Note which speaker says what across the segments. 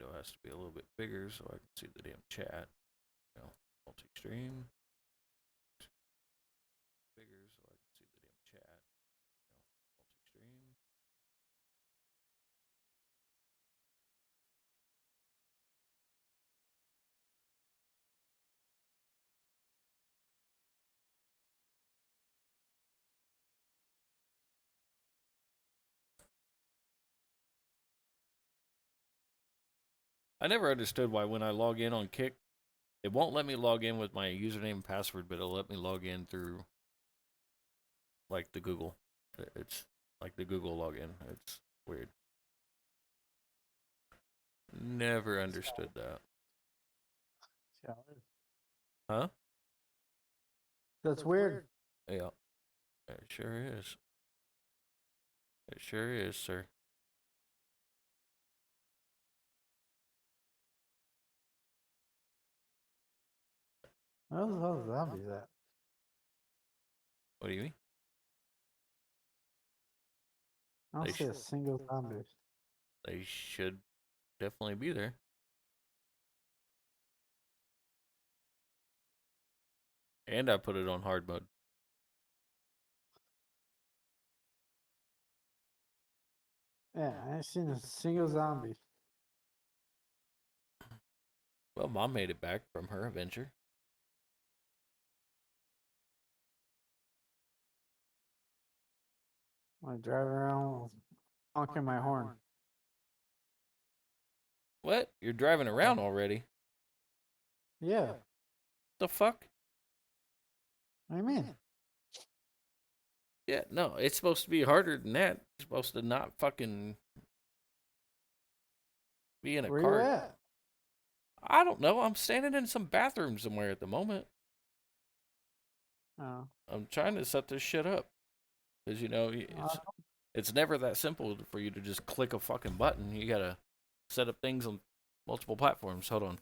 Speaker 1: window has to be a little bit bigger so I can see the damn chat. You know, multi-stream. Bigger so I can see the damn chat. You know, multi-stream. I never understood why when I log in on Kick, it won't let me log in with my username and password, but it'll let me log in through like the Google. It's like the Google login. It's weird. Never understood that.
Speaker 2: Yeah.
Speaker 1: Huh?
Speaker 2: That's weird.
Speaker 1: Yeah. It sure is. It sure is, sir.
Speaker 2: Where's those zombies at?
Speaker 1: What do you mean?
Speaker 2: I don't
Speaker 1: They
Speaker 2: see a
Speaker 1: sh-
Speaker 2: single zombie.
Speaker 1: They should definitely be there. And I put it on hard mode.
Speaker 2: Yeah, I ain't seen a single zombie.
Speaker 1: Well, Mom made it back from her adventure.
Speaker 2: I drive around honking my horn.
Speaker 1: What? You're driving around already?
Speaker 2: Yeah.
Speaker 1: The fuck?
Speaker 2: What do you mean?
Speaker 1: Yeah, no, it's supposed to be harder than that. You're supposed to not fucking be in a
Speaker 2: Where you
Speaker 1: cart.
Speaker 2: at?
Speaker 1: I don't know. I'm standing in some bathroom somewhere at the moment.
Speaker 2: Oh.
Speaker 1: I'm trying to set this shit up. Because, you know, it's never that simple for you to just click a fucking button. You gotta set up things on multiple platforms. Hold on.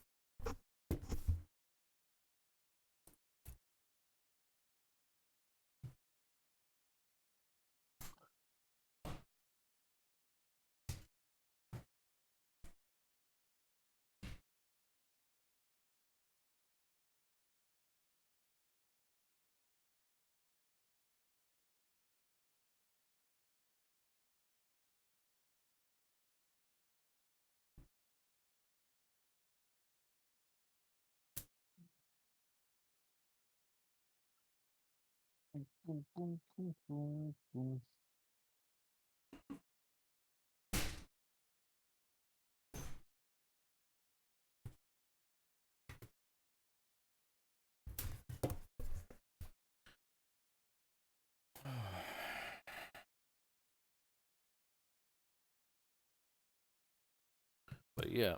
Speaker 1: But yeah,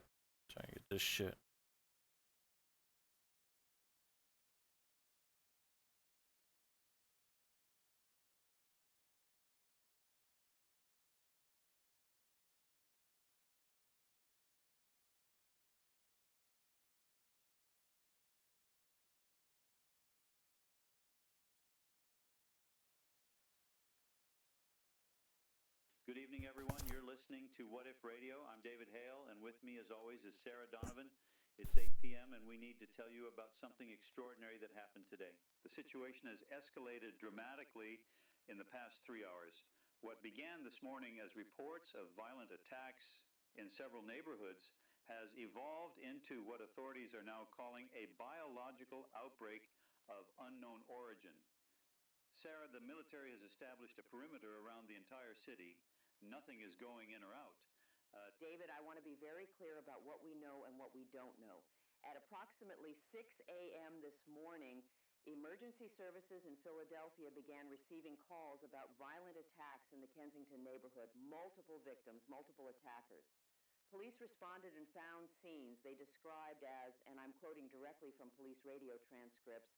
Speaker 1: trying to get this shit.
Speaker 3: Good evening, everyone. You're listening to What If Radio. I'm David Hale, and with me, as always, is Sarah Donovan. It's 8 p.m., and we need to tell you about something extraordinary that happened today. The situation has escalated dramatically in the past 3 hours. What began this morning as reports of violent attacks in several neighborhoods has evolved into what authorities are now calling a biological outbreak of unknown origin. Sarah, the military has established a perimeter around the entire city. Nothing is going in or out.
Speaker 4: David, I want to be very clear about what we know and what we don't know. At approximately 6 a.m. this morning, emergency services in Philadelphia began receiving calls about violent attacks in the Kensington neighborhood, multiple victims, multiple attackers. Police responded and found scenes they described as, and I'm quoting directly from police radio transcripts,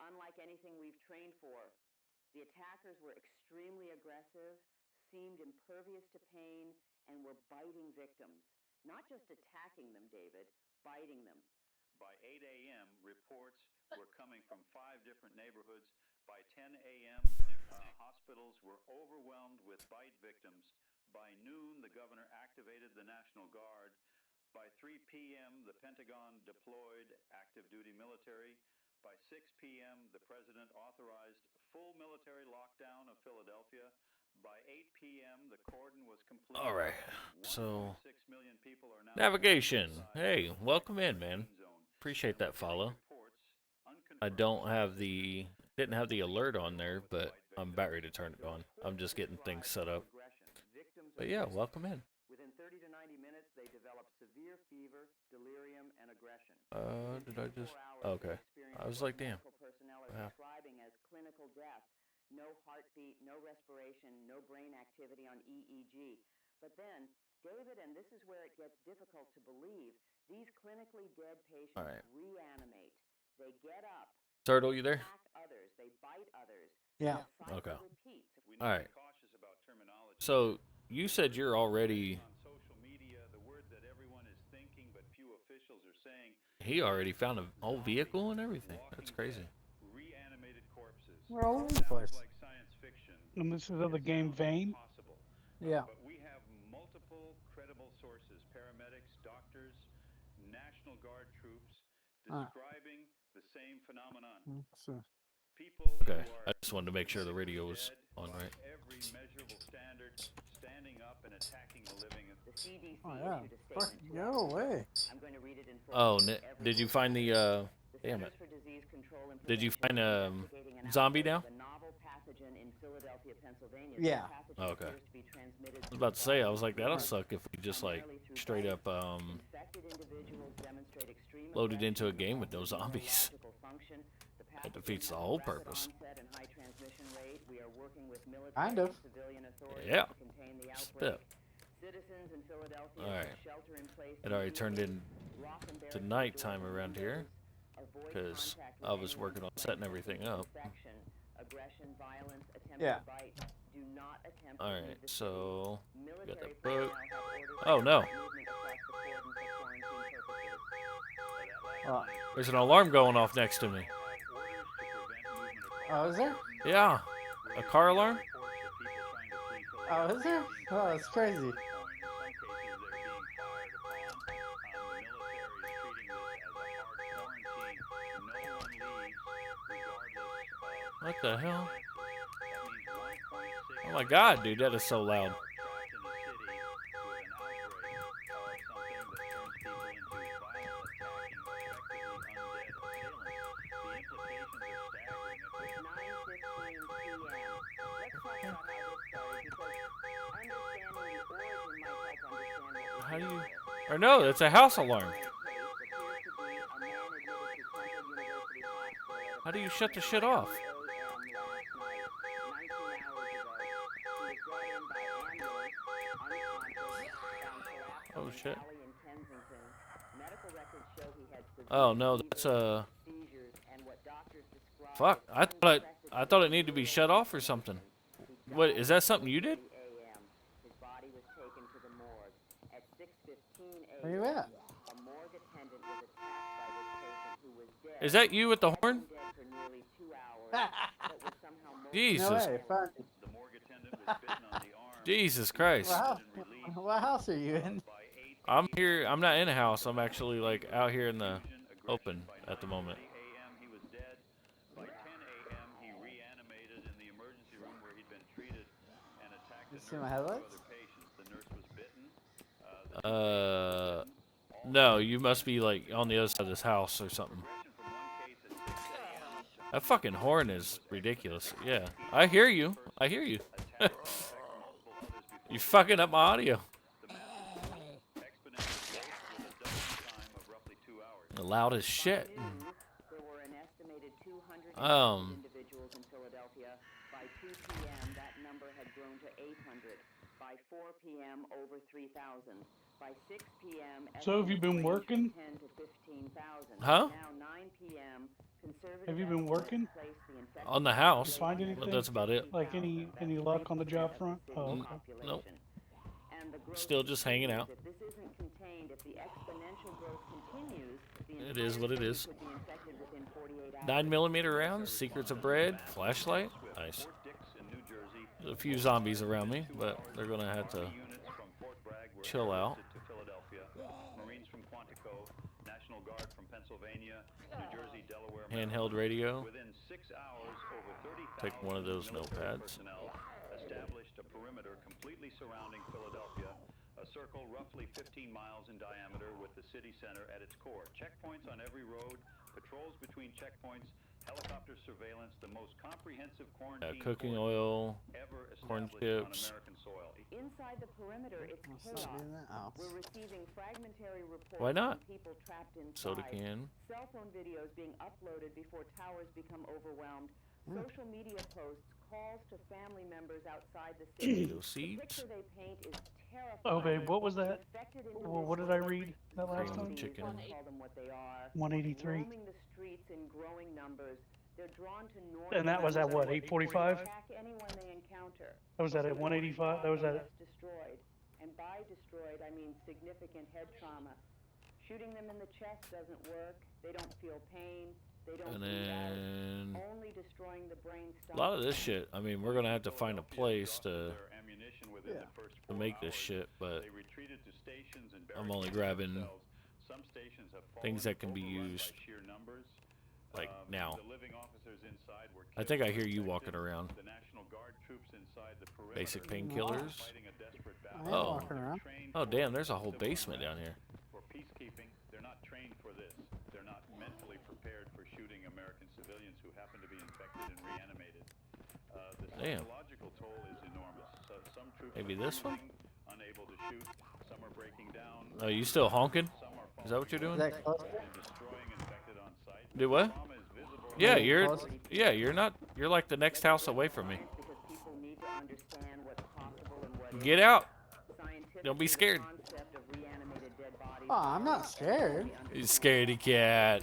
Speaker 4: unlike anything we've trained for. The attackers were extremely aggressive, seemed impervious to pain, and were biting victims. Not just attacking them, David, biting them.
Speaker 3: By 8 a.m., reports were coming from 5 different neighborhoods. By 10 a.m., hospitals were overwhelmed with bite victims. By noon, the governor activated the National Guard. By 3 p.m., the Pentagon deployed active duty military. By 6 p.m., the president authorized full military lockdown of Philadelphia. By 8 p.m., the cordon was complete.
Speaker 1: All right. So
Speaker 3: 1.6 million people are now
Speaker 1: navigation.
Speaker 3: inside
Speaker 1: Hey,
Speaker 3: the
Speaker 1: welcome in, man.
Speaker 3: quarantine zone.
Speaker 1: Appreciate
Speaker 3: And
Speaker 1: that
Speaker 3: we're getting
Speaker 1: follow.
Speaker 3: reports,
Speaker 1: I
Speaker 3: unconfirmed
Speaker 1: don't have
Speaker 3: sources,
Speaker 1: the didn't have the alert on there,
Speaker 3: with the
Speaker 1: but
Speaker 3: white
Speaker 1: I'm
Speaker 3: victims.
Speaker 1: about ready to turn it
Speaker 3: The
Speaker 1: on. I'm
Speaker 3: reports
Speaker 1: just getting things
Speaker 3: describe
Speaker 1: set up.
Speaker 3: progression. Victims
Speaker 1: But
Speaker 3: are
Speaker 1: yeah,
Speaker 3: sick.
Speaker 1: welcome in.
Speaker 4: Within 30 to 90 minutes, they develop severe fever, delirium, and aggression.
Speaker 1: Did I just? Okay. I was like, damn.
Speaker 4: Medical personnel are
Speaker 1: What happened?
Speaker 4: describing as clinical death. No heartbeat, no respiration, no brain activity on EEG. But then, David, and this is where it gets difficult to believe, these clinically dead patients
Speaker 1: All right.
Speaker 4: reanimate. They get up,
Speaker 1: Turtle, you there?
Speaker 4: attack others, they bite others.
Speaker 2: Yeah.
Speaker 4: The cycle
Speaker 1: Okay.
Speaker 4: repeats.
Speaker 3: We need
Speaker 1: All
Speaker 3: to
Speaker 1: right.
Speaker 3: be cautious about terminology.
Speaker 1: So you said you're already.
Speaker 3: On social media, the word that everyone is thinking but few officials are saying,
Speaker 1: He already found a whole vehicle and everything. That's crazy.
Speaker 3: reanimated corpses.
Speaker 2: We're all over the
Speaker 3: Sounds
Speaker 2: place.
Speaker 3: like science fiction.
Speaker 5: And this is of the
Speaker 3: It
Speaker 5: game
Speaker 3: sounds
Speaker 5: Vein.
Speaker 3: impossible.
Speaker 2: Yeah.
Speaker 3: But we have multiple credible sources, paramedics, doctors, National Guard troops, describing the same phenomenon.
Speaker 2: So,
Speaker 3: People
Speaker 1: Okay.
Speaker 3: who
Speaker 1: I
Speaker 3: are
Speaker 1: just wanted to make sure the radio was
Speaker 3: dead
Speaker 1: on
Speaker 3: by
Speaker 1: right.
Speaker 3: every measurable standard, standing up and attacking the living.
Speaker 4: The CDC
Speaker 2: oh yeah.
Speaker 4: issued a
Speaker 2: Fuck,
Speaker 4: statement 2
Speaker 2: go
Speaker 4: hours ago.
Speaker 2: away.
Speaker 4: I'm going to read it in full.
Speaker 1: Oh,
Speaker 4: Every
Speaker 1: did you
Speaker 4: word
Speaker 1: find the?
Speaker 4: The
Speaker 1: Damn
Speaker 4: Centers
Speaker 1: it.
Speaker 4: for Disease Control and
Speaker 1: Did you
Speaker 4: Prevention
Speaker 1: find
Speaker 4: is
Speaker 1: a
Speaker 4: investigating an
Speaker 1: zombie
Speaker 4: outbreak
Speaker 1: now?
Speaker 4: of a novel pathogen in Philadelphia, Pennsylvania.
Speaker 2: Yeah.
Speaker 4: This pathogen
Speaker 1: Oh, okay.
Speaker 4: appears to be transmitted
Speaker 1: I was about to say. I was like, that'll
Speaker 2: Right.
Speaker 1: suck if we just like
Speaker 4: primarily through
Speaker 1: straight
Speaker 4: bites.
Speaker 1: up
Speaker 4: Infected individuals demonstrate extreme
Speaker 1: loaded into a
Speaker 4: aggression,
Speaker 1: game with no
Speaker 4: loss of
Speaker 1: zombies.
Speaker 4: neurological function. The
Speaker 1: That
Speaker 4: pathogen
Speaker 1: defeats the
Speaker 4: has a
Speaker 1: whole
Speaker 4: rapid
Speaker 1: purpose.
Speaker 4: onset and high transmission rate. We are working with military
Speaker 2: Kind of.
Speaker 4: and civilian authorities
Speaker 1: Yeah.
Speaker 4: to contain the
Speaker 1: Just a
Speaker 4: outbreak.
Speaker 1: bit.
Speaker 4: Citizens in Philadelphia
Speaker 1: All right.
Speaker 4: should shelter in place.
Speaker 1: It already turned
Speaker 4: immediately.
Speaker 1: in
Speaker 4: Lock and
Speaker 1: to
Speaker 4: barricade
Speaker 1: nighttime
Speaker 4: doors and
Speaker 1: around here
Speaker 4: windows. Avoid
Speaker 1: because
Speaker 4: contact
Speaker 1: I
Speaker 4: with
Speaker 1: was
Speaker 4: anyone
Speaker 1: working on
Speaker 4: who
Speaker 1: setting
Speaker 4: transmits
Speaker 1: everything up.
Speaker 4: infection, aggression, violence, attempted
Speaker 2: Yeah.
Speaker 4: bite. Do not attempt
Speaker 1: All
Speaker 4: to
Speaker 1: right.
Speaker 4: leave the city.
Speaker 1: So
Speaker 4: Military
Speaker 1: got the
Speaker 4: personnel
Speaker 1: book.
Speaker 4: have orders
Speaker 1: Oh
Speaker 4: to
Speaker 1: no.
Speaker 4: limit movement across the cordon for quarantine purposes.
Speaker 1: There's an alarm going off next to me.
Speaker 2: Oh, is there?
Speaker 1: Yeah. A car alarm?
Speaker 2: Oh, is there? Oh, that's crazy.
Speaker 1: What the hell? Oh my god, dude, that is so loud. How do you... Or no, it's a house alarm. How do you shut the shit off? Oh shit. Oh no, that's fuck. I thought it needed to be shut off or something. What is that something you did?
Speaker 4: His body was taken to the morgue. At 6:15
Speaker 2: Where you at?
Speaker 4: a morgue attendant was attacked by this patient who was dead.
Speaker 1: Is that you with the horn?
Speaker 4: Dead for nearly 2 hours, but was somehow
Speaker 1: Jesus.
Speaker 2: No way. Fuck.
Speaker 3: The morgue attendant was bitten on the arm.
Speaker 1: Jesus Christ.
Speaker 2: What house are you in?
Speaker 1: I'm here. I'm not in a house. I'm actually like out here in the open at the moment.
Speaker 3: He was dead. By 10 a.m. he reanimated in the emergency room where he'd been treated and attacked
Speaker 2: You
Speaker 3: a
Speaker 2: see
Speaker 3: nurse
Speaker 2: my
Speaker 3: and two
Speaker 2: headlights?
Speaker 3: other patients. The nurse was bitten.
Speaker 1: No, you must be like on the other side of this house or something.
Speaker 3: From one case at 6 a.m.
Speaker 1: That fucking horn is ridiculous. Yeah, I hear you. I hear you. You fucking up my audio. Loud as shit.
Speaker 4: There were an estimated 200 individuals in Philadelphia. By 2 p.m., that number had grown to 800. By 4 p.m., over 3,000. By 6 p.m.,
Speaker 5: So have you been working?
Speaker 4: 10 to 15,000.
Speaker 1: Huh?
Speaker 4: Now 9 p.m., conservative
Speaker 5: Have you been working?
Speaker 1: On the house.
Speaker 5: Find anything?
Speaker 1: But that's about it.
Speaker 5: Like any luck on the job front? Oh, okay.
Speaker 1: Nope. Still just hanging out.
Speaker 4: If this isn't contained, if the exponential growth continues,
Speaker 1: It is what it is.
Speaker 4: could be infected within 48 hours.
Speaker 1: 9mm rounds, secrets of bread, flashlight. Nice. There's a few zombies around me, but they're gonna have to chill out.
Speaker 3: Marines National Guard from Pennsylvania, New Jersey, Delaware,
Speaker 1: Handheld radio.
Speaker 3: Within 6 hours, over 30,000
Speaker 1: Take one of those
Speaker 3: military
Speaker 1: notepads.
Speaker 3: personnel established a perimeter completely surrounding Philadelphia, a circle roughly 15 miles in diameter with the city center at its core. Checkpoints on every road, patrols between checkpoints, helicopter surveillance, the most comprehensive quarantine
Speaker 1: Cooking
Speaker 3: coordinates
Speaker 1: oil,
Speaker 3: ever
Speaker 1: corn
Speaker 3: established on
Speaker 1: chips.
Speaker 3: American soil.
Speaker 4: Inside the perimeter, it's
Speaker 2: Let's
Speaker 4: chaos.
Speaker 2: not do that. Oh.
Speaker 4: We're receiving fragmentary reports
Speaker 1: Why not?
Speaker 4: from people trapped inside.
Speaker 1: Soda can.
Speaker 4: Cell phone videos being uploaded before towers become overwhelmed.
Speaker 2: Hmm.
Speaker 4: Social media posts, calls to family members outside the city.
Speaker 1: Tomato
Speaker 4: The
Speaker 1: seeds.
Speaker 4: picture they paint is terrifying.
Speaker 5: Oh, babe, what was that?
Speaker 4: Infected
Speaker 5: Well, what did I read that last
Speaker 1: Cream
Speaker 5: time?
Speaker 1: chicken.
Speaker 4: Call them what they are.
Speaker 5: 183.
Speaker 4: Roaming the streets in growing numbers. They're drawn to north.
Speaker 5: And that was at what, 8:45?
Speaker 4: Attack anyone they encounter.
Speaker 5: That was at 185? That was at
Speaker 4: Destroyed. And by destroyed, I mean significant head trauma. Shooting them in the chest doesn't work. They don't feel pain. They don't
Speaker 1: And
Speaker 4: bleed out.
Speaker 1: then
Speaker 4: Only destroying the brain
Speaker 1: a lot of this shit. I mean, we're gonna have to find a place to make this shit, but
Speaker 3: They retreated to stations and
Speaker 1: I'm only
Speaker 3: barricaded
Speaker 1: grabbing
Speaker 3: themselves. Some stations have
Speaker 1: things
Speaker 3: fallen
Speaker 1: that can be
Speaker 3: overrun by
Speaker 1: used,
Speaker 3: sheer numbers.
Speaker 1: like now.
Speaker 3: The living officers inside were
Speaker 1: I think I hear you
Speaker 3: killed,
Speaker 1: walking around.
Speaker 3: The National Guard troops inside the perimeter
Speaker 1: Basic
Speaker 3: were
Speaker 1: painkillers.
Speaker 3: fighting a desperate
Speaker 2: I
Speaker 3: battle.
Speaker 2: am
Speaker 1: Oh.
Speaker 2: walking around.
Speaker 3: Trained
Speaker 1: Oh
Speaker 3: for
Speaker 1: damn, there's a whole
Speaker 3: civil
Speaker 1: basement down
Speaker 3: unrest.
Speaker 1: here.
Speaker 3: For peacekeeping, they're not trained for this. They're not mentally prepared for shooting American civilians who happen to be infected and reanimated. The
Speaker 1: Damn.
Speaker 3: psychological toll is enormous. Some troops
Speaker 1: Maybe
Speaker 3: are
Speaker 1: this one?
Speaker 3: freezing, unable to shoot. Some are breaking down.
Speaker 1: Oh, you still honking?
Speaker 3: Some are
Speaker 1: Is that what you're doing?
Speaker 2: Is that close?
Speaker 3: and destroying infected on site.
Speaker 1: Do what?
Speaker 3: Trauma is visible.
Speaker 1: Yeah,
Speaker 2: Maybe
Speaker 1: you're.
Speaker 2: close.
Speaker 1: Yeah, you're not. You're like the next house away from me.
Speaker 4: because people need to understand what's possible and what
Speaker 1: Get out.
Speaker 4: Scientifically,
Speaker 1: Don't be
Speaker 4: the
Speaker 1: scared.
Speaker 4: concept of reanimated dead bodies
Speaker 2: Oh, I'm not scared.
Speaker 1: You scaredy cat.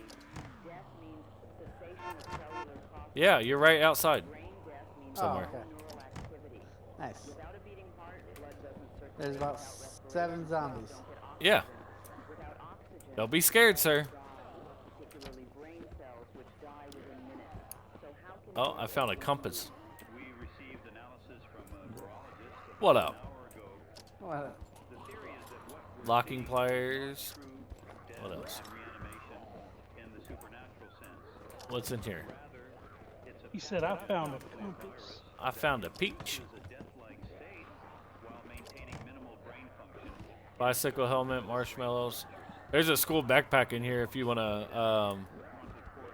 Speaker 4: Death means cessation of cellular processes.
Speaker 1: Yeah, you're right outside.
Speaker 4: Brain death means
Speaker 1: Somewhere.
Speaker 2: Oh, okay.
Speaker 4: neural activity.
Speaker 2: Nice.
Speaker 4: Without a beating heart, blood doesn't circulate.
Speaker 2: There's about
Speaker 4: Without respiration,
Speaker 2: 7 zombies.
Speaker 4: don't get oxygen.
Speaker 1: Yeah.
Speaker 4: Without oxygen,
Speaker 1: Don't be scared, sir.
Speaker 4: die, particularly brain cells, which die within minutes. So how can
Speaker 1: Oh, I found a compass.
Speaker 3: We received analysis from a virologist
Speaker 1: What
Speaker 3: an
Speaker 1: up?
Speaker 3: hour ago.
Speaker 2: What?
Speaker 3: The theory is that what we're
Speaker 1: Locking
Speaker 3: seeing
Speaker 1: pliers.
Speaker 3: is true death
Speaker 1: What else?
Speaker 3: and reanimation in the supernatural sense.
Speaker 1: What's in here?
Speaker 3: Rather, it's a
Speaker 5: He said, I found a compass.
Speaker 1: I found a peach.
Speaker 3: is a death-like state while maintaining minimal brain function.
Speaker 1: Bicycle helmet, marshmallows. There's a school backpack in here if you want to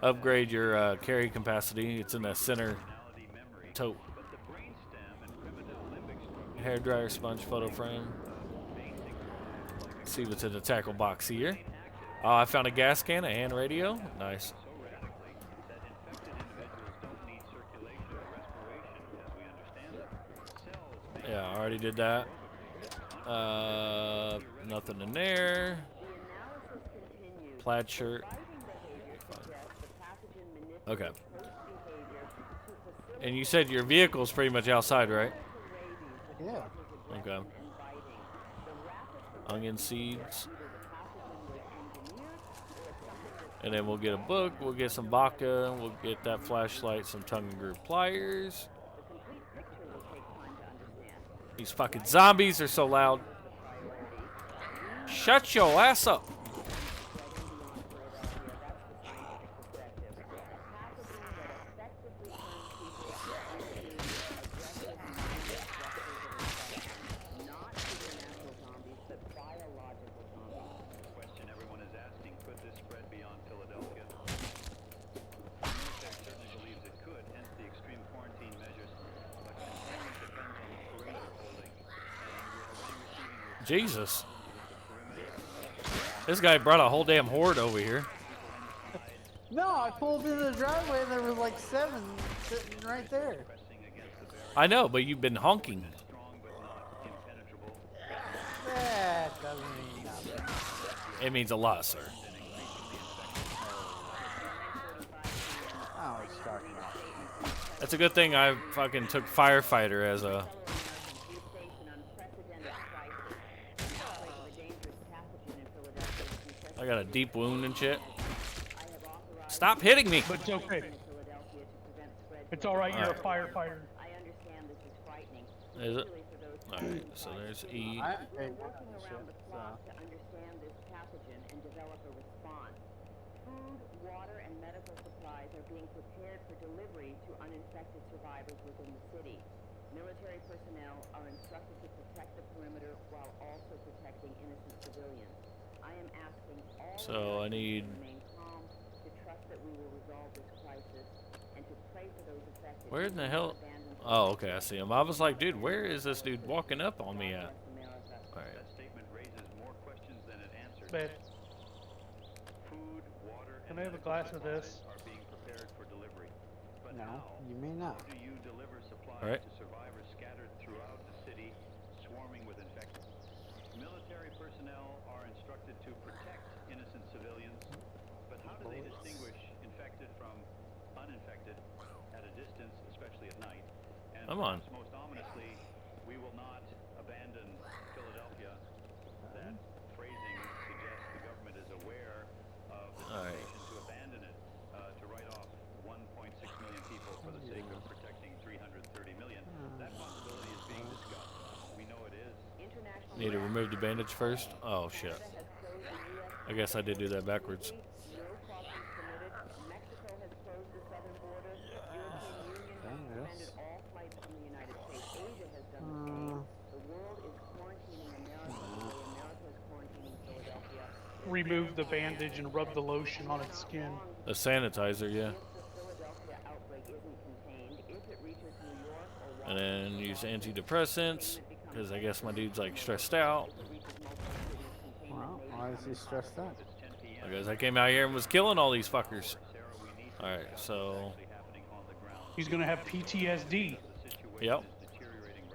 Speaker 1: upgrade your carry capacity. It's in the center
Speaker 3: Personality, memory,
Speaker 1: tote.
Speaker 3: but the brainstem and primitive limbic structure
Speaker 1: Hair dryer, sponge, photo frame. See what's in the tackle box here. Oh, I found a gas can, a hand radio. Nice.
Speaker 3: so radically that infected individuals don't need circulation or respiration as we understand it. Cells
Speaker 1: Yeah, I already did that. Nothing in there.
Speaker 4: the analysis continues?
Speaker 1: Plaid shirt.
Speaker 4: Surviving behavior suggests the pathogen manipulates
Speaker 1: Okay.
Speaker 4: host behavior to facilitate
Speaker 1: And you said your vehicle's pretty much outside, right?
Speaker 4: rabies, which
Speaker 2: Yeah.
Speaker 4: causes aggression
Speaker 1: Okay.
Speaker 4: and biting. The rapid
Speaker 1: Onion seeds.
Speaker 4: either the pathogen was engineered or it's something that's
Speaker 1: And then we'll get a book, we'll get some vodka, we'll get that flashlight, some tongue and groove pliers.
Speaker 4: the complete picture will take time to understand.
Speaker 1: These fucking zombies are so loud. Shut your ass up.
Speaker 3: question everyone is asking, could this spread beyond Philadelphia? The military certainly believes it could, hence the extreme quarantine measures. But containment depends on the perimeter holding. And we're already receiving
Speaker 1: Jesus. This guy brought a whole damn horde over here.
Speaker 2: No, I pulled into the driveway and there was like 7 sitting right there.
Speaker 3: pressing against the barrier,
Speaker 1: I know, but you've been honking.
Speaker 3: strong but not impenetrable.
Speaker 2: That doesn't mean nothing.
Speaker 1: It means a lot, sir.
Speaker 2: Oh, it's dark now.
Speaker 1: That's a good thing I fucking took firefighter as a... I got a deep wound and shit. Stop hitting me!
Speaker 5: But it's okay. It's all right. You're a firefighter.
Speaker 4: I understand this is frightening.
Speaker 1: Is it?
Speaker 4: particularly for those
Speaker 1: Alright, so there's E.
Speaker 2: I
Speaker 4: We're
Speaker 2: ain't
Speaker 4: working
Speaker 2: working
Speaker 4: around the
Speaker 2: shit,
Speaker 4: clock
Speaker 2: so.
Speaker 4: to understand this pathogen and develop a response. Food, water, and medical supplies are being prepared for delivery to uninfected survivors within the city. Military personnel are instructed to protect the perimeter while also protecting innocent civilians. I am asking all
Speaker 1: So I need.
Speaker 4: to remain calm, to trust that we will resolve this crisis, and to pray for those affected.
Speaker 1: Where in the hell? Oh, okay, I see him. I was like, dude, where is this dude walking up on me at? Alright.
Speaker 3: That statement raises more questions than it answers.
Speaker 5: Babe,
Speaker 3: Food, water,
Speaker 5: can
Speaker 3: and
Speaker 5: I have a
Speaker 3: medical
Speaker 5: glass of
Speaker 3: supplies
Speaker 5: this?
Speaker 3: are being prepared for delivery. But
Speaker 2: No,
Speaker 3: how?
Speaker 2: you may not.
Speaker 3: How do you deliver supplies
Speaker 1: Alright.
Speaker 3: to survivors scattered throughout the city, swarming with infected? Military personnel are instructed to protect innocent civilians, but how do they distinguish infected from uninfected at a distance, especially at night? And
Speaker 1: Come on.
Speaker 3: perhaps most ominously, we will not abandon Philadelphia. That phrasing suggests the government is aware of the
Speaker 1: Alright.
Speaker 3: temptation to abandon it, to write off 1.6 million people for the sake of protecting 330 million. That possibility is being discussed. We know it is.
Speaker 1: Need to remove the bandage first? Oh, shit. I guess I did do that backwards.
Speaker 4: No crossings permitted. Mexico has closed the southern border. European Union has suspended all flights from the United States. Asia has done the same. The world is quarantining America the way America is quarantining Philadelphia.
Speaker 5: Remove the bandage and rub the lotion on its skin.
Speaker 1: The sanitizer, yeah.
Speaker 4: If the Philadelphia outbreak isn't contained, if it reaches New York or
Speaker 1: And then use antidepressants, because I guess my dude's like stressed out.
Speaker 2: Well, why is he stressed out?
Speaker 1: Because I came out here and was killing all these fuckers. Alright, so.
Speaker 5: He's gonna have PTSD.
Speaker 1: Yep.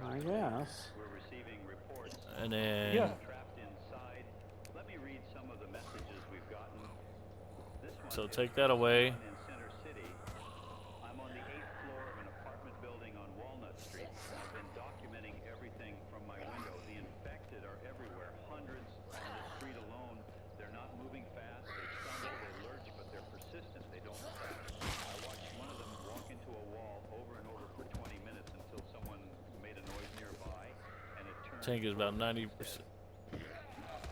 Speaker 2: I guess.
Speaker 3: We're receiving reports
Speaker 1: And then.
Speaker 5: Yeah.
Speaker 3: trapped inside. Let me read some of the messages we've gotten. This one
Speaker 1: So
Speaker 3: is
Speaker 1: take that away.
Speaker 3: in Center City. I'm on the 8th floor of an apartment building on Walnut Street. I've been documenting everything from my window. The infected are everywhere, hundreds on the street alone. They're not moving fast. They stumble, they lurch, but they're persistent. They don't crash. I watched one of them walk into a wall over and over for 20 minutes until someone made a noise nearby, and it turned.
Speaker 1: Tank is about 90%.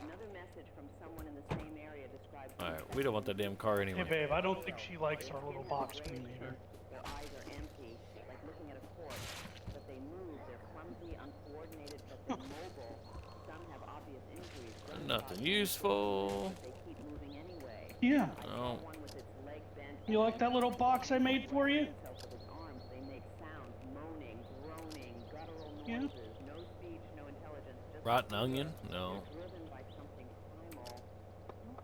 Speaker 4: Another message from someone in the same area describes.
Speaker 1: Alright, we don't want that damn car
Speaker 5: Hey,
Speaker 1: anyway.
Speaker 5: babe, I don't think she likes our little box we made her.
Speaker 4: Their eyes are empty, like looking at a corpse, but they move. They're clumsy, uncoordinated, but they're mobile. Some have obvious injuries.
Speaker 1: Nothing useful.
Speaker 4: They keep moving anyway.
Speaker 5: Yeah.
Speaker 1: Oh.
Speaker 4: One with its leg bent.
Speaker 5: You like that little box I made for you?
Speaker 4: Himself with his arms. They make sounds, moaning, groaning, guttural
Speaker 5: Yeah.
Speaker 4: noises. No speech, no intelligence. Just
Speaker 1: Rotten onion? No.
Speaker 4: driven by something primal.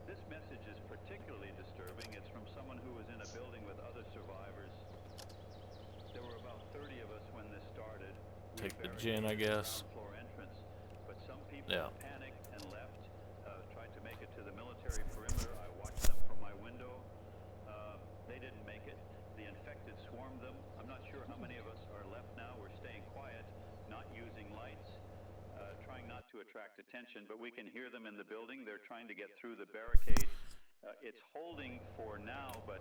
Speaker 3: This message is particularly disturbing. It's from someone who was in a building with other survivors. There were about 30 of us when this started. We
Speaker 1: Take the
Speaker 3: barricaded
Speaker 1: gin, I guess.
Speaker 3: the ground floor entrance, but some people
Speaker 1: Yeah.
Speaker 3: panicked and left, tried to make it to the military perimeter. I watched them from my window. They didn't make it. The infected swarmed them. I'm not sure how many of us are left now. We're staying quiet, not using lights, trying not to attract attention, but we can hear them in the building. They're trying to get through the barricade. It's holding for now, but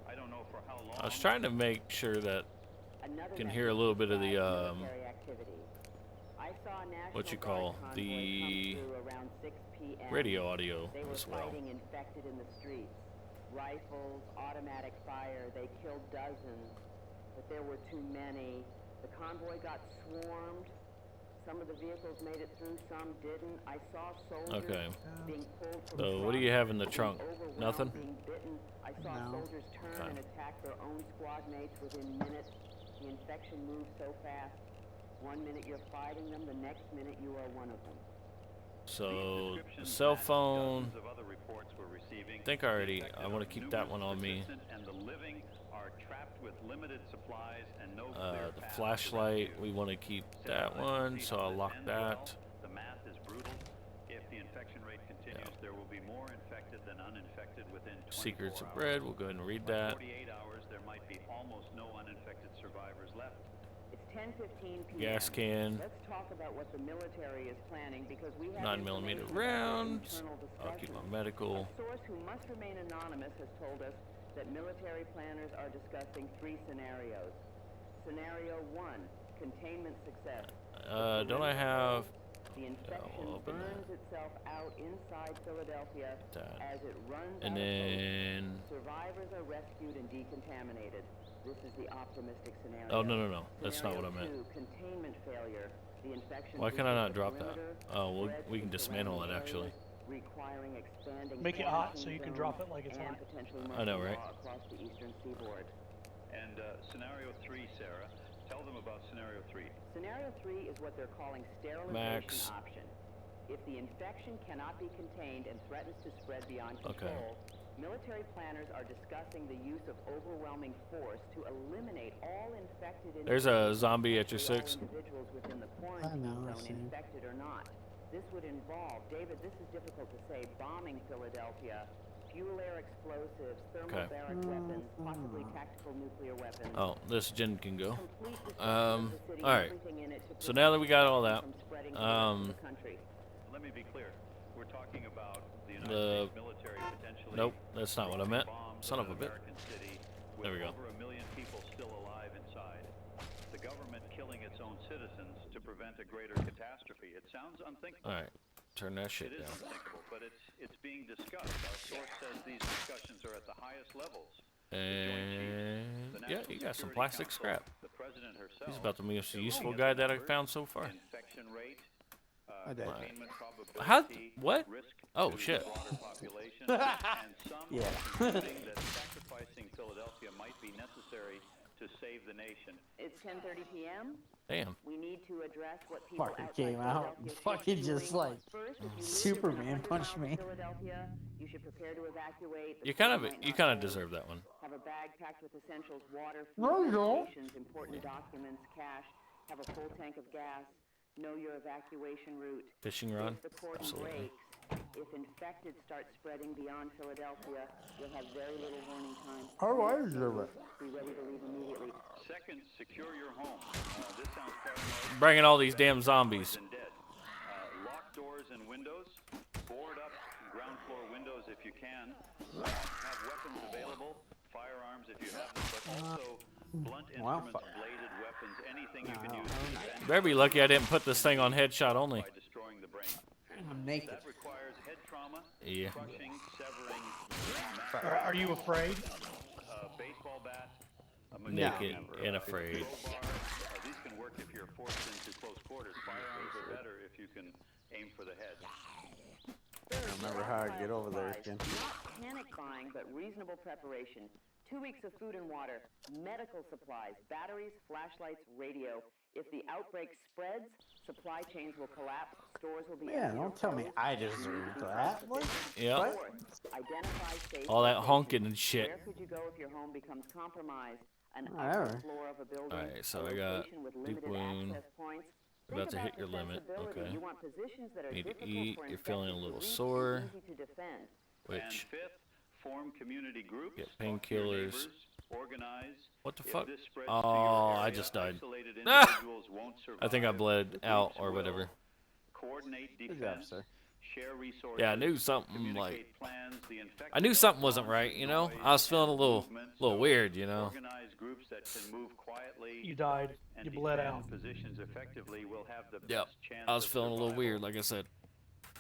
Speaker 3: I don't know for how long.
Speaker 1: I was trying to make sure that
Speaker 4: Another
Speaker 1: can hear a little bit of the
Speaker 4: military activity. I saw a National
Speaker 1: what you
Speaker 4: Guard
Speaker 1: call
Speaker 4: convoy
Speaker 1: the
Speaker 4: come through around 6 p.m.
Speaker 1: radio audio
Speaker 4: They were
Speaker 1: as well.
Speaker 4: fighting infected in the streets. Rifles, automatic fire, they killed dozens, but there were too many. The convoy got swarmed. Some of the vehicles made it through, some didn't. I saw soldiers
Speaker 1: Okay.
Speaker 4: being pulled from
Speaker 1: So what do you have in the trunk?
Speaker 4: overwhelmed,
Speaker 1: Nothing?
Speaker 4: being bitten. I saw
Speaker 2: No.
Speaker 4: soldiers turn
Speaker 1: Okay.
Speaker 4: and attack their own squad mates within minutes. The infection moves so fast. 1 minute you're fighting them, the next minute you are one of them.
Speaker 1: So the cell phone.
Speaker 3: Dozens of other reports we're receiving.
Speaker 1: I think I already.
Speaker 3: The
Speaker 1: I want to keep that one on me.
Speaker 3: persistent and the living are trapped with limited supplies and no clear
Speaker 1: The
Speaker 3: path to
Speaker 1: flashlight.
Speaker 3: rescue.
Speaker 1: We want to keep
Speaker 3: Sarah,
Speaker 1: that
Speaker 3: I can
Speaker 1: one,
Speaker 3: see
Speaker 1: so
Speaker 3: how
Speaker 1: I'll
Speaker 3: this
Speaker 1: lock
Speaker 3: ends
Speaker 1: that.
Speaker 3: well. The math is brutal. If the infection rate continues, there will be more infected than uninfected within 24
Speaker 1: Secrets of
Speaker 3: hours.
Speaker 1: Bread. We'll go ahead and read
Speaker 3: By
Speaker 1: that.
Speaker 3: 48 hours, there might be almost no uninfected survivors left.
Speaker 4: It's 10:15 p.m.
Speaker 1: Gas can.
Speaker 4: Let's talk about what the military is planning because we have
Speaker 1: 9mm
Speaker 4: information about
Speaker 1: rounds.
Speaker 4: internal
Speaker 1: I'll keep my
Speaker 4: discussions.
Speaker 1: medical.
Speaker 4: A source who must remain anonymous has told us that military planners are discussing 3 scenarios. Scenario 1, containment success.
Speaker 1: Don't I have?
Speaker 4: The infection
Speaker 1: we'll open
Speaker 4: burns itself out inside Philadelphia
Speaker 1: that.
Speaker 4: as it runs
Speaker 1: And
Speaker 4: out of hope.
Speaker 1: then...
Speaker 4: Survivors are rescued and decontaminated. This is the optimistic scenario.
Speaker 1: Oh, no. That's not what I meant.
Speaker 4: Scenario 2, containment failure. The infection
Speaker 1: Why can I not
Speaker 4: reaches the
Speaker 1: drop that?
Speaker 4: perimeter,
Speaker 1: Oh,
Speaker 4: spreads
Speaker 1: we can
Speaker 4: to
Speaker 1: dismantle it,
Speaker 4: surrounding
Speaker 1: actually.
Speaker 4: areas, requiring expanding
Speaker 5: Make it hot so
Speaker 4: quarantine
Speaker 5: you can
Speaker 4: zones
Speaker 5: drop it like it's
Speaker 4: and
Speaker 5: hot.
Speaker 4: potentially
Speaker 1: I know,
Speaker 4: martial
Speaker 1: right?
Speaker 4: law across the eastern seaboard.
Speaker 3: And scenario 3, Sarah. Tell them about scenario 3.
Speaker 4: Scenario 3 is what they're calling sterilization
Speaker 1: Max.
Speaker 4: option. If the infection cannot be contained and threatens to spread beyond control, military planners are discussing the use of overwhelming force to eliminate all infected individuals.
Speaker 1: There's a zombie at your
Speaker 4: all
Speaker 1: 6.
Speaker 4: individuals within the quarantine zone, infected or not. This would involve, David, this is difficult to say, bombing Philadelphia, fuel air explosives, thermobaric weapons, possibly tactical nuclear weapons.
Speaker 1: Oh, this gen can go.
Speaker 4: Complete destruction of the city,
Speaker 1: Alright.
Speaker 4: everything in it to
Speaker 1: So now that we got all that,
Speaker 4: from spreading to the rest of the country.
Speaker 3: Let me be clear. We're talking about the United
Speaker 1: The-
Speaker 3: States military potentially.
Speaker 1: Nope, that's not what I meant.
Speaker 3: bombs
Speaker 1: Son
Speaker 3: in
Speaker 1: of a
Speaker 3: an
Speaker 1: bit.
Speaker 3: American city with
Speaker 1: There we go.
Speaker 3: over 1 million people still alive inside. The government killing its own citizens to prevent a greater catastrophe. It sounds unthinkable.
Speaker 1: Alright, turn that shit
Speaker 3: It is
Speaker 1: down.
Speaker 3: unthinkable, but it's being discussed. Our source says these discussions are at the highest levels.
Speaker 1: And
Speaker 3: The
Speaker 1: yeah,
Speaker 3: National
Speaker 1: you got some
Speaker 3: Security
Speaker 1: plastic
Speaker 3: Council,
Speaker 1: scrap.
Speaker 3: The president herself.
Speaker 1: He's about the most
Speaker 3: is
Speaker 1: useful
Speaker 3: looking
Speaker 1: guy
Speaker 3: at the
Speaker 1: that I
Speaker 3: numbers,
Speaker 1: found so far.
Speaker 3: Infection rate,
Speaker 2: I did.
Speaker 3: containment probability,
Speaker 1: How? What?
Speaker 3: risk
Speaker 1: Oh,
Speaker 3: to
Speaker 1: shit.
Speaker 3: the broader population, and some
Speaker 2: Yeah.
Speaker 3: are concluding that sacrificing Philadelphia might be necessary to save the nation.
Speaker 4: It's 10:30 p.m.
Speaker 1: Damn.
Speaker 4: We need to address what people
Speaker 2: Fucking
Speaker 4: outside
Speaker 2: came out
Speaker 4: Philadelphia
Speaker 2: and
Speaker 4: should
Speaker 2: fucking
Speaker 4: be
Speaker 2: just
Speaker 4: doing.
Speaker 2: like
Speaker 4: First, if you live within
Speaker 2: Superman
Speaker 4: 100
Speaker 2: punched
Speaker 4: miles
Speaker 2: me.
Speaker 4: of Philadelphia, you should prepare to evacuate. The
Speaker 1: You
Speaker 4: city
Speaker 1: kind
Speaker 4: might
Speaker 1: of
Speaker 4: not hold.
Speaker 1: deserve that one.
Speaker 4: Have a bag packed with essentials, water, food,
Speaker 2: No, you don't.
Speaker 4: medications, important documents, cash. Have a full tank of gas. Know your evacuation route.
Speaker 1: Fishing rod?
Speaker 4: If the cordon
Speaker 1: Absolutely.
Speaker 4: breaks, if infected start spreading beyond Philadelphia, you'll have very little warning time.
Speaker 2: Oh, I deserve it.
Speaker 4: Be ready to leave immediately.
Speaker 3: Second, secure your home. This sounds paranoid.
Speaker 1: Bringing all these damn zombies.
Speaker 3: And dead. Lock doors and windows. Board up ground floor windows if you can. Have weapons available. Firearms if you have them, but also blunt instruments, bladed weapons, anything you can use to defend
Speaker 1: Better be lucky I didn't put this thing on headshot only.
Speaker 3: by destroying the brain.
Speaker 2: I'm naked.
Speaker 3: That requires head trauma,
Speaker 1: Yeah.
Speaker 3: crushing, severing,
Speaker 5: Are you afraid?
Speaker 3: baseball bat, a
Speaker 1: Naked
Speaker 3: machete,
Speaker 1: and afraid.
Speaker 3: crowbar. These can work if you're forced into close quarters. Firearms are better if you can aim for the head.
Speaker 2: Remember how I get over there again.
Speaker 4: Not panic buying, but reasonable preparation. 2 weeks of food and water, medical supplies, batteries, flashlights, radio. If the outbreak spreads, supply chains will collapse, stores will be
Speaker 2: Yeah,
Speaker 4: empty or
Speaker 2: don't tell me
Speaker 4: closed,
Speaker 2: I deserve that. What?
Speaker 1: Yeah.
Speaker 4: Fourth, identify safe
Speaker 1: All that
Speaker 4: locations.
Speaker 1: honking and shit.
Speaker 4: Where could you go if your home becomes compromised? An
Speaker 2: Whatever.
Speaker 4: upper floor of a building,
Speaker 1: Alright, so
Speaker 4: a
Speaker 1: I got
Speaker 4: location with
Speaker 1: deep
Speaker 4: limited
Speaker 1: wound.
Speaker 4: access points.
Speaker 1: We're about
Speaker 4: Think
Speaker 1: to hit your limit.
Speaker 4: accessibility.
Speaker 1: Okay.
Speaker 4: You want positions that are
Speaker 1: Need to
Speaker 4: difficult
Speaker 1: eat.
Speaker 4: for
Speaker 1: You're feeling a
Speaker 4: infected to
Speaker 1: little
Speaker 4: reach and
Speaker 1: sore.
Speaker 4: easy to defend.
Speaker 3: And
Speaker 1: Which,
Speaker 3: fifth, form community groups.
Speaker 1: Get
Speaker 3: talk to your
Speaker 1: painkillers.
Speaker 3: neighbors, Organize.
Speaker 1: what the
Speaker 3: If
Speaker 1: fuck?
Speaker 3: this spreads
Speaker 1: Oh,
Speaker 3: to your
Speaker 1: I
Speaker 3: area,
Speaker 1: just died.
Speaker 3: isolated
Speaker 1: Ah!
Speaker 3: individuals won't
Speaker 1: I think I
Speaker 3: survive.
Speaker 1: bled
Speaker 3: The
Speaker 1: out
Speaker 3: groups
Speaker 1: or
Speaker 3: will
Speaker 1: whatever.
Speaker 3: Coordinate
Speaker 2: Good job,
Speaker 3: defense,
Speaker 2: sir.
Speaker 3: share resources.
Speaker 1: Yeah, I knew something
Speaker 3: communicate plans, the
Speaker 1: I knew something wasn't right, you know? I was feeling a little weird, you know?
Speaker 3: Organize groups that can move quietly
Speaker 5: You died.
Speaker 3: and
Speaker 5: You bled
Speaker 3: defend
Speaker 5: out.
Speaker 3: positions effectively will have the
Speaker 1: Yep.
Speaker 3: best chance
Speaker 1: I was
Speaker 3: of
Speaker 1: feeling a little
Speaker 3: survival.
Speaker 1: weird, like I said.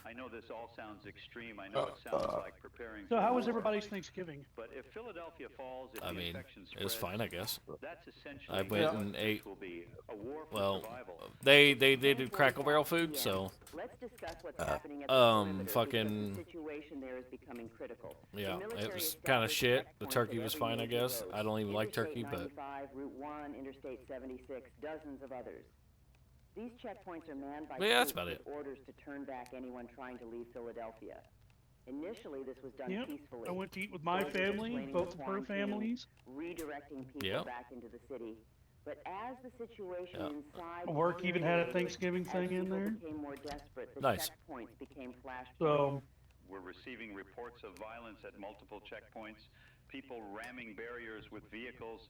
Speaker 3: I know this all sounds extreme. I know it sounds like preparing
Speaker 5: So
Speaker 3: for
Speaker 5: how was
Speaker 3: war.
Speaker 5: everybody's Thanksgiving?
Speaker 3: But if Philadelphia falls, if
Speaker 1: I
Speaker 3: the
Speaker 1: mean,
Speaker 3: infection
Speaker 1: it was
Speaker 3: spreads,
Speaker 1: fine, I guess.
Speaker 3: that's essentially
Speaker 1: I went
Speaker 3: what
Speaker 1: and
Speaker 3: this
Speaker 1: ate,
Speaker 3: will be, a war for
Speaker 1: well,
Speaker 3: survival.
Speaker 1: they did Cracker Barrel food, so
Speaker 4: Let's discuss what's happening at the perimeter,
Speaker 1: fucking-
Speaker 4: because the situation there is becoming critical. The
Speaker 1: yeah,
Speaker 4: military
Speaker 1: it was kind of
Speaker 4: established
Speaker 1: shit. The
Speaker 4: checkpoints
Speaker 1: turkey
Speaker 4: at
Speaker 1: was
Speaker 4: every
Speaker 1: fine, I
Speaker 4: major
Speaker 1: guess.
Speaker 4: road.
Speaker 1: I don't even like turkey,
Speaker 4: Interstate
Speaker 1: but
Speaker 4: 95, Route 1, Interstate 76, dozens of others. These checkpoints are manned by
Speaker 1: Yeah, that's
Speaker 4: troops
Speaker 1: about
Speaker 4: with orders to turn back anyone trying to leave Philadelphia. Initially, this was done
Speaker 5: Yep.
Speaker 4: peacefully.
Speaker 5: I went to eat with my
Speaker 4: Soldiers
Speaker 5: family,
Speaker 4: explaining
Speaker 5: both
Speaker 4: the
Speaker 5: of her
Speaker 4: quarantine,
Speaker 5: families.
Speaker 4: redirecting people
Speaker 1: Yep.
Speaker 4: back into the city. But as the situation
Speaker 1: Yep.
Speaker 4: inside
Speaker 5: Work even had a
Speaker 4: deteriorated,
Speaker 5: Thanksgiving
Speaker 4: as
Speaker 5: thing in
Speaker 4: people
Speaker 5: there.
Speaker 4: became more desperate, the
Speaker 1: Nice.
Speaker 4: checkpoints became flashpoints.
Speaker 5: So
Speaker 3: We're receiving reports of violence at multiple checkpoints, people ramming barriers with vehicles,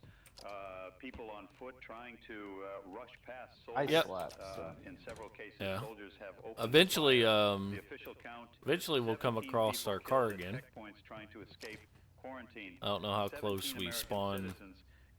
Speaker 3: people on foot trying to rush past soldiers.
Speaker 1: Yep.
Speaker 3: In several cases,
Speaker 1: Yeah.
Speaker 3: soldiers have opened
Speaker 1: eventually,
Speaker 3: fire. The official count,
Speaker 1: eventually we'll come
Speaker 3: 17
Speaker 1: across
Speaker 3: people
Speaker 1: our car
Speaker 3: killed at
Speaker 1: again.
Speaker 3: checkpoints trying to escape quarantine.
Speaker 1: I don't know how
Speaker 3: 17
Speaker 1: close we
Speaker 3: American
Speaker 1: spawn
Speaker 3: citizens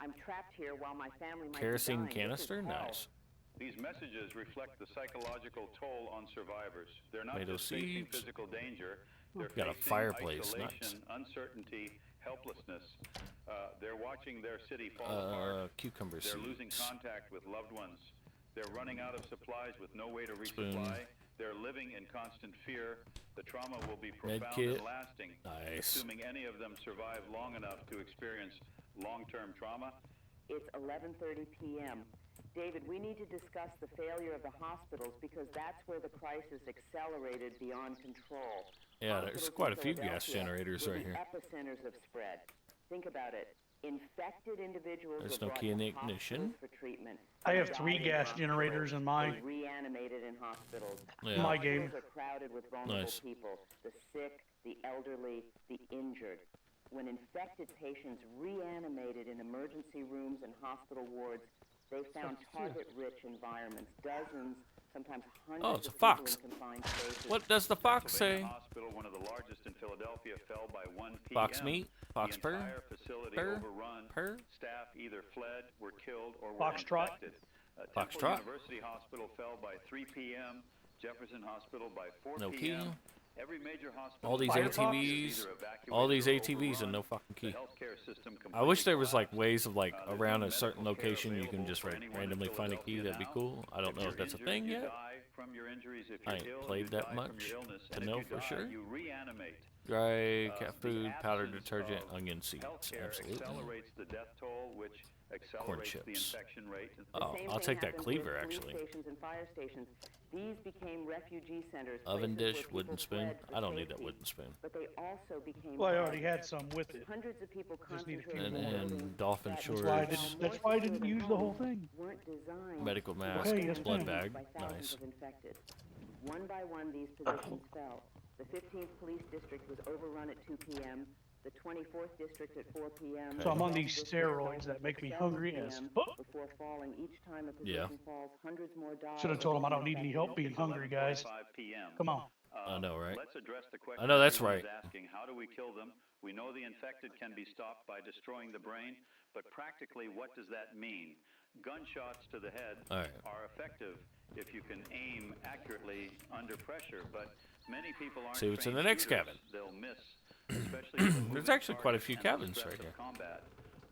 Speaker 4: I'm trapped here while my family might
Speaker 1: Kerosene
Speaker 4: be dying.
Speaker 1: canister?
Speaker 4: This is hell.
Speaker 1: Nice.
Speaker 3: These messages reflect the psychological toll on survivors. They're not
Speaker 1: Tomato
Speaker 3: just facing
Speaker 1: seeds.
Speaker 3: physical danger. They're
Speaker 1: Got a
Speaker 3: facing
Speaker 1: fireplace,
Speaker 3: isolation, uncertainty, helplessness. They're watching their city fall apart.
Speaker 1: Cucumber
Speaker 3: They're
Speaker 1: seeds.
Speaker 3: losing contact with loved ones. They're running out of supplies with no way to
Speaker 1: Spoon.
Speaker 3: resupply. They're living in constant fear. The trauma will be
Speaker 1: Med
Speaker 3: profound
Speaker 1: kit.
Speaker 3: and lasting.
Speaker 1: Nice.
Speaker 3: Assuming any of them survive long enough to experience long-term trauma.
Speaker 4: It's 11:30 p.m. David, we need to discuss the failure of the hospitals because that's where the crisis accelerated beyond control.
Speaker 1: Yeah, there's
Speaker 4: Hospitals
Speaker 1: quite
Speaker 4: in
Speaker 1: a few gas
Speaker 4: Philadelphia
Speaker 1: generators
Speaker 4: were
Speaker 1: right
Speaker 4: the
Speaker 1: here.
Speaker 4: epicenters of spread. Think about it. Infected individuals
Speaker 1: There's
Speaker 4: were
Speaker 1: no
Speaker 4: brought
Speaker 1: key in
Speaker 4: to
Speaker 1: the ignition.
Speaker 4: hospitals for treatment.
Speaker 5: I have
Speaker 4: Died
Speaker 5: 3
Speaker 4: in
Speaker 5: gas
Speaker 4: hospitals.
Speaker 5: generators in
Speaker 4: They
Speaker 5: my
Speaker 4: reanimated in hospitals.
Speaker 1: Yeah.
Speaker 5: My game.
Speaker 4: Hospitals are crowded with vulnerable
Speaker 1: Nice.
Speaker 4: people, the sick, the elderly, the injured. When infected patients reanimated in emergency rooms and hospital wards, they found target-rich environments, dozens, sometimes hundreds
Speaker 1: Oh, it's a
Speaker 4: of people
Speaker 1: fox.
Speaker 4: in confined spaces.
Speaker 1: What does the fox say?
Speaker 3: Pennsylvania Hospital, one of the largest in Philadelphia, fell by 1 p.m.
Speaker 1: Fox meat? Fox
Speaker 3: the
Speaker 1: purr?
Speaker 3: entire facility
Speaker 1: Purr?
Speaker 3: overrun.
Speaker 1: Purr?
Speaker 3: Staff either fled, were killed, or were
Speaker 5: Foxtrot?
Speaker 3: infected.
Speaker 1: Foxtrot?
Speaker 3: Temple University Hospital fell by 3 p.m. Jefferson Hospital by 4
Speaker 1: No key.
Speaker 3: p.m. Every major hospital
Speaker 1: All these
Speaker 5: Firefox?
Speaker 1: ATVs. All these ATVs and no fucking
Speaker 3: The
Speaker 1: key.
Speaker 3: healthcare system
Speaker 1: I wish there
Speaker 3: completely
Speaker 1: was like
Speaker 3: collapsed.
Speaker 1: ways of like
Speaker 3: There's
Speaker 1: around
Speaker 3: no
Speaker 1: a certain
Speaker 3: medical care
Speaker 1: location you can
Speaker 3: available
Speaker 1: just
Speaker 3: for anyone in
Speaker 1: randomly find a key.
Speaker 3: Philadelphia
Speaker 1: That'd be
Speaker 3: now.
Speaker 1: cool. I don't know
Speaker 3: you're
Speaker 1: if that's a
Speaker 3: injured,
Speaker 1: thing
Speaker 3: you
Speaker 1: yet.
Speaker 3: die from your injuries. If
Speaker 1: I
Speaker 3: you're
Speaker 1: ain't
Speaker 3: ill,
Speaker 1: played
Speaker 3: you
Speaker 1: that
Speaker 3: die from
Speaker 1: much
Speaker 3: your illness.
Speaker 1: to
Speaker 3: And
Speaker 1: know
Speaker 3: if you
Speaker 1: for
Speaker 3: die,
Speaker 1: sure.
Speaker 3: you reanimate.
Speaker 1: Dry cat
Speaker 3: The
Speaker 1: food, powdered
Speaker 3: absence
Speaker 1: detergent,
Speaker 3: of
Speaker 1: onion seeds.
Speaker 3: Healthcare
Speaker 1: Absolutely.
Speaker 3: accelerates the death toll, which accelerates the
Speaker 1: chips.
Speaker 3: infection rate.
Speaker 1: Oh,
Speaker 4: Same
Speaker 1: I'll
Speaker 4: thing
Speaker 1: take that
Speaker 4: happened
Speaker 1: cleaver
Speaker 4: with police
Speaker 1: actually.
Speaker 4: stations and fire stations. These became refugee centers.
Speaker 1: Oven
Speaker 4: places
Speaker 1: dish,
Speaker 4: where
Speaker 1: wooden
Speaker 4: people
Speaker 1: spoon.
Speaker 4: fled for
Speaker 1: I don't need that
Speaker 4: safety.
Speaker 1: wooden spoon.
Speaker 4: But they also became
Speaker 5: well, I already
Speaker 4: targets.
Speaker 5: had some with it.
Speaker 4: Hundreds of people
Speaker 5: Just need a few
Speaker 4: concentrated
Speaker 5: more.
Speaker 4: in
Speaker 1: And
Speaker 4: buildings
Speaker 1: dolphin
Speaker 4: that,
Speaker 1: shorts.
Speaker 5: That's why I didn't use the whole thing.
Speaker 4: weren't designed
Speaker 1: Medical
Speaker 4: to
Speaker 1: mask,
Speaker 5: Okay, yes,
Speaker 1: blood
Speaker 5: ma'am.
Speaker 1: bag.
Speaker 4: by thousands
Speaker 1: Nice.
Speaker 4: of infected. One by one, these positions fell. The 15th Police District was overrun at 2 p.m. The 24th District at 4 p.m.
Speaker 5: So I'm on
Speaker 4: The
Speaker 5: these
Speaker 4: 12th District
Speaker 5: steroids
Speaker 4: fell
Speaker 5: that make me
Speaker 4: at 7
Speaker 5: hungry as
Speaker 4: p.m.
Speaker 5: fuck.
Speaker 4: Before falling each time a
Speaker 1: Yeah.
Speaker 4: position falls, hundreds more die.
Speaker 5: Should have told them I don't need any help being hungry, guys.
Speaker 3: 5 p.m.
Speaker 5: Come on.
Speaker 1: I know, right?
Speaker 3: Let's address the question.
Speaker 1: I know that's
Speaker 3: everyone's
Speaker 1: right.
Speaker 3: Asking, how do we kill them? We know the infected can be stopped by destroying the brain, but practically, what does that mean? Gunshots to the head
Speaker 1: All right.
Speaker 3: are effective if you can aim accurately under pressure, but many people aren't
Speaker 1: See what's in
Speaker 3: trained
Speaker 1: the next
Speaker 3: shooters.
Speaker 1: cabin.
Speaker 3: They'll miss, especially with
Speaker 1: There's
Speaker 3: moving
Speaker 1: actually quite a
Speaker 3: targets
Speaker 1: few
Speaker 3: and the
Speaker 1: cabins
Speaker 3: stress
Speaker 1: right
Speaker 3: of
Speaker 1: here.
Speaker 3: combat.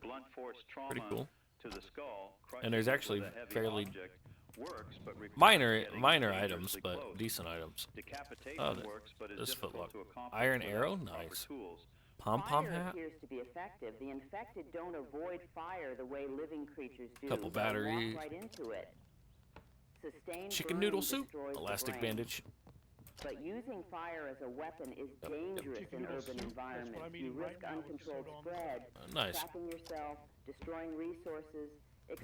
Speaker 3: Blunt force trauma
Speaker 1: Pretty cool.
Speaker 3: to the skull,
Speaker 1: And there's
Speaker 3: crushing it
Speaker 1: actually
Speaker 3: with a heavy
Speaker 1: fairly
Speaker 3: object works, but requires
Speaker 1: minor
Speaker 3: getting
Speaker 1: items,
Speaker 3: dangerously
Speaker 1: but
Speaker 3: close.
Speaker 1: decent items.
Speaker 3: Decapitation
Speaker 1: Oh,
Speaker 3: works, but is
Speaker 1: this
Speaker 3: difficult
Speaker 1: footlock.
Speaker 3: to accomplish
Speaker 1: Iron
Speaker 3: without
Speaker 1: arrow,
Speaker 3: proper
Speaker 1: nice.
Speaker 3: tools.
Speaker 1: Pom pom
Speaker 4: Fire
Speaker 1: hat.
Speaker 4: appears to be effective. The infected don't avoid fire the way living creatures do.
Speaker 1: Couple
Speaker 4: They
Speaker 1: batteries.
Speaker 4: walk right into it. Sustained
Speaker 1: Chicken
Speaker 4: burning
Speaker 1: noodle soup.
Speaker 4: destroys the
Speaker 1: Elastic
Speaker 4: brain.
Speaker 1: bandage.
Speaker 4: But using fire as a weapon is dangerous
Speaker 5: Chicken
Speaker 4: in
Speaker 5: noodle
Speaker 4: urban
Speaker 5: soup, that's what
Speaker 4: environments.
Speaker 5: I'm
Speaker 4: You
Speaker 5: eating right
Speaker 4: risk
Speaker 5: now with
Speaker 4: uncontrolled
Speaker 5: soda on.
Speaker 4: spread,
Speaker 1: Nice.
Speaker 4: trapping yourself, destroying resources.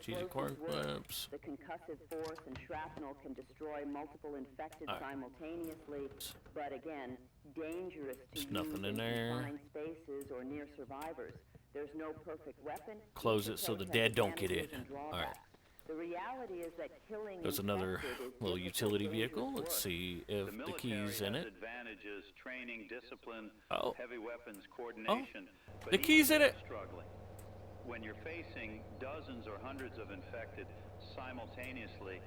Speaker 1: Cheesy corn
Speaker 4: Explosives work.
Speaker 1: clips.
Speaker 4: The concussive force and shrapnel can destroy multiple infected
Speaker 1: Alright.
Speaker 4: simultaneously, but again, dangerous to
Speaker 1: There's
Speaker 4: use
Speaker 1: nothing in there.
Speaker 4: confined spaces or near survivors. There's no perfect weapon.
Speaker 1: Close
Speaker 4: Each
Speaker 1: it so the
Speaker 4: approach
Speaker 1: dead
Speaker 4: has
Speaker 1: don't get
Speaker 4: advantages
Speaker 1: it.
Speaker 4: and
Speaker 1: Alright.
Speaker 4: drawbacks. The reality is that killing
Speaker 1: There's another
Speaker 4: infected is
Speaker 1: little
Speaker 4: difficult,
Speaker 1: utility
Speaker 4: dangerous
Speaker 1: vehicle. Let's
Speaker 4: work.
Speaker 1: see if
Speaker 3: The
Speaker 1: the
Speaker 3: military
Speaker 1: key's in
Speaker 3: has
Speaker 1: it.
Speaker 3: advantages, training, discipline,
Speaker 1: Oh.
Speaker 3: heavy weapons, coordination. but
Speaker 1: the key's
Speaker 3: even
Speaker 1: in it.
Speaker 3: they're Struggling. When you're facing dozens or hundreds of infected simultaneously,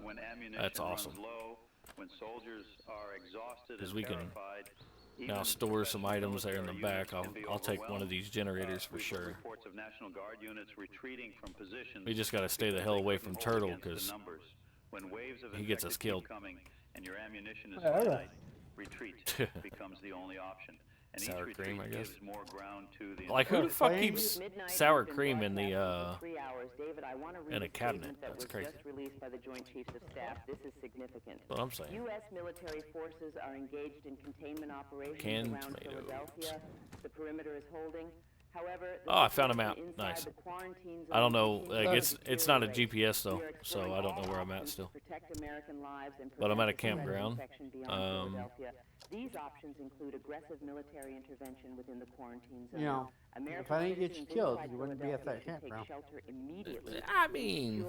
Speaker 3: when ammunition
Speaker 1: That's awesome.
Speaker 3: runs low, when soldiers are exhausted
Speaker 1: 'Cause
Speaker 3: and
Speaker 1: we can
Speaker 3: terrified,
Speaker 1: Now
Speaker 3: even
Speaker 1: store some
Speaker 3: professional
Speaker 1: items there in the
Speaker 3: military
Speaker 1: back.
Speaker 3: units can be
Speaker 1: I'll take one of
Speaker 3: overwhelmed.
Speaker 1: these generators for
Speaker 3: We've heard
Speaker 1: sure.
Speaker 3: reports of National Guard units retreating from positions.
Speaker 1: We just gotta stay the
Speaker 3: because
Speaker 1: hell
Speaker 3: they
Speaker 1: away
Speaker 3: couldn't
Speaker 1: from
Speaker 3: hold
Speaker 1: Turtle,
Speaker 3: against the
Speaker 1: 'cause
Speaker 3: numbers. When waves of
Speaker 1: he gets us
Speaker 3: infected keep
Speaker 1: killed.
Speaker 3: coming and your ammunition is
Speaker 2: Yeah, yeah.
Speaker 3: finite, retreat becomes the only option. And
Speaker 1: Sour
Speaker 3: each
Speaker 1: cream,
Speaker 3: retreat
Speaker 1: I guess.
Speaker 3: gives more ground to the
Speaker 1: Like, who the fuck
Speaker 2: Plain-
Speaker 1: keeps
Speaker 4: Midnight
Speaker 1: sour
Speaker 4: has been
Speaker 1: cream in the,
Speaker 4: broadcasting for 3 hours. David, I want to read
Speaker 1: in a cabinet?
Speaker 4: statement that
Speaker 1: That's
Speaker 4: was
Speaker 1: crazy.
Speaker 4: just released by the Joint Chiefs of Staff. This is significant.
Speaker 1: That's what I'm saying.
Speaker 4: U.S. military forces are engaged in containment operations
Speaker 1: Canned
Speaker 4: around
Speaker 1: tomatoes.
Speaker 4: Philadelphia. The perimeter is holding. However, the
Speaker 1: Oh, I found 'em
Speaker 4: situation
Speaker 1: out.
Speaker 4: inside
Speaker 1: Nice.
Speaker 4: the quarantine
Speaker 1: I don't know.
Speaker 4: zone
Speaker 1: Like,
Speaker 4: continues
Speaker 1: it's
Speaker 4: to
Speaker 1: not a
Speaker 4: deteriorate.
Speaker 1: GPS though,
Speaker 4: We are
Speaker 1: so
Speaker 4: exploring
Speaker 1: I don't know
Speaker 4: all
Speaker 1: where I'm at
Speaker 4: options
Speaker 1: still.
Speaker 4: to protect American lives and
Speaker 1: But I'm at a
Speaker 4: prevent the spread of
Speaker 1: campground.
Speaker 4: infection beyond Philadelphia. These options include aggressive military intervention within the quarantine zone.
Speaker 2: You know, if I didn't get you killed, you wouldn't be at that campground.
Speaker 4: Shelter immediately.
Speaker 1: I mean,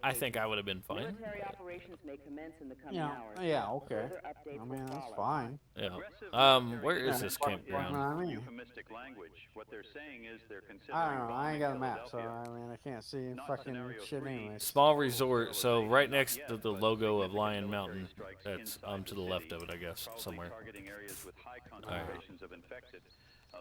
Speaker 1: I think I would have been fine.
Speaker 4: Military operations may commence in the coming
Speaker 2: You know,
Speaker 4: hours.
Speaker 2: yeah, okay.
Speaker 4: Further updates
Speaker 2: I mean,
Speaker 4: will
Speaker 2: that's
Speaker 4: follow.
Speaker 2: fine.
Speaker 1: Yeah. Where is
Speaker 2: Yeah.
Speaker 1: this
Speaker 2: What
Speaker 1: campground?
Speaker 2: I mean?
Speaker 3: Euphemistic language. What they're saying is they're considering
Speaker 2: I don't know. I ain't got a
Speaker 3: bombing
Speaker 2: map, so
Speaker 3: Philadelphia.
Speaker 2: I mean, I can't see
Speaker 3: Not
Speaker 2: fucking
Speaker 3: scenario
Speaker 2: shit
Speaker 3: three.
Speaker 2: anyways.
Speaker 1: Small resort. So right next
Speaker 3: Not
Speaker 1: to
Speaker 3: yet,
Speaker 1: the
Speaker 3: but
Speaker 1: logo of
Speaker 3: significant
Speaker 1: Lion
Speaker 3: military
Speaker 1: Mountain.
Speaker 3: strikes
Speaker 1: That's
Speaker 3: inside
Speaker 1: to
Speaker 3: the
Speaker 1: the left
Speaker 3: city,
Speaker 1: of it, I guess,
Speaker 3: probably
Speaker 1: somewhere.
Speaker 3: targeting areas with high concentrations of infected.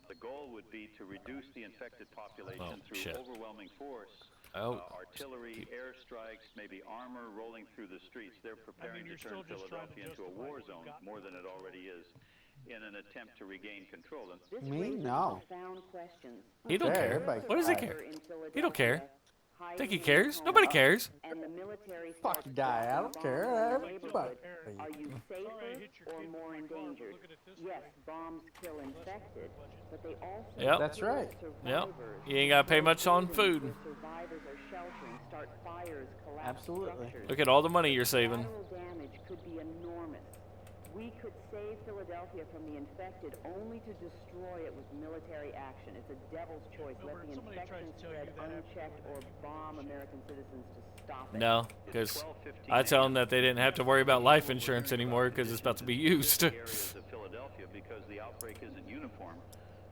Speaker 3: The goal would be to reduce the infected population through
Speaker 1: shit.
Speaker 3: overwhelming force.
Speaker 1: Oh,
Speaker 3: Artillery, airstrikes, maybe armor rolling through the streets. They're preparing to
Speaker 5: you're
Speaker 3: turn
Speaker 5: still just trying to
Speaker 3: Philadelphia into a
Speaker 5: justify
Speaker 3: war
Speaker 5: what you've
Speaker 3: zone
Speaker 5: got.
Speaker 3: more than it already is, in an attempt to regain control. And
Speaker 4: This
Speaker 2: Me?
Speaker 4: raises
Speaker 2: No.
Speaker 4: profound questions.
Speaker 1: He don't
Speaker 2: Okay,
Speaker 1: care.
Speaker 2: everybody
Speaker 1: What does he
Speaker 2: died.
Speaker 1: care?
Speaker 4: In
Speaker 1: He don't care.
Speaker 4: Philadelphia,
Speaker 1: Think he
Speaker 4: hiding in
Speaker 1: cares?
Speaker 4: homes,
Speaker 1: Nobody cares.
Speaker 4: and the military
Speaker 2: Fuck
Speaker 4: starts
Speaker 2: die. I
Speaker 4: dropping
Speaker 2: don't care.
Speaker 4: bombs on the
Speaker 2: Everybody.
Speaker 4: neighborhood.
Speaker 5: Hey.
Speaker 4: Are you safer
Speaker 5: hit your
Speaker 4: or
Speaker 5: kid
Speaker 4: more
Speaker 5: with my car, but
Speaker 4: endangered?
Speaker 5: look at it this
Speaker 4: Yes,
Speaker 5: way.
Speaker 4: bombs kill infected, but they also
Speaker 1: Yep.
Speaker 2: That's
Speaker 4: kill
Speaker 2: right.
Speaker 1: Yep.
Speaker 4: survivors.
Speaker 1: You ain't gotta pay much on
Speaker 4: Buildings
Speaker 1: food.
Speaker 4: where survivors are sheltering, start fires, collapse
Speaker 2: Absolutely.
Speaker 4: structures.
Speaker 1: Look at all the money you're saving.
Speaker 4: Collateral damage could be enormous. We could save Philadelphia from the infected only to destroy it with military action. It's a devil's choice. Let the
Speaker 5: somebody tries
Speaker 4: infection
Speaker 5: to tell you
Speaker 4: spread
Speaker 5: that after
Speaker 4: unchecked or bomb American citizens to stop it.
Speaker 1: No, because I tell them that they didn't have to worry about life insurance anymore because it's about to be used.
Speaker 3: areas of Philadelphia because the outbreak isn't uniform.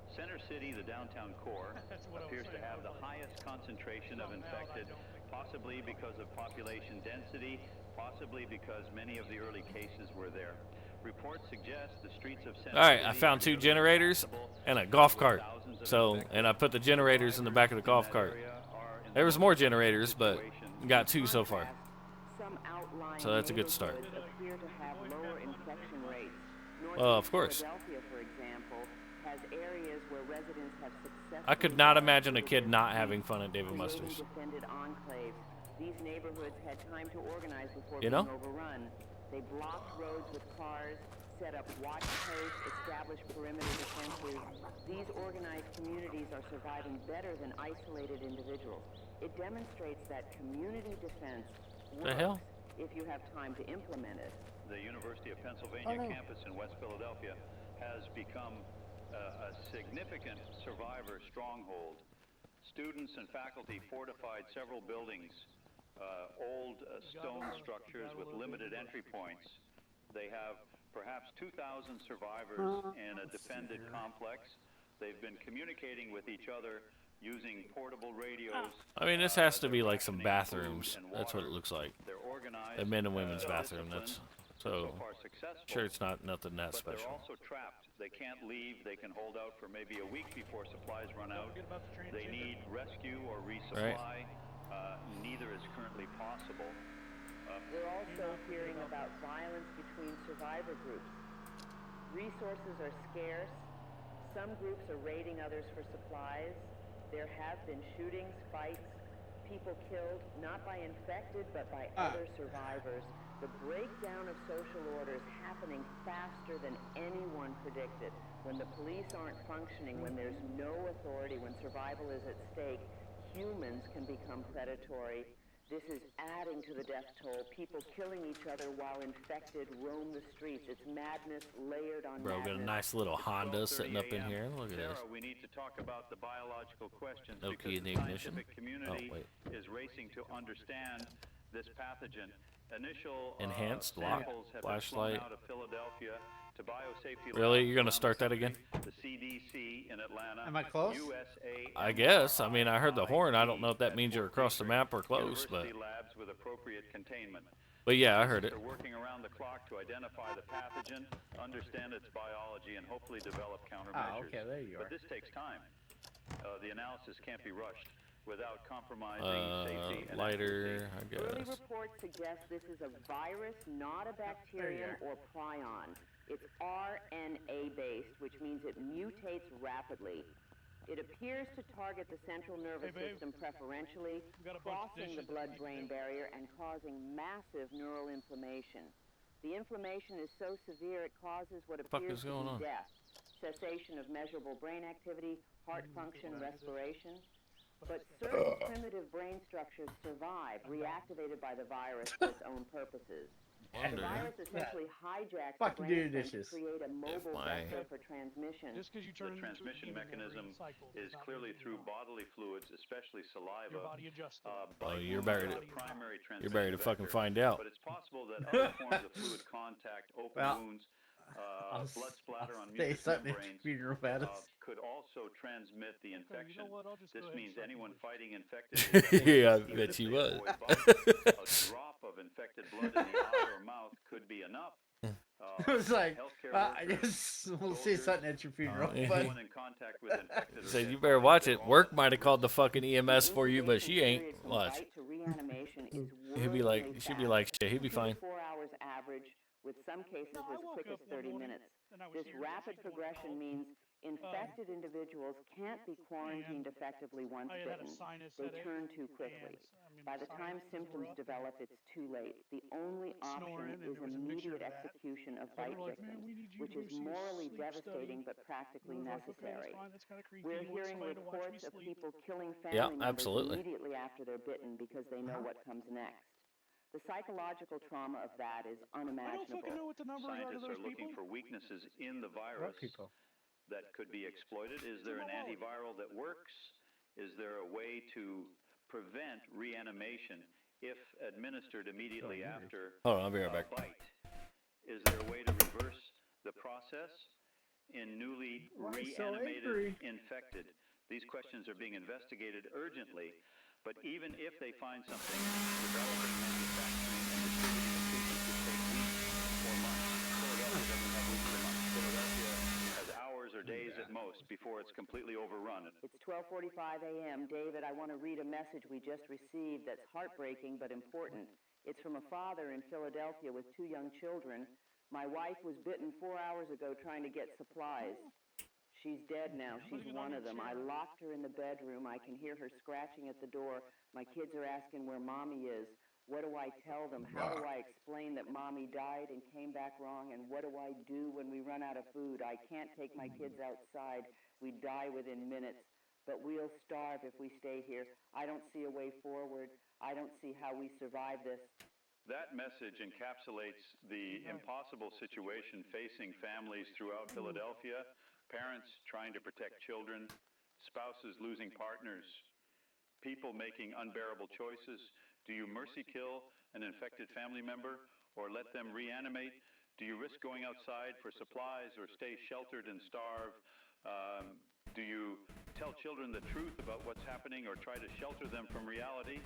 Speaker 3: Center City, the downtown core, appears to have the highest concentration of infected, possibly because of population density, possibly because many of the early cases were there. Reports suggest the streets of Center
Speaker 1: All right,
Speaker 3: City
Speaker 1: I found
Speaker 3: are
Speaker 1: 2
Speaker 3: nearly
Speaker 1: generators
Speaker 3: impassable,
Speaker 1: and a golf
Speaker 3: with
Speaker 1: cart.
Speaker 3: thousands of
Speaker 1: So,
Speaker 3: infected.
Speaker 1: and I put the generators in the back of the golf
Speaker 3: Survivors
Speaker 1: cart.
Speaker 3: in that area are in
Speaker 1: There was
Speaker 3: the
Speaker 1: more
Speaker 3: most
Speaker 1: generators, but
Speaker 3: situation.
Speaker 1: we got 2 so far.
Speaker 4: Some outlying
Speaker 1: So that's a good start.
Speaker 4: neighborhoods appear to have lower infection rates.
Speaker 1: Of course.
Speaker 4: Philadelphia, for example, has areas where residents have successfully
Speaker 1: I could not imagine a kid not having fun at David
Speaker 4: creating
Speaker 1: Muster's.
Speaker 4: defended enclaves. These neighborhoods had time to organize before
Speaker 1: You
Speaker 4: being
Speaker 1: know?
Speaker 4: overrun. They blocked roads with cars, set up watch posts, established perimeter defenses. These organized communities are surviving better than isolated individuals. It demonstrates that community defense works
Speaker 1: The hell?
Speaker 4: if you have time to implement it.
Speaker 3: The University of Pennsylvania
Speaker 2: no.
Speaker 3: campus in West Philadelphia has become a significant survivor stronghold. Students and faculty fortified several buildings, old stone structures with limited entry points. They have perhaps 2,000 survivors in a defended complex. They've been communicating with each other using portable radios.
Speaker 1: I mean, this has to be like some bathrooms. That's what it looks like.
Speaker 3: They're organized.
Speaker 1: A men and women's bathroom. That's so.
Speaker 3: so far successful.
Speaker 1: Sure, it's not nothing that
Speaker 3: But they're
Speaker 1: special.
Speaker 3: also trapped. They can't leave. They can hold out for maybe a week before supplies run out. They need rescue or resupply. Neither is currently possible.
Speaker 4: We're also hearing about violence between survivor groups. Resources are scarce. Some groups are raiding others for supplies. There have been shootings, fights, people killed, not by infected, but by other survivors. The breakdown of social order is happening faster than anyone predicted. When the police aren't functioning, when there's no authority, when survival is at stake, humans can become predatory. This is adding to the death toll. People killing each other while infected roam the streets. It's madness layered on
Speaker 1: Bro, got a
Speaker 4: madness.
Speaker 1: nice little Honda sitting up in
Speaker 3: 12:30
Speaker 1: here.
Speaker 3: a.m.
Speaker 1: Look at this.
Speaker 3: Sarah, we need to talk about the biological questions
Speaker 1: No
Speaker 3: because
Speaker 1: key in
Speaker 3: the
Speaker 1: the ignition.
Speaker 3: scientific community
Speaker 1: Oh, wait.
Speaker 3: is racing to understand this pathogen. Initial
Speaker 1: Enhanced lock,
Speaker 3: samples have
Speaker 1: flashlight.
Speaker 3: been flown out of Philadelphia to biosafety
Speaker 1: Really?
Speaker 3: labs
Speaker 1: You're gonna
Speaker 3: around
Speaker 1: start
Speaker 3: the
Speaker 1: that again?
Speaker 3: country. The CDC in Atlanta.
Speaker 2: Am I close?
Speaker 3: USA.
Speaker 1: I guess. I mean, I heard the horn. I don't know if that means you're across the map or close, but.
Speaker 3: University labs with appropriate containment.
Speaker 1: But yeah, I heard it.
Speaker 3: They're working around the clock to identify the pathogen, understand its biology, and hopefully develop countermeasures.
Speaker 2: okay, there you
Speaker 3: But
Speaker 2: are.
Speaker 3: this takes time. The analysis can't be rushed without compromising safety and
Speaker 1: Lighter, I
Speaker 4: Early
Speaker 1: guess.
Speaker 4: reports suggest this is a virus, not a bacterium or prion. It's RNA-based, which means it mutates rapidly. It appears to target the central nervous system preferentially,
Speaker 5: got a bunch of
Speaker 4: crossing the
Speaker 5: dishes that
Speaker 4: blood-brain barrier and causing massive neural inflammation. The inflammation is so severe it causes what
Speaker 1: fuck
Speaker 4: appears
Speaker 1: is
Speaker 4: to
Speaker 1: going
Speaker 4: be
Speaker 1: on?
Speaker 4: death, cessation of measurable brain activity, heart function, respiration. But certain primitive brain structures survive, reactivated by the virus for its own purposes. The
Speaker 1: wonder
Speaker 4: virus essentially hijacks
Speaker 2: Fucking
Speaker 4: the
Speaker 2: do your
Speaker 4: brainstem to
Speaker 2: dishes.
Speaker 4: create a mobile
Speaker 1: my-
Speaker 4: vector for transmission.
Speaker 5: Just because you turn
Speaker 3: The
Speaker 5: it into
Speaker 3: transmission
Speaker 5: human every
Speaker 3: mechanism
Speaker 5: cycle
Speaker 3: is
Speaker 5: does not
Speaker 3: clearly
Speaker 5: mean
Speaker 3: through
Speaker 5: you're fine.
Speaker 3: bodily fluids, especially saliva.
Speaker 5: Your body adjusts to it.
Speaker 1: Oh,
Speaker 3: Biting
Speaker 1: you're
Speaker 3: is
Speaker 1: better
Speaker 3: the
Speaker 1: to
Speaker 3: primary
Speaker 1: you're better to
Speaker 3: transmission
Speaker 1: fucking
Speaker 3: vector,
Speaker 1: find out.
Speaker 3: but it's possible that other forms of fluid contact, open
Speaker 2: Well,
Speaker 3: wounds,
Speaker 2: I'll,
Speaker 3: blood splatter on
Speaker 2: say
Speaker 3: mucous
Speaker 2: something at
Speaker 3: membranes
Speaker 2: funeral battles.
Speaker 3: could also transmit the
Speaker 5: Okay,
Speaker 3: infection.
Speaker 5: you know what? I'll just
Speaker 3: This
Speaker 5: go ahead and
Speaker 3: means
Speaker 5: start
Speaker 3: anyone
Speaker 5: doing
Speaker 3: fighting infected is
Speaker 1: Yeah, I
Speaker 3: even
Speaker 1: bet
Speaker 3: if
Speaker 1: you
Speaker 3: they
Speaker 1: was.
Speaker 3: avoid biting. A drop of infected blood in the eye or mouth could be enough.
Speaker 2: It was like,
Speaker 3: Healthcare
Speaker 2: I
Speaker 3: workers,
Speaker 2: guess we'll say
Speaker 3: soldiers,
Speaker 2: something at your funeral.
Speaker 1: yeah.
Speaker 2: But
Speaker 3: anyone in contact with infected or
Speaker 1: Said
Speaker 3: dead
Speaker 1: you better
Speaker 3: bodies,
Speaker 1: watch
Speaker 3: they're
Speaker 1: it.
Speaker 3: all
Speaker 1: Work
Speaker 3: at
Speaker 1: might have called the
Speaker 3: risk.
Speaker 1: fucking EMS for you, but she ain't.
Speaker 4: Incubation period from
Speaker 1: Watch.
Speaker 4: bite to reanimation is
Speaker 1: He'd be like,
Speaker 4: worryingly
Speaker 1: she'd be
Speaker 4: fast.
Speaker 1: like, shit, he'd be
Speaker 4: 2 to
Speaker 1: fine.
Speaker 4: 4 hours average, with some cases
Speaker 5: No, I
Speaker 4: as
Speaker 5: woke
Speaker 4: quick as
Speaker 5: up one
Speaker 4: 30
Speaker 5: morning
Speaker 4: minutes.
Speaker 5: and I was
Speaker 4: This
Speaker 5: here, and
Speaker 4: rapid
Speaker 5: she'd gone to
Speaker 4: progression
Speaker 5: call.
Speaker 4: means infected individuals can't be quarantined effectively once
Speaker 5: I had a
Speaker 4: bitten.
Speaker 5: sinus
Speaker 4: They
Speaker 5: headache.
Speaker 4: turn too quickly. By the time symptoms develop, it's too late. The only option
Speaker 5: Snoring, and
Speaker 4: is
Speaker 5: there was a mixture
Speaker 4: immediate
Speaker 5: of that.
Speaker 4: execution of
Speaker 5: So they
Speaker 4: bite
Speaker 5: were like, "Man,
Speaker 4: victims,
Speaker 5: we need you
Speaker 4: which
Speaker 5: to go
Speaker 4: is
Speaker 5: see a
Speaker 4: morally
Speaker 5: sleep
Speaker 4: devastating
Speaker 5: study."
Speaker 4: but practically
Speaker 5: And I was like, okay,
Speaker 4: necessary.
Speaker 5: that's fine. That's kind of creepy.
Speaker 4: We're
Speaker 5: He wants
Speaker 4: hearing
Speaker 5: somebody to watch me
Speaker 4: reports of
Speaker 5: sleep.
Speaker 4: people killing
Speaker 1: Yeah,
Speaker 4: family members
Speaker 1: absolutely.
Speaker 4: immediately after they're bitten because they know what comes next. The psychological trauma of that is
Speaker 5: I don't
Speaker 4: unimaginable.
Speaker 5: fucking know what the numbers are to
Speaker 3: Scientists
Speaker 5: those
Speaker 3: are looking
Speaker 5: people.
Speaker 3: for weaknesses in the
Speaker 2: what
Speaker 3: virus
Speaker 2: people?
Speaker 3: that could be exploited. Is there an antiviral that works? Is there a way to prevent reanimation if administered immediately after
Speaker 1: Hold on, I'll be right
Speaker 3: a
Speaker 1: back.
Speaker 3: bite? Is there a way to reverse the process in newly
Speaker 2: Why so
Speaker 3: reanimated
Speaker 2: angry?
Speaker 3: infected? These questions are being investigated urgently, but even if they find something, developing, manufacturing, and distributing a treatment could take weeks or months. Philadelphia doesn't have weeks or months. Philadelphia has hours or days at most before it's completely overrun.
Speaker 4: It's 12:45 a.m. David, I want to read a message we just received that's heartbreaking but important. It's from a father in Philadelphia with 2 young children. My wife was bitten 4 hours ago trying to get supplies. She's dead now. She's one of them. I locked her in the bedroom. I can hear her scratching at the door. My kids are asking where Mommy is. What do I tell them? How do I explain that Mommy died and came back wrong? And what do I do when we run out of food? I can't take my kids outside. We die within minutes. But we'll starve if we stay here. I don't see a way forward. I don't see how we survive this.
Speaker 3: That message encapsulates the impossible situation facing families throughout Philadelphia, parents trying to protect children, spouses losing partners, people making unbearable choices. Do you mercy kill an infected family member or let them reanimate? Do you risk going outside for supplies or stay sheltered and starve? Do you tell children the truth about what's happening or try to shelter them from reality?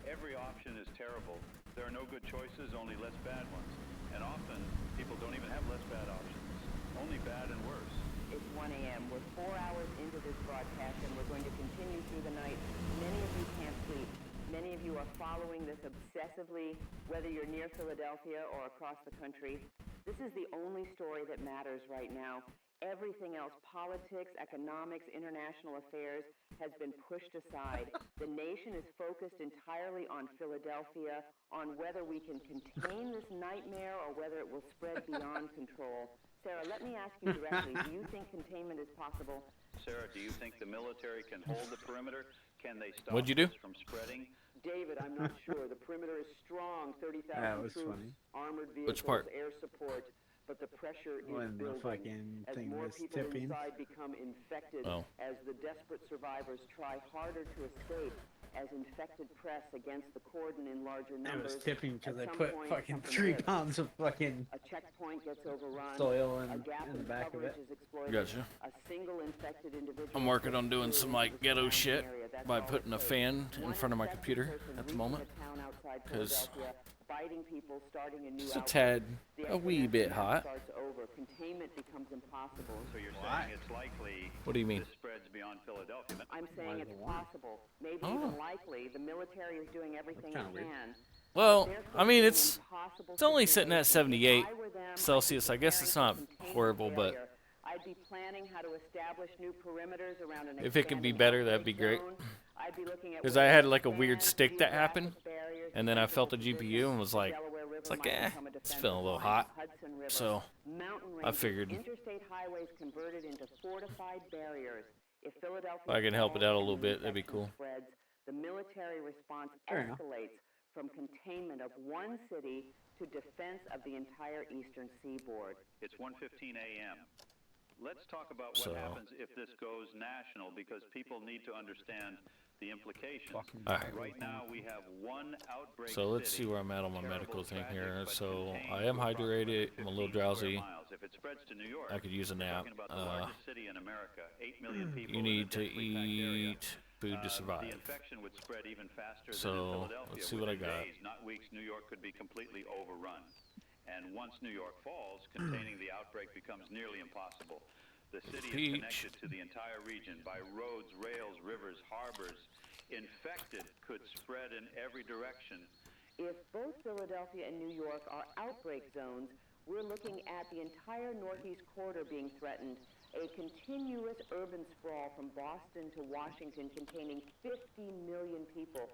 Speaker 3: Every option is terrible. There are no good choices, only less bad ones. And often, people don't even have less bad options, only bad and worse.
Speaker 4: It's 1 a.m. We're 4 hours into this broadcast, and we're going to continue through the night. Many of you can't sleep. Many of you are following this obsessively, whether you're near Philadelphia or across the country. This is the only story that matters right now. Everything else, politics, economics, international affairs, has been pushed aside. The nation is focused entirely on Philadelphia, on whether we can contain this nightmare or whether it will spread beyond control. Sarah, let me ask you directly, do you think containment is possible?
Speaker 3: Sarah, do you think the military can hold the perimeter? Can they stop
Speaker 1: What'd you do?
Speaker 3: this from spreading?
Speaker 4: David, I'm not sure. The perimeter is strong, 30,000
Speaker 2: That was
Speaker 4: troops,
Speaker 2: funny.
Speaker 4: armored
Speaker 1: Which
Speaker 4: vehicles,
Speaker 1: part?
Speaker 4: air support, but the pressure is
Speaker 2: When the
Speaker 4: building.
Speaker 2: fucking
Speaker 4: As
Speaker 2: thing
Speaker 4: more
Speaker 2: was
Speaker 4: people
Speaker 2: tipping.
Speaker 4: inside become infected,
Speaker 1: Oh.
Speaker 4: as the desperate survivors try harder to escape, as infected press against the cordon in larger
Speaker 2: It
Speaker 4: numbers.
Speaker 2: was tipping because
Speaker 4: at
Speaker 2: they
Speaker 4: some
Speaker 2: put
Speaker 4: point,
Speaker 2: fucking
Speaker 4: something
Speaker 2: 3
Speaker 4: gives.
Speaker 2: pounds of fucking
Speaker 4: A checkpoint gets overrun.
Speaker 2: soil
Speaker 4: A
Speaker 2: in
Speaker 4: gap
Speaker 2: the back of
Speaker 4: coverage
Speaker 2: it.
Speaker 4: is exploited.
Speaker 1: Gotcha.
Speaker 4: A single infected individual
Speaker 1: I'm working on doing
Speaker 4: gets
Speaker 1: some
Speaker 4: through
Speaker 1: like
Speaker 4: into the
Speaker 1: ghetto
Speaker 4: surrounding
Speaker 1: shit
Speaker 4: area. That's
Speaker 1: by
Speaker 4: all it
Speaker 1: putting a
Speaker 4: takes.
Speaker 1: fan in
Speaker 4: One
Speaker 1: front of my
Speaker 4: infected
Speaker 1: computer
Speaker 4: person
Speaker 1: at the
Speaker 4: reaching
Speaker 1: moment,
Speaker 4: a town outside
Speaker 1: 'cause
Speaker 4: Philadelphia, biting people, starting a new
Speaker 1: it's a
Speaker 4: outbreak.
Speaker 1: tad,
Speaker 4: The
Speaker 1: a wee
Speaker 4: exponential
Speaker 1: bit
Speaker 4: now
Speaker 1: hot.
Speaker 4: starts over. Containment becomes impossible.
Speaker 3: So you're saying it's likely
Speaker 1: What do you mean?
Speaker 3: this spreads beyond Philadelphia?
Speaker 4: I'm saying it's possible, maybe
Speaker 1: Oh.
Speaker 4: even likely. The military is doing everything it
Speaker 2: kinda weird.
Speaker 4: can.
Speaker 1: Well,
Speaker 4: They're
Speaker 1: I mean,
Speaker 4: facing an
Speaker 1: it's
Speaker 4: impossible
Speaker 1: only sitting at
Speaker 4: situation.
Speaker 1: 78
Speaker 4: If I were them, I'd be
Speaker 1: Celsius. I guess
Speaker 4: preparing
Speaker 1: it's
Speaker 4: for
Speaker 1: not
Speaker 4: containment
Speaker 1: horrible, but
Speaker 4: failure. I'd be planning how to establish new perimeters around an
Speaker 1: if it could be
Speaker 4: expanding
Speaker 1: better, that'd
Speaker 4: outbreak
Speaker 1: be great.
Speaker 4: zone. I'd be looking at
Speaker 1: 'Cause
Speaker 4: ways
Speaker 1: I had
Speaker 4: to
Speaker 1: like a weird
Speaker 4: expand
Speaker 1: stick that
Speaker 4: geographic
Speaker 1: happened,
Speaker 4: barriers
Speaker 1: and
Speaker 4: to
Speaker 1: then I
Speaker 4: sensible
Speaker 1: felt the GPU
Speaker 4: positions.
Speaker 1: and was
Speaker 4: The
Speaker 1: like,
Speaker 4: Delaware River
Speaker 1: it's like,
Speaker 4: might become a
Speaker 1: it's
Speaker 4: defensive
Speaker 1: feeling a little
Speaker 4: line,
Speaker 1: hot.
Speaker 4: Hudson River,
Speaker 1: So
Speaker 4: mountain
Speaker 1: I
Speaker 4: ranges,
Speaker 1: figured
Speaker 4: interstate highways converted into fortified barriers. If Philadelphia
Speaker 1: if I can help it
Speaker 4: falls
Speaker 1: out a
Speaker 4: and
Speaker 1: little
Speaker 4: the
Speaker 1: bit, that'd be
Speaker 4: infection
Speaker 1: cool.
Speaker 4: spreads, the military response
Speaker 2: Fair enough.
Speaker 4: escalates from containment of one city to defense of the entire eastern seaboard.
Speaker 3: It's 1:15 a.m. Let's talk about
Speaker 1: So-
Speaker 3: what happens if this goes national, because people need to understand the implications.
Speaker 1: Alright.
Speaker 3: Right now, we have one outbreak.
Speaker 1: So let's see
Speaker 3: city.
Speaker 1: where I'm at on my
Speaker 3: Terrible,
Speaker 1: medical thing
Speaker 3: tragic,
Speaker 1: here.
Speaker 3: but
Speaker 1: So
Speaker 3: contained
Speaker 1: I am
Speaker 3: to
Speaker 1: hydrated.
Speaker 3: approximately
Speaker 1: I'm a little
Speaker 3: 15 square
Speaker 1: drowsy.
Speaker 3: miles. If it spreads to New York,
Speaker 1: I could use a
Speaker 3: we're
Speaker 1: nap.
Speaker 3: talking about the largest city in America, 8 million people.
Speaker 1: You
Speaker 3: in a
Speaker 1: need to
Speaker 3: densely packed area.
Speaker 1: eat food to
Speaker 3: The
Speaker 1: survive.
Speaker 3: infection would spread even faster than
Speaker 1: So,
Speaker 3: in Philadelphia.
Speaker 1: let's see what I
Speaker 3: Within
Speaker 1: got.
Speaker 3: days, not weeks, New York could be completely overrun. And once New York falls, containing the outbreak becomes nearly impossible. The city is
Speaker 1: Peach.
Speaker 3: connected to the entire region by roads, rails, rivers, harbors. Infected could spread in every direction.
Speaker 4: If both Philadelphia and New York are outbreak zones, we're looking at the entire northeast corridor being threatened, a continuous urban sprawl from Boston to Washington containing 50 million people.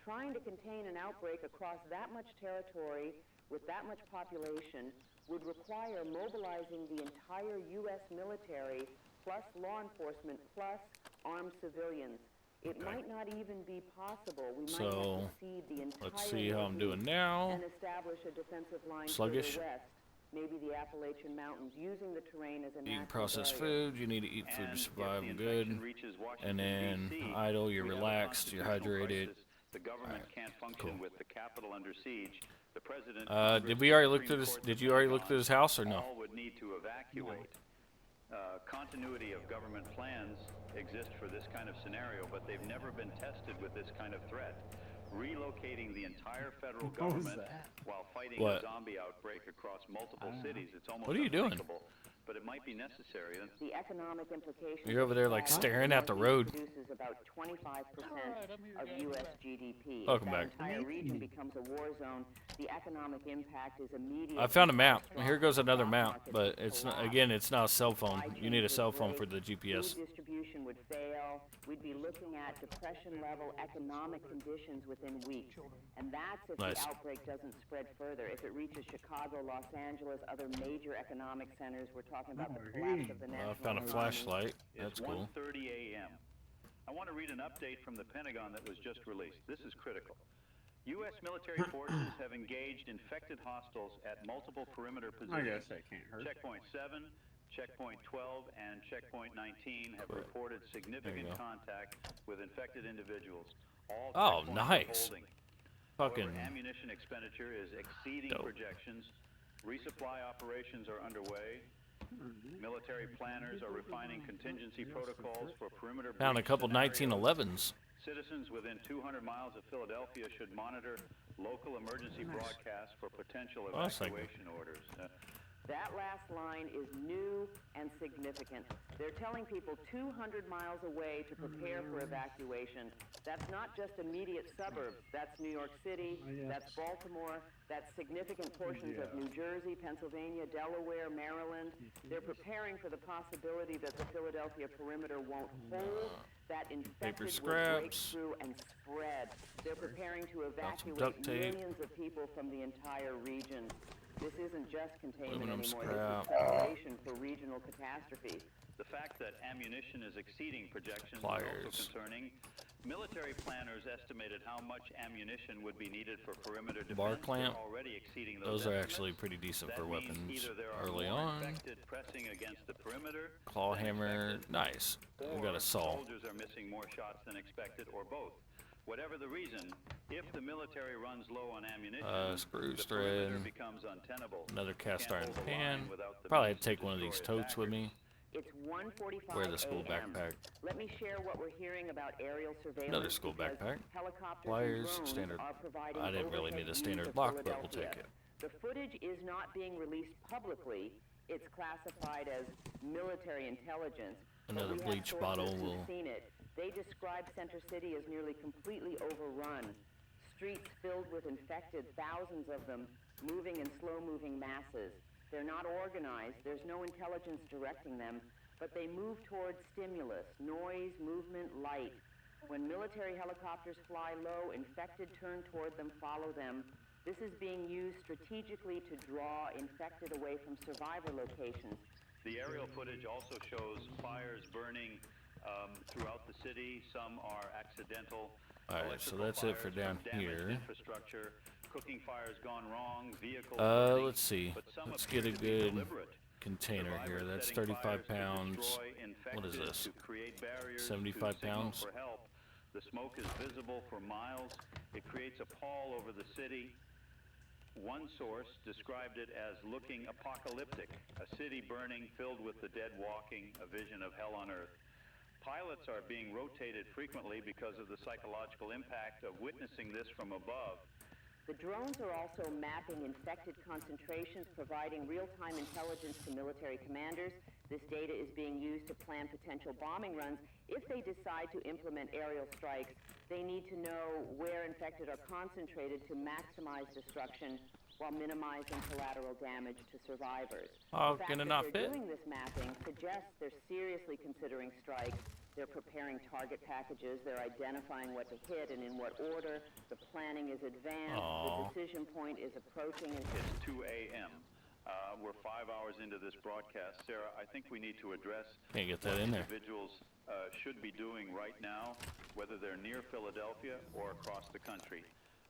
Speaker 4: Trying to contain an outbreak across that much territory with that much population would require mobilizing the entire U.S. military, plus law enforcement, plus armed civilians. It might not even be possible. We might have
Speaker 1: So,
Speaker 4: to cede the entire
Speaker 1: let's see how I'm doing
Speaker 4: Northeast
Speaker 1: now.
Speaker 4: and establish a defensive line
Speaker 1: Sluggish.
Speaker 4: further west, maybe the Appalachian Mountains, using the terrain as a
Speaker 1: Eating
Speaker 4: natural
Speaker 1: processed
Speaker 4: barrier.
Speaker 1: food. You need to eat food
Speaker 3: And
Speaker 1: to
Speaker 3: if
Speaker 1: survive.
Speaker 3: the
Speaker 1: I'm good.
Speaker 3: infection reaches Washington,
Speaker 1: And then
Speaker 3: D.C.,
Speaker 1: idle. You're
Speaker 3: we have a
Speaker 1: relaxed. You're
Speaker 3: constitutional
Speaker 1: hydrated.
Speaker 3: crisis. The government can't function
Speaker 1: Cool.
Speaker 3: with the Capitol under siege. The president.
Speaker 1: Did we already look through this? Did you already look through this house or no?
Speaker 3: All would need to evacuate. Continuity of government plans exist for this kind of scenario, but they've never been tested with this kind of threat. Relocating the entire federal
Speaker 2: What was
Speaker 3: government
Speaker 2: that?
Speaker 3: while fighting
Speaker 1: What?
Speaker 3: a zombie outbreak across multiple cities, it's almost
Speaker 1: What are you doing?
Speaker 3: unthinkable, but it might be necessary.
Speaker 4: The economic implications.
Speaker 1: You're over there, like,
Speaker 4: of
Speaker 1: staring at the
Speaker 4: Northeast
Speaker 1: road.
Speaker 4: Produces about 25% of U.S. GDP.
Speaker 1: Welcome
Speaker 4: If
Speaker 1: back.
Speaker 4: that entire region becomes a war zone, the economic impact is immediate.
Speaker 1: I found a map.
Speaker 4: Catastrophic.
Speaker 1: Here goes another
Speaker 4: Stock
Speaker 1: map,
Speaker 4: markets
Speaker 1: but
Speaker 4: would
Speaker 1: it's not,
Speaker 4: collapse.
Speaker 1: again, it's not a cell phone.
Speaker 4: Supply
Speaker 1: You need a
Speaker 4: chains
Speaker 1: cell
Speaker 4: would
Speaker 1: phone for
Speaker 4: break,
Speaker 1: the GPS.
Speaker 4: Food distribution would fail. We'd be looking at depression-level economic conditions within weeks. And that's if
Speaker 1: Nice.
Speaker 4: the outbreak doesn't spread further. If it reaches Chicago, Los Angeles, other major economic centers, we're talking about the collapse of the
Speaker 1: Well, I
Speaker 4: national
Speaker 1: found a
Speaker 4: economy.
Speaker 1: flashlight.
Speaker 3: It's
Speaker 1: That's cool.
Speaker 3: 1:30 a.m. I want to read an update from the Pentagon that was just released. This is critical. U.S. military forces have engaged infected hostiles at multiple perimeter positions.
Speaker 2: I guess that can't hurt.
Speaker 3: Checkpoint 7, Checkpoint 12, and Checkpoint 19 have reported significant
Speaker 1: go.
Speaker 3: contact with infected individuals. All
Speaker 1: Oh,
Speaker 3: checkpoints are
Speaker 1: nice.
Speaker 3: holding.
Speaker 1: Fucking
Speaker 3: However, ammunition expenditure is exceeding
Speaker 1: dope.
Speaker 3: projections. Resupply operations are underway. Military planners are refining contingency protocols for perimeter
Speaker 1: found a
Speaker 3: breach
Speaker 1: couple
Speaker 3: scenarios.
Speaker 1: 1911s.
Speaker 3: Citizens within 200 miles of Philadelphia should monitor local emergency broadcasts for potential
Speaker 1: Oh, that's like-
Speaker 3: evacuation orders.
Speaker 4: That last line is new and significant. They're telling people 200 miles away to prepare for evacuation. That's not just immediate suburbs. That's New York City, that's Baltimore, that's significant portions of New Jersey, Pennsylvania, Delaware, Maryland. They're preparing for the possibility that the Philadelphia perimeter won't hold, that infected will break
Speaker 1: scraps.
Speaker 4: through and spread. They're preparing to
Speaker 1: Got some
Speaker 4: evacuate
Speaker 1: duct tape.
Speaker 4: millions of people from the entire region. This isn't just containment
Speaker 1: Aluminum
Speaker 4: anymore.
Speaker 1: scrap.
Speaker 4: This is preparation for regional catastrophes.
Speaker 3: The fact that ammunition is exceeding projections is also
Speaker 1: Pliers.
Speaker 3: concerning. Military planners estimated how much ammunition would be needed for perimeter defense.
Speaker 1: Bar
Speaker 3: They're
Speaker 1: clamp.
Speaker 3: already exceeding
Speaker 1: Those
Speaker 3: those
Speaker 1: are
Speaker 3: estimates.
Speaker 1: actually pretty decent
Speaker 3: That
Speaker 1: for
Speaker 3: means
Speaker 1: weapons
Speaker 3: either there are
Speaker 1: early
Speaker 3: more
Speaker 1: on.
Speaker 3: infected pressing against the perimeter
Speaker 1: Claw
Speaker 3: than
Speaker 1: hammer,
Speaker 3: expected,
Speaker 1: nice. We got
Speaker 3: or
Speaker 1: a saw.
Speaker 3: soldiers are missing more shots than expected, or both. Whatever the reason, if the military runs low on ammunition,
Speaker 1: Screw
Speaker 3: the perimeter
Speaker 1: thread.
Speaker 3: becomes untenable.
Speaker 1: Another cast
Speaker 3: Can't
Speaker 1: iron
Speaker 3: hold the
Speaker 1: pan.
Speaker 3: line without the
Speaker 1: Probably
Speaker 3: means
Speaker 1: had to take
Speaker 3: to
Speaker 1: one of these
Speaker 3: destroy
Speaker 1: totes with me.
Speaker 4: It's 1:45
Speaker 1: Wear the school
Speaker 4: a.m.
Speaker 1: backpack.
Speaker 4: Let me share what we're hearing about aerial surveillance.
Speaker 1: Another school
Speaker 4: because
Speaker 1: backpack.
Speaker 4: Helicopters
Speaker 1: Pliers,
Speaker 4: and drones
Speaker 1: standard.
Speaker 4: are providing
Speaker 1: I didn't really
Speaker 4: overhead
Speaker 1: need a
Speaker 4: views
Speaker 1: standard
Speaker 4: of
Speaker 1: lock, but we'll
Speaker 4: Philadelphia.
Speaker 1: take it.
Speaker 4: The footage is not being released publicly. It's classified as military intelligence. but
Speaker 1: Another
Speaker 4: we have
Speaker 1: bleach
Speaker 4: sources
Speaker 1: bottle
Speaker 4: who've
Speaker 1: will-
Speaker 4: seen it. They describe Center City as nearly completely overrun. Streets filled with infected, thousands of them, moving in slow-moving masses. They're not organized. There's no intelligence directing them, but they move towards stimulus, noise, movement, light. When military helicopters fly low, infected turn toward them, follow them. This is being used strategically to draw infected away from survivor locations.
Speaker 3: The aerial footage also shows fires burning throughout the city. Some are accidental.
Speaker 1: Alright, so
Speaker 3: electrical
Speaker 1: that's it for
Speaker 3: fires
Speaker 1: down
Speaker 3: from damaged
Speaker 1: here.
Speaker 3: infrastructure, cooking fires gone wrong, vehicles burning,
Speaker 1: Let's see.
Speaker 3: but some
Speaker 1: Let's
Speaker 3: appear
Speaker 1: get a
Speaker 3: to be
Speaker 1: good
Speaker 3: deliberate.
Speaker 1: container here.
Speaker 3: Survivors
Speaker 1: That's
Speaker 3: setting
Speaker 1: 35
Speaker 3: fires to
Speaker 1: pounds.
Speaker 3: destroy
Speaker 1: What is
Speaker 3: infected,
Speaker 1: this?
Speaker 3: to create barriers,
Speaker 1: 75
Speaker 3: to signal
Speaker 1: pounds?
Speaker 3: for help. The smoke is visible for miles. It creates a pall over the city. One source described it as looking apocalyptic, a city burning filled with the dead walking, a vision of hell on earth. Pilots are being rotated frequently because of the psychological impact of witnessing this from above.
Speaker 4: The drones are also mapping infected concentrations, providing real-time intelligence to military commanders. This data is being used to plan potential bombing runs. If they decide to implement aerial strikes, they need to know where infected are concentrated to maximize destruction while minimizing collateral damage to survivors.
Speaker 1: Oh,
Speaker 4: The fact
Speaker 1: gonna
Speaker 4: that
Speaker 1: not
Speaker 4: they're
Speaker 1: fit?
Speaker 4: doing this mapping suggests they're seriously considering strikes. They're preparing target packages, they're identifying what to hit and in what order. The planning is advanced,
Speaker 1: Aw.
Speaker 4: the decision point is approaching.
Speaker 3: It's 2 a.m. We're 5 hours into this broadcast. Sarah, I think we need to address
Speaker 1: Can't get that
Speaker 3: what
Speaker 1: in there.
Speaker 3: individuals should be doing right now, whether they're near Philadelphia or across the country,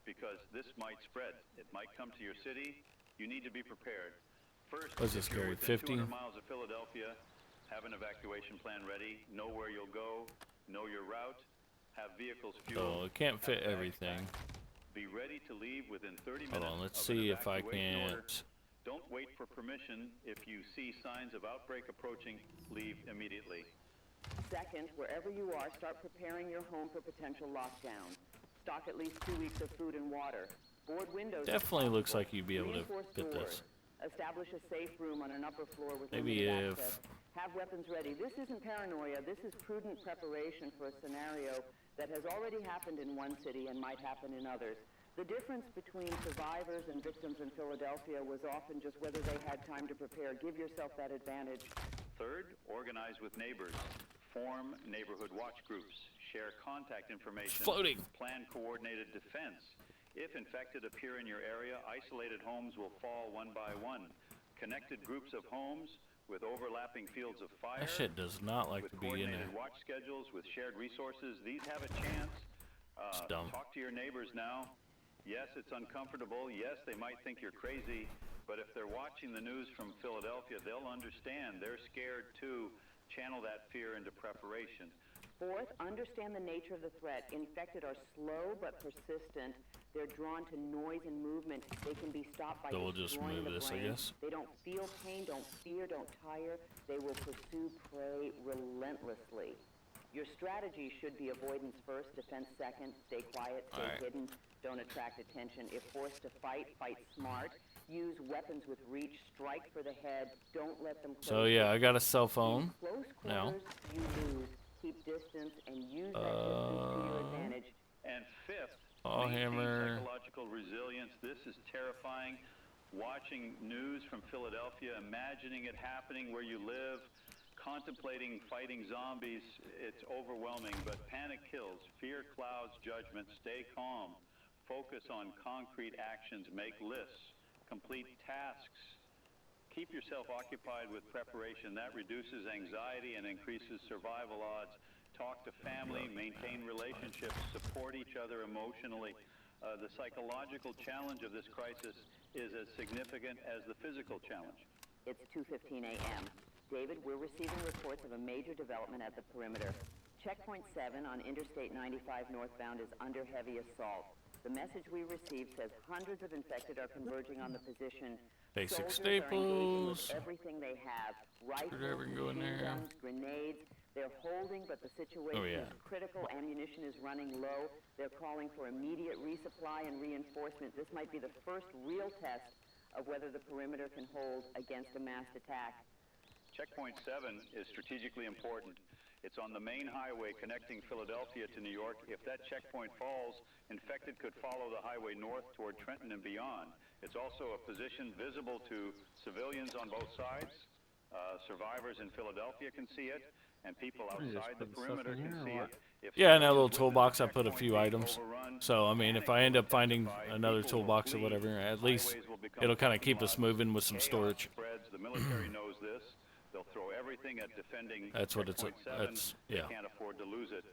Speaker 3: because this might spread. It might come to your city. You need to be prepared. First,
Speaker 1: What's this
Speaker 3: if you're
Speaker 1: carry,
Speaker 3: within
Speaker 1: 50?
Speaker 3: 200 miles of Philadelphia, have an evacuation plan ready, know where you'll go, know your route, have vehicles fueled.
Speaker 1: So it can't
Speaker 3: have
Speaker 1: fit
Speaker 3: bags
Speaker 1: everything.
Speaker 3: packed. Be ready to leave within 30
Speaker 1: Hold
Speaker 3: minutes
Speaker 1: on, let's
Speaker 3: of an
Speaker 1: see if I
Speaker 3: evacuation order.
Speaker 1: can't.
Speaker 3: Don't wait for permission. If you see signs of outbreak approaching, leave immediately.
Speaker 4: Second, wherever you are, start preparing your home for potential lockdown. Stock at least 2 weeks of food and water. Board windows. if
Speaker 1: Definitely looks
Speaker 4: possible.
Speaker 1: like you'd be able to
Speaker 4: Reinforce
Speaker 1: fit
Speaker 4: doors.
Speaker 1: this.
Speaker 4: Establish a safe room on an upper floor with
Speaker 1: Maybe
Speaker 4: limited
Speaker 1: if-
Speaker 4: access. Have weapons ready. This isn't paranoia. This is prudent preparation for a scenario that has already happened in one city and might happen in others. The difference between survivors and victims in Philadelphia was often just whether they had time to prepare. Give yourself that advantage.
Speaker 3: Third, organize with neighbors. Form neighborhood watch groups. Share contact information.
Speaker 1: Floating.
Speaker 3: Plan coordinated defense. If infected appear in your area, isolated homes will fall one by one. Connected groups of homes with overlapping fields of fire.
Speaker 1: That shit does not like
Speaker 3: with
Speaker 1: to be in there.
Speaker 3: coordinated watch schedules, with shared resources, these have a chance.
Speaker 1: It's dumb.
Speaker 3: Talk to your neighbors now. Yes, it's uncomfortable. Yes, they might think you're crazy. But if they're watching the news from Philadelphia, they'll understand. They're scared too. Channel that fear into preparation.
Speaker 4: Fourth, understand the nature of the threat. Infected are slow but persistent. They're drawn to noise and movement. They can be stopped by
Speaker 1: So we'll just
Speaker 4: destroying
Speaker 1: move
Speaker 4: the
Speaker 1: this, I
Speaker 4: brain.
Speaker 1: guess.
Speaker 4: They don't feel pain, don't fear, don't tire. They will pursue prey relentlessly. Your strategy should be avoidance first, defense second, stay quiet, stay
Speaker 1: Alright.
Speaker 4: hidden, don't attract attention. If forced to fight, fight smart. Use weapons with reach, strike for the head, don't let them close.
Speaker 1: So yeah, I got a cell phone.
Speaker 4: In close
Speaker 1: now.
Speaker 4: quarters, you lose. Keep distance and use that distance to your advantage.
Speaker 3: And fifth,
Speaker 1: Oh,
Speaker 3: maintain
Speaker 1: hammer.
Speaker 3: psychological resilience. This is terrifying. Watching news from Philadelphia, imagining it happening where you live, contemplating fighting zombies, it's overwhelming, but panic kills. Fear clouds judgment. Stay calm. Focus on concrete actions. Make lists. Complete tasks. Keep yourself occupied with preparation. That reduces anxiety and increases survival odds. Talk to family, maintain relationships, support each other emotionally. The psychological challenge of this crisis is as significant as the physical challenge.
Speaker 4: It's 2:15 a.m. David, we're receiving reports of a major development at the perimeter. Checkpoint 7 on Interstate 95 northbound is under heavy assault. The message we received says hundreds of infected are converging on the position.
Speaker 1: Basic
Speaker 4: Soldiers are engaging with
Speaker 1: staples.
Speaker 4: everything they have. Rifles,
Speaker 1: Screwdriver can go in
Speaker 4: machine
Speaker 1: there.
Speaker 4: guns, grenades. They're holding, but the situation
Speaker 1: Oh, yeah.
Speaker 4: is critical. Ammunition is running low. They're calling for immediate resupply and reinforcement. This might be the first real test of whether the perimeter can hold against a massed attack.
Speaker 3: Checkpoint 7 is strategically important. It's on the main highway connecting Philadelphia to New York. If that checkpoint falls, infected could follow the highway north toward Trenton and beyond. It's also a position visible to civilians on both sides. Survivors in Philadelphia can see it, and people outside the perimeter can see it. If
Speaker 1: Yeah, in that
Speaker 3: civilians
Speaker 1: little
Speaker 3: witness
Speaker 1: toolbox
Speaker 3: the
Speaker 1: I put a
Speaker 3: checkpoint
Speaker 1: few
Speaker 3: being
Speaker 1: items.
Speaker 3: overrun,
Speaker 1: So I mean, if I end up finding another
Speaker 3: people will
Speaker 1: toolbox or
Speaker 3: flee,
Speaker 1: whatever, at least
Speaker 3: highways will become
Speaker 1: it'll kind of
Speaker 3: parking
Speaker 1: keep us
Speaker 3: lots,
Speaker 1: moving with some
Speaker 3: chaos
Speaker 1: storage.
Speaker 3: spreads. The military knows this. They'll throw everything at defending
Speaker 1: That's what it's.
Speaker 3: checkpoint 7.
Speaker 1: That's yeah.
Speaker 3: They can't afford to lose it.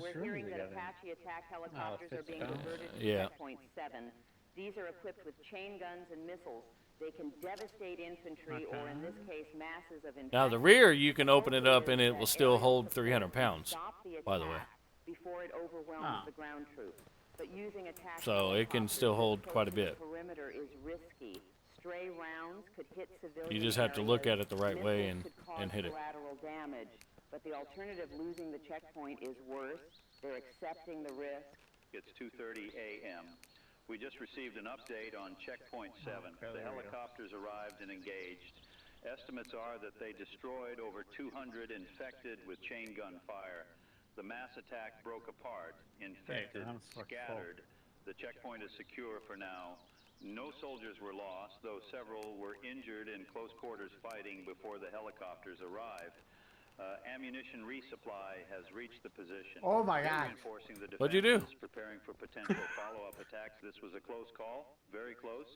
Speaker 4: We're hearing that Apache attack helicopters are being diverted to
Speaker 1: Yeah.
Speaker 4: checkpoint 7. These are equipped with chain guns and missiles. They can devastate infantry or, in this case, masses of infected.
Speaker 1: Now the rear, you can open it up and it will still hold 300 pounds. By the way.
Speaker 4: Before it overwhelms the ground troops. But using attack
Speaker 1: So it can still hold quite a bit.
Speaker 4: Perimeter is risky. Stray rounds could hit civilian
Speaker 1: You just have to look at it the right way and hit it.
Speaker 4: Collateral damage. But the alternative, losing the checkpoint, is worse. They're accepting the risk.
Speaker 3: It's 2:30 a.m. We just received an update on checkpoint 7. The helicopters arrived and engaged. Estimates are that they destroyed over 200 infected with chain gun fire. The mass attack broke apart, infected, scattered. The checkpoint is secure for now. No soldiers were lost, though several were injured in close quarters fighting before the helicopters arrived. Ammunition resupply has reached the position.
Speaker 2: Oh my God!
Speaker 3: Reinforcing the
Speaker 1: What'd you do?
Speaker 3: preparing for potential follow-up attacks. This was a close call, very close.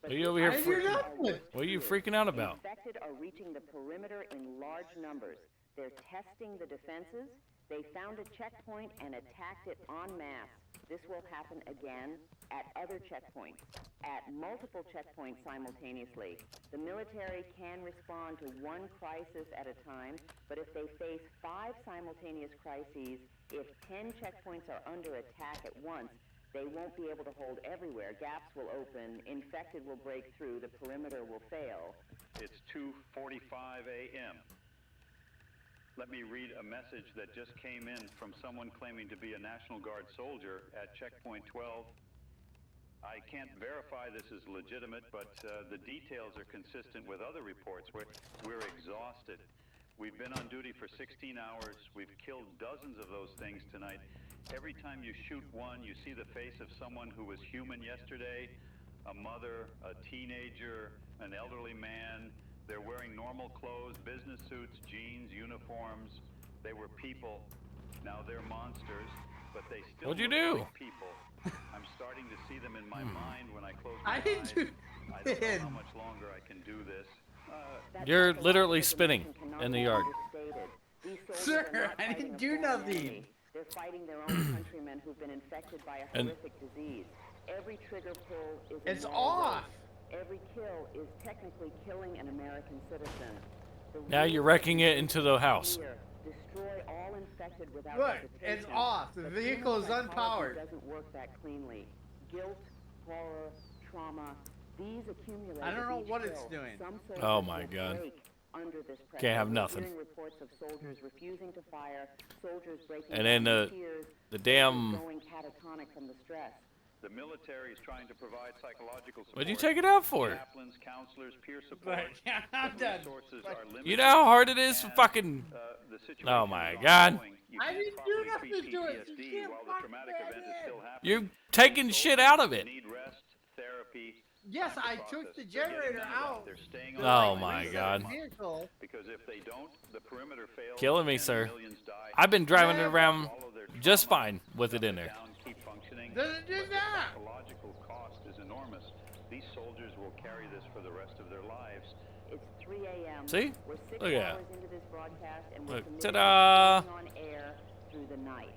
Speaker 1: Are you over here?
Speaker 2: I do nothing.
Speaker 1: What are you freaking out about?
Speaker 4: Infected are reaching the perimeter in large numbers. They're testing the defenses. They found a checkpoint and attacked it en masse. This will happen again at other checkpoints, at multiple checkpoints simultaneously. The military can respond to one crisis at a time, but if they face 5 simultaneous crises, if 10 checkpoints are under attack at once, they won't be able to hold everywhere. Gaps will open, infected will break through, the perimeter will fail.
Speaker 3: It's 2:45 a.m. Let me read a message that just came in from someone claiming to be a National Guard soldier at checkpoint 12. I can't verify this is legitimate, but the details are consistent with other reports. We're exhausted. We've been on duty for 16 hours. We've killed dozens of those things tonight. Every time you shoot one, you see the face of someone who was human yesterday, a mother, a teenager, an elderly man. They're wearing normal clothes, business suits, jeans, uniforms. They were people. Now they're monsters, but they still
Speaker 1: What'd you
Speaker 3: look
Speaker 1: do?
Speaker 3: like people. I'm starting to see them in my mind when I close my
Speaker 2: I didn't
Speaker 3: eyes.
Speaker 2: do
Speaker 3: I don't know
Speaker 2: it.
Speaker 3: how much longer I can do this.
Speaker 1: You're literally spinning in the yard.
Speaker 2: Sir, I didn't do nothing.
Speaker 4: They're fighting their own countrymen who've been infected by a
Speaker 1: And-
Speaker 4: horrific disease. Every trigger pull is a
Speaker 2: It's
Speaker 4: normal
Speaker 2: off.
Speaker 4: risk. Every kill is technically killing an American citizen. The
Speaker 1: Now
Speaker 4: rules
Speaker 1: you're wrecking it into the
Speaker 4: are
Speaker 1: house.
Speaker 4: clear. Destroy all infected without
Speaker 2: Look,
Speaker 4: hesitation.
Speaker 2: it's off. The
Speaker 4: But
Speaker 2: vehicle is
Speaker 4: human psychology
Speaker 2: unpowered.
Speaker 4: doesn't work that cleanly. Guilt, horror, trauma, these accumulate.
Speaker 2: I don't know
Speaker 4: with each
Speaker 2: what it's
Speaker 4: kill.
Speaker 2: doing.
Speaker 4: Some
Speaker 1: Oh
Speaker 4: soldiers
Speaker 1: my
Speaker 4: will
Speaker 1: God.
Speaker 4: break under this pressure.
Speaker 1: Can't have
Speaker 4: We're
Speaker 1: nothing.
Speaker 4: hearing reports of soldiers refusing to fire, soldiers breaking
Speaker 1: And then
Speaker 4: down in tears,
Speaker 1: the
Speaker 4: soldiers
Speaker 1: damn.
Speaker 4: going catatonic from the stress.
Speaker 3: The military is trying to provide psychological support.
Speaker 1: What'd you take it out for?
Speaker 3: Chaplains, counselors, peer support.
Speaker 2: But, yeah, I'm
Speaker 3: But
Speaker 2: done.
Speaker 3: resources are limited.
Speaker 1: You know how hard it is to
Speaker 3: and,
Speaker 1: fucking.
Speaker 3: the situation
Speaker 1: Oh my
Speaker 3: is
Speaker 1: God.
Speaker 3: ongoing. You
Speaker 2: I
Speaker 3: can't
Speaker 2: didn't do
Speaker 3: properly
Speaker 2: nothing
Speaker 3: treat
Speaker 2: to it. You
Speaker 3: PTSD
Speaker 2: can't
Speaker 3: while the
Speaker 2: fuck
Speaker 3: traumatic
Speaker 2: that
Speaker 3: event is
Speaker 2: in.
Speaker 3: still happening.
Speaker 1: You're taking shit out of it.
Speaker 3: Need rest, therapy.
Speaker 2: Yes,
Speaker 3: time to
Speaker 2: I
Speaker 3: process.
Speaker 2: took the
Speaker 3: They're getting
Speaker 2: generator
Speaker 3: none of that.
Speaker 2: out.
Speaker 3: They're staying
Speaker 1: Oh
Speaker 3: on
Speaker 1: my
Speaker 3: the
Speaker 1: God.
Speaker 2: Vehicle.
Speaker 3: Because if they don't, the perimeter fails.
Speaker 1: Killing me,
Speaker 3: and
Speaker 1: sir.
Speaker 3: millions die.
Speaker 1: I've been driving it around
Speaker 3: Swallow their
Speaker 1: just
Speaker 3: trauma,
Speaker 1: fine with it in there.
Speaker 3: down, keep functioning.
Speaker 2: Doesn't do
Speaker 3: But the
Speaker 2: that.
Speaker 3: psychological cost is enormous. These soldiers will carry this for the rest of their lives.
Speaker 4: It's 3 a.m.
Speaker 1: See?
Speaker 4: We're 6
Speaker 1: Look at that.
Speaker 4: hours into this broadcast, and we're
Speaker 1: Look,
Speaker 4: committed to
Speaker 1: ta-da!
Speaker 4: staying on air through the night.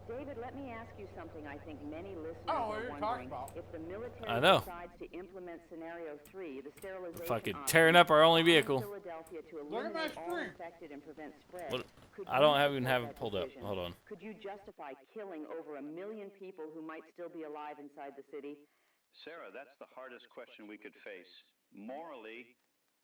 Speaker 4: David, let me ask you something I think many listeners
Speaker 2: Oh, what
Speaker 4: are
Speaker 2: are you talking
Speaker 4: wondering.
Speaker 2: about?
Speaker 4: If the military
Speaker 1: I know.
Speaker 4: decides to implement scenario 3, the sterilization
Speaker 1: Fucking
Speaker 4: option,
Speaker 1: tearing up our only
Speaker 4: in
Speaker 1: vehicle.
Speaker 4: Philadelphia to
Speaker 2: Look at my
Speaker 4: eliminate all
Speaker 2: screen.
Speaker 4: infected and prevent spread.
Speaker 1: What-
Speaker 4: could
Speaker 1: I
Speaker 4: you
Speaker 1: don't even
Speaker 4: support
Speaker 1: have
Speaker 4: that
Speaker 1: it pulled up.
Speaker 4: decision?
Speaker 1: Hold on.
Speaker 4: Could you justify killing over 1 million people who might still be alive inside the city?
Speaker 3: Sarah, that's the hardest question we could face. Morally,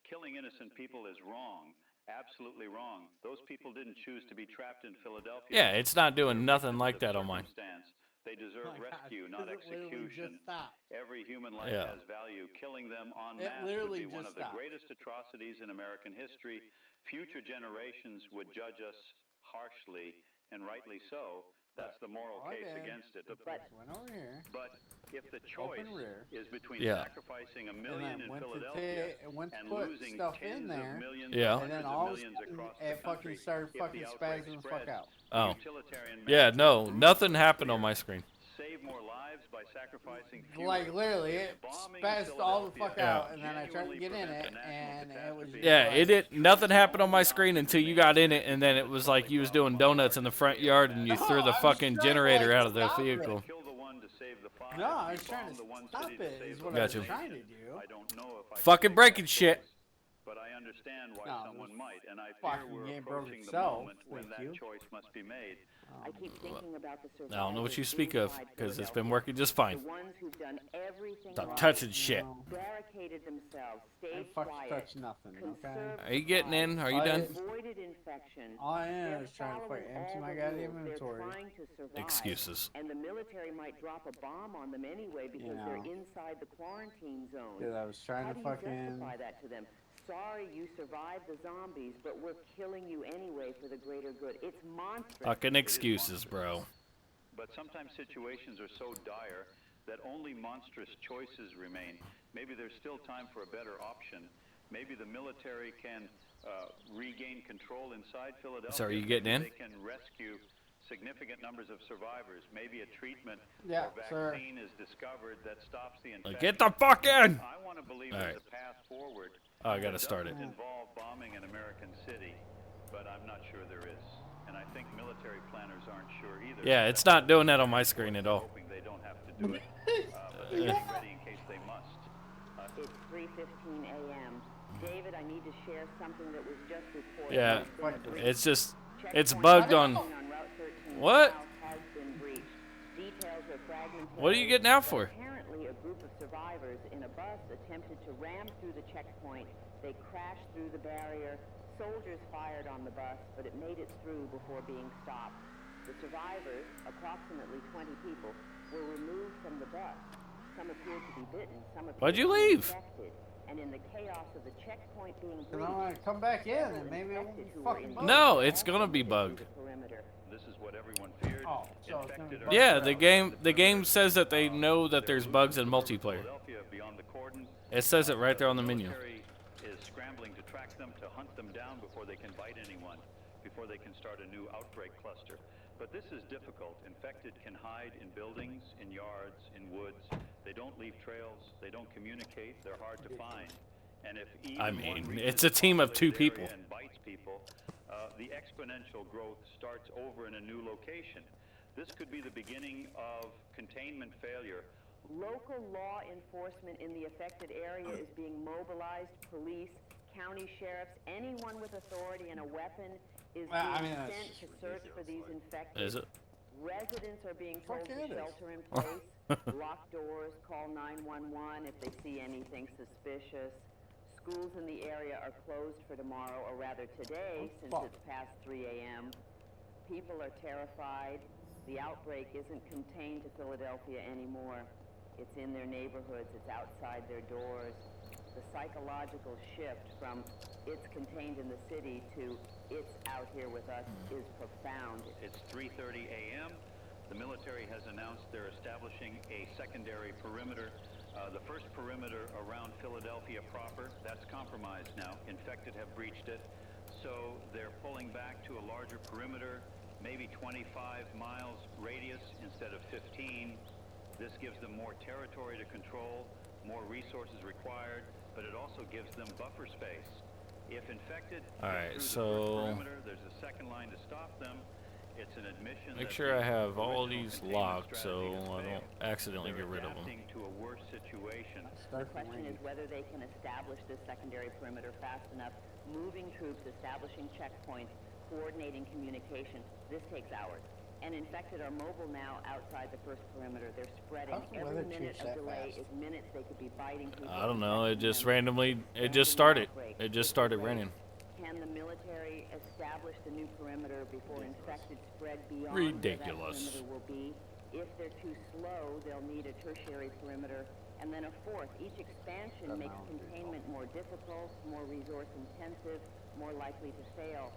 Speaker 3: killing innocent people is wrong. Absolutely wrong. Those people didn't choose to be trapped in Philadelphia.
Speaker 1: Yeah, it's not doing nothing like that on mine.
Speaker 3: Circumstance. They deserve
Speaker 2: Oh my God,
Speaker 3: rescue, not
Speaker 2: it literally
Speaker 3: execution.
Speaker 2: just stopped.
Speaker 3: Every human life
Speaker 1: Yeah.
Speaker 3: has value. Killing them en
Speaker 2: It
Speaker 3: masse would
Speaker 2: literally
Speaker 3: be one
Speaker 2: just
Speaker 3: of the
Speaker 2: stopped.
Speaker 3: greatest atrocities in American history. Future generations would judge us harshly, and rightly so. That's the moral
Speaker 2: Oh,
Speaker 3: case
Speaker 2: yeah.
Speaker 3: against it.
Speaker 2: But went over here.
Speaker 3: But if the choice
Speaker 2: Open rear.
Speaker 3: is between
Speaker 1: Yeah.
Speaker 3: sacrificing a
Speaker 2: And
Speaker 3: million
Speaker 2: then
Speaker 3: in
Speaker 2: went to
Speaker 3: Philadelphia
Speaker 2: went to
Speaker 3: and
Speaker 2: put
Speaker 3: losing
Speaker 2: stuff
Speaker 3: tens
Speaker 2: in there.
Speaker 3: of millions,
Speaker 1: Yeah.
Speaker 3: or
Speaker 2: And then
Speaker 3: hundreds of
Speaker 2: all of a
Speaker 3: millions
Speaker 2: sudden,
Speaker 3: across the
Speaker 2: it fucking
Speaker 3: country,
Speaker 2: started
Speaker 3: if
Speaker 2: fucking
Speaker 3: the outbreak
Speaker 2: spazzing the fuck
Speaker 3: spreads,
Speaker 2: out.
Speaker 3: the
Speaker 1: Oh.
Speaker 3: utilitarian
Speaker 1: Yeah,
Speaker 3: message
Speaker 1: no,
Speaker 3: is
Speaker 1: nothing happened
Speaker 3: clear.
Speaker 1: on my screen.
Speaker 3: save more lives by sacrificing fewer.
Speaker 2: Like literally, it
Speaker 3: Bombing
Speaker 2: spazzed all the fuck
Speaker 1: Yeah.
Speaker 2: out, and then I tried to get in it, and it was just
Speaker 1: Yeah,
Speaker 2: like,
Speaker 1: it did. Nothing happened on my screen until you got in it, and then it was like you was doing donuts in the front yard, and you
Speaker 2: No,
Speaker 1: threw the
Speaker 2: I was
Speaker 1: fucking
Speaker 2: trying to,
Speaker 1: generator
Speaker 2: like,
Speaker 1: out of the
Speaker 2: stop it.
Speaker 1: vehicle.
Speaker 3: Kill the one to save the five.
Speaker 2: No, I was
Speaker 3: You
Speaker 2: trying
Speaker 3: bomb
Speaker 2: to
Speaker 3: the one
Speaker 2: stop
Speaker 3: city to
Speaker 2: it.
Speaker 3: save
Speaker 2: Is
Speaker 3: the
Speaker 2: what
Speaker 1: Gotcha.
Speaker 2: I was trying to do.
Speaker 3: I don't know if I can
Speaker 1: Fucking
Speaker 3: make
Speaker 1: breaking
Speaker 3: that
Speaker 1: shit.
Speaker 3: choice, but I understand why
Speaker 2: No,
Speaker 3: someone
Speaker 2: this
Speaker 3: might, and I fear
Speaker 2: fucking
Speaker 3: we're
Speaker 2: game broke
Speaker 3: approaching the
Speaker 2: itself.
Speaker 3: moment when
Speaker 2: Thank
Speaker 3: that
Speaker 2: you.
Speaker 3: choice must be made.
Speaker 4: I keep thinking about the survivors
Speaker 1: I don't know what you speak of,
Speaker 4: inside
Speaker 1: because it's been
Speaker 4: Philadelphia.
Speaker 1: working just fine.
Speaker 4: The ones who've done everything
Speaker 1: Stop
Speaker 4: right,
Speaker 1: touching shit.
Speaker 2: No,
Speaker 4: barricaded themselves,
Speaker 2: I
Speaker 4: stayed
Speaker 2: fucking
Speaker 4: quiet,
Speaker 2: touched nothing. Okay.
Speaker 4: conserved
Speaker 1: Are you getting in? Are you
Speaker 2: I-
Speaker 1: done?
Speaker 4: avoided infection.
Speaker 2: All I am
Speaker 4: They're
Speaker 2: is trying to
Speaker 4: following
Speaker 2: fucking empty
Speaker 4: all
Speaker 2: my
Speaker 4: the
Speaker 2: goddamn
Speaker 4: rules. They're
Speaker 2: inventory.
Speaker 4: trying to survive.
Speaker 1: Excuses.
Speaker 4: And the military might drop a bomb on them anyway because they're
Speaker 2: know.
Speaker 4: inside the quarantine zone.
Speaker 2: Because I was trying
Speaker 4: How
Speaker 2: to
Speaker 4: do you
Speaker 2: fucking.
Speaker 4: justify that to them? Sorry you survived the zombies, but we're killing you anyway for the greater good. It's monstrous.
Speaker 1: Fucking excuses, bro.
Speaker 3: But sometimes situations are so dire that only monstrous choices remain. Maybe there's still time for a better option. Maybe the military can regain control inside Philadelphia.
Speaker 1: So are you getting in?
Speaker 3: They can rescue significant numbers of survivors. Maybe a treatment
Speaker 2: Yeah,
Speaker 3: or
Speaker 2: sir.
Speaker 3: vaccine is discovered that stops the infection.
Speaker 1: Get the fuck in!
Speaker 3: I want to believe
Speaker 1: All
Speaker 3: there's
Speaker 1: right.
Speaker 3: a path forward.
Speaker 1: Oh, I gotta
Speaker 3: that
Speaker 1: start it.
Speaker 3: doesn't involve bombing an American city, but I'm not sure there is. And I think military planners aren't sure either.
Speaker 1: Yeah, it's not doing that on my screen at all.
Speaker 3: Hoping they don't have to do it, but they're getting ready in case they must.
Speaker 4: It's 3:15 a.m. David, I need to share something that was just reported.
Speaker 1: Yeah,
Speaker 4: There's been a breach.
Speaker 1: it's just, it's
Speaker 4: Checkpoint
Speaker 1: bugged on.
Speaker 4: Route 13
Speaker 1: What?
Speaker 4: south has been breached. Details are fragmentary.
Speaker 1: What are you getting out for?
Speaker 4: Apparently, a group of survivors in a bus attempted to ram through the checkpoint. They crashed through the barrier. Soldiers fired on the bus, but it made it through before being stopped. The survivors, approximately 20 people, were removed from the bus. Some appeared to be bitten. Some appeared
Speaker 1: Why'd you
Speaker 4: to be
Speaker 1: leave?
Speaker 4: infected. And in the chaos of the checkpoint being
Speaker 2: Because
Speaker 4: breached,
Speaker 2: I want to come back in, and maybe it won't
Speaker 4: infected
Speaker 2: be
Speaker 4: who were
Speaker 2: fucking
Speaker 4: in
Speaker 2: bugged.
Speaker 1: No, it's gonna be bugged.
Speaker 4: the perimeter.
Speaker 3: This is what everyone feared.
Speaker 2: Oh, so it's gonna be
Speaker 3: Infected are-
Speaker 2: bugged.
Speaker 1: Yeah, the game says that they know that there's bugs in multiplayer.
Speaker 3: Philadelphia beyond the cordon.
Speaker 1: It says it right there on the menu.
Speaker 3: military is scrambling to track them, to hunt them down before they can bite anyone, before they can start a new outbreak cluster. But this is difficult. Infected can hide in buildings, in yards, in woods. They don't leave trails. They don't communicate. They're hard to find. And if even
Speaker 1: I
Speaker 3: one
Speaker 1: mean,
Speaker 3: region
Speaker 1: it's
Speaker 3: is
Speaker 1: a team of two
Speaker 3: populated
Speaker 1: people.
Speaker 3: area and bites people, the exponential growth starts over in a new location. This could be the beginning of containment failure.
Speaker 4: Local law enforcement in the affected area is being mobilized. Police, county sheriffs, anyone with authority and a weapon is
Speaker 2: Well, I
Speaker 4: being
Speaker 2: mean, that's
Speaker 4: sent to search for these infected.
Speaker 1: Is it?
Speaker 4: Residents are being told
Speaker 2: Fuck
Speaker 4: to
Speaker 2: it is.
Speaker 4: shelter in place, lock doors, call 911 if they see anything suspicious. Schools in the area are closed for tomorrow, or rather today, since
Speaker 2: fuck.
Speaker 4: it's past 3 a.m. People are terrified. The outbreak isn't contained to Philadelphia anymore. It's in their neighborhoods. It's outside their doors. The psychological shift from it's contained in the city to it's out here with us is profound.
Speaker 3: It's 3:30 a.m. The military has announced they're establishing a secondary perimeter. The first perimeter around Philadelphia proper, that's compromised now. Infected have breached it. So they're pulling back to a larger perimeter, maybe 25 miles radius instead of 15. This gives them more territory to control, more resources required, but it also gives them buffer space. If infected
Speaker 1: All
Speaker 3: get
Speaker 1: right,
Speaker 3: through the
Speaker 1: so
Speaker 3: first perimeter, there's a second line to stop them. It's an admission
Speaker 1: Make
Speaker 3: that
Speaker 1: sure I
Speaker 3: the
Speaker 1: have all
Speaker 3: original
Speaker 1: these
Speaker 3: containment
Speaker 1: locked so
Speaker 3: strategy has
Speaker 1: I
Speaker 3: failed.
Speaker 1: don't accidentally
Speaker 3: They're
Speaker 1: get rid of them.
Speaker 3: adapting to a worse situation.
Speaker 4: The
Speaker 2: Start the
Speaker 4: question is
Speaker 2: range.
Speaker 4: whether they can establish this secondary perimeter fast enough, moving troops, establishing checkpoints, coordinating communication. This takes hours. And infected are mobile now outside the first perimeter. They're spreading.
Speaker 2: How's the
Speaker 4: Every
Speaker 2: weather
Speaker 4: minute
Speaker 2: change
Speaker 4: of
Speaker 2: that
Speaker 4: delay
Speaker 2: fast?
Speaker 4: is minutes they could be biting people.
Speaker 1: I don't know. It
Speaker 4: infecting
Speaker 1: just
Speaker 4: them.
Speaker 1: randomly, it just
Speaker 4: Random
Speaker 1: started.
Speaker 4: outbreak.
Speaker 1: It just
Speaker 4: It's a
Speaker 1: started
Speaker 4: race.
Speaker 1: raining.
Speaker 4: Can the military establish the new perimeter before infected spread beyond
Speaker 1: Ridiculous.
Speaker 4: where that perimeter will be? If they're too slow, they'll need a tertiary perimeter, and then a fourth. Each expansion
Speaker 2: That
Speaker 4: makes
Speaker 2: mountain is
Speaker 4: containment more difficult, more resource intensive, more likely to fail.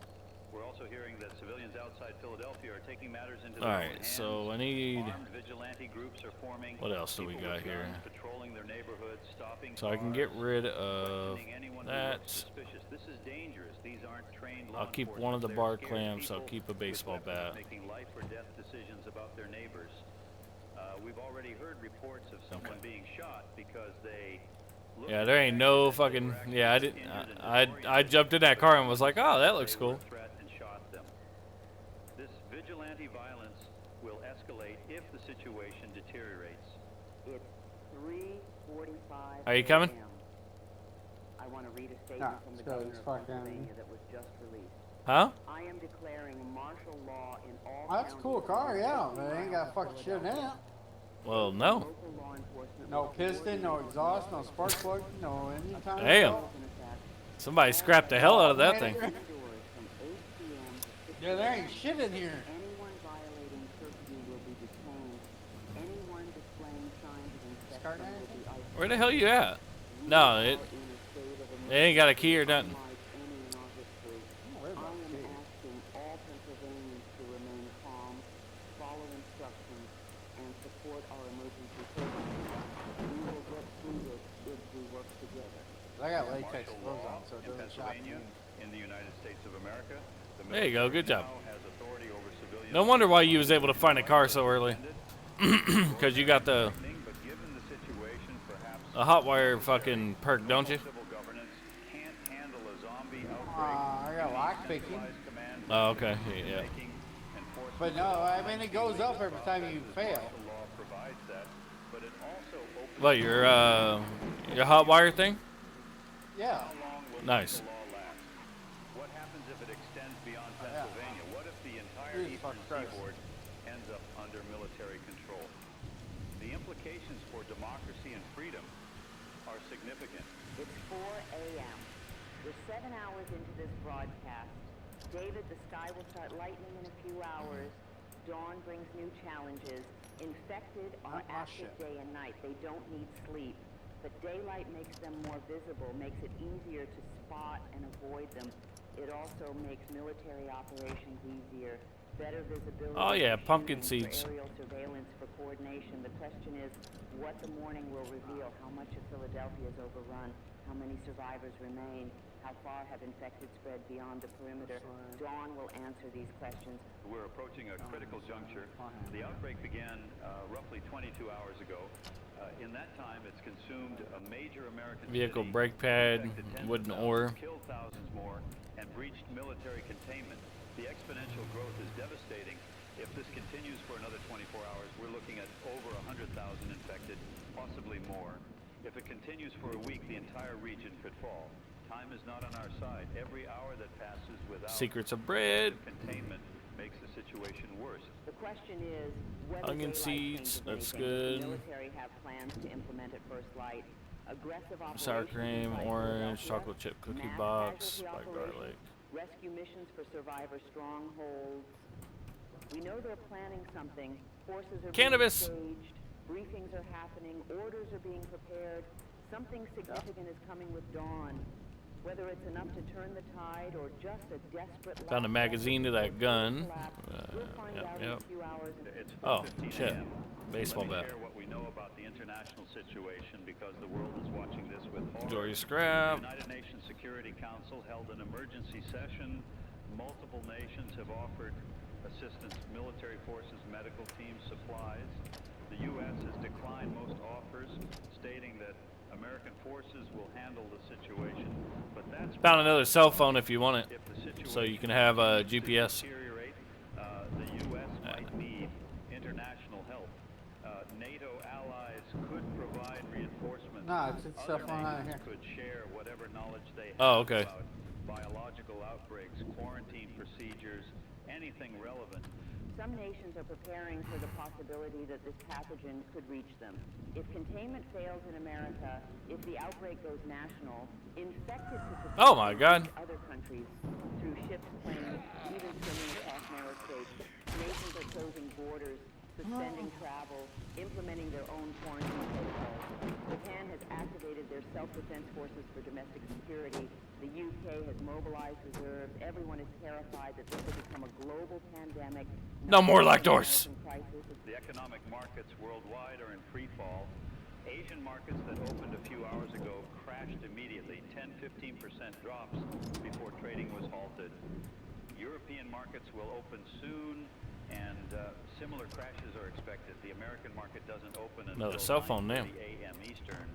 Speaker 3: We're also hearing that civilians outside Philadelphia are taking matters into
Speaker 1: All
Speaker 3: their
Speaker 1: right,
Speaker 3: own hands.
Speaker 1: so I need.
Speaker 3: Armed vigilante groups are forming.
Speaker 1: What else do we
Speaker 3: People
Speaker 1: got
Speaker 3: with
Speaker 1: here?
Speaker 3: guns patrolling their neighborhoods, stopping
Speaker 1: So I can get
Speaker 3: cars,
Speaker 1: rid of
Speaker 3: questioning anyone who
Speaker 1: that.
Speaker 3: looks suspicious. This is dangerous. These aren't trained law
Speaker 1: I'll keep one of the
Speaker 3: enforcement.
Speaker 1: bar
Speaker 3: They're scared
Speaker 1: clamps. I'll
Speaker 3: people
Speaker 1: keep a
Speaker 3: with
Speaker 1: baseball
Speaker 3: weapons
Speaker 1: bat.
Speaker 3: making life or death decisions about their neighbors. We've already heard reports of someone being shot because they.
Speaker 1: Yeah, there ain't no fucking. Yeah, I didn't. I jumped in that car and was like, oh, that looks cool.
Speaker 3: And shot them. This vigilante violence will escalate if the situation deteriorates.
Speaker 4: It's 3:45.
Speaker 1: Are you coming?
Speaker 4: I want to read a statement from the governor of Pennsylvania that was just released.
Speaker 1: Huh?
Speaker 4: I am declaring martial law in all
Speaker 2: That's a cool car, yeah, but it ain't got fucking shit in it.
Speaker 1: Well, no.
Speaker 2: No piston, no exhaust, no spark plug, no engine time.
Speaker 1: Damn. Somebody scrapped the hell out of that thing.
Speaker 2: Yeah, there ain't shit in here.
Speaker 4: Anyone violating curfew will be detained. Anyone displaying signs of inspection will be isolated.
Speaker 1: Where the hell you at? No, it ain't got a key or nothing.
Speaker 2: I got latex gloves on, so it doesn't shock me.
Speaker 3: In the United States of America,
Speaker 1: there you go. Good job. No wonder why you was able to find a car so early. Because you got the hot wire fucking perk, don't you?
Speaker 2: I got lock picking.
Speaker 1: Oh, okay. Yeah.
Speaker 2: But no, I mean it goes up every time you fail.
Speaker 1: What, your hot wire thing?
Speaker 2: Yeah.
Speaker 1: Nice.
Speaker 3: What happens if it extends beyond Pennsylvania? What if the entire eastern seaboard ends up under military control? The implications for democracy and freedom are significant.
Speaker 4: It's 4 a.m. We're 7 hours into this broadcast. David, the sky will start lightening in a few hours. Dawn brings new challenges. Infected are active day and night. They don't need sleep. But daylight makes them more visible, makes it easier to spot and avoid them. It also makes military operations easier. Better visibility.
Speaker 1: Oh yeah, pumpkin seeds.
Speaker 4: For aerial surveillance, for coordination. The question is what the morning will reveal. How much of Philadelphia is overrun? How many survivors remain? How far have infected spread beyond the perimeter? Dawn will answer these questions.
Speaker 3: We're approaching a critical juncture. The outbreak began roughly 22 hours ago. In that time, it's consumed a major American
Speaker 1: vehicle
Speaker 3: city,
Speaker 1: brake pad, wooden
Speaker 3: thousands,
Speaker 1: ore.
Speaker 3: Killed thousands more, and breached military containment. The exponential growth is devastating. If this continues for another 24 hours, we're looking at over 100,000 infected, possibly more. If it continues for a week, the entire region could fall. Time is not on our side. Every hour that passes without
Speaker 1: Secrets of bread.
Speaker 3: containment makes the situation worse.
Speaker 4: The question is whether
Speaker 1: Onion seeds, that's good.
Speaker 4: The military have plans to implement at first light. Aggressive
Speaker 1: Sour
Speaker 4: operations
Speaker 1: cream,
Speaker 4: inside
Speaker 1: orange,
Speaker 4: Philadelphia,
Speaker 1: chocolate chip cookie
Speaker 4: mass
Speaker 1: box,
Speaker 4: casualty
Speaker 1: by garlic.
Speaker 4: operations, rescue missions for survivor strongholds. We know they're planning something. Forces are
Speaker 1: Cannabis.
Speaker 4: being staged. Briefings are happening. Orders are being prepared. Something significant is coming with dawn. Whether it's enough to turn the tide or just a desperate
Speaker 1: Found a magazine to that gun. Yep. Oh, shit. Baseball
Speaker 3: Let me
Speaker 1: bat.
Speaker 3: share what we know about the international situation because the world is watching this with horror.
Speaker 1: Enjoy your scrap.
Speaker 3: The United Nations Security Council held an emergency session. Multiple nations have offered assistance, military forces, medical teams, supplies. The U.S. has declined most offers, stating that American forces will handle the situation. But that's
Speaker 1: Found another cell phone if you want it,
Speaker 3: if the situation
Speaker 1: so you can have a GPS.
Speaker 3: deteriorate, the U.S. might need international help. NATO allies could provide reinforcements.
Speaker 2: Nah, it's stuff
Speaker 3: Other
Speaker 2: on out
Speaker 3: nations
Speaker 2: here.
Speaker 3: could share whatever knowledge they have
Speaker 1: Oh, okay.
Speaker 3: about biological outbreaks, quarantine procedures, anything relevant.
Speaker 4: Some nations are preparing for the possibility that this pathogen could reach them. If containment fails in America, if the outbreak goes national, infected could
Speaker 1: Oh my God.
Speaker 4: other countries through ships, planes, even swimming across narrow straits. Nations are closing borders, suspending travel, implementing their own quarantine protocols. Japan has activated their self-defense forces for domestic security. The UK has mobilized reserves. Everyone is terrified that this will become a global pandemic.
Speaker 1: No more lactose.
Speaker 3: The economic markets worldwide are in free fall. Asian markets that opened a few hours ago crashed immediately, 10-15% drops before trading was halted. European markets will open soon. and similar crashes are expected. The American market doesn't open
Speaker 1: Another
Speaker 3: until
Speaker 1: cell phone now.
Speaker 3: 9:30 a.m. Eastern,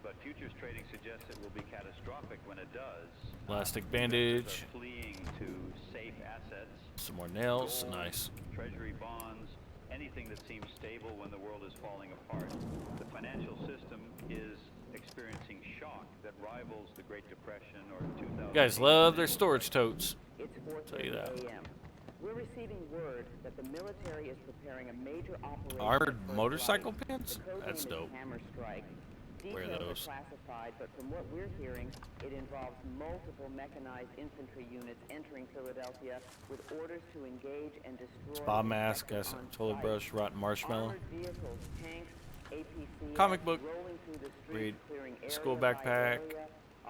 Speaker 3: but futures trading suggests it will be catastrophic when it does.
Speaker 1: Plastic
Speaker 3: Investors
Speaker 1: bandage.
Speaker 3: are fleeing to safe assets.
Speaker 1: Some more nails.
Speaker 3: Gold,
Speaker 1: Nice.
Speaker 3: Treasury bonds, anything that seems stable when the world is falling apart. The financial system is experiencing shock that rivals the Great Depression or 2008.
Speaker 1: You guys love their storage totes.
Speaker 4: It's
Speaker 1: Tell you
Speaker 4: 4:30
Speaker 1: that.
Speaker 4: a.m. We're receiving word that the military is preparing a major operation.
Speaker 1: Armored
Speaker 4: at First
Speaker 1: motorcycle
Speaker 4: Light.
Speaker 1: pins?
Speaker 4: The code
Speaker 1: That's
Speaker 4: name is
Speaker 1: dope.
Speaker 4: Hammer Strike.
Speaker 1: Wear
Speaker 4: Details
Speaker 1: those.
Speaker 4: are classified, but from what we're hearing, it involves multiple mechanized infantry units entering Philadelphia with orders to engage and destroy.
Speaker 1: Spa mask, got
Speaker 4: infected
Speaker 1: some
Speaker 4: on
Speaker 1: toilet
Speaker 4: sight.
Speaker 1: brush, rotten marshmallow.
Speaker 4: Armored vehicles, tanks, APCs,
Speaker 1: Comic book.
Speaker 4: rolling through the streets,
Speaker 1: Read.
Speaker 4: clearing
Speaker 1: School
Speaker 4: area by
Speaker 1: backpack.
Speaker 4: area.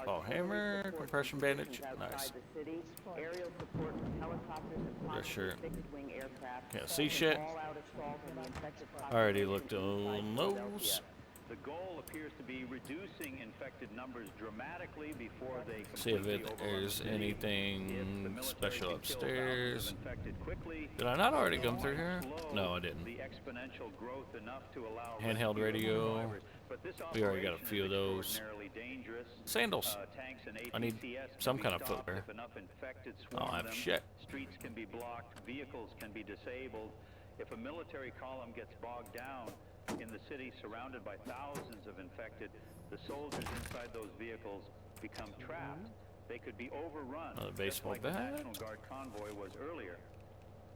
Speaker 1: Oh,
Speaker 4: Artillery
Speaker 1: hammer,
Speaker 4: support
Speaker 1: compression
Speaker 4: from
Speaker 1: bandage.
Speaker 4: positions
Speaker 1: Nice.
Speaker 4: outside the city, aerial support from helicopters and possibly
Speaker 1: shirt.
Speaker 4: fixed-wing aircraft.
Speaker 1: Can't see
Speaker 4: an
Speaker 1: shit.
Speaker 4: all-out assault on the infected
Speaker 1: Already
Speaker 4: population
Speaker 1: looked
Speaker 4: inside
Speaker 1: on
Speaker 4: Philadelphia.
Speaker 1: those.
Speaker 3: The goal appears to be reducing infected numbers dramatically before they
Speaker 1: See if
Speaker 3: completely overrun
Speaker 1: there's
Speaker 3: the city. If the
Speaker 1: anything
Speaker 3: military
Speaker 1: special
Speaker 3: can kill thousands
Speaker 1: upstairs.
Speaker 3: of infected quickly,
Speaker 1: Did I not already
Speaker 3: they
Speaker 1: come through
Speaker 3: might
Speaker 1: here?
Speaker 3: slow
Speaker 1: No, I didn't.
Speaker 3: The exponential growth enough to allow
Speaker 1: Handheld
Speaker 3: rescue of the
Speaker 1: radio.
Speaker 3: survivors. But this
Speaker 1: We already got a
Speaker 3: operation
Speaker 1: few of
Speaker 3: is
Speaker 1: those.
Speaker 3: extraordinarily dangerous.
Speaker 1: Sandals.
Speaker 3: Tanks and
Speaker 1: I need
Speaker 3: APCS can
Speaker 1: some
Speaker 3: be
Speaker 1: kind of
Speaker 3: stopped
Speaker 1: footwear.
Speaker 3: if enough infected
Speaker 1: I
Speaker 3: swarm
Speaker 1: don't have
Speaker 3: them.
Speaker 1: shit.
Speaker 3: Streets can be blocked, vehicles can be disabled. If a military column gets bogged down in the city surrounded by thousands of infected, the soldiers inside those vehicles become trapped. They could be overrun,
Speaker 1: Another
Speaker 3: just
Speaker 1: baseball
Speaker 3: like the
Speaker 1: bat.
Speaker 3: National Guard convoy was earlier.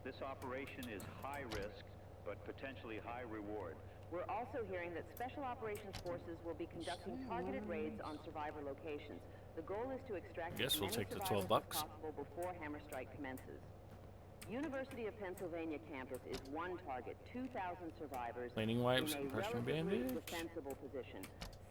Speaker 3: This operation is high risk, but potentially high reward.
Speaker 4: We're also hearing that Special Operations Forces will be conducting targeted raids on survivor locations. The goal is to extract
Speaker 1: Guess
Speaker 4: as
Speaker 1: we'll
Speaker 4: many
Speaker 1: take the
Speaker 4: survivors
Speaker 1: 12 bucks.
Speaker 4: as possible before Hammer Strike commences. University of Pennsylvania campus is one target, 2,000 survivors
Speaker 1: Cleaning wipes,
Speaker 4: in a
Speaker 1: compression
Speaker 4: relatively
Speaker 1: bandage.
Speaker 4: defensible position.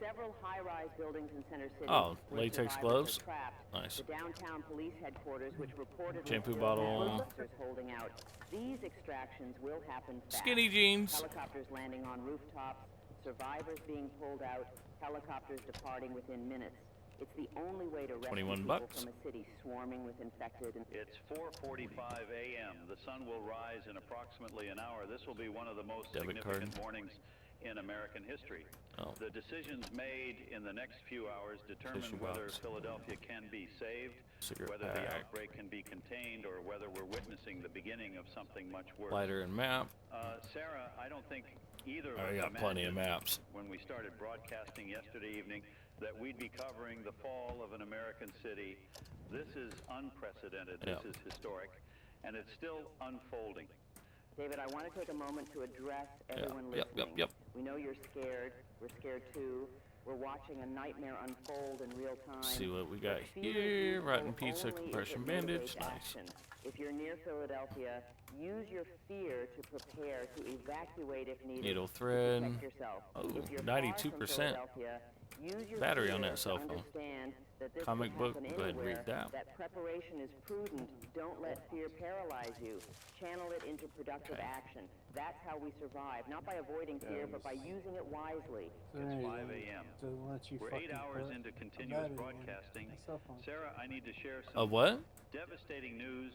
Speaker 4: Several high-rise buildings in Center City
Speaker 1: Oh,
Speaker 4: where
Speaker 1: latex
Speaker 4: survivors
Speaker 1: gloves.
Speaker 4: are trapped.
Speaker 1: Nice.
Speaker 4: The downtown police headquarters, which reportedly
Speaker 1: Shampoo
Speaker 4: still have
Speaker 1: bottle.
Speaker 4: officers holding out. These extractions will happen fast.
Speaker 1: Skinny jeans.
Speaker 4: Helicopters landing on rooftops, survivors being pulled out, helicopters departing within minutes. It's the only way to rescue
Speaker 1: 21
Speaker 4: people
Speaker 1: bucks.
Speaker 4: from a city swarming with infected and
Speaker 3: It's 4:45 a.m. The sun will rise in approximately an hour. This will be one of the most
Speaker 1: Debit
Speaker 3: significant
Speaker 1: card.
Speaker 3: mornings in American history.
Speaker 1: Oh.
Speaker 3: The decisions made in the next few hours determine
Speaker 1: Tissue
Speaker 3: whether
Speaker 1: box.
Speaker 3: Philadelphia can be saved,
Speaker 1: Cigarette
Speaker 3: whether the
Speaker 1: pack.
Speaker 3: outbreak can be contained, or whether we're witnessing the beginning of something much worse.
Speaker 1: Lighter and map.
Speaker 3: Sarah, I don't think either of
Speaker 1: I
Speaker 3: us
Speaker 1: got plenty of
Speaker 3: imagined
Speaker 1: maps.
Speaker 3: when we started broadcasting yesterday evening that we'd be covering the fall of an American city. This is unprecedented.
Speaker 1: Yeah.
Speaker 3: This is historic, and it's still unfolding.
Speaker 4: David, I want to take a moment to address everyone
Speaker 1: Yep,
Speaker 4: listening.
Speaker 1: yep.
Speaker 4: We know you're scared. We're scared too. We're watching a nightmare unfold in real time.
Speaker 1: See what we got
Speaker 4: But fear is
Speaker 1: here.
Speaker 4: useful
Speaker 1: Rotten pizza,
Speaker 4: only if
Speaker 1: compression
Speaker 4: it
Speaker 1: bandage.
Speaker 4: motivates
Speaker 1: Nice.
Speaker 4: action. If you're near Philadelphia, use your fear to prepare to evacuate if needed.
Speaker 1: Needle
Speaker 4: to
Speaker 1: thread.
Speaker 4: protect yourself.
Speaker 1: Oh,
Speaker 4: If you're
Speaker 1: 92%
Speaker 4: far from Philadelphia, use your
Speaker 1: battery
Speaker 4: fear
Speaker 1: on that
Speaker 4: to
Speaker 1: cell phone.
Speaker 4: understand that this
Speaker 1: Comic
Speaker 4: could
Speaker 1: book,
Speaker 4: happen
Speaker 1: go ahead and read
Speaker 4: anywhere,
Speaker 1: that.
Speaker 4: preparation is prudent. Don't let fear paralyze you. Channel it into productive
Speaker 1: Okay.
Speaker 4: action. That's how we survive, not by avoiding fear, but by using it wisely.
Speaker 3: It's 5 a.m.
Speaker 2: Doesn't let you
Speaker 3: We're
Speaker 2: fucking
Speaker 3: 8 hours
Speaker 2: put
Speaker 3: into
Speaker 2: a
Speaker 3: continuous
Speaker 2: battery in
Speaker 3: broadcasting.
Speaker 2: a cell phone.
Speaker 3: Sarah, I need to share some
Speaker 1: Of what?
Speaker 3: devastating news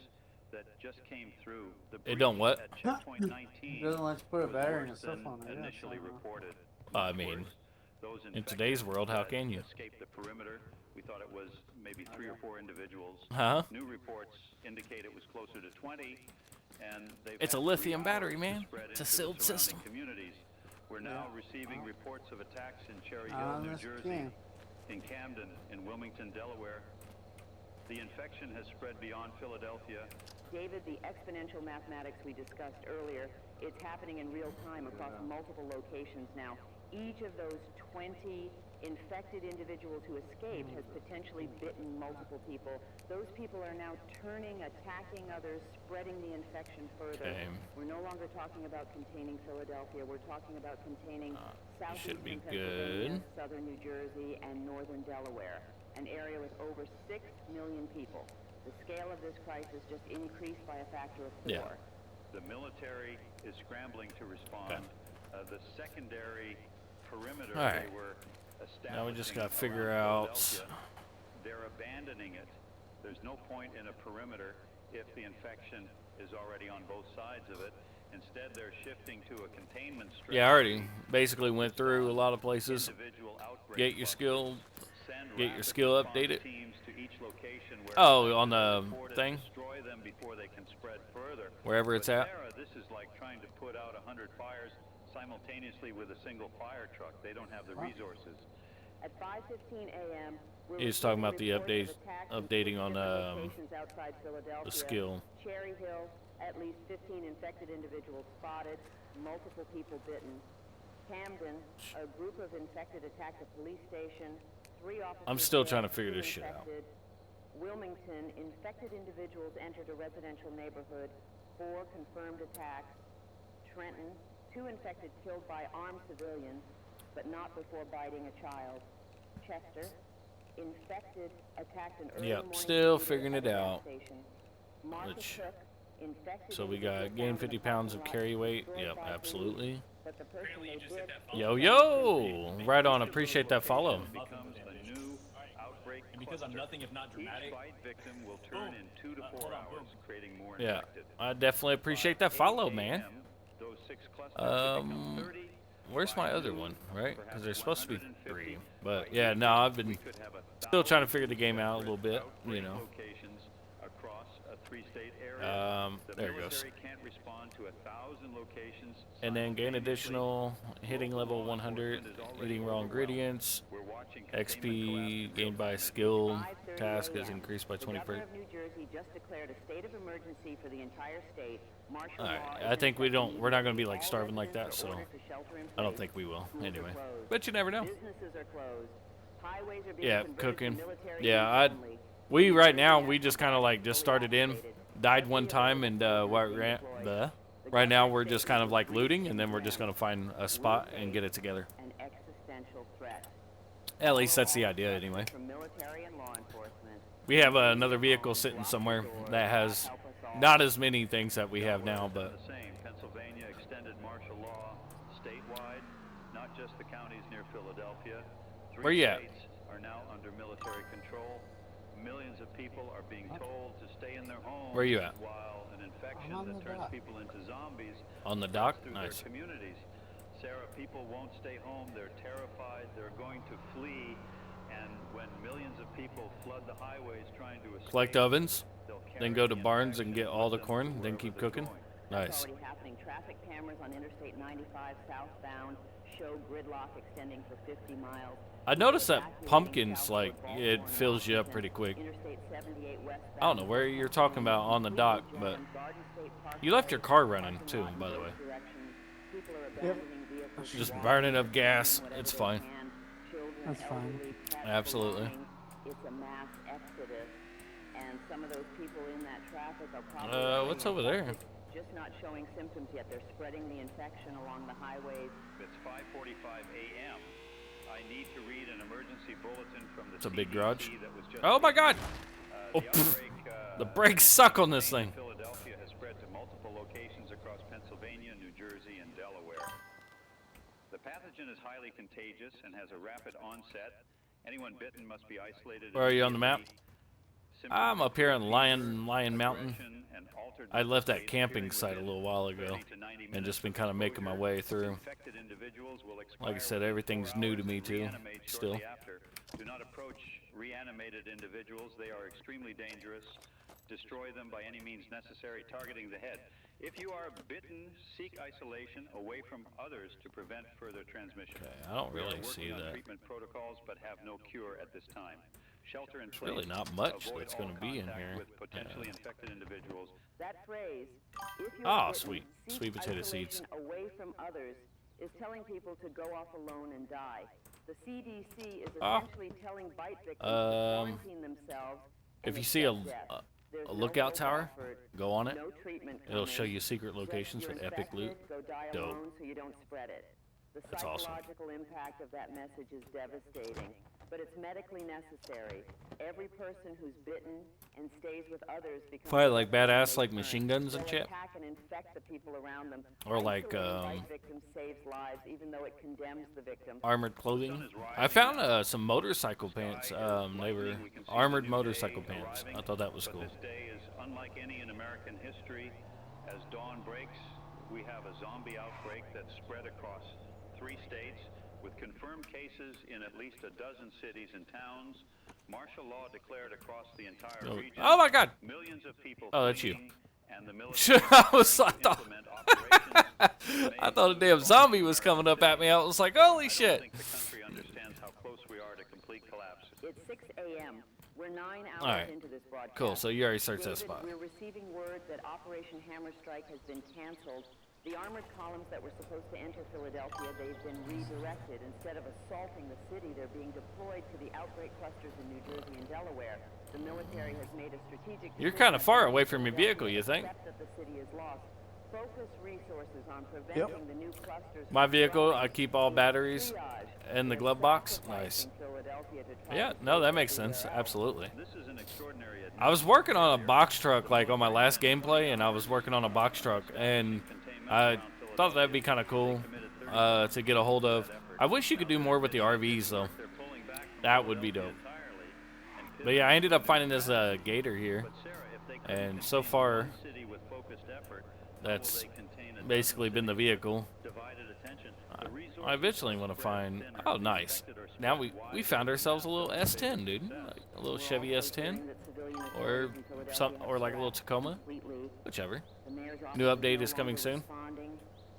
Speaker 3: that just came through. The
Speaker 1: It don't what?
Speaker 3: breach at checkpoint 19
Speaker 2: Doesn't let you put a
Speaker 3: was
Speaker 2: battery in a
Speaker 3: worse
Speaker 2: cell
Speaker 3: than
Speaker 2: phone, I guess.
Speaker 3: initially
Speaker 2: I don't know.
Speaker 3: reported.
Speaker 1: I
Speaker 3: Much
Speaker 1: mean,
Speaker 3: worse. Those
Speaker 1: in
Speaker 3: infected
Speaker 1: today's world, how
Speaker 3: that
Speaker 1: can you?
Speaker 3: escaped the perimeter. We thought it was maybe 3 or 4 individuals.
Speaker 1: Huh?
Speaker 3: New reports indicate it was closer to 20, and they've
Speaker 1: It's a
Speaker 3: had
Speaker 1: lithium
Speaker 3: 3
Speaker 1: battery,
Speaker 3: hours to
Speaker 1: man.
Speaker 3: spread
Speaker 1: It's a
Speaker 3: into the
Speaker 1: sealed
Speaker 3: surrounding
Speaker 1: system.
Speaker 3: Communities. We're now receiving reports of attacks in Cherry Hill,
Speaker 2: On
Speaker 3: New
Speaker 2: this
Speaker 3: Jersey,
Speaker 2: game.
Speaker 3: in Camden, in Wilmington, Delaware. The infection has spread beyond Philadelphia.
Speaker 4: David, the exponential mathematics we discussed earlier, it's happening in real time across multiple locations now. Each of those 20 infected individuals who escaped has potentially bitten multiple people. Those people are now turning, attacking others, spreading the infection further.
Speaker 1: Okay.
Speaker 4: We're no longer talking about containing Philadelphia. We're talking about containing
Speaker 1: should be
Speaker 4: southeastern Pennsylvania,
Speaker 1: good.
Speaker 4: southern New Jersey, and northern Delaware, an area with over 6 million people. The scale of this crisis just increased by a factor of 4.
Speaker 1: Yeah.
Speaker 3: The military is scrambling to respond.
Speaker 1: Okay.
Speaker 3: The secondary perimeter
Speaker 1: All right.
Speaker 3: they were establishing.
Speaker 1: Now we just gotta
Speaker 3: around
Speaker 1: figure out.
Speaker 3: Philadelphia, they're abandoning it. There's no point in a perimeter if the infection is already on both sides of it. Instead, they're shifting to a containment strategy.
Speaker 1: Yeah, I already basically went through a lot of places. Get your skill updated. Oh, on the thing? Wherever it's at.
Speaker 3: This is like trying to put out 100 fires simultaneously with a single fire truck. They don't have the resources.
Speaker 4: At 5:15 a.m.,
Speaker 1: He's talking about the updating on the skill.
Speaker 4: Cherry Hill, at least 15 infected individuals spotted, multiple people bitten. Camden, a group of infected attacked a police station. 3 officers.
Speaker 1: I'm still trying to figure this shit out.
Speaker 4: Wilmington, infected individuals entered a residential neighborhood. 4 confirmed attacks. Trenton, 2 infected killed by armed civilians, but not before biting a child. Chester, infected attacked an early morning
Speaker 1: still
Speaker 4: shooter
Speaker 1: figuring
Speaker 4: at
Speaker 1: it
Speaker 4: a gas
Speaker 1: out.
Speaker 4: station. Martha Cook, infected
Speaker 1: So we got gain 50 pounds of carry weight. Yep, absolutely.
Speaker 4: but the person they did
Speaker 1: Yo, right on. Appreciate that follow.
Speaker 6: And because I'm nothing if not dramatic.
Speaker 3: Victim will turn in 2 to 4 hours, creating more
Speaker 1: Yeah,
Speaker 3: infected.
Speaker 1: I definitely appreciate that follow, man.
Speaker 3: Those 6 clusters become 30.
Speaker 1: Where's my other one, right? Because there's supposed to be 3. But yeah, no, I've been still trying to figure the game out a little bit, you know.
Speaker 3: Locations across a 3-state area.
Speaker 1: There it goes.
Speaker 3: Can't respond to 1,000 locations.
Speaker 1: And then gain additional, hitting level 100, eating raw ingredients, XP gained by skill task is increased by 20%.
Speaker 4: The governor of New Jersey just declared a state of emergency for the entire state. Martial
Speaker 1: Alright,
Speaker 4: law
Speaker 1: I
Speaker 4: is
Speaker 1: think
Speaker 4: in effect
Speaker 1: we're not
Speaker 4: in
Speaker 1: going to be like
Speaker 4: all
Speaker 1: starving like that,
Speaker 4: residents
Speaker 1: so
Speaker 4: are ordered to shelter in
Speaker 1: I don't
Speaker 4: place.
Speaker 1: think we will,
Speaker 4: Schools are
Speaker 1: anyway.
Speaker 4: closed.
Speaker 1: But you never know.
Speaker 4: Businesses are closed. Highways are being
Speaker 1: Yeah,
Speaker 4: converted to
Speaker 1: cooking.
Speaker 4: military
Speaker 1: Yeah,
Speaker 4: use only.
Speaker 1: we right now, we just kind of like just started in, died one time, and right now we're just kind of like looting, and then we're just going to find a spot and get it together.
Speaker 4: An existential threat.
Speaker 1: At least that's the idea, anyway.
Speaker 4: From military and law enforcement.
Speaker 1: We have another vehicle sitting somewhere that has not as many things that we have now, but
Speaker 3: The same. Pennsylvania extended martial law statewide, not just the counties near Philadelphia. 3
Speaker 1: Where you at?
Speaker 3: states are now under military control. Millions of people are being told to stay in their homes.
Speaker 1: Where you at?
Speaker 3: While an infection
Speaker 2: I'm on
Speaker 3: that
Speaker 2: the
Speaker 3: turns
Speaker 2: dock.
Speaker 3: people into zombies
Speaker 1: on the dock,
Speaker 3: through
Speaker 1: nice.
Speaker 3: their communities. Sarah, people won't stay home. They're terrified. They're going to flee. And when millions of people flood the highways trying to escape,
Speaker 1: Collect ovens,
Speaker 3: they'll
Speaker 1: then
Speaker 3: carry
Speaker 1: go to
Speaker 3: the
Speaker 1: Barnes and
Speaker 3: infection
Speaker 1: get all the
Speaker 3: with them
Speaker 1: corn, then
Speaker 3: wherever
Speaker 1: keep
Speaker 3: they're
Speaker 1: cooking.
Speaker 3: going.
Speaker 1: Nice.
Speaker 4: Already happening. Traffic cameras on Interstate 95 southbound show gridlock extending for 50 miles.
Speaker 1: I noticed that pumpkins, like, it fills you up pretty quick.
Speaker 4: Interstate 78 westbound.
Speaker 1: I don't know where you're talking about on the dock, but you left your car running too, by the way.
Speaker 4: People are
Speaker 2: Yep.
Speaker 4: abandoning vehicles.
Speaker 1: Just burning up gas. It's fine.
Speaker 2: That's fine.
Speaker 1: Absolutely.
Speaker 4: It's a mass exodus, and some of those people in that traffic are probably
Speaker 1: What's over there?
Speaker 4: just not showing symptoms yet. They're spreading the infection along the highways.
Speaker 3: It's 5:45 a.m. I need to read an emergency bulletin from the
Speaker 1: It's a big
Speaker 3: CDC
Speaker 1: garage.
Speaker 3: that was just
Speaker 1: Oh my God! Oh,
Speaker 3: the
Speaker 1: pff.
Speaker 3: outbreak,
Speaker 1: The brakes suck on this thing.
Speaker 3: Philadelphia has spread to multiple locations across Pennsylvania, New Jersey, and Delaware. The pathogen is highly contagious and has a rapid onset. Anyone bitten must be isolated.
Speaker 1: Where are you on the map?
Speaker 3: immediately.
Speaker 1: I'm up here in Lion Mountain.
Speaker 3: Aggression and altered
Speaker 1: I left that
Speaker 3: state
Speaker 1: camping
Speaker 3: appearing
Speaker 1: site a
Speaker 3: within
Speaker 1: little while ago
Speaker 3: 30 to 90
Speaker 1: and just
Speaker 3: minutes
Speaker 1: been
Speaker 3: of
Speaker 1: kind of making my
Speaker 3: exposure.
Speaker 1: way through.
Speaker 3: Infected individuals will
Speaker 1: Like I
Speaker 3: expire
Speaker 1: said,
Speaker 3: within
Speaker 1: everything's
Speaker 3: 4
Speaker 1: new to
Speaker 3: hours
Speaker 1: me
Speaker 3: and
Speaker 1: too,
Speaker 3: reanimate
Speaker 1: still.
Speaker 3: shortly after. Do not approach reanimated individuals. They are extremely dangerous. Destroy them by any means necessary, targeting the head. If you are bitten, seek isolation away from others to prevent further transmission.
Speaker 1: Okay, I don't
Speaker 3: We are
Speaker 1: really
Speaker 3: working
Speaker 1: see
Speaker 3: on
Speaker 1: that.
Speaker 3: treatment protocols, but have no cure at this time. Shelter in
Speaker 1: It's
Speaker 3: place.
Speaker 1: really not much
Speaker 3: Avoid
Speaker 1: that's
Speaker 3: all
Speaker 1: gonna be in
Speaker 3: contact
Speaker 1: here.
Speaker 3: with potentially infected individuals.
Speaker 4: That phrase, if you're
Speaker 1: Ah,
Speaker 4: bitten,
Speaker 1: sweet.
Speaker 4: seek
Speaker 1: Sweet potato seeds.
Speaker 4: isolation away from others, is telling people to go off alone and die. The CDC is
Speaker 1: Ah.
Speaker 4: essentially telling bite victims to
Speaker 1: Um,
Speaker 4: quarantine themselves.
Speaker 1: If
Speaker 4: and
Speaker 1: you see a,
Speaker 4: accept death. There's
Speaker 1: a
Speaker 4: no
Speaker 1: lookout
Speaker 4: hope
Speaker 1: tower,
Speaker 4: offered,
Speaker 1: go on it.
Speaker 4: no treatment
Speaker 1: It'll show
Speaker 4: coming.
Speaker 1: you secret
Speaker 4: Just
Speaker 1: locations
Speaker 4: you're
Speaker 1: with epic loot.
Speaker 4: infected, Go die
Speaker 1: Dope.
Speaker 4: alone so you don't spread it. The
Speaker 1: That's awesome.
Speaker 4: psychological impact of that message is devastating, but it's medically necessary. Every person who's bitten and stays with others becomes
Speaker 1: Probably like
Speaker 4: a threat when
Speaker 1: badass,
Speaker 4: they
Speaker 1: like
Speaker 4: turn.
Speaker 1: machine guns and
Speaker 4: They'll
Speaker 1: shit.
Speaker 4: attack and infect the people people around them.
Speaker 1: Or like
Speaker 4: Isolating victims saves lives, even though it condemns the victim.
Speaker 1: armored clothing. I found some motorcycle pants. They were armored motorcycle pants. I thought that was cool.
Speaker 3: This day is unlike any in American history. As dawn breaks, we have a zombie outbreak that's spread across 3 states with confirmed cases in at least a dozen cities and towns. Martial law declared across the entire region.
Speaker 1: Oh my God!
Speaker 3: Millions of people.
Speaker 1: Oh, that's you.
Speaker 3: And the military
Speaker 1: I thought a damn zombie was coming up at me. I was like, holy shit!
Speaker 3: I think the country understands how close we are to complete collapse.
Speaker 4: It's 6 a.m. We're 9 hours
Speaker 1: Alright.
Speaker 4: into this broadcast.
Speaker 1: Cool, so you already searched that
Speaker 4: David,
Speaker 1: spot.
Speaker 4: we're receiving word that Operation Hammer Strike has been canceled. The armored columns that were supposed to enter Philadelphia, they've been redirected. Instead of assaulting the city, they're being deployed to the outbreak clusters in New Jersey and Delaware. The military has made a strategic
Speaker 1: You're kind of far away from your vehicle, you think?
Speaker 4: That the city is lost. Focus resources on preventing the new clusters.
Speaker 1: My vehicle, I keep all batteries in the glove box. Nice. Yeah, no, that makes sense. Absolutely.
Speaker 3: This is an extraordinary
Speaker 1: I was working on a box truck, like on my last gameplay, and I was working on a box truck, and I thought that'd be kind of cool to get a hold of. I wish you could do more with the RVs, though. That would be dope. But yeah, I ended up finding this gator here, and so far, that's basically been the vehicle. I eventually want to find. Oh, nice. Now we found ourselves a little S10, dude. Like a little Chevy S10, or like a little Tacoma, whichever. New update is coming soon.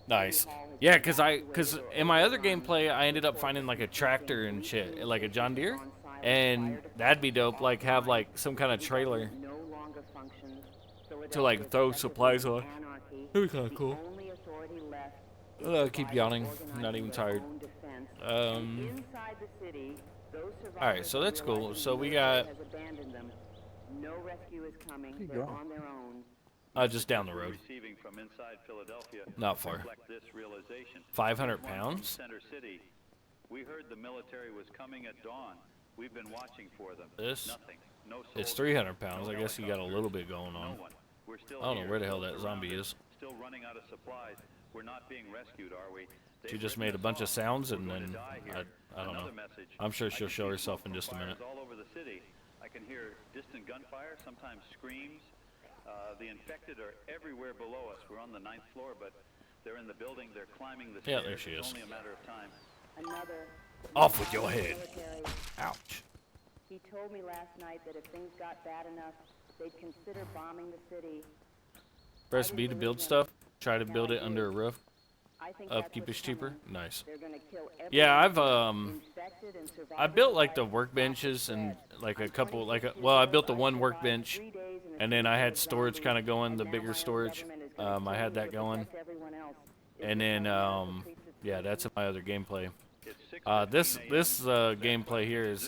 Speaker 1: Nice. Yeah, cause in my other gameplay, I ended up finding like a tractor and shit, like a John Deere, and that'd be dope. Like have like some kind of trailer to like throw supplies on. That'd be kind of cool. Keep yawning. I'm not even tired. Alright, so that's cool. So we got just down the road. Not far. 500 pounds?
Speaker 3: We heard the military was coming at dawn. We've been watching for them.
Speaker 1: This?
Speaker 3: Nothing. No
Speaker 1: It's 300 pounds. I guess you got a little bit going on. I don't know where the hell that zombie is.
Speaker 3: Still running out of supplies. We're not being rescued, are we?
Speaker 1: She just made a bunch of sounds, and then I don't know. I'm sure she'll show herself in just a minute.
Speaker 3: All over the city. I can hear distant gunfire, sometimes screams. The infected are everywhere below us. We're on the 9th floor, but they're in the building. They're climbing the stairs.
Speaker 1: Yeah, there she is.
Speaker 3: It's only a matter of time.
Speaker 1: Off with your head. Ouch.
Speaker 4: He told me last night that if things got bad enough, they'd consider bombing the city.
Speaker 1: Press B to build stuff. Try to build it under a roof. Upkeep is cheaper. Nice. Yeah, I built like the workbenches and like a couple I built the one workbench, and then I had storage kind of going, the bigger storage. I had that going, and then yeah, that's in my other gameplay. This gameplay here is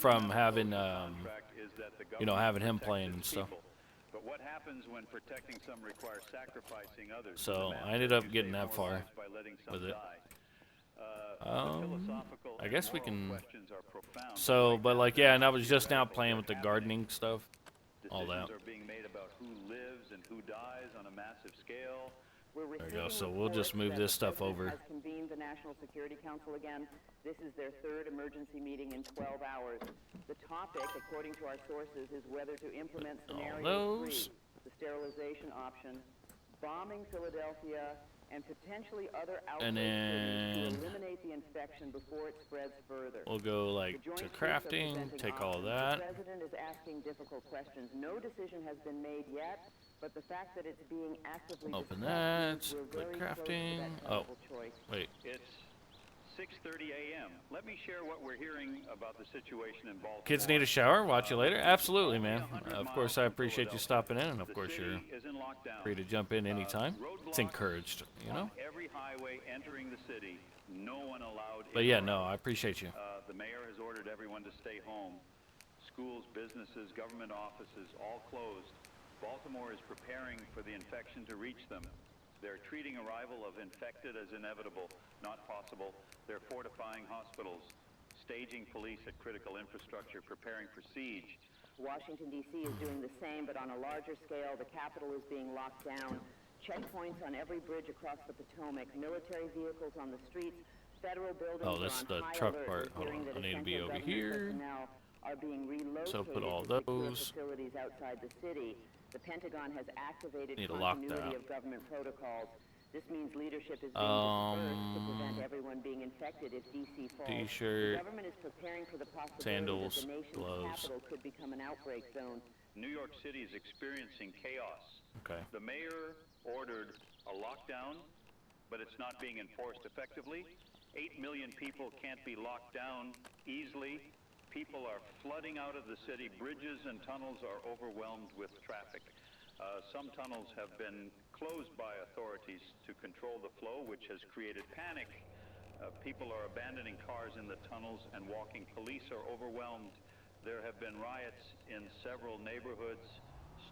Speaker 1: from having having him playing and stuff.
Speaker 3: But what happens when protecting some requires sacrificing others?
Speaker 1: So I ended up getting that far with it. I guess we can. So, but like, yeah, and I was just now playing with the gardening stuff, all that.
Speaker 3: Decisions are being made about who lives and who dies on a massive scale.
Speaker 1: There we go. So we'll just move this stuff over.
Speaker 4: Has convened the National Security Council again. This is their 3rd emergency meeting in 12 hours. The topic, according to our sources, is whether to implement scenario 3, the sterilization option, bombing Philadelphia, and potentially other outbreaks to eliminate the infection before it spreads further.
Speaker 1: We'll go like to crafting, take all of that.
Speaker 4: The president is asking difficult questions. No decision has been made yet, but the fact that it's being actively
Speaker 1: open that, click crafting. Oh, wait.
Speaker 3: It's 6:30 a.m. Let me share what we're hearing about the situation in Baltimore.
Speaker 1: Kids need a shower? Watch you later? Absolutely, man. Of course, I appreciate you stopping in, and of course, you're free to jump in anytime. It's encouraged, you know?
Speaker 3: Every highway entering the city, no one allowed.
Speaker 1: But yeah, no, I appreciate you.
Speaker 3: The mayor has ordered everyone to stay home. Schools, businesses, government offices, all closed. Baltimore is preparing for the infection to reach them. They're treating arrival of infected as inevitable, not possible. They're fortifying hospitals, staging police at critical infrastructure, preparing for siege.
Speaker 4: Washington, D.C. is doing the same, but on a larger scale. The Capitol is being locked down. Checkpoints on every bridge across the Potomac, military vehicles on the streets, federal buildings
Speaker 1: Oh, this is the
Speaker 4: are on high
Speaker 1: truck
Speaker 4: alert.
Speaker 1: part.
Speaker 4: We're
Speaker 1: Hold
Speaker 4: hearing
Speaker 1: on.
Speaker 4: that
Speaker 1: I need to be
Speaker 4: essential
Speaker 1: over
Speaker 4: government
Speaker 1: here.
Speaker 4: personnel are being relocated
Speaker 1: So put all
Speaker 4: to secure
Speaker 1: those.
Speaker 4: facilities outside the city. The Pentagon has activated
Speaker 1: Need to lock
Speaker 4: continuity
Speaker 1: that.
Speaker 4: of government protocols. This means leadership is being dispersed to prevent everyone being infected if DC falls.
Speaker 1: T-shirt,
Speaker 4: The government is preparing for the possibility
Speaker 1: sandals,
Speaker 4: that the nation's
Speaker 1: gloves.
Speaker 4: capital could become an outbreak zone.
Speaker 3: New York City is experiencing chaos.
Speaker 1: Okay.
Speaker 3: The mayor ordered a lockdown, but it's not being enforced effectively. 8 million people can't be locked down easily. People are flooding out of the city. Bridges and tunnels are overwhelmed with traffic. Some tunnels have been closed by authorities to control the flow, which has created panic. People are abandoning cars in the tunnels and walking. Police are overwhelmed. There have been riots in several neighborhoods.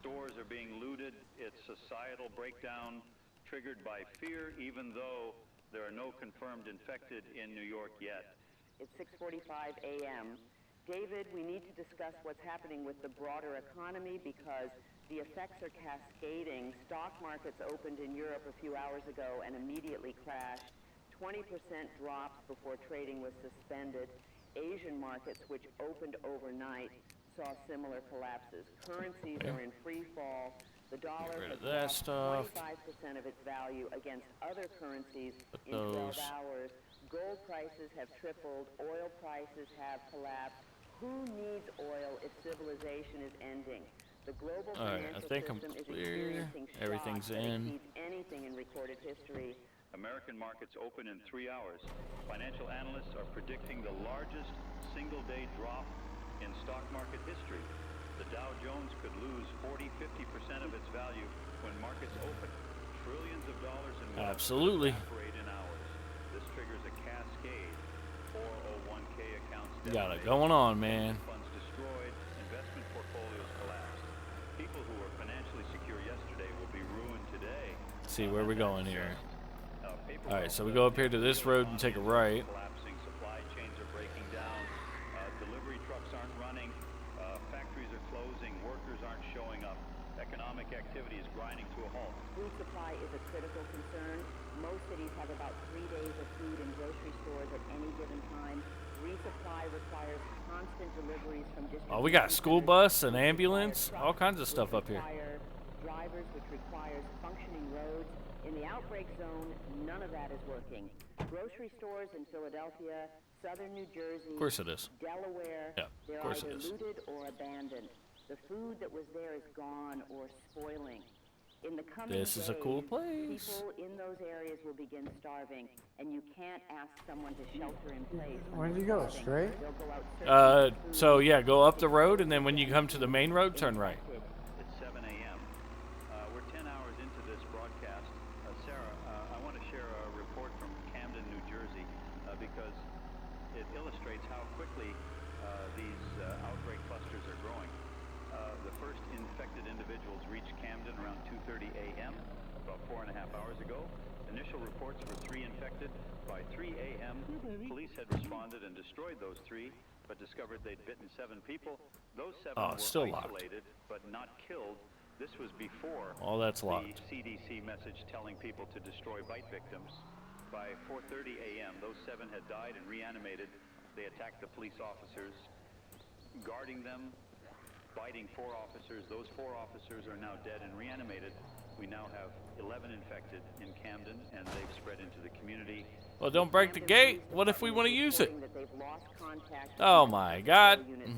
Speaker 3: Stores are being looted. It's societal breakdown triggered by fear, even though there are no confirmed infected in New York yet.
Speaker 4: It's 6:45 a.m. David, we need to discuss what's happening with the broader economy because the effects are cascading. Stock markets opened in Europe a few hours ago and immediately crashed. 20% drops before trading was suspended. Asian markets, which opened overnight, saw similar collapses. Currencies are in free fall. The dollar
Speaker 1: Get rid
Speaker 4: has
Speaker 1: of that
Speaker 4: lost
Speaker 1: stuff.
Speaker 4: 25% of its value against other currencies
Speaker 1: Put
Speaker 4: in 12
Speaker 1: those.
Speaker 4: hours. Gold prices have tripled. Oil prices have collapsed. Who needs oil if civilization is ending? The global
Speaker 1: All right, I
Speaker 4: financial
Speaker 1: think I'm
Speaker 4: system is
Speaker 1: clear.
Speaker 4: experiencing
Speaker 1: Everything's
Speaker 4: shocks that
Speaker 1: in.
Speaker 4: exceeds anything in recorded history.
Speaker 3: American markets open in 3 hours. Financial analysts are predicting the largest single-day drop in stock market history. The Dow Jones could lose 40-50% of its value when markets open. Trillions of dollars in wealth
Speaker 1: Absolutely.
Speaker 3: evaporate in hours. This triggers a cascade. 401k accounts
Speaker 1: Got it
Speaker 3: decimated,
Speaker 1: going on, man.
Speaker 3: funds destroyed, investment portfolios collapsed. People who were financially secure yesterday will be ruined today.
Speaker 1: See where we're going here.
Speaker 3: Paper
Speaker 1: All right, so we
Speaker 3: wealth
Speaker 1: go up here to this road and take a right.
Speaker 3: collapsing, supply chains are breaking down, delivery trucks aren't running, factories are closing, workers aren't showing up, economic activity is grinding to a halt.
Speaker 4: Food supply is a critical concern. Most cities have about 3 days of food in grocery stores at any given time. Resupply requires constant deliveries from distribution
Speaker 1: Oh, we got school
Speaker 4: centers.
Speaker 1: bus, an
Speaker 4: Which
Speaker 1: ambulance,
Speaker 4: requires
Speaker 1: all
Speaker 4: trucks,
Speaker 1: kinds of stuff
Speaker 4: which
Speaker 1: up here.
Speaker 4: require drivers, which requires functioning roads. In the outbreak zone, none of that is working. Grocery stores in Philadelphia, southern New Jersey,
Speaker 1: Of course it is.
Speaker 4: Delaware,
Speaker 1: Yeah, of
Speaker 4: they're
Speaker 1: course it
Speaker 4: either
Speaker 1: is.
Speaker 4: looted or abandoned. The food that was there is gone or spoiling. In the coming
Speaker 1: This is a cool
Speaker 4: days,
Speaker 1: place.
Speaker 4: people in those areas will begin starving, and you can't ask someone to shelter in place. when
Speaker 2: Where did
Speaker 4: they're
Speaker 2: you go?
Speaker 4: starving.
Speaker 2: Straight?
Speaker 4: They'll go out searching for food.
Speaker 1: So yeah, go up the road, and then when you come to the main road, turn right.
Speaker 3: It's 7 a.m. We're 10 hours into this broadcast. Sarah, I want to share a report from Camden, New Jersey, because it illustrates how quickly these outbreak clusters are growing. The first infected individuals reached Camden around 2:30 a.m., about 4.5 hours ago. Initial reports were 3 infected. By 3 a.m., police had responded and destroyed those 3, but discovered they'd bitten 7 people. Those 7
Speaker 1: Oh,
Speaker 3: were
Speaker 1: still locked.
Speaker 3: isolated, but not killed. This was before
Speaker 1: All that's locked.
Speaker 3: the CDC message telling people to destroy bite victims. By 4:30 a.m., those 7 had died and reanimated. They attacked the police officers, guarding them, biting 4 officers. Those 4 officers are now dead and reanimated. We now have 11 infected in Camden, and they've spread into the community.
Speaker 1: Well, don't break the gate. What if we want to use it?
Speaker 4: Reporting that they've lost contact with
Speaker 1: Oh
Speaker 4: medical
Speaker 1: my God.
Speaker 4: units.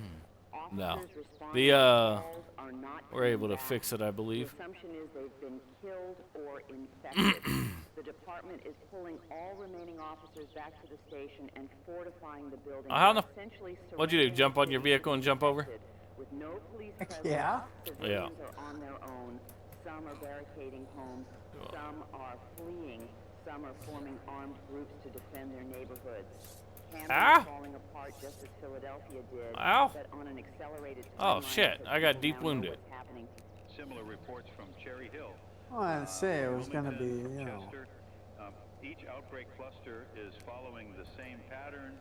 Speaker 1: No.
Speaker 4: Officers responding
Speaker 1: The,
Speaker 4: to calls are not
Speaker 1: We're
Speaker 4: coming
Speaker 1: able to
Speaker 4: back.
Speaker 1: fix it, I
Speaker 4: The
Speaker 1: believe.
Speaker 4: assumption is they've been killed or infected. The department is pulling all remaining officers back to the station and fortifying the building.
Speaker 1: How
Speaker 4: They're
Speaker 1: the-
Speaker 4: essentially
Speaker 1: What'd you do,
Speaker 4: surrendering
Speaker 1: jump
Speaker 4: the
Speaker 1: on your
Speaker 4: city to
Speaker 1: vehicle and
Speaker 4: the
Speaker 1: jump over?
Speaker 4: infected. With no police
Speaker 2: Heck
Speaker 4: presence,
Speaker 2: yeah.
Speaker 4: civilians are on their own. Some are barricading homes. Some are fleeing. Some are forming armed groups to defend their neighborhoods. Camden
Speaker 1: Ah!
Speaker 4: is falling apart just as Philadelphia did,
Speaker 1: Ow.
Speaker 4: but on an accelerated
Speaker 1: Oh,
Speaker 4: timeline
Speaker 1: shit.
Speaker 4: because
Speaker 1: I got
Speaker 4: people
Speaker 1: deep
Speaker 4: now know
Speaker 1: wounded.
Speaker 4: what's happening.
Speaker 3: Similar reports from Cherry Hill.
Speaker 2: Well, I'd say it was gonna be,
Speaker 3: Wilmington,
Speaker 2: you know.
Speaker 3: Chester. Each outbreak cluster is following the same pattern.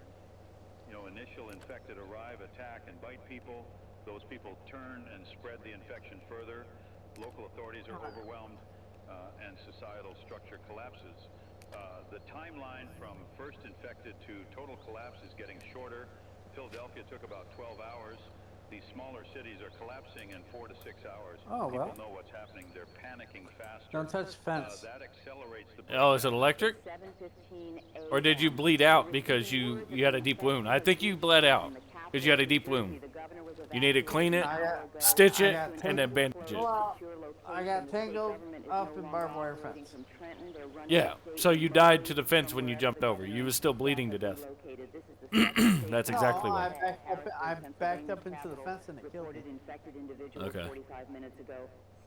Speaker 3: Initial infected arrive, attack, and bite people. those people turn and spread the infection further. Local authorities are overwhelmed, and societal structure collapses. The timeline from first infected to total collapse is getting shorter. Philadelphia took about 12 hours. These smaller cities are collapsing in 4 to 6 hours.
Speaker 2: Oh, well.
Speaker 3: People know what's happening. They're panicking faster.
Speaker 2: Don't touch the fence.
Speaker 3: That accelerates the
Speaker 1: Oh, is it
Speaker 3: breakdown.
Speaker 1: electric? Or did you bleed out because you had a deep wound? I think you bled out because you had a deep wound. You need to clean it, stitch it, and then bandage it.
Speaker 2: Well, I got tangled up in barbed wire fence.
Speaker 1: Yeah, so you died to the fence when you jumped over. You was still bleeding to death. That's exactly
Speaker 2: No,
Speaker 1: what.
Speaker 2: I backed up into the fence and it killed me.
Speaker 1: Okay.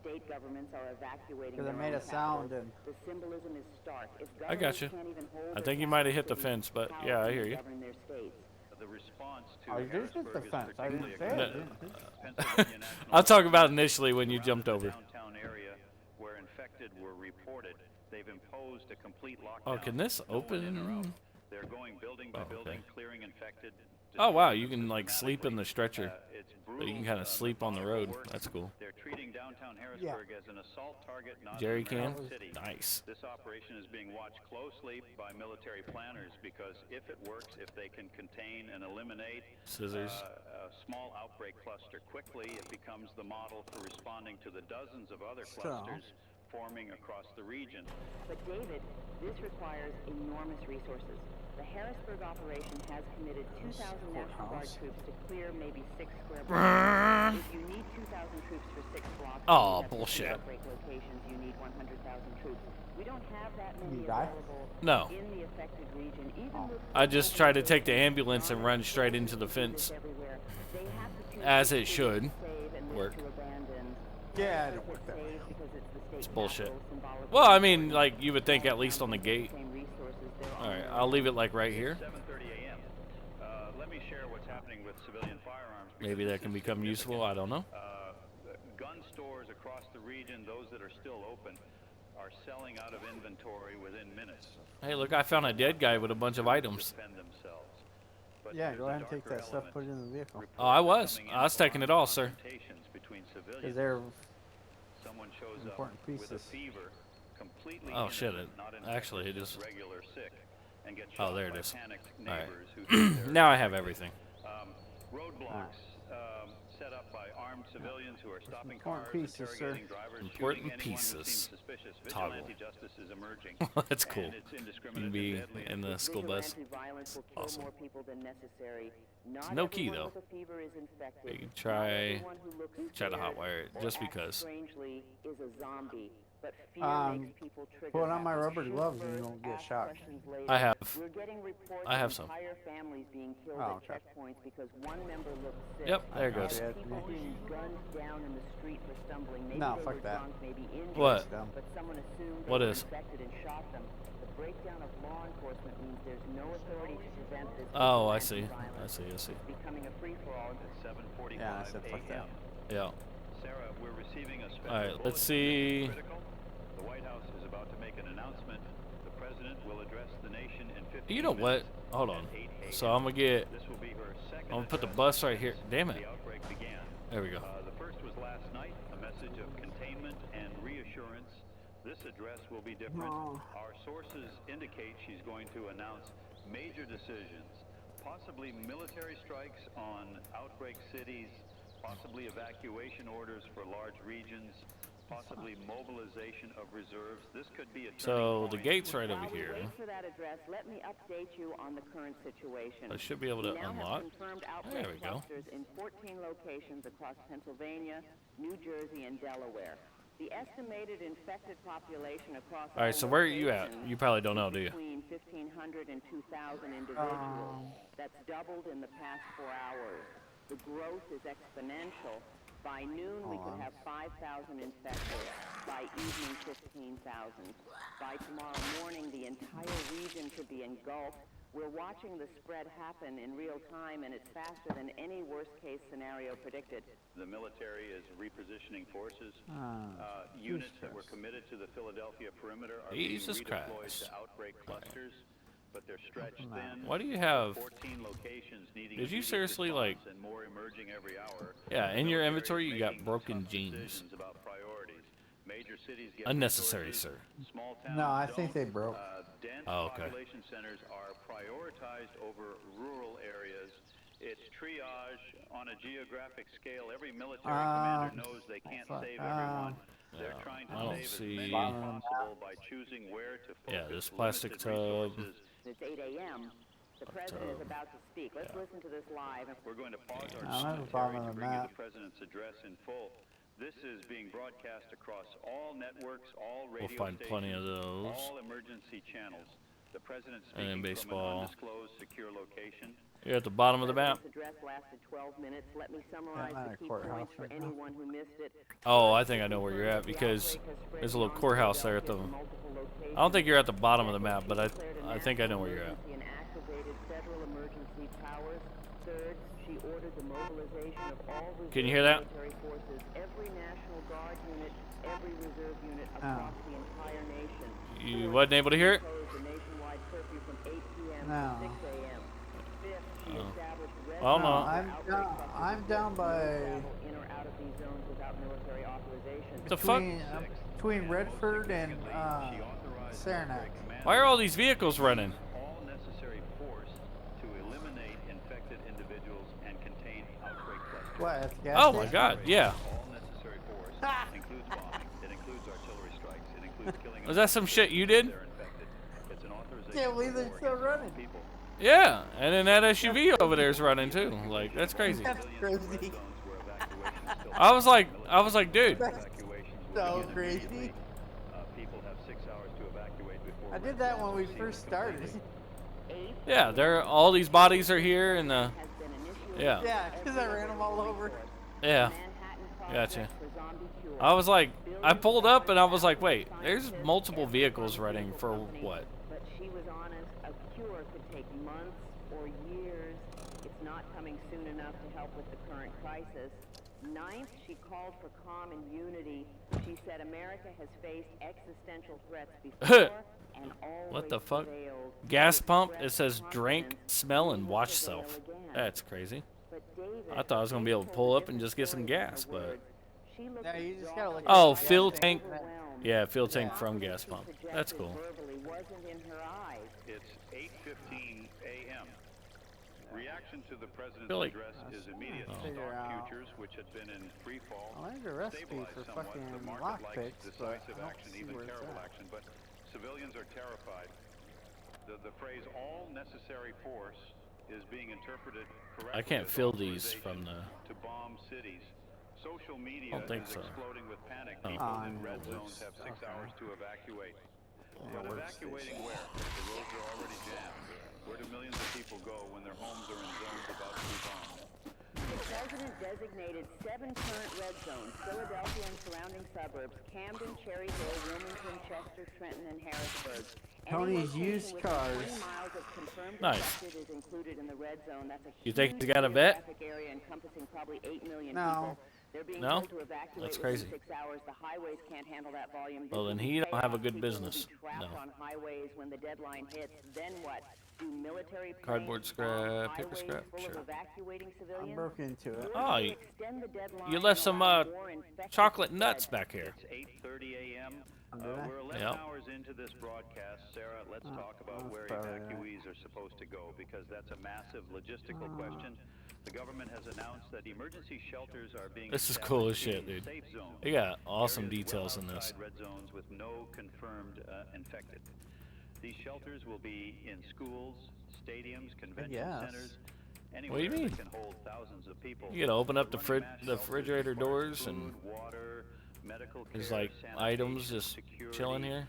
Speaker 4: State governments are evacuating.
Speaker 2: Because I made a sound and.
Speaker 4: The symbolism is stark. If
Speaker 1: I got you.
Speaker 4: can't even hold
Speaker 1: I think you might have hit the fence, but yeah, I hear you.
Speaker 4: govern their states.
Speaker 3: The response to
Speaker 2: I did hit the
Speaker 3: Harrisburg is
Speaker 2: fence. I didn't say
Speaker 3: particularly
Speaker 2: it.
Speaker 3: aggressive. Pennsylvania National
Speaker 1: I'll talk about initially when you jumped over.
Speaker 3: downtown area where infected were reported. They've imposed a complete lockdown.
Speaker 1: Oh, can this
Speaker 3: No one in or out.
Speaker 1: open?
Speaker 3: They're going building by
Speaker 1: Oh, okay.
Speaker 3: building, clearing infected.
Speaker 1: Oh wow, you can like sleep in the stretcher.
Speaker 3: It's
Speaker 1: So you can
Speaker 3: brutal,
Speaker 1: kind of sleep on the road.
Speaker 3: work.
Speaker 1: That's cool.
Speaker 3: They're treating downtown Harrisburg as an assault target, not
Speaker 1: Jerry
Speaker 3: an American
Speaker 1: can?
Speaker 3: city.
Speaker 1: Nice.
Speaker 3: This operation is being watched closely by military planners because if it works, if they can contain and eliminate
Speaker 1: Scissors.
Speaker 3: a small outbreak cluster quickly, it becomes the model for responding to the dozens of other clusters forming across the region.
Speaker 4: But David, this requires enormous resources. The Harrisburg operation has committed 2,000 National Guard troops to clear maybe 6 square blocks. If you need 2,000 troops for 6 blocks,
Speaker 1: Oh,
Speaker 4: you have
Speaker 1: bullshit.
Speaker 4: outbreak locations, you need 100,000 troops. We don't have that many
Speaker 2: You die?
Speaker 4: available
Speaker 1: No.
Speaker 4: in the affected region. Even with
Speaker 1: I just tried to take the ambulance and run straight into the fence.
Speaker 4: everywhere, they have to choose
Speaker 1: As
Speaker 4: which
Speaker 1: it should
Speaker 4: cities to save and which
Speaker 1: work.
Speaker 4: to abandon.
Speaker 2: Yeah, I
Speaker 4: Some
Speaker 2: don't work that way.
Speaker 4: save because it's the state
Speaker 1: It's bullshit.
Speaker 4: capital, symbolically
Speaker 1: Well, I mean, like you would think at least on the gate.
Speaker 4: same resources. They're
Speaker 1: All right,
Speaker 4: on
Speaker 1: I'll leave it like right here.
Speaker 3: 7:30 a.m. Let me share what's happening with civilian firearms. because
Speaker 1: Maybe
Speaker 3: this
Speaker 1: that can
Speaker 3: is
Speaker 1: become useful.
Speaker 3: significant.
Speaker 1: I don't know.
Speaker 3: Gun stores across the region, those that are still open, are selling out of inventory within minutes.
Speaker 1: Hey, look, I found a dead guy with a bunch of items.
Speaker 3: Defend themselves. But
Speaker 2: Yeah,
Speaker 3: there's
Speaker 2: go
Speaker 3: a
Speaker 2: ahead and take
Speaker 3: darker
Speaker 2: that stuff,
Speaker 3: element.
Speaker 2: put it in the vehicle.
Speaker 1: Oh, I was.
Speaker 3: Coming
Speaker 1: I was
Speaker 3: in
Speaker 1: taking it all, sir.
Speaker 3: confrontations between
Speaker 2: Because
Speaker 3: civilians.
Speaker 2: they're
Speaker 3: Someone shows
Speaker 2: important
Speaker 3: up with a
Speaker 2: pieces.
Speaker 3: fever, completely
Speaker 1: Oh, shit,
Speaker 3: innocent,
Speaker 1: it-
Speaker 3: not
Speaker 1: actually, it
Speaker 3: infected,
Speaker 1: is-
Speaker 3: regular sick, and gets
Speaker 1: Oh,
Speaker 3: shot
Speaker 1: there it
Speaker 3: by
Speaker 1: is.
Speaker 3: panicked
Speaker 1: All right.
Speaker 3: neighbors who think they're
Speaker 1: Now I have everything.
Speaker 3: roadblocks set up by armed civilians who are stopping
Speaker 2: Important
Speaker 3: cars,
Speaker 2: pieces, sir.
Speaker 3: interrogating drivers,
Speaker 1: Important
Speaker 3: shooting anyone who
Speaker 1: pieces.
Speaker 3: seems suspicious.
Speaker 1: Toggle.
Speaker 3: Vigilante justice is emerging.
Speaker 1: That's cool.
Speaker 3: And it's
Speaker 1: You
Speaker 3: indiscriminate
Speaker 1: can
Speaker 3: and
Speaker 1: be
Speaker 3: deadly.
Speaker 1: in the school bus.
Speaker 4: Vigilante violence will kill
Speaker 1: Awesome.
Speaker 4: more people than necessary. Not
Speaker 1: No key,
Speaker 4: everyone
Speaker 1: though.
Speaker 4: with a fever is infected.
Speaker 1: You can
Speaker 4: Not
Speaker 1: try
Speaker 4: everyone who looks
Speaker 1: to
Speaker 4: scared
Speaker 1: hotwire it
Speaker 4: or
Speaker 1: just
Speaker 4: acts
Speaker 1: because.
Speaker 4: strangely is a zombie. But fear makes people trigger
Speaker 2: put on my
Speaker 4: habits.
Speaker 2: rubber
Speaker 4: Shoot
Speaker 2: gloves and you
Speaker 4: first,
Speaker 2: won't get
Speaker 4: ask
Speaker 2: shocked.
Speaker 4: questions later.
Speaker 1: I have.
Speaker 4: We're getting reports
Speaker 1: I have
Speaker 4: of
Speaker 1: some.
Speaker 4: entire families being killed
Speaker 2: Oh,
Speaker 4: at
Speaker 2: okay.
Speaker 4: checkpoints because one member looked sick.
Speaker 1: Yep, there it goes.
Speaker 2: Yeah.
Speaker 4: People being gunned down in the street for stumbling. Maybe
Speaker 2: No,
Speaker 4: they
Speaker 2: fuck
Speaker 4: were
Speaker 2: that.
Speaker 4: drunk, maybe injured,
Speaker 1: What?
Speaker 4: but someone assumed they
Speaker 1: What
Speaker 4: were
Speaker 1: is?
Speaker 4: infected and shot them. The breakdown of law enforcement means there's no authority to prevent this.
Speaker 1: Oh, I
Speaker 4: vigilante
Speaker 1: see.
Speaker 4: violence.
Speaker 1: I see. I see.
Speaker 4: It's becoming a free-for-all.
Speaker 3: At 7:45
Speaker 2: Yeah, I said fuck that.
Speaker 3: a.m.
Speaker 1: Yeah.
Speaker 3: Sarah, we're receiving a special
Speaker 1: All right, let's
Speaker 3: bulletin that's
Speaker 1: see.
Speaker 3: critical. The White House is about to make an announcement. The president will address the nation in 15
Speaker 1: You know what?
Speaker 3: minutes
Speaker 1: Hold
Speaker 3: at
Speaker 1: on.
Speaker 3: 8 a.m.
Speaker 1: So I'm gonna get.
Speaker 3: This will be her second
Speaker 1: I'm gonna put the
Speaker 3: address
Speaker 1: bus right here. Damn it.
Speaker 3: The outbreak began.
Speaker 1: There we go.
Speaker 3: The first was last night, a message of containment and reassurance. This address will be different.
Speaker 2: No.
Speaker 3: Our sources indicate she's going to announce major decisions, possibly military strikes on outbreak cities, possibly evacuation orders for large regions, possibly mobilization of reserves. This could be a
Speaker 1: So
Speaker 3: turning
Speaker 1: the
Speaker 3: point.
Speaker 1: gate's right over
Speaker 4: While we
Speaker 1: here.
Speaker 4: wait for that address, let me update you on the current situation.
Speaker 1: I should be able to
Speaker 4: We now
Speaker 1: unlock.
Speaker 4: have confirmed outbreak
Speaker 1: There we go.
Speaker 4: clusters in 14 locations across Pennsylvania, New Jersey, and Delaware. The estimated infected population across
Speaker 1: All right. So where are you at? You probably don't know, do you?
Speaker 4: between 1,500 and 2,000 individuals. That's doubled in the past 4 hours. The growth is exponential. By noon, we could have 5,000 infected. By evening, 15,000. By tomorrow morning, the entire region could be engulfed. We're watching the spread happen in real time, and it's faster than any worst-case scenario predicted.
Speaker 3: The military is repositioning forces. Units that were committed to the Philadelphia perimeter are
Speaker 1: Jesus
Speaker 3: being redeployed
Speaker 1: Christ.
Speaker 3: to outbreak clusters. but they're stretched thin.
Speaker 1: Why do you have?
Speaker 3: 14 locations needing
Speaker 1: Did you
Speaker 3: immediate
Speaker 1: seriously like?
Speaker 3: response and more emerging every hour.
Speaker 1: Yeah, in your inventory you got
Speaker 3: Making
Speaker 1: broken
Speaker 3: tough
Speaker 1: jeans.
Speaker 3: decisions about priorities. Major cities get
Speaker 1: Unnecessary,
Speaker 3: resources,
Speaker 1: sir.
Speaker 3: Small towns
Speaker 2: No, I think
Speaker 3: don't.
Speaker 2: they broke.
Speaker 3: Dense
Speaker 1: Oh, okay.
Speaker 3: population centers are prioritized over rural areas. It's triage on a geographic scale. Every military commander knows they can't save everyone. They're trying to
Speaker 1: I don't
Speaker 3: save
Speaker 1: see.
Speaker 3: as many as possible by choosing where to focus
Speaker 1: Yeah, this plastic
Speaker 3: limited
Speaker 1: tub.
Speaker 3: resources.
Speaker 4: It's 8 a.m. The president is about to speak. Let's listen to this live.
Speaker 3: We're going to pause our
Speaker 2: I'm
Speaker 3: commentary
Speaker 2: following
Speaker 3: to
Speaker 2: the
Speaker 3: bring you
Speaker 2: map.
Speaker 3: the president's address in full. This is being broadcast across all networks, all radio
Speaker 1: We'll find plenty of
Speaker 3: stations,
Speaker 1: those.
Speaker 3: all emergency channels. The president
Speaker 1: And then
Speaker 3: speaking from
Speaker 1: baseball.
Speaker 3: an undisclosed secure location.
Speaker 1: You're at the bottom of the map.
Speaker 4: This address lasted 12 minutes. Let me summarize
Speaker 2: not
Speaker 4: the
Speaker 2: a
Speaker 4: key
Speaker 2: courthouse
Speaker 4: points for
Speaker 2: right now.
Speaker 4: anyone who missed it.
Speaker 1: Oh, I think I know where you're at because there's a little courthouse there at the. I don't think you're at the bottom of the map, but I think I know where you're at.
Speaker 4: And activated federal emergency powers. Third, she ordered the mobilization of all
Speaker 1: Can you hear that?
Speaker 4: military forces, every National Guard unit, every reserve unit across the entire nation.
Speaker 1: You wasn't able to hear it?
Speaker 4: Imposed a nationwide curfew from 8 p.m.
Speaker 2: No.
Speaker 4: to 6 a.m. Fifth, she established red
Speaker 1: Well,
Speaker 4: zones
Speaker 1: no.
Speaker 4: for
Speaker 2: I'm down by
Speaker 4: travel in or out of these zones without military authorization.
Speaker 1: The fuck?
Speaker 2: Between Redford and Saranac.
Speaker 1: Why are all these vehicles running?
Speaker 3: All necessary force to eliminate infected individuals and contain outbreak clusters.
Speaker 2: What? At the gas
Speaker 1: Oh my
Speaker 2: station?
Speaker 1: God! Yeah.
Speaker 3: All necessary force includes bombing. It includes artillery strikes. It includes killing.
Speaker 1: Was that some shit you did?
Speaker 3: They're infected. It's an authorization.
Speaker 2: Can't believe they're
Speaker 3: for
Speaker 2: still
Speaker 3: war
Speaker 2: running.
Speaker 3: against people.
Speaker 1: Yeah, and then that SUV over there is running too. Like that's crazy.
Speaker 2: That's crazy.
Speaker 3: Zones where evacuation still
Speaker 1: I was like, dude.
Speaker 3: evacuations
Speaker 2: So
Speaker 3: will begin
Speaker 2: crazy.
Speaker 3: immediately. People have 6 hours to evacuate before.
Speaker 2: I did that when we first started.
Speaker 1: Yeah, there. All these bodies are here, and
Speaker 4: Has been initiated
Speaker 1: yeah,
Speaker 2: Yeah, because I ran them all over.
Speaker 1: yeah.
Speaker 4: Manhattan
Speaker 1: Gotcha.
Speaker 4: Project for zombie cure.
Speaker 1: I was like, I pulled up and I was like, wait, there's multiple vehicles running for what?
Speaker 4: But she was honest, a cure could take months or years. It's not coming soon enough to help with the current crisis. Ninth, she called for calm and unity. She said America has faced existential threats before and always
Speaker 1: What the fuck?
Speaker 4: prevailed.
Speaker 1: Gas pump. It
Speaker 4: Expressed
Speaker 1: says drink,
Speaker 4: confidence
Speaker 1: smell, and
Speaker 4: will
Speaker 1: watch
Speaker 4: prevail
Speaker 1: self.
Speaker 4: again.
Speaker 1: That's crazy.
Speaker 4: But David,
Speaker 1: I thought I was gonna be able to pull up and just get some gas, but
Speaker 4: she looked
Speaker 2: Yeah, you just gotta look
Speaker 1: oh,
Speaker 2: at the gas
Speaker 1: fuel
Speaker 2: tank.
Speaker 1: tank. Yeah, fuel tank from gas pump. That's cool.
Speaker 4: verbally wasn't in her eyes.
Speaker 3: It's 8:15 a.m. Reaction to the president's
Speaker 1: Really?
Speaker 3: address is immediate.
Speaker 2: Figure
Speaker 3: Stock
Speaker 2: out.
Speaker 3: futures, which had been in free fall,
Speaker 2: I learned a recipe
Speaker 3: stabilized
Speaker 2: for
Speaker 3: somewhat.
Speaker 2: fucking
Speaker 3: The market
Speaker 2: lockpicks,
Speaker 3: likes
Speaker 2: but
Speaker 3: decisive
Speaker 2: I don't
Speaker 3: action,
Speaker 2: see
Speaker 3: even
Speaker 2: where it's
Speaker 3: terrible
Speaker 2: at.
Speaker 3: action, but civilians are terrified. The phrase "all necessary force" is being interpreted correctly.
Speaker 1: I can't
Speaker 3: as
Speaker 1: fill these from
Speaker 3: authorization
Speaker 1: the.
Speaker 3: to bomb cities. Social media
Speaker 1: Don't think
Speaker 3: is
Speaker 1: so.
Speaker 3: exploding with panic.
Speaker 1: Oh.
Speaker 3: People
Speaker 2: Ah,
Speaker 3: in
Speaker 2: no,
Speaker 3: red zones
Speaker 2: it's-
Speaker 3: have 6
Speaker 2: okay.
Speaker 3: hours to evacuate.
Speaker 2: Yeah,
Speaker 3: But
Speaker 2: workstation.
Speaker 3: evacuating where? The roads are already jammed. Where do millions of people go when their homes are in zones about to be bombed?
Speaker 4: The president designated 7 current red zones: Philadelphia and surrounding suburbs, Camden, Cherry Hill, Wilmington, Chester, Trenton, and Harrisburg. Any
Speaker 2: Tony's
Speaker 4: location
Speaker 2: used
Speaker 4: within
Speaker 2: cars.
Speaker 4: 20 miles of confirmed
Speaker 1: Nice.
Speaker 4: infected is included in the red zone. That's a
Speaker 1: You think
Speaker 4: huge
Speaker 1: he's got a vet?
Speaker 4: geographic area encompassing probably 8 million
Speaker 2: No.
Speaker 4: people. They're being
Speaker 1: No?
Speaker 4: told to evacuate
Speaker 1: That's
Speaker 4: within
Speaker 1: crazy.
Speaker 4: 6 hours. The highways can't handle that volume. This
Speaker 1: Well, then
Speaker 4: will
Speaker 1: he
Speaker 4: be
Speaker 1: don't have a
Speaker 4: chaos.
Speaker 1: good
Speaker 4: People will be
Speaker 1: business.
Speaker 4: trapped
Speaker 1: No.
Speaker 4: on highways when the deadline hits. Then what? Do military planes
Speaker 1: Cardboard
Speaker 4: bomb
Speaker 1: scrap, paper
Speaker 4: highways
Speaker 1: scrap?
Speaker 4: full
Speaker 1: Sure.
Speaker 4: of evacuating civilians?
Speaker 2: I broke into it.
Speaker 1: Oh,
Speaker 4: Or do
Speaker 1: you-
Speaker 4: they extend the deadline
Speaker 1: You left
Speaker 4: and
Speaker 1: some
Speaker 4: allow more infected
Speaker 1: chocolate
Speaker 4: to
Speaker 1: nuts
Speaker 4: spread?
Speaker 1: back here.
Speaker 3: It's 8:30 a.m.
Speaker 2: Did I?
Speaker 3: We're 11
Speaker 1: Yep.
Speaker 3: hours into this broadcast. Sarah, let's talk about
Speaker 2: that's
Speaker 3: where
Speaker 2: probably right.
Speaker 3: evacuees are supposed to go, because that's a massive logistical question. The government has announced that emergency shelters are being
Speaker 1: This is cool as
Speaker 3: established
Speaker 1: shit,
Speaker 3: in
Speaker 1: dude.
Speaker 3: safe zones.
Speaker 1: They got awesome
Speaker 3: Areas
Speaker 1: details
Speaker 3: well
Speaker 1: in this.
Speaker 3: outside red zones with no confirmed infected. These shelters will be in schools, stadiums, convention
Speaker 2: guess.
Speaker 3: centers,
Speaker 1: What do
Speaker 3: anywhere
Speaker 1: you mean?
Speaker 3: that can hold thousands of people.
Speaker 1: You gotta open up the
Speaker 3: Running mass
Speaker 1: the
Speaker 3: shelters
Speaker 1: refrigerator
Speaker 3: requires
Speaker 1: doors
Speaker 3: food,
Speaker 1: and
Speaker 3: water, medical
Speaker 1: there's
Speaker 3: care,
Speaker 1: like items
Speaker 3: sanitation,
Speaker 1: just
Speaker 3: security.
Speaker 1: chilling here.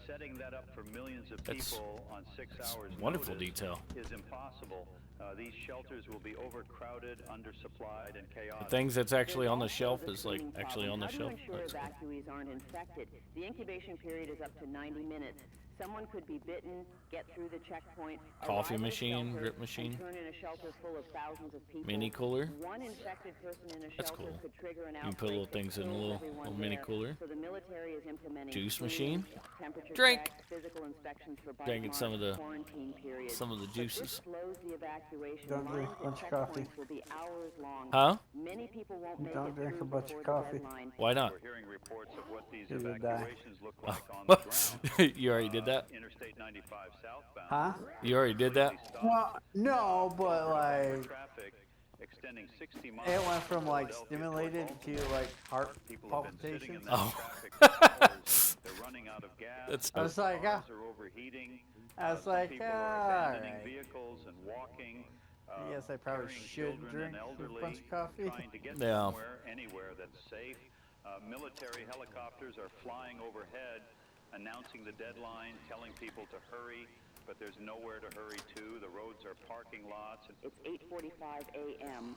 Speaker 3: Setting that up for millions of
Speaker 1: That's-
Speaker 3: people on 6 hours
Speaker 1: Wonderful
Speaker 3: notice
Speaker 1: detail.
Speaker 3: is impossible. These shelters will be overcrowded, undersupplied, and
Speaker 1: The
Speaker 3: chaotic.
Speaker 1: things that's actually
Speaker 4: There's
Speaker 1: on the
Speaker 4: also
Speaker 1: shelf
Speaker 4: the
Speaker 1: is like
Speaker 4: screening
Speaker 1: actually on
Speaker 4: problem.
Speaker 1: the
Speaker 4: How
Speaker 1: shelf.
Speaker 4: do you ensure
Speaker 1: That's cool.
Speaker 4: evacuees aren't infected? The incubation period is up to 90 minutes. Someone could be bitten, get through the checkpoint,
Speaker 1: Coffee
Speaker 4: arrive at a
Speaker 1: machine,
Speaker 4: shelter,
Speaker 1: drip machine.
Speaker 4: and turn in a shelter full of thousands of people.
Speaker 1: Mini cooler.
Speaker 4: One infected person in a
Speaker 1: That's
Speaker 4: shelter
Speaker 1: cool.
Speaker 4: could trigger an
Speaker 1: You can put
Speaker 4: outbreak
Speaker 1: little
Speaker 4: that
Speaker 1: things in a
Speaker 4: kills
Speaker 1: little
Speaker 4: everyone
Speaker 1: mini
Speaker 4: there.
Speaker 1: cooler.
Speaker 4: So the military is implementing
Speaker 1: Juice
Speaker 4: screenings,
Speaker 1: machine.
Speaker 4: temperature
Speaker 1: Drink.
Speaker 4: checks, physical inspections for bite
Speaker 1: Drinking some of
Speaker 4: marks,
Speaker 1: the
Speaker 4: quarantine periods. But
Speaker 1: juices.
Speaker 4: this slows the evacuation.
Speaker 2: Don't drink
Speaker 4: Lines
Speaker 2: a
Speaker 4: at
Speaker 2: bunch of coffee.
Speaker 4: checkpoints will be hours long.
Speaker 1: Huh?
Speaker 4: Many people won't make
Speaker 2: Don't
Speaker 4: it
Speaker 2: drink a
Speaker 4: through
Speaker 2: bunch of
Speaker 4: before the
Speaker 2: coffee.
Speaker 4: deadline.
Speaker 1: Why not?
Speaker 3: We're hearing reports of what these
Speaker 2: You would die.
Speaker 3: evacuations look like on the ground.
Speaker 1: You already did that?
Speaker 3: Interstate 95 southbound.
Speaker 2: Huh?
Speaker 1: You already did that?
Speaker 2: Well, no, but like
Speaker 3: Traffic extending 60 miles.
Speaker 2: it went from like stimulated to like heart
Speaker 3: People have been sitting in
Speaker 2: palpitations.
Speaker 3: that
Speaker 1: Oh.
Speaker 3: traffic for hours. They're running out of gas.
Speaker 1: That's
Speaker 2: I was like,
Speaker 3: Cars are overheating.
Speaker 2: I was
Speaker 3: Some
Speaker 2: like,
Speaker 3: people are abandoning
Speaker 2: alright.
Speaker 3: vehicles and walking.
Speaker 2: Yes, I probably
Speaker 3: carrying
Speaker 2: should
Speaker 3: children
Speaker 2: drink
Speaker 3: and
Speaker 2: a
Speaker 3: elderly,
Speaker 2: bunch of coffee.
Speaker 3: trying to get
Speaker 1: Yeah.
Speaker 3: somewhere, anywhere that's safe. Military helicopters are flying overhead, announcing the deadline, telling people to hurry, but there's nowhere to hurry to. The roads are parking lots.
Speaker 4: It's 8:45 a.m.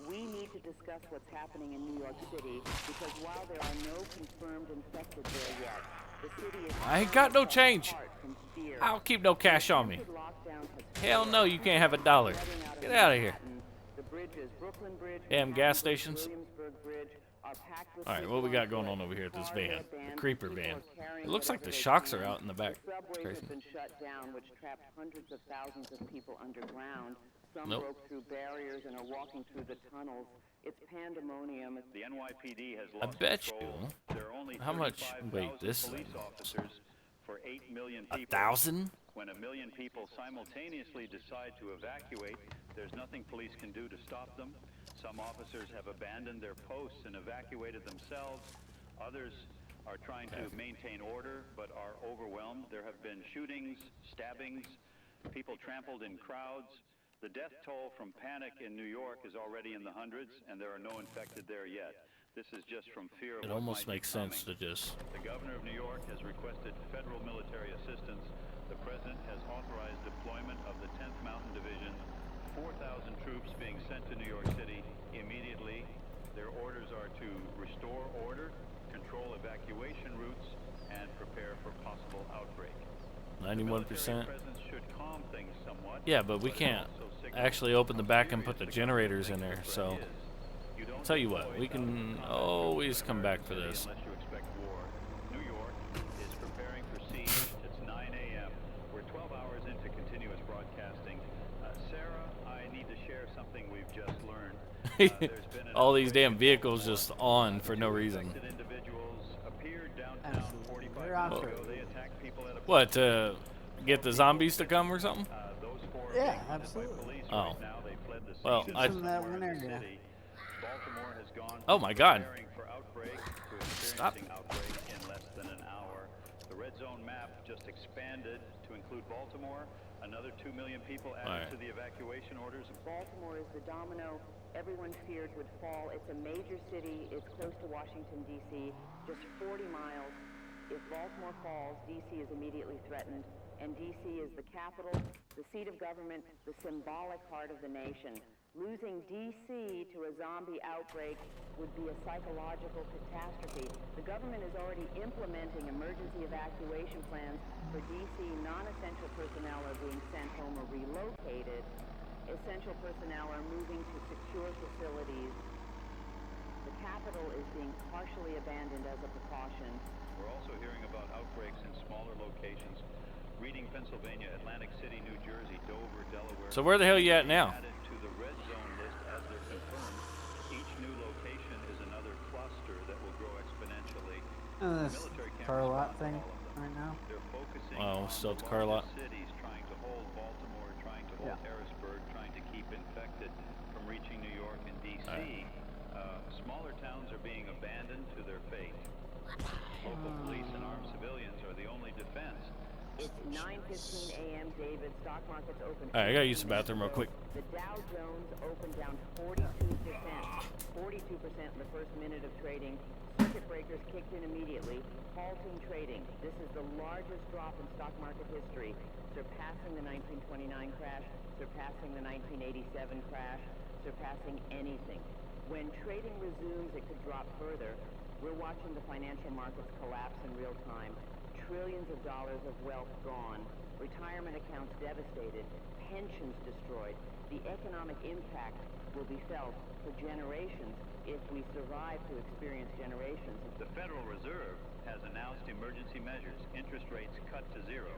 Speaker 4: We need to discuss what's happening in New York City because while there are no confirmed infected there yet, the city is
Speaker 1: I ain't got no change.
Speaker 4: apart from fear.
Speaker 1: I don't keep no cash on me.
Speaker 4: Lockdown has
Speaker 1: Hell no, you can't have a dollar. Get out of here.
Speaker 4: Manhattan. The bridges, Brooklyn Bridge,
Speaker 1: Damn gas
Speaker 4: Manhattan Bridge,
Speaker 1: stations.
Speaker 4: Williamsburg Bridge, are packed with
Speaker 1: All right,
Speaker 4: people
Speaker 1: what we got
Speaker 4: on
Speaker 1: going
Speaker 4: foot.
Speaker 1: on over here at this
Speaker 4: Cars
Speaker 1: van?
Speaker 4: are
Speaker 1: The
Speaker 4: banned,
Speaker 1: creeper
Speaker 4: people
Speaker 1: van.
Speaker 4: are carrying
Speaker 1: It looks like
Speaker 4: whatever
Speaker 1: the
Speaker 4: they
Speaker 1: shocks are
Speaker 4: can.
Speaker 1: out in the back.
Speaker 4: The subways
Speaker 1: Crazy.
Speaker 4: have been shut down, which trapped hundreds of thousands of people underground. Some
Speaker 1: Nope.
Speaker 4: broke through barriers and are walking through the tunnels. It's pandemonium.
Speaker 3: The NYPD has
Speaker 1: I
Speaker 3: lost
Speaker 1: bet
Speaker 3: control.
Speaker 1: you.
Speaker 3: There are only
Speaker 1: How much
Speaker 3: 35,000
Speaker 1: weight this
Speaker 3: police
Speaker 1: thing?
Speaker 3: officers for 8 million people.
Speaker 1: 1,000?
Speaker 3: When 1 million people simultaneously decide to evacuate, there's nothing police can do to stop them. Some officers have abandoned their posts and evacuated themselves. Others are trying to maintain order but are overwhelmed. There have been shootings, stabbings, people trampled in crowds. The death toll from panic in New York is already in the hundreds, and there are no infected there yet. This is just from fear of
Speaker 1: It
Speaker 3: what
Speaker 1: almost
Speaker 3: might be
Speaker 1: makes sense
Speaker 3: coming.
Speaker 1: to just.
Speaker 3: The governor of New York has requested federal military assistance. The president has authorized deployment of the 10th Mountain Division, 4,000 troops being sent to New York City immediately. Their orders are to restore order, control evacuation routes, and prepare for possible outbreak.
Speaker 1: 91%.
Speaker 3: Military presence should calm things somewhat.
Speaker 1: Yeah, but we
Speaker 3: it
Speaker 1: can't
Speaker 3: also signals
Speaker 1: actually open the back and
Speaker 3: how
Speaker 1: put the
Speaker 3: serious
Speaker 1: generators in there.
Speaker 3: threat
Speaker 1: So,
Speaker 3: is. You don't
Speaker 1: tell you what,
Speaker 3: deploy
Speaker 1: we can
Speaker 3: 1,000
Speaker 1: always
Speaker 3: combat
Speaker 1: come back for
Speaker 3: troops
Speaker 1: this.
Speaker 3: unless you expect war. New York is preparing for siege. It's 9 a.m. We're 12 hours into continuous broadcasting. Sarah, I need to share something we've just learned. There's been an
Speaker 1: All these
Speaker 3: outbreak
Speaker 1: damn
Speaker 3: of
Speaker 1: vehicles
Speaker 3: Ebola.
Speaker 1: just on for no
Speaker 3: Two
Speaker 1: reason.
Speaker 3: infected individuals appeared downtown
Speaker 2: Absolutely.
Speaker 3: 45
Speaker 2: They're on
Speaker 3: minutes
Speaker 2: for
Speaker 3: ago.
Speaker 2: it.
Speaker 3: They attacked people at a
Speaker 1: What, get the zombies to come or something?
Speaker 3: those four are
Speaker 2: Yeah,
Speaker 3: being hunted by
Speaker 2: absolutely.
Speaker 3: police
Speaker 1: Oh.
Speaker 3: right now. They fled the scene
Speaker 1: Well,
Speaker 3: in
Speaker 1: I-
Speaker 2: Some of that
Speaker 3: somewhere in the
Speaker 2: vinegar.
Speaker 3: city. Baltimore has gone
Speaker 1: Oh
Speaker 3: from
Speaker 1: my God.
Speaker 3: preparing for outbreak to
Speaker 1: Stop.
Speaker 3: experiencing outbreak in less than an hour. The red zone map just expanded to include Baltimore. Another 2 million people added
Speaker 1: Alright.
Speaker 3: to the evacuation orders.
Speaker 4: Baltimore is the domino everyone feared would fall. It's a major city. It's close to Washington, D.C., just 40 miles. If Baltimore falls, D.C. is immediately threatened, and D.C. is the capital, the seat of government, the symbolic heart of the nation. Losing D.C. to a zombie outbreak would be a psychological catastrophe. The government is already implementing emergency evacuation plans for D.C. Non-essential personnel are being sent home or relocated. Essential personnel are moving to secure facilities. The capital is being partially abandoned as a precaution.
Speaker 3: We're also hearing about outbreaks in smaller locations. Reading, Pennsylvania, Atlantic City, New Jersey, Dover, Delaware.
Speaker 1: So where the hell you at now?
Speaker 3: Added to the red zone list as they're confirmed. Each new location is another cluster that will grow exponentially.
Speaker 2: And this
Speaker 3: Military
Speaker 2: car
Speaker 3: cameras
Speaker 2: lot
Speaker 3: on
Speaker 2: thing
Speaker 3: all of them.
Speaker 2: right now.
Speaker 3: They're focusing
Speaker 1: Oh,
Speaker 3: on
Speaker 1: still at
Speaker 3: the
Speaker 1: the car lot?
Speaker 3: largest cities, trying to hold Baltimore, trying to hold
Speaker 2: Yeah.
Speaker 3: Harrisburg, trying to keep infected from reaching New York and D.C.
Speaker 1: Alright.
Speaker 3: Smaller towns are being abandoned to their fate. Local police and armed civilians are the only defense.
Speaker 4: It's 9:15 a.m. David. Stock markets open.
Speaker 1: All right, I gotta use the bathroom real quick.
Speaker 4: The Dow Jones opened down 42%. 42% in the first minute of trading. Circuit breakers kicked in immediately, halting trading. This is the largest drop in stock market history, surpassing the 1929 crash, surpassing the 1987 crash, surpassing anything. When trading resumes, it could drop further. We're watching the financial markets collapse in real time. Trillions of dollars of wealth gone. Retirement accounts devastated. Pensions destroyed. The economic impact will be felt for generations if we survive to experience generations.
Speaker 3: The Federal Reserve has announced emergency measures, interest rates cut to zero,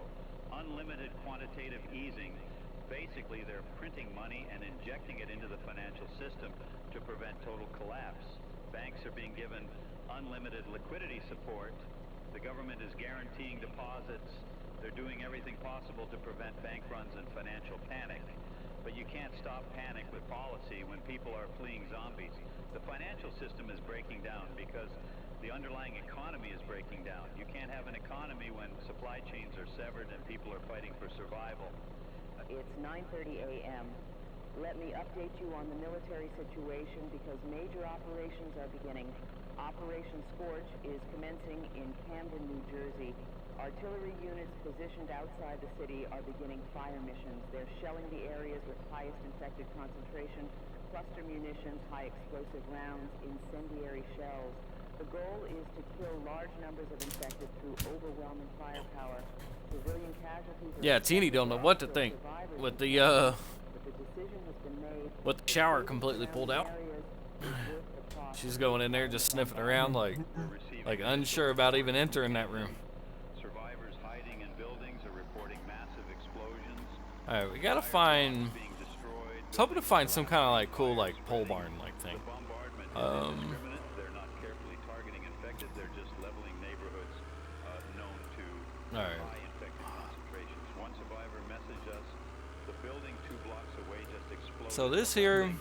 Speaker 3: unlimited quantitative easing. Basically, they're printing money and injecting it into the financial system to prevent total collapse. Banks are being given unlimited liquidity support. The government is guaranteeing deposits. They're doing everything possible to prevent bank runs and financial panic. But you can't stop panic with policy when people are fleeing zombies. The financial system is breaking down because the underlying economy is breaking down. You can't have an economy when supply chains are severed and people are fighting for survival.
Speaker 4: It's 9:30 a.m. Let me update you on the military situation because major operations are beginning. Operation Scorch is commencing in Camden, New Jersey. Artillery units positioned outside the city are beginning fire missions. They're shelling the areas with highest infected concentration, cluster munitions, high explosive rounds, incendiary shells. The goal is to kill large numbers of infected through overwhelming firepower. Civilian casualties are
Speaker 1: Teeny don't know what to think with the with the shower completely pulled out. She's going in there just sniffing around like unsure about even entering that room.
Speaker 3: Survivors hiding in buildings are reporting massive explosions.
Speaker 1: All right, we gotta find. I was hoping to find some kind of like cool like pole barn like thing.
Speaker 3: They're not carefully targeting infected. They're just leveling neighborhoods known to high infected concentrations. One survivor messaged us. The building 2 blocks away just exploded.
Speaker 1: So this here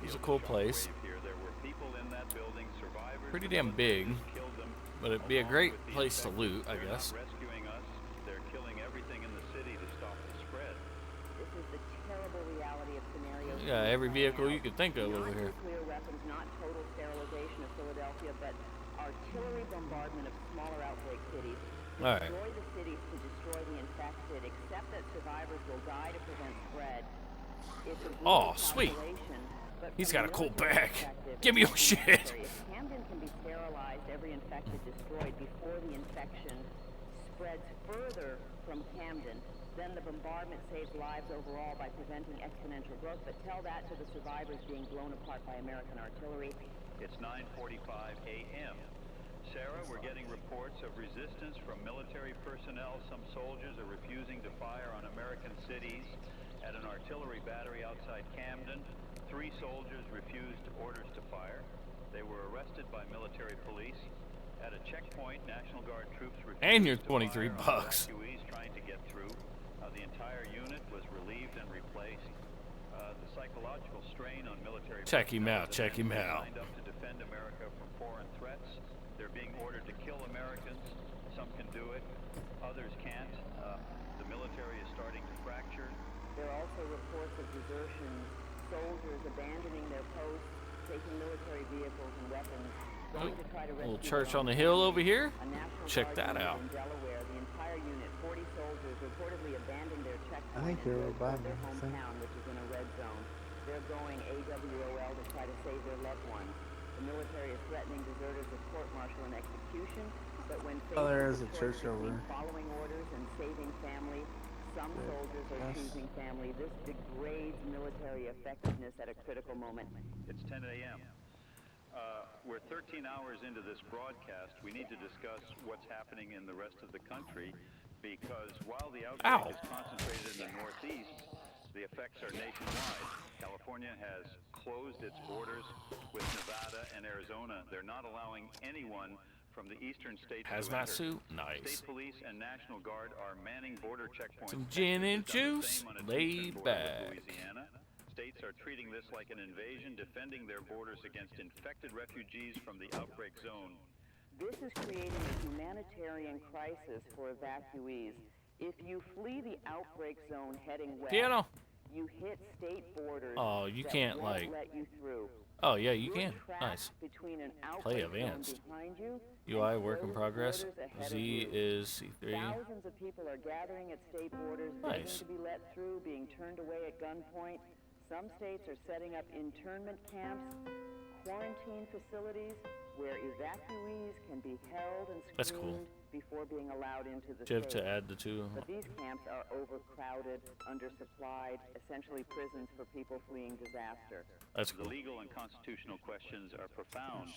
Speaker 1: is a cool place.
Speaker 3: There were people in that building, survivors.
Speaker 1: Pretty damn big, but it'd be a great place to loot, I guess.
Speaker 3: They're not rescuing us. They're killing everything in the city to stop the spread.
Speaker 4: This is the terrible reality of scenarios.
Speaker 1: Yeah, every vehicle you could think of over here.
Speaker 4: Nuclear weapons, not total sterilization of Philadelphia, but artillery bombardment of smaller outbreak cities.
Speaker 1: All right.
Speaker 4: Destroy the cities to destroy the infected, except that survivors will die to prevent spread. It's a
Speaker 1: Oh, sweet. He's got a cool bag. Give me your shit.
Speaker 4: If Camden can be sterilized, every infected destroyed before the infection spreads further from Camden, then the bombardment saves lives overall by preventing exponential growth. But tell that to the survivors being blown apart by American artillery.
Speaker 3: It's 9:45 a.m. Sarah, we're getting reports of resistance from military personnel. Some soldiers are refusing to fire on American cities. At an artillery battery outside Camden, 3 soldiers refused orders to fire. They were arrested by military police. At a checkpoint, National Guard troops refused
Speaker 1: And you're
Speaker 3: to
Speaker 1: 23
Speaker 3: fire on
Speaker 1: bucks.
Speaker 3: evacuees trying to get through. The entire unit was relieved and replaced. The psychological strain on military
Speaker 1: Check him
Speaker 3: personnel
Speaker 1: out,
Speaker 3: is
Speaker 1: check him
Speaker 3: immense.
Speaker 1: out.
Speaker 3: Signed up to defend America from foreign threats. They're being ordered to kill Americans. Some can do it, others can't. The military is starting to fracture.
Speaker 4: There are also reports of desertion, soldiers abandoning their posts, taking military vehicles and weapons, going to try to rescue
Speaker 1: Little church
Speaker 4: their
Speaker 1: on the
Speaker 4: own
Speaker 1: hill
Speaker 4: families.
Speaker 1: over here.
Speaker 4: A National
Speaker 1: Check
Speaker 4: Guard
Speaker 1: that
Speaker 4: unit
Speaker 1: out.
Speaker 4: In Delaware, the entire unit, 40 soldiers, reportedly abandoned their checkpoint
Speaker 2: I think
Speaker 4: and
Speaker 2: you're
Speaker 4: drove
Speaker 2: by
Speaker 4: toward their
Speaker 2: me, so-
Speaker 4: hometown, which is in a red zone. They're going AWOL to try to save their loved ones. The military is threatening deserters with court-martial and execution, but when faced
Speaker 2: there
Speaker 4: with
Speaker 2: is a
Speaker 4: the choice
Speaker 2: church
Speaker 4: between
Speaker 2: over.
Speaker 4: following orders and saving family, some soldiers are
Speaker 2: Yes.
Speaker 4: choosing family. This degrades military effectiveness at a critical moment.
Speaker 3: It's 10 a.m. We're 13 hours into this broadcast. We need to discuss what's happening in the rest of the country because while the outbreak is concentrated in the Northeast, the effects are nationwide. California has closed its borders with Nevada and Arizona. They're not allowing anyone from the eastern states to
Speaker 1: Hazmat
Speaker 3: enter.
Speaker 1: suit, nice.
Speaker 3: State police and National Guard are manning border checkpoints.
Speaker 1: Some gin and
Speaker 3: Texas has done the
Speaker 1: juice,
Speaker 3: same on its
Speaker 1: laid
Speaker 3: eastern border with
Speaker 1: back.
Speaker 3: Louisiana. States are treating this like an invasion, defending their borders against infected refugees from the outbreak zone.
Speaker 4: This is creating a humanitarian crisis for evacuees. If you flee the outbreak zone heading west,
Speaker 1: Piano.
Speaker 4: you hit state borders.
Speaker 1: Oh, you
Speaker 4: that
Speaker 1: can't,
Speaker 4: won't
Speaker 1: like-
Speaker 4: let you through.
Speaker 1: Oh yeah, you
Speaker 4: You're
Speaker 1: can.
Speaker 4: trapped
Speaker 1: Nice.
Speaker 4: Between an
Speaker 1: Play
Speaker 4: outbreak zone
Speaker 1: advanced.
Speaker 4: behind you
Speaker 1: UI
Speaker 4: and
Speaker 1: work in
Speaker 4: closed
Speaker 1: progress.
Speaker 4: borders ahead of
Speaker 1: Z
Speaker 4: you.
Speaker 1: is C3.
Speaker 4: Thousands of people are gathering at state borders, begging
Speaker 1: Nice.
Speaker 4: to be let through, being turned away at gunpoint. Some states are setting up internment camps, quarantine facilities, where evacuees can be held and
Speaker 1: That's cool.
Speaker 4: screened before being allowed into the
Speaker 1: Shiv
Speaker 4: state.
Speaker 1: to add the two.
Speaker 4: But these camps are overcrowded, undersupplied, essentially prisons for people fleeing disaster.
Speaker 1: That's
Speaker 3: The
Speaker 1: cool.
Speaker 3: legal and constitutional questions are profound.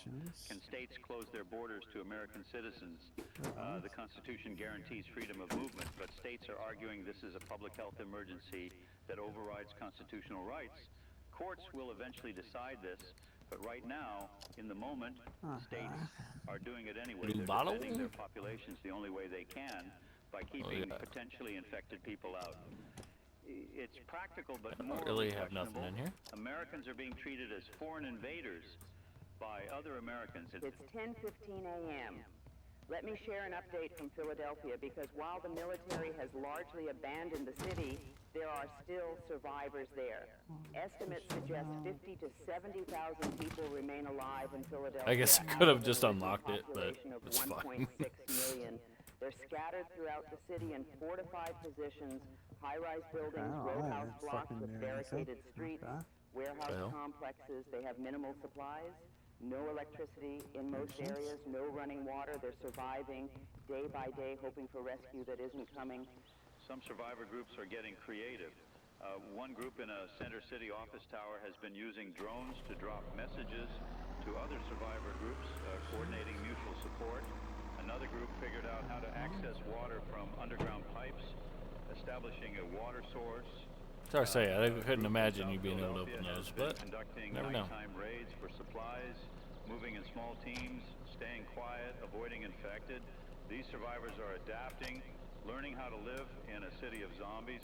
Speaker 3: Can states close their borders to American citizens? The Constitution guarantees freedom of movement, but states are arguing this is a public health emergency that overrides constitutional rights. Courts will eventually decide this, but right now, in the moment, states are doing it anyway.
Speaker 1: Blue
Speaker 3: They're
Speaker 1: bottle?
Speaker 3: defending their populations the only way they can by keeping
Speaker 1: yeah.
Speaker 3: potentially infected people out. It's practical, but
Speaker 1: I don't
Speaker 3: morally
Speaker 1: really have nothing
Speaker 3: questionable.
Speaker 1: in here.
Speaker 3: Americans are being treated as foreign invaders by other Americans.
Speaker 4: It's 10:15 a.m. Let me share an update from Philadelphia, because while the military has largely abandoned the city, there are still survivors there. Estimates suggest 50 to 70,000 people remain alive in Philadelphia.
Speaker 1: I guess I could have just unlocked it, but it's fine.
Speaker 4: 1.6 million. They're scattered throughout the city in fortified positions, high-rise buildings, row house blocks with barricaded streets, warehouse complexes. They have minimal supplies, no electricity in most areas, no running water. They're surviving day by day, hoping for rescue that isn't coming.
Speaker 3: Some survivor groups are getting creative. One group in a center city office tower has been using drones to drop messages to other survivor groups, coordinating mutual support. Another group figured out how to access water from underground pipes, establishing a water source.
Speaker 1: Sorry to say, I couldn't imagine you being able to open those, but
Speaker 3: conducting
Speaker 1: never know.
Speaker 3: nighttime raids for supplies, moving in small teams, staying quiet, avoiding infected. These survivors are adapting, learning how to live in a city of zombies,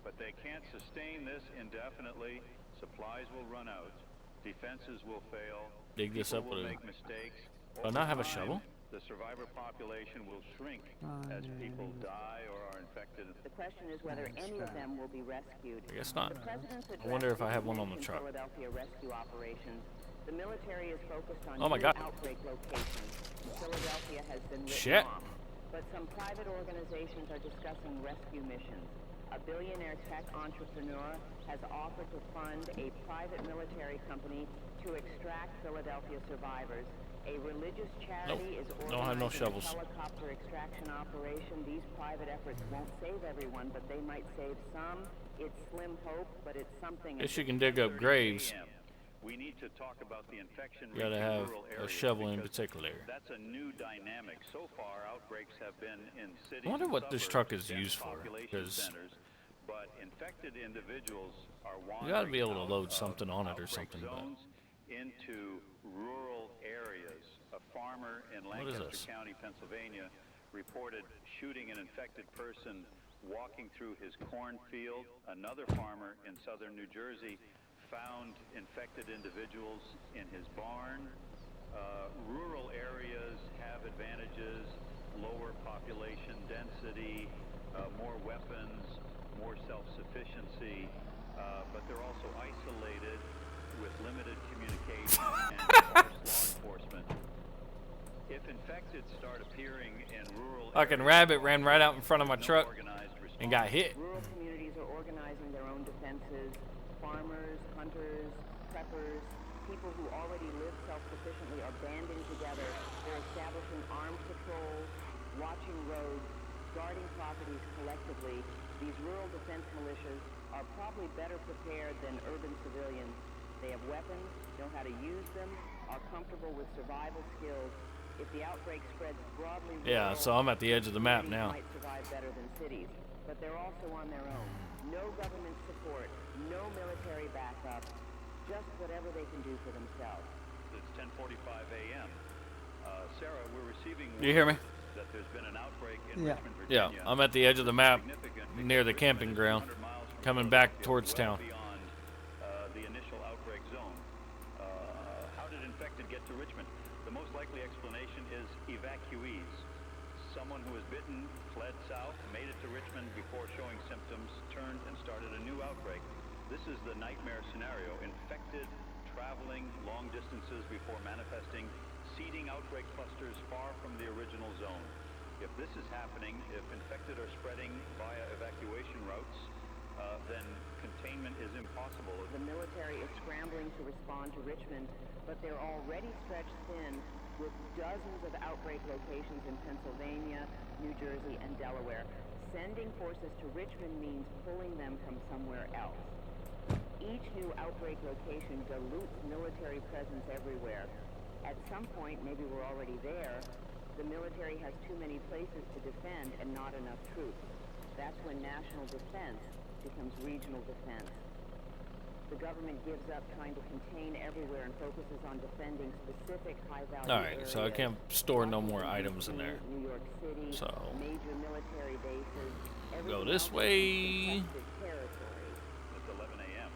Speaker 3: but they can't sustain this indefinitely. Supplies will run out, defenses will fail,
Speaker 1: Dig this up
Speaker 3: people will
Speaker 1: with a.
Speaker 3: make mistakes.
Speaker 1: Do I not have a shovel?
Speaker 3: The survivor population will shrink as people die or are infected.
Speaker 4: The question is whether any of them will be rescued.
Speaker 1: I guess not.
Speaker 4: The president's
Speaker 1: I wonder if I have one on the
Speaker 4: address
Speaker 1: truck.
Speaker 4: Philadelphia rescue operations. The military is focused on
Speaker 1: Oh my
Speaker 4: two
Speaker 1: God.
Speaker 4: outbreak locations. Philadelphia has been written
Speaker 1: Shit.
Speaker 4: off, but some private organizations are discussing rescue missions. A billionaire tech entrepreneur has offered to fund a private military company to extract Philadelphia survivors. A religious charity is
Speaker 1: Don't have no
Speaker 4: organizing
Speaker 1: shovels.
Speaker 4: a helicopter extraction operation. These private efforts won't save everyone, but they might save some. It's slim hope, but it's something.
Speaker 1: Guess you can dig up graves.
Speaker 3: We need to talk about the infection
Speaker 1: You gotta
Speaker 3: reaching
Speaker 1: have
Speaker 3: rural
Speaker 1: a
Speaker 3: areas
Speaker 1: shovel in
Speaker 3: because
Speaker 1: particular.
Speaker 3: That's a new dynamic. So far, outbreaks have been in cities.
Speaker 1: I wonder
Speaker 3: and
Speaker 1: what this
Speaker 3: suburbs,
Speaker 1: truck is
Speaker 3: dense
Speaker 1: used for,
Speaker 3: population
Speaker 1: 'cause
Speaker 3: centers, but infected individuals are
Speaker 1: you gotta be able to
Speaker 3: wandering
Speaker 1: load
Speaker 3: out
Speaker 1: something
Speaker 3: of
Speaker 1: on it or
Speaker 3: outbreak
Speaker 1: something. But
Speaker 3: zones into rural areas. A farmer in
Speaker 1: What is
Speaker 3: Lancaster
Speaker 1: this?
Speaker 3: County, Pennsylvania, reported shooting an infected person walking through his cornfield. Another farmer in southern New Jersey found infected individuals in his barn. Rural areas have advantages, lower population density, more weapons, more self-sufficiency, but they're also isolated with limited communication and sparse law enforcement. If infected start appearing in rural
Speaker 1: fucking
Speaker 3: areas,
Speaker 1: rabbit ran right out in front of my
Speaker 3: no
Speaker 1: truck
Speaker 3: organized
Speaker 1: and got
Speaker 3: response.
Speaker 1: hit.
Speaker 4: Rural communities are organizing their own defenses. Farmers, hunters, preppers, people who already live self-sufficiently are banding together. They're establishing armed patrols, watching roads, guarding properties collectively. These rural defense militias are probably better prepared than urban civilians. They have weapons, know how to use them, are comfortable with survival skills. If the outbreak spreads broadly,
Speaker 1: Yeah, so I'm at the edge of the map now.
Speaker 4: might survive better than cities, but they're also on their own. No government support, no military backup, just whatever they can do for themselves.
Speaker 3: It's 10:45 a.m. Sarah, we're receiving
Speaker 1: Do you hear me?
Speaker 3: word that there's been an outbreak in
Speaker 2: Yeah.
Speaker 3: Richmond,
Speaker 1: Yeah,
Speaker 3: Virginia.
Speaker 1: I'm at the edge of the map
Speaker 3: Significant
Speaker 1: near the
Speaker 3: because
Speaker 1: camping
Speaker 3: Richmond is
Speaker 1: ground,
Speaker 3: 100 miles from
Speaker 1: coming back
Speaker 3: Philadelphia,
Speaker 1: towards
Speaker 3: well
Speaker 1: town.
Speaker 3: beyond the initial outbreak zone. How did infected get to Richmond? The most likely explanation is evacuees. Someone who was bitten fled south, made it to Richmond before showing symptoms, turned and started a new outbreak. This is the nightmare scenario. Infected, traveling long distances before manifesting, seeding outbreak clusters far from the original zone. If this is happening, if infected are spreading via evacuation routes, then containment is impossible.
Speaker 4: The military is scrambling to respond to Richmond, but they're already stretched thin with dozens of outbreak locations in Pennsylvania, New Jersey, and Delaware. Sending forces to Richmond means pulling them from somewhere else. Each new outbreak location dilutes military presence everywhere. At some point, maybe we're already there, the military has too many places to defend and not enough troops. That's when national defense becomes regional defense. The government gives up trying to contain everywhere and focuses on defending specific high-value
Speaker 1: Alright, so I can't store no more items in there.
Speaker 4: New York City,
Speaker 1: So,
Speaker 4: major military bases,
Speaker 1: go
Speaker 4: everything
Speaker 1: this
Speaker 4: else
Speaker 1: way.
Speaker 4: is contested territory.
Speaker 3: It's 11 a.m.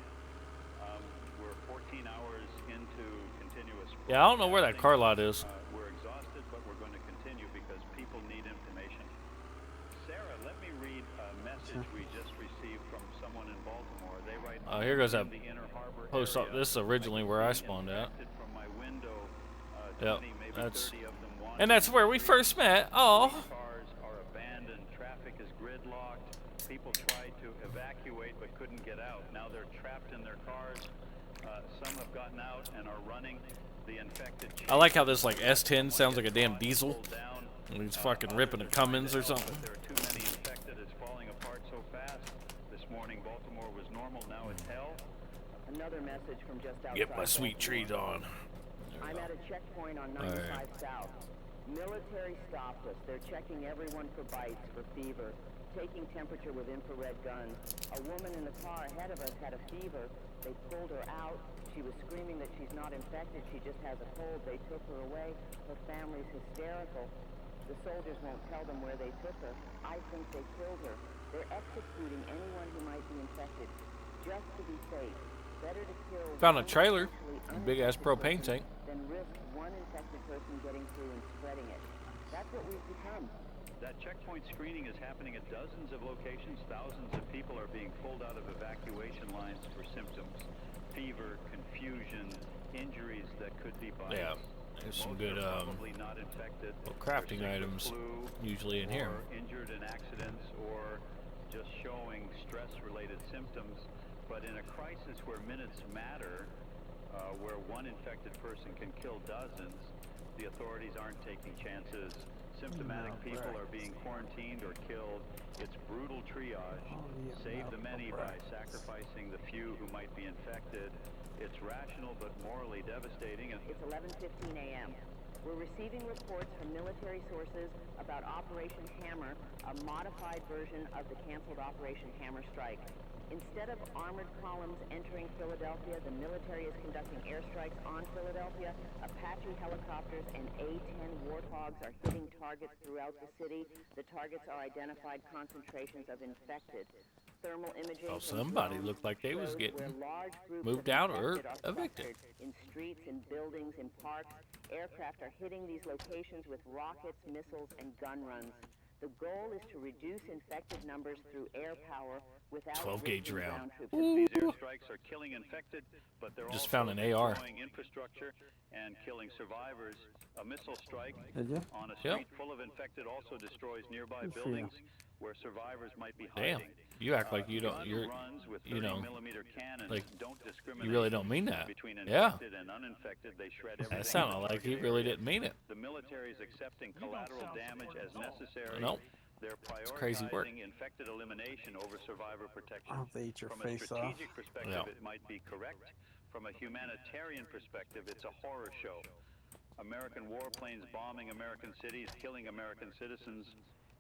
Speaker 3: We're 14 hours into continuous.
Speaker 1: Yeah, I don't know where that car lot is.
Speaker 3: We're exhausted, but we're going to continue because people need information. Sarah, let me read a message we just received from someone in Baltimore. They write,
Speaker 1: Oh, here goes that
Speaker 3: "In the Inner Harbor
Speaker 1: post.
Speaker 3: area,
Speaker 1: This is originally where I spawned at.
Speaker 3: infected from my window,
Speaker 1: Yep,
Speaker 3: 20, maybe
Speaker 1: that's
Speaker 3: 30 of them
Speaker 1: and that's where we first met. Oh,
Speaker 3: Cars are abandoned. Traffic is gridlocked. People tried to evacuate but couldn't get out. Now they're trapped in their cars. Some have gotten out and are running. The infected.
Speaker 1: I like how this like S10 sounds like a damn diesel. And he's fucking ripping a Cummins or something.
Speaker 3: There are too many infected. It's falling apart so fast. This morning Baltimore was normal. Now it's hell.
Speaker 4: Another message from just outside
Speaker 1: Get my sweet
Speaker 4: Baltimore.
Speaker 1: trees on.
Speaker 4: I'm at a checkpoint on 95 South. Military stopped us. They're checking everyone for bites, for fever, taking temperature with infrared guns. A woman in the car ahead of us had a fever. They pulled her out. She was screaming that she's not infected. She just has a cold. They took her away. Her family's hysterical. The soldiers won't tell them where they took her. I think they killed her. They're executing anyone who might be infected, just to be safe. Better to kill
Speaker 1: Found a
Speaker 4: one
Speaker 1: trailer,
Speaker 4: potentially
Speaker 1: big ass
Speaker 4: uninfected
Speaker 1: propane
Speaker 4: person
Speaker 1: tank.
Speaker 4: than risk one infected person getting through and spreading it. That's what we've become.
Speaker 3: That checkpoint screening is happening at dozens of locations. Thousands of people are being pulled out of evacuation lines for symptoms, fever, confusion, injuries that could be bites.
Speaker 1: Yeah, there's some
Speaker 3: Most
Speaker 1: good
Speaker 3: are probably not infected.
Speaker 1: crafting
Speaker 3: They're sick with
Speaker 1: items
Speaker 3: flu,
Speaker 1: usually in here.
Speaker 3: or injured in accidents, or just showing stress-related symptoms. But in a crisis where minutes matter, where one infected person can kill dozens, the authorities aren't taking chances. Symptomatic people are being quarantined or killed. It's brutal triage. Save the many by sacrificing the few who might be infected. It's rational but morally devastating. And
Speaker 4: It's 11:15 a.m. We're receiving reports from military sources about Operation Hammer, a modified version of the canceled Operation Hammer strike. Instead of armored columns entering Philadelphia, the military is conducting airstrikes on Philadelphia. Apache helicopters and A-10 Warthogs are hitting targets throughout the city. The targets are identified concentrations of infected. Thermal imaging
Speaker 1: Oh,
Speaker 4: from
Speaker 1: somebody
Speaker 4: drones
Speaker 1: looked like they was
Speaker 4: shows
Speaker 1: getting
Speaker 4: where large groups
Speaker 1: moved
Speaker 4: of
Speaker 1: out or
Speaker 4: infected are
Speaker 1: evicted.
Speaker 4: clustered in streets, in buildings, in parks. Aircraft are hitting these locations with rockets, missiles, and gun runs. The goal is to reduce infected numbers through air power without
Speaker 1: 12 gauge
Speaker 4: risking
Speaker 1: round.
Speaker 4: ground troops.
Speaker 3: these airstrikes are killing infected, but they're
Speaker 1: Just
Speaker 3: also
Speaker 1: found an AR.
Speaker 3: destroying infrastructure and killing survivors. A missile strike
Speaker 2: Did you?
Speaker 3: on a
Speaker 1: Yep.
Speaker 3: street full of infected also destroys nearby
Speaker 2: Good for you.
Speaker 3: buildings where survivors might be
Speaker 1: Damn,
Speaker 3: hiding.
Speaker 1: you act like you don't.
Speaker 3: Gun
Speaker 1: You're
Speaker 3: runs with
Speaker 1: you know,
Speaker 3: 30mm cannons
Speaker 1: like,
Speaker 3: don't discriminate
Speaker 1: you really don't mean that.
Speaker 3: between
Speaker 1: Yeah,
Speaker 3: infected and uninfected. They shred everything.
Speaker 1: that sounded like he really didn't mean it.
Speaker 3: The military is accepting collateral damage as necessary.
Speaker 1: Nope.
Speaker 3: They're
Speaker 1: crazy work.
Speaker 3: prioritizing infected elimination over survivor protection.
Speaker 2: I hope they eat your
Speaker 3: From a
Speaker 2: face off.
Speaker 3: strategic perspective,
Speaker 1: Yeah.
Speaker 3: it might be correct. From a humanitarian perspective, it's a horror show. American warplanes bombing American cities, killing American citizens.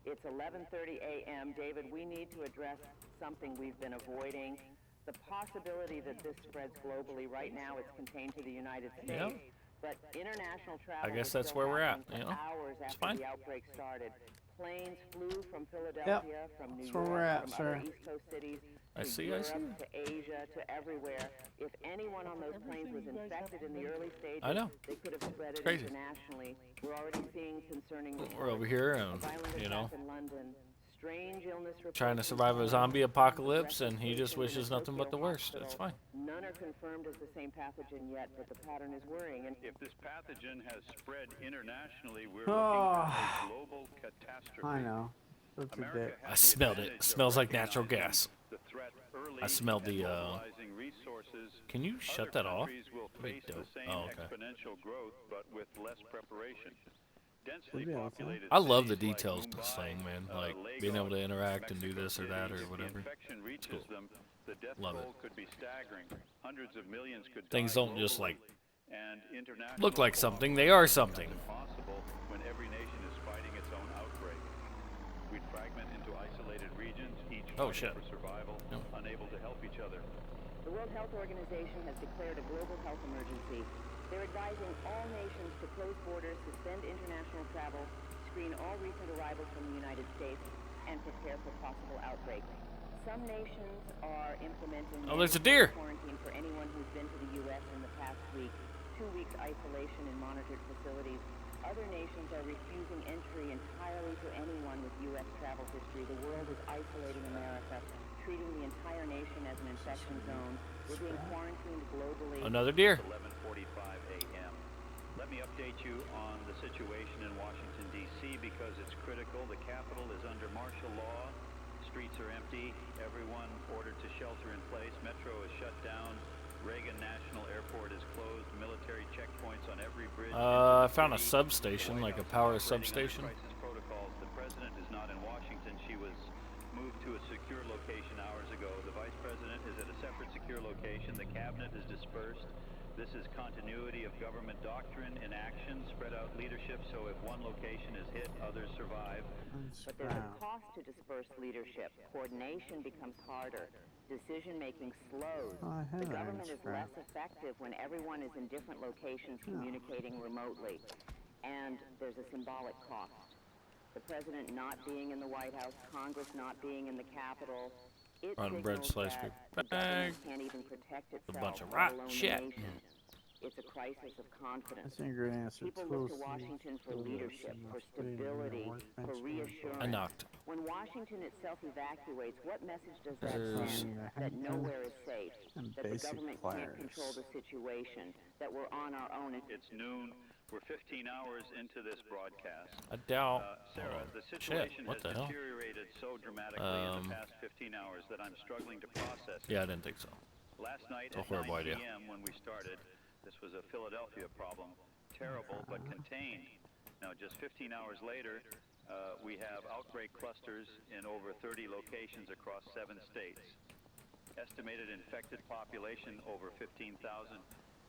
Speaker 4: It's 11:30 a.m. David, we need to address something we've been avoiding. The possibility that this spreads globally. Right now, it's contained to the United States.
Speaker 1: Yep.
Speaker 4: But international travel
Speaker 1: I guess
Speaker 4: is
Speaker 1: that's
Speaker 4: still
Speaker 1: where we're at,
Speaker 4: happening
Speaker 1: you
Speaker 4: for
Speaker 1: know?
Speaker 4: hours
Speaker 1: It's
Speaker 4: after
Speaker 1: fine.
Speaker 4: the outbreak started. Planes flew from Philadelphia, from New
Speaker 2: That's where
Speaker 4: York,
Speaker 2: we're at,
Speaker 4: from
Speaker 2: sir.
Speaker 4: other East Coast cities,
Speaker 1: I
Speaker 4: to
Speaker 1: see, I
Speaker 4: Europe,
Speaker 1: see.
Speaker 4: to Asia, to everywhere. If anyone on those planes was infected in the early stages,
Speaker 1: I know.
Speaker 4: they could have spread it
Speaker 1: Crazy.
Speaker 4: internationally. We're already seeing concerning
Speaker 1: We're over here,
Speaker 4: a
Speaker 1: and
Speaker 4: violent
Speaker 1: you
Speaker 4: attack
Speaker 1: know,
Speaker 4: in London. Strange illness
Speaker 1: trying to
Speaker 4: reports
Speaker 1: survive a
Speaker 4: from
Speaker 1: zombie apocalypse, and he just
Speaker 4: in a
Speaker 1: wishes nothing but the
Speaker 4: Tokyo
Speaker 1: worst. That's
Speaker 4: hospital.
Speaker 1: fine.
Speaker 4: None are confirmed as the same pathogen yet, but the pattern is worrying. And
Speaker 3: If this pathogen has spread internationally, we're
Speaker 2: Oh.
Speaker 3: looking at a global catastrophe.
Speaker 2: I know. That's a
Speaker 3: America
Speaker 2: bit.
Speaker 3: had
Speaker 1: I
Speaker 3: the
Speaker 1: smelled it.
Speaker 3: advantage
Speaker 1: It
Speaker 3: of
Speaker 1: smells like natural
Speaker 3: recognizing
Speaker 1: gas.
Speaker 3: the threat early
Speaker 1: I smelled
Speaker 3: and
Speaker 1: the,
Speaker 3: mobilizing resources resources,
Speaker 1: Can you shut that
Speaker 3: other
Speaker 1: off?
Speaker 3: countries will
Speaker 1: That'd be
Speaker 3: face the
Speaker 1: dope.
Speaker 3: same
Speaker 1: Oh, okay.
Speaker 3: exponential growth, but with less preparation. Densely
Speaker 2: Should be able to.
Speaker 3: populated
Speaker 1: I love the
Speaker 3: cities like
Speaker 1: details of this
Speaker 3: Mumbai,
Speaker 1: thing, man. Like being
Speaker 3: Lagos,
Speaker 1: able to interact and do
Speaker 3: Mexico
Speaker 1: this or
Speaker 3: City,
Speaker 1: that or
Speaker 3: if the
Speaker 1: whatever.
Speaker 3: infection reaches
Speaker 1: cool.
Speaker 3: them, the death
Speaker 1: Love
Speaker 3: toll
Speaker 1: it.
Speaker 3: could be staggering. Hundreds of millions could
Speaker 1: Things
Speaker 3: die
Speaker 1: don't just like
Speaker 3: globally, and international
Speaker 1: look like something; they are
Speaker 3: cooperation
Speaker 1: something.
Speaker 3: becomes impossible when every nation is fighting its own outbreak. We'd fragment into isolated regions, each
Speaker 1: Oh,
Speaker 3: fighting
Speaker 1: shit.
Speaker 3: for survival,
Speaker 1: No.
Speaker 3: unable to help each other.
Speaker 4: The World Health Organization has declared a global health emergency. They're advising all nations to close borders, suspend international travel, screen all recent arrivals from the United States, and prepare for possible outbreaks. Some nations are implementing
Speaker 1: Oh, there's a deer.
Speaker 4: quarantine for anyone who's been to the U.S. in the past week, 2 weeks isolation in monitored facilities. Other nations are refusing entry entirely to anyone with U.S. travel history. The world is isolating America, treating the entire nation as an infection zone. We're being quarantined globally.
Speaker 1: Another deer.
Speaker 3: 11:45 a.m. Let me update you on the situation in Washington, D.C. because it's critical. The Capitol is under martial law. Streets are empty. Everyone ordered to shelter in place. Metro is shut down. Reagan National Airport is closed. Military checkpoints on every bridge.
Speaker 1: I found a substation, like a power substation.
Speaker 3: Crisis protocols. The president is not in Washington. She was moved to a secure location hours ago. The vice president is at a separate secure location. The cabinet is dispersed. This is continuity of government doctrine in action, spread out leadership, so if one location is hit, others survive.
Speaker 4: But there's a cost to dispersed leadership. Coordination becomes harder. Decision-making slows.
Speaker 2: Oh, I have
Speaker 4: The
Speaker 2: an
Speaker 4: government is
Speaker 2: Instagram.
Speaker 4: less effective when everyone is in different locations communicating remotely. And there's a symbolic cost. The president not being in the White House, Congress not being in the Capitol. It
Speaker 1: On bread
Speaker 4: signals
Speaker 1: slice
Speaker 4: that
Speaker 1: me
Speaker 4: the government can't even protect itself,
Speaker 1: bunch of
Speaker 4: let
Speaker 1: rock
Speaker 4: alone the
Speaker 1: shit.
Speaker 4: nation. It's a crisis of confidence.
Speaker 2: That's ingredients are
Speaker 4: People look to
Speaker 2: toast.
Speaker 4: Washington for leadership, for stability, for
Speaker 1: I
Speaker 4: reassurance.
Speaker 1: knocked.
Speaker 4: When Washington itself evacuates, what message does that
Speaker 1: There's-
Speaker 4: send? That nowhere is safe,
Speaker 2: And
Speaker 4: that the
Speaker 2: basic
Speaker 4: government can't
Speaker 2: pliers.
Speaker 4: control the situation, that we're on our own.
Speaker 3: It's noon. We're 15 hours into this broadcast.
Speaker 1: I doubt.
Speaker 3: Sarah,
Speaker 1: Oh,
Speaker 3: the
Speaker 1: shit!
Speaker 3: situation
Speaker 1: What
Speaker 3: has
Speaker 1: the hell?
Speaker 3: deteriorated so dramatically in the past 15 hours that I'm struggling to process it.
Speaker 1: Yeah, I didn't think so.
Speaker 3: Last night
Speaker 1: It's a
Speaker 3: at
Speaker 1: horrible
Speaker 3: 9
Speaker 1: idea.
Speaker 3: p.m. when we started, this was a Philadelphia problem. Terrible, but contained. Now, just 15 hours later, we have outbreak clusters in over 30 locations across 7 states. Estimated infected population over 15,000.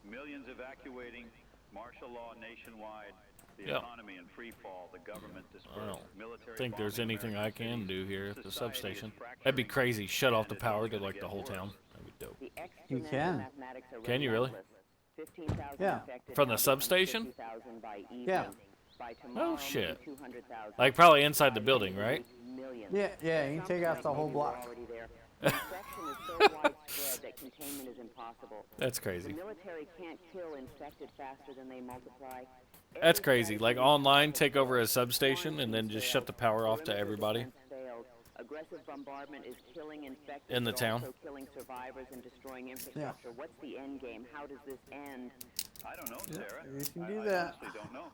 Speaker 3: Millions evacuating. Martial law nationwide. The
Speaker 1: Yeah.
Speaker 3: economy in free fall. The government
Speaker 1: I
Speaker 3: dispersed.
Speaker 1: don't
Speaker 3: Military
Speaker 1: think there's
Speaker 3: bombing
Speaker 1: anything I
Speaker 3: American
Speaker 1: can
Speaker 3: cities.
Speaker 1: do here at the
Speaker 3: Society is
Speaker 1: substation.
Speaker 3: fracturing,
Speaker 1: That'd be crazy. Shut off
Speaker 3: and
Speaker 1: the
Speaker 3: it's only
Speaker 1: power to
Speaker 3: gonna
Speaker 1: like
Speaker 3: get
Speaker 1: the whole
Speaker 3: worse.
Speaker 1: town. That'd be dope.
Speaker 4: The
Speaker 2: You
Speaker 4: exponential
Speaker 2: can.
Speaker 4: mathematics are
Speaker 1: Can you really?
Speaker 4: relentless. 15,000
Speaker 2: Yeah.
Speaker 4: infected
Speaker 1: From the
Speaker 4: now becomes
Speaker 1: substation?
Speaker 4: 50,000 by evening.
Speaker 2: Yeah.
Speaker 4: By tomorrow,
Speaker 1: shit.
Speaker 4: maybe 200,000.
Speaker 1: Like probably inside the building, right?
Speaker 4: Millions.
Speaker 2: Yeah, yeah, you can take out the whole
Speaker 4: Maybe we're
Speaker 2: block.
Speaker 4: already there. The infection is so widespread that containment is impossible.
Speaker 1: That's
Speaker 4: The
Speaker 1: crazy.
Speaker 4: military can't kill infected faster than they multiply.
Speaker 1: That's
Speaker 4: Every
Speaker 1: crazy.
Speaker 4: strategy
Speaker 1: Like
Speaker 4: is
Speaker 1: online,
Speaker 4: to
Speaker 1: take over a
Speaker 4: failed.
Speaker 1: substation and then just shut the power off to
Speaker 4: Perimeter
Speaker 1: everybody.
Speaker 4: defense failed. Aggressive bombardment is killing infected,
Speaker 1: In the
Speaker 4: but
Speaker 1: town.
Speaker 4: also killing survivors and destroying infrastructure. What's the end game? How does this end?
Speaker 3: I don't know,
Speaker 2: Yeah,
Speaker 3: Sarah.
Speaker 2: you can
Speaker 3: I
Speaker 2: do that.
Speaker 3: honestly don't know.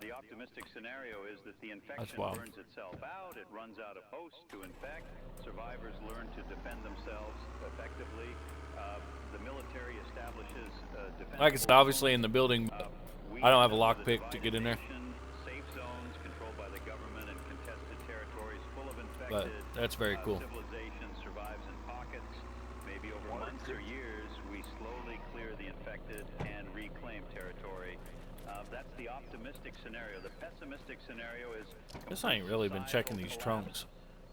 Speaker 3: The optimistic scenario is that the infection
Speaker 1: wild.
Speaker 3: burns itself out, it runs out of hosts to infect, survivors learn to defend themselves effectively, the military establishes
Speaker 1: Like I said, obviously in the building, but I don't have a lockpick to get in there.
Speaker 3: Safe zones controlled by the government and contested territories full of infected.
Speaker 1: But that's very cool.
Speaker 3: Civilization survives in pockets. Maybe over months or years, we slowly clear the infected and reclaim territory. That's the optimistic scenario. The pessimistic scenario is
Speaker 1: Guess I ain't really been checking these
Speaker 3: collapse,
Speaker 1: trunks.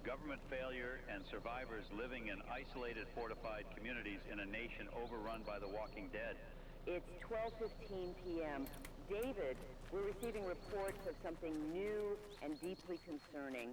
Speaker 3: government failure, and survivors living in isolated, fortified communities in a nation overrun by the walking dead.
Speaker 4: It's 12:15 p.m. David, we're receiving reports of something new and deeply concerning.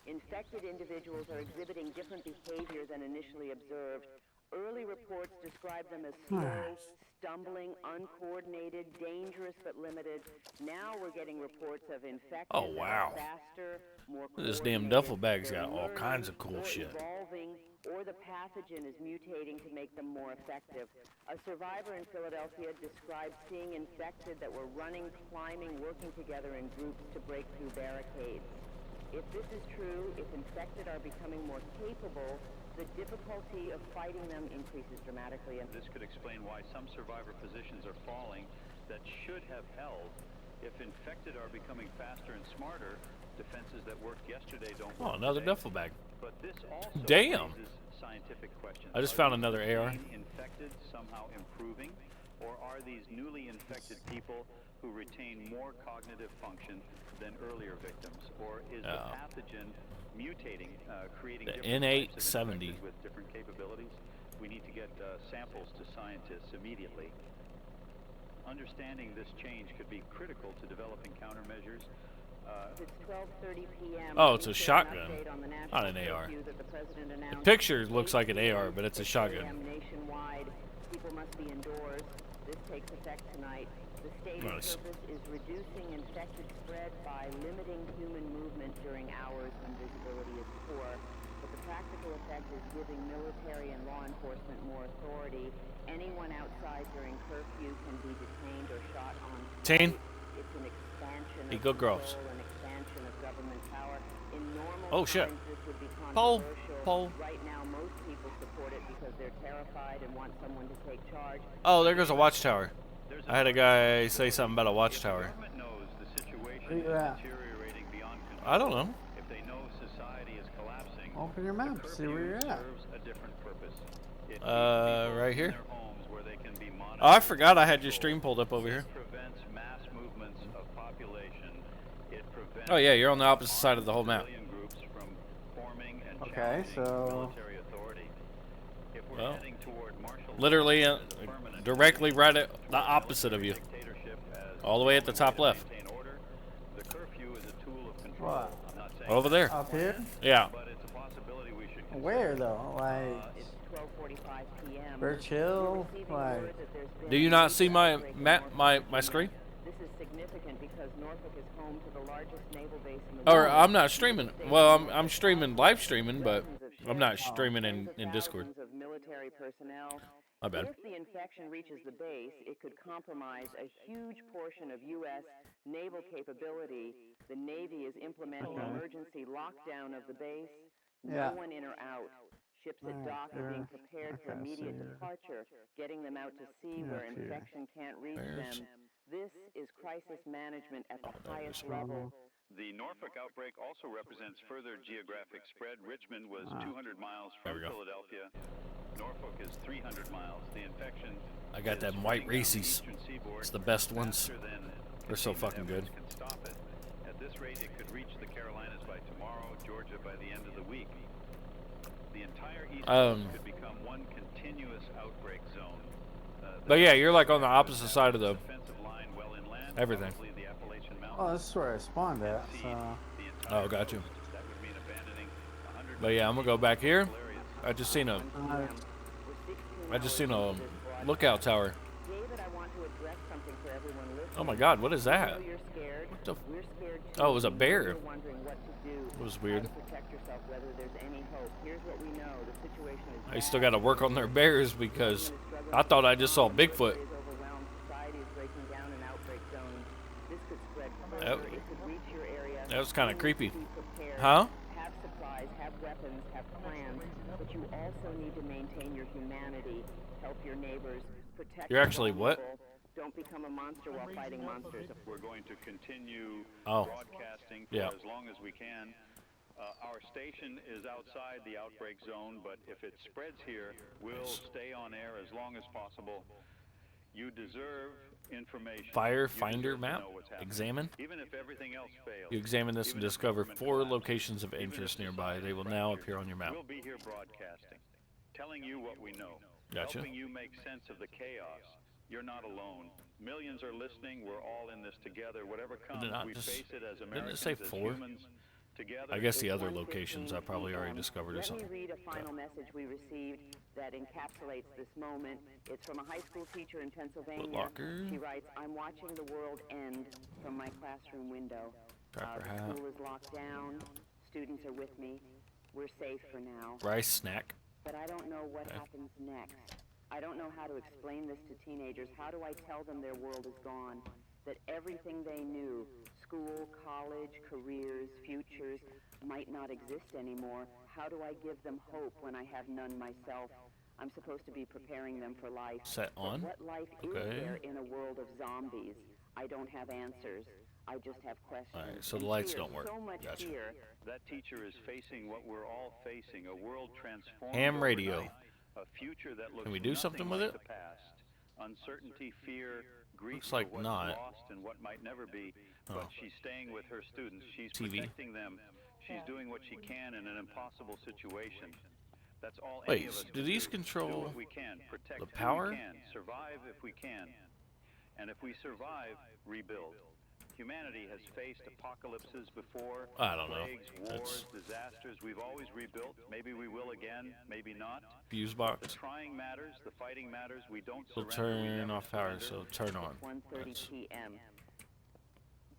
Speaker 4: Infected individuals are exhibiting different behavior than initially observed. Early reports describe them as slow, stumbling, uncoordinated, dangerous but limited. Now we're getting reports of infected
Speaker 1: Oh, wow.
Speaker 4: faster, more
Speaker 1: This damn
Speaker 4: coordinated.
Speaker 1: duffel bag's
Speaker 4: They're
Speaker 1: got all
Speaker 4: learning
Speaker 1: kinds of cool
Speaker 4: or
Speaker 1: shit.
Speaker 4: Evolving, or the pathogen is mutating to make them more effective. A survivor in Philadelphia described seeing infected that were running, climbing, working together in groups to break through barricades. If this is true, if infected are becoming more capable, The difficulty of fighting them increases dramatically. And
Speaker 3: this could explain why some survivor positions are falling that should have held. If infected are becoming faster and smarter, defenses that worked yesterday don't work
Speaker 1: another
Speaker 3: today.
Speaker 1: duffel bag.
Speaker 3: But this also
Speaker 1: Damn.
Speaker 3: raises scientific questions.
Speaker 1: I just
Speaker 3: Are
Speaker 1: found
Speaker 3: these
Speaker 1: another AR.
Speaker 3: infected somehow improving, or are these newly infected people who retain more cognitive function than earlier victims, or is the pathogen mutating, creating
Speaker 1: The
Speaker 3: different types of
Speaker 1: N870.
Speaker 3: infected with different capabilities? We need to get samples to scientists immediately. Understanding this change could be critical to developing countermeasures.
Speaker 4: It's 12:30 p.m.
Speaker 1: Oh, it's a
Speaker 4: We share
Speaker 1: shotgun,
Speaker 4: update on the
Speaker 1: not an
Speaker 4: national
Speaker 1: AR.
Speaker 4: curfew that the president
Speaker 1: The
Speaker 4: announced.
Speaker 1: picture looks like an AR, but it's a
Speaker 4: 6
Speaker 1: shotgun.
Speaker 4: a.m. nationwide. People must be indoors. This takes effect tonight. The stated
Speaker 1: Nice.
Speaker 4: purpose is reducing infected spread by limiting human movement during hours when visibility is poor. But the practical effect is giving military and law enforcement more authority. Anyone outside during curfew can be detained or shot on
Speaker 1: Teen.
Speaker 4: sight. It's an expansion
Speaker 1: Hey,
Speaker 4: of
Speaker 1: good girls.
Speaker 4: control and expansion of government power. In normal
Speaker 1: Oh, shit.
Speaker 4: times, this would be
Speaker 1: Pole.
Speaker 4: controversial.
Speaker 1: Pole.
Speaker 4: Right now, most people support it because they're terrified and want someone to take charge.
Speaker 1: Oh, there goes a watchtower. I had a guy say something about a watchtower.
Speaker 3: Government knows the situation
Speaker 2: Where
Speaker 3: is
Speaker 2: you at?
Speaker 3: deteriorating beyond control.
Speaker 1: I don't know.
Speaker 3: If they know society is collapsing,
Speaker 2: Open your map, see where you're at.
Speaker 3: serves a different purpose. It keeps
Speaker 1: Right
Speaker 3: people
Speaker 1: here.
Speaker 3: in their homes where they can be monitored.
Speaker 1: Oh, I forgot I had your stream pulled up over here.
Speaker 3: It prevents mass movements of population. It prevents
Speaker 1: Oh yeah, you're on the opposite side of the whole map.
Speaker 3: civilian groups from forming and
Speaker 2: Okay,
Speaker 3: challenging
Speaker 2: so-
Speaker 3: military authority. If we're
Speaker 1: Well,
Speaker 3: heading toward martial
Speaker 1: literally
Speaker 3: law, permanent
Speaker 1: directly right at the opposite of you.
Speaker 3: dictatorship as
Speaker 1: All the way at the
Speaker 3: only
Speaker 1: top
Speaker 3: way to
Speaker 1: left.
Speaker 3: maintain order, the curfew is a tool of control.
Speaker 2: What?
Speaker 3: I'm not saying
Speaker 1: Over there.
Speaker 2: Up here?
Speaker 1: Yeah.
Speaker 3: but it's a possibility we should consider.
Speaker 2: Where though? Like
Speaker 4: It's 12:45 p.m.
Speaker 2: Birch Hill?
Speaker 4: We're receiving
Speaker 2: Like
Speaker 4: word that there's been
Speaker 1: Do you
Speaker 4: a
Speaker 1: not
Speaker 4: major
Speaker 1: see my
Speaker 4: outbreak in
Speaker 1: map,
Speaker 4: Norfolk,
Speaker 1: my screen?
Speaker 4: This is significant because Norfolk is home to the largest naval base in the
Speaker 1: Or
Speaker 4: world.
Speaker 1: I'm not streaming. Well, I'm streaming live streaming, but I'm not
Speaker 4: Dozens of
Speaker 1: streaming
Speaker 4: tens
Speaker 1: in
Speaker 4: of
Speaker 1: Discord.
Speaker 4: thousands of military personnel.
Speaker 1: My bad.
Speaker 4: If the infection reaches the base, it could compromise a huge portion of U.S. naval capability. The Navy is implementing emergency lockdown of the base.
Speaker 2: Yeah.
Speaker 4: No one in or out. Ships at
Speaker 2: Alright,
Speaker 4: dock are being
Speaker 2: there.
Speaker 4: prepared for
Speaker 2: Okay, so
Speaker 4: immediate
Speaker 2: you're-
Speaker 4: departure, getting them out to sea where
Speaker 2: up here.
Speaker 4: infection can't reach
Speaker 1: There's-
Speaker 4: them. This is crisis management at the highest
Speaker 2: There's
Speaker 4: level.
Speaker 3: The Norfolk outbreak also represents further geographic spread. Richmond was 200 miles
Speaker 1: There
Speaker 3: from
Speaker 1: we go.
Speaker 3: Philadelphia. Norfolk is 300 miles. The infection
Speaker 1: I got
Speaker 3: is
Speaker 1: them white
Speaker 3: spreading down the
Speaker 1: Reese's.
Speaker 3: eastern seaboard
Speaker 1: It's the best ones.
Speaker 3: faster than
Speaker 1: They're so
Speaker 3: containment
Speaker 1: fucking good.
Speaker 3: efforts can stop it. At this rate, it could reach the Carolinas by tomorrow, Georgia by the end of the week. The entire East Coast could become one continuous outbreak zone.
Speaker 1: But yeah, you're like on the opposite side of the
Speaker 3: defensive line well inland,
Speaker 1: everything.
Speaker 3: probably the Appalachian Mountains.
Speaker 2: oh, this is where I spawned at. So
Speaker 3: The entire
Speaker 1: Oh, got you.
Speaker 3: coast. That would mean abandoning 100
Speaker 1: But yeah, I'm gonna go back here.
Speaker 3: areas.
Speaker 1: I just seen a
Speaker 2: uh,
Speaker 1: lookout tower.
Speaker 4: David, I want to address something for everyone listening.
Speaker 1: Oh my God, what is
Speaker 4: I
Speaker 1: that?
Speaker 4: know you're scared.
Speaker 1: What the?
Speaker 4: We're scared too.
Speaker 1: Oh, it was a
Speaker 4: We know
Speaker 1: bear.
Speaker 4: You're wondering what to do.
Speaker 1: It was
Speaker 4: how
Speaker 1: weird.
Speaker 4: to protect yourself, whether there's any hope. Here's what we know. The situation is
Speaker 1: I still
Speaker 4: bad.
Speaker 1: got to work on their bears because I thought I just saw Bigfoot.
Speaker 4: Is overwhelmed. Society is breaking down an outbreak zone. This could spread further.
Speaker 1: That-
Speaker 4: It could reach your area.
Speaker 1: that was kinda
Speaker 4: You need
Speaker 1: creepy.
Speaker 4: to be prepared.
Speaker 1: Huh?
Speaker 4: Have supplies, have weapons, have plans, but you also need to maintain your humanity. Help your neighbors. Protect
Speaker 1: You're
Speaker 4: the
Speaker 1: actually what?
Speaker 4: vulnerable. Don't become a monster while fighting monsters.
Speaker 3: We're going to continue
Speaker 1: Oh.
Speaker 3: broadcasting for
Speaker 1: Yeah.
Speaker 3: as long as we can. Our station is outside the outbreak zone, but if it spreads here, we'll stay on air as long as possible. You deserve information.
Speaker 1: Fire
Speaker 3: You
Speaker 1: finder
Speaker 3: deserve to
Speaker 1: map.
Speaker 3: know what's happening.
Speaker 1: Examine.
Speaker 3: Even if everything else fails.
Speaker 1: You examine this and
Speaker 3: even if
Speaker 1: discover
Speaker 3: government
Speaker 1: 4
Speaker 3: collapses,
Speaker 1: locations of
Speaker 3: even if
Speaker 1: interest nearby.
Speaker 3: society
Speaker 1: They will now
Speaker 3: fractures,
Speaker 1: appear on your map.
Speaker 3: We'll be here broadcasting, telling you what we know,
Speaker 1: Gotcha.
Speaker 3: helping you make sense of the chaos. You're not alone. Millions are listening. We're all in this together. Whatever comes,
Speaker 1: not
Speaker 3: we
Speaker 1: just-
Speaker 3: face it as
Speaker 1: didn't it
Speaker 3: Americans,
Speaker 1: say
Speaker 3: as
Speaker 1: 4?
Speaker 3: humans. Together,
Speaker 1: I guess the
Speaker 4: It's
Speaker 1: other
Speaker 4: 1:15
Speaker 1: locations I probably already
Speaker 4: PM.
Speaker 1: discovered or
Speaker 4: Let
Speaker 1: something.
Speaker 4: me read a final message we received that encapsulates this moment. It's from a high school teacher in Pennsylvania.
Speaker 1: Locker.
Speaker 4: She writes, I'm watching the world end from my classroom window.
Speaker 1: Trapper
Speaker 4: The
Speaker 1: hat.
Speaker 4: school is locked down. Students are with me. We're safe for now.
Speaker 1: Rice snack.
Speaker 4: But I don't know what happens next. I don't know how to explain this to teenagers. How do I tell them their world is gone? That everything they knew, School, college, careers, futures might not exist anymore. How do I give them hope when I have none myself? I'm supposed to be preparing them for life.
Speaker 1: Set on.
Speaker 4: But what life is there in a world of zombies? I don't have answers. I just have questions.
Speaker 1: All right, so the
Speaker 4: And
Speaker 1: lights
Speaker 4: fear,
Speaker 1: don't work.
Speaker 4: So much
Speaker 1: Gotcha.
Speaker 4: fear.
Speaker 3: That teacher is facing what we're all facing, a world transformed
Speaker 1: Ham radio.
Speaker 3: overnight, a future that looks
Speaker 1: Can we do something with
Speaker 3: like
Speaker 1: it?
Speaker 3: the past. Uncertainty, fear, grief
Speaker 1: Looks like
Speaker 3: for what's
Speaker 1: not.
Speaker 3: lost and what might never be.
Speaker 1: Oh.
Speaker 3: But she's staying with her students. She's
Speaker 1: TV.
Speaker 3: protecting them. She's doing what she can in an impossible situation. That's all
Speaker 1: Wait,
Speaker 3: any of us
Speaker 1: do
Speaker 3: can
Speaker 1: these
Speaker 3: do.
Speaker 1: control
Speaker 3: Do what we can. Protect
Speaker 1: the
Speaker 3: who
Speaker 1: power?
Speaker 3: we can. Survive if we can. And if we survive, rebuild. Humanity has faced apocalypses before.
Speaker 1: I don't know.
Speaker 3: Plagues, wars, disasters. We've always rebuilt. Maybe we will again, maybe not.
Speaker 1: Fuse
Speaker 3: The
Speaker 1: box?
Speaker 3: trying matters, the fighting matters. We don't
Speaker 1: We'll
Speaker 3: surrender. We
Speaker 1: turn
Speaker 3: never
Speaker 1: off power,
Speaker 3: surrender.
Speaker 1: so turn on.
Speaker 4: 1:30
Speaker 1: That's-
Speaker 4: p.m.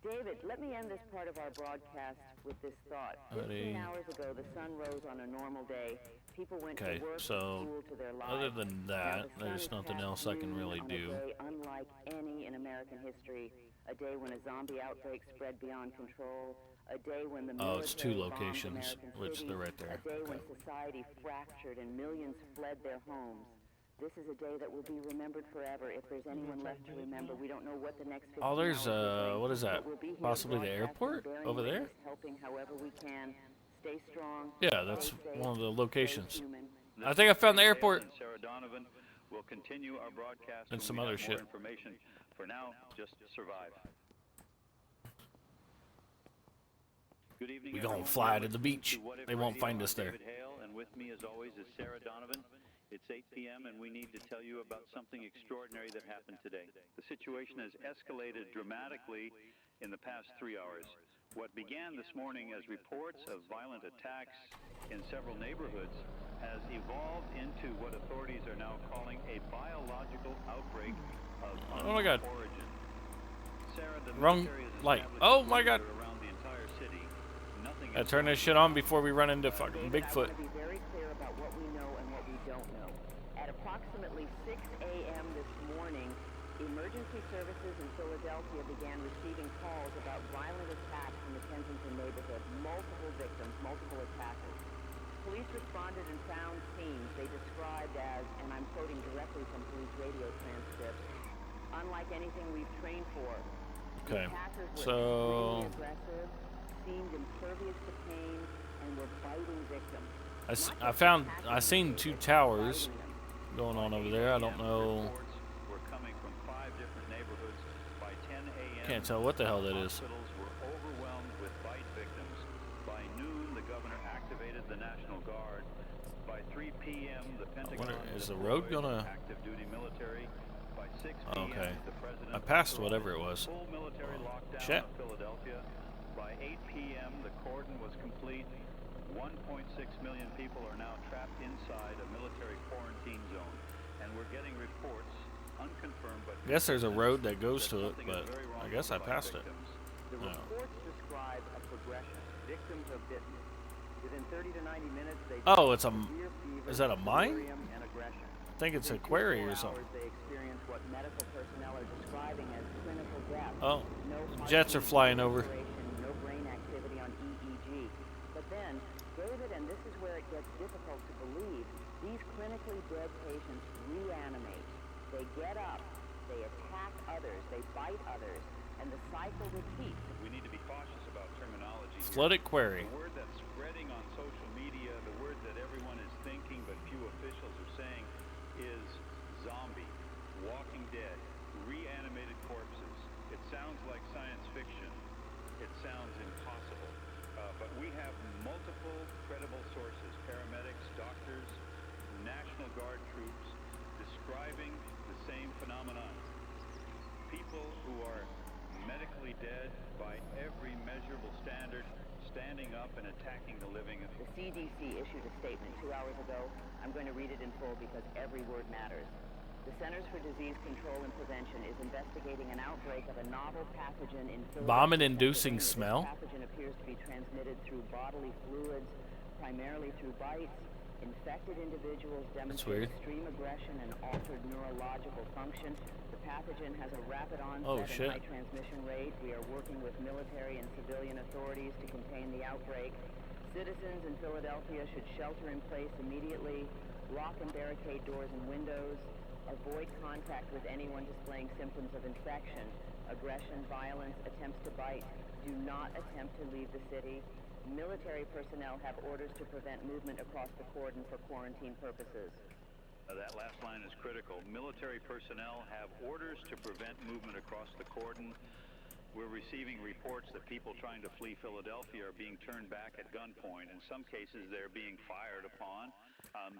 Speaker 4: David, let me end this part of our broadcast with this thought.
Speaker 1: Buddy.
Speaker 4: 15 hours ago, the sun rose on a normal day. People went
Speaker 1: Okay,
Speaker 4: to work,
Speaker 1: so
Speaker 4: school, to their lives.
Speaker 1: other than
Speaker 4: Now
Speaker 1: that,
Speaker 4: the sun
Speaker 1: there's
Speaker 4: is
Speaker 1: nothing
Speaker 4: past
Speaker 1: else I can
Speaker 4: noon
Speaker 1: really
Speaker 4: on
Speaker 1: do.
Speaker 4: A day unlike any in American history. A day when a zombie outbreak spread beyond control. A day when the
Speaker 1: Oh, it's two
Speaker 4: military bombed
Speaker 1: locations,
Speaker 4: American
Speaker 1: which
Speaker 4: cities.
Speaker 1: they're right there.
Speaker 4: A day when
Speaker 1: Okay.
Speaker 4: society fractured and millions fled their homes. This is a day that will be remembered forever. If there's anyone left to remember, we don't know what the next 15
Speaker 1: Oh, there's,
Speaker 4: hours will bring,
Speaker 1: what is that?
Speaker 4: but we'll be here
Speaker 1: Possibly the
Speaker 4: broadcasting,
Speaker 1: airport
Speaker 4: bearing
Speaker 1: over there?
Speaker 4: witness, helping however we can. Stay strong.
Speaker 1: Yeah, that's
Speaker 4: stay safe,
Speaker 1: one of the
Speaker 4: stay
Speaker 1: locations.
Speaker 4: human.
Speaker 1: I think I found the
Speaker 3: Hale
Speaker 1: airport.
Speaker 3: and Sarah Donovan will continue our broadcast
Speaker 1: And
Speaker 3: when
Speaker 1: some
Speaker 3: we
Speaker 1: other
Speaker 3: have more
Speaker 1: shit.
Speaker 3: information. For now, just survive. Good evening,
Speaker 1: We gonna
Speaker 3: everyone.
Speaker 1: fly
Speaker 3: You're
Speaker 1: to the
Speaker 3: listening
Speaker 1: beach.
Speaker 3: to What If
Speaker 1: They won't
Speaker 3: Radio.
Speaker 1: find
Speaker 3: I'm
Speaker 1: us there.
Speaker 3: David Hale, and with me, as always, is Sarah Donovan. It's 8 p.m., and we need to tell you about something extraordinary that happened today. The situation has escalated dramatically in the past 3 hours. What began this morning as reports of violent attacks in several neighborhoods has evolved into what authorities are now calling a biological outbreak of
Speaker 1: Oh my God.
Speaker 3: origin. Sarah, the
Speaker 1: Wrong
Speaker 3: military has
Speaker 1: light.
Speaker 3: established
Speaker 1: Oh
Speaker 3: a
Speaker 1: my God.
Speaker 3: perimeter around the entire city. Nothing
Speaker 1: I
Speaker 3: is
Speaker 1: turn this shit on before we run into fucking
Speaker 4: David,
Speaker 1: Bigfoot.
Speaker 4: I want to be very clear about what we know and what we don't know. At approximately 6 a.m. this morning, emergency services in Philadelphia began receiving calls about violent attacks in the Kensington neighborhood. Multiple victims, multiple attackers. Police responded and found scenes they described as, and I'm quoting directly from police radio transcripts, unlike anything we've trained for.
Speaker 1: Okay,
Speaker 4: The attackers were
Speaker 1: so
Speaker 4: extremely aggressive, seemed impervious to pain, and were biting victims.
Speaker 1: I seen two towers going on over there. I don't know.
Speaker 3: Reports were coming from 5 different neighborhoods. By 10 a.m.,
Speaker 1: Can't tell what the hell that is.
Speaker 3: hospitals were overwhelmed with bite victims. By noon, the governor activated the National Guard. By 3 p.m., the Pentagon
Speaker 1: is the road
Speaker 3: deployed
Speaker 1: gonna-
Speaker 3: active duty military. By 6 p.m.,
Speaker 1: Okay.
Speaker 3: the president
Speaker 1: I passed
Speaker 3: ordered
Speaker 1: whatever it was.
Speaker 3: full military lockdown
Speaker 1: Shit.
Speaker 3: of Philadelphia. By 8 p.m., the cordon was complete. 1.6 million people are now trapped inside a military quarantine zone, and we're getting reports, unconfirmed, but
Speaker 1: I guess there's a road that goes to it,
Speaker 3: something is
Speaker 1: but
Speaker 3: very wrong
Speaker 1: I guess I
Speaker 3: with bite
Speaker 1: passed it.
Speaker 3: victims.
Speaker 4: The
Speaker 1: No.
Speaker 4: reports describe a progression. Victims are bitten. Within 30 to 90 minutes, they
Speaker 1: Oh, it's a.
Speaker 4: severe fever,
Speaker 1: Is that a mine?
Speaker 4: delirium, and aggression.
Speaker 1: I think it's a
Speaker 4: Within
Speaker 1: quarry
Speaker 4: 24
Speaker 1: or something.
Speaker 4: hours, they experience what medical personnel are describing as clinical death.
Speaker 1: Oh,
Speaker 4: No
Speaker 1: jets are
Speaker 4: heartbeat,
Speaker 1: flying
Speaker 4: no
Speaker 1: over.
Speaker 4: respiration, no brain activity on EEG. But then, David, and this is where it gets difficult to believe, these clinically dead patients reanimate. They get up, they attack others, they bite others, and the cycle repeats.
Speaker 3: We need to be cautious about terminology here.
Speaker 1: flooded quarry.
Speaker 3: The word that's spreading on social media, the word that everyone is thinking but few officials are saying, is zombie, walking dead, reanimated corpses. It sounds like science fiction. It sounds impossible. But we have multiple credible sources, paramedics, doctors, National Guard troops, describing the same phenomenon. People who are medically dead by every measurable standard, standing up and attacking the living.
Speaker 4: The CDC issued a statement 2 hours ago. I'm going to read it in full because every word matters. The Centers for Disease Control and Prevention is investigating an outbreak of a novel pathogen in Philadelphia,
Speaker 1: Vomit-inducing
Speaker 4: Pennsylvania.
Speaker 1: smell?
Speaker 4: This pathogen appears to be transmitted through bodily fluids, primarily through bites. Infected individuals
Speaker 1: That's
Speaker 4: demonstrate
Speaker 1: weird.
Speaker 4: extreme aggression and altered neurological function. The pathogen has a rapid
Speaker 1: Oh,
Speaker 4: onset
Speaker 1: shit.
Speaker 4: and high transmission rate. We are working with military and civilian authorities to contain the outbreak. Citizens in Philadelphia should shelter in place immediately, lock and barricade doors and windows, avoid contact with anyone displaying symptoms of infection, aggression, violence, attempts to bite. Do not attempt to leave the city. Military personnel have orders to prevent movement across the cordon for quarantine purposes.
Speaker 3: That last line is critical. Military personnel have orders to prevent movement across the cordon. We're receiving reports that people trying to flee Philadelphia are being turned back at gunpoint. In some cases, they're being fired upon.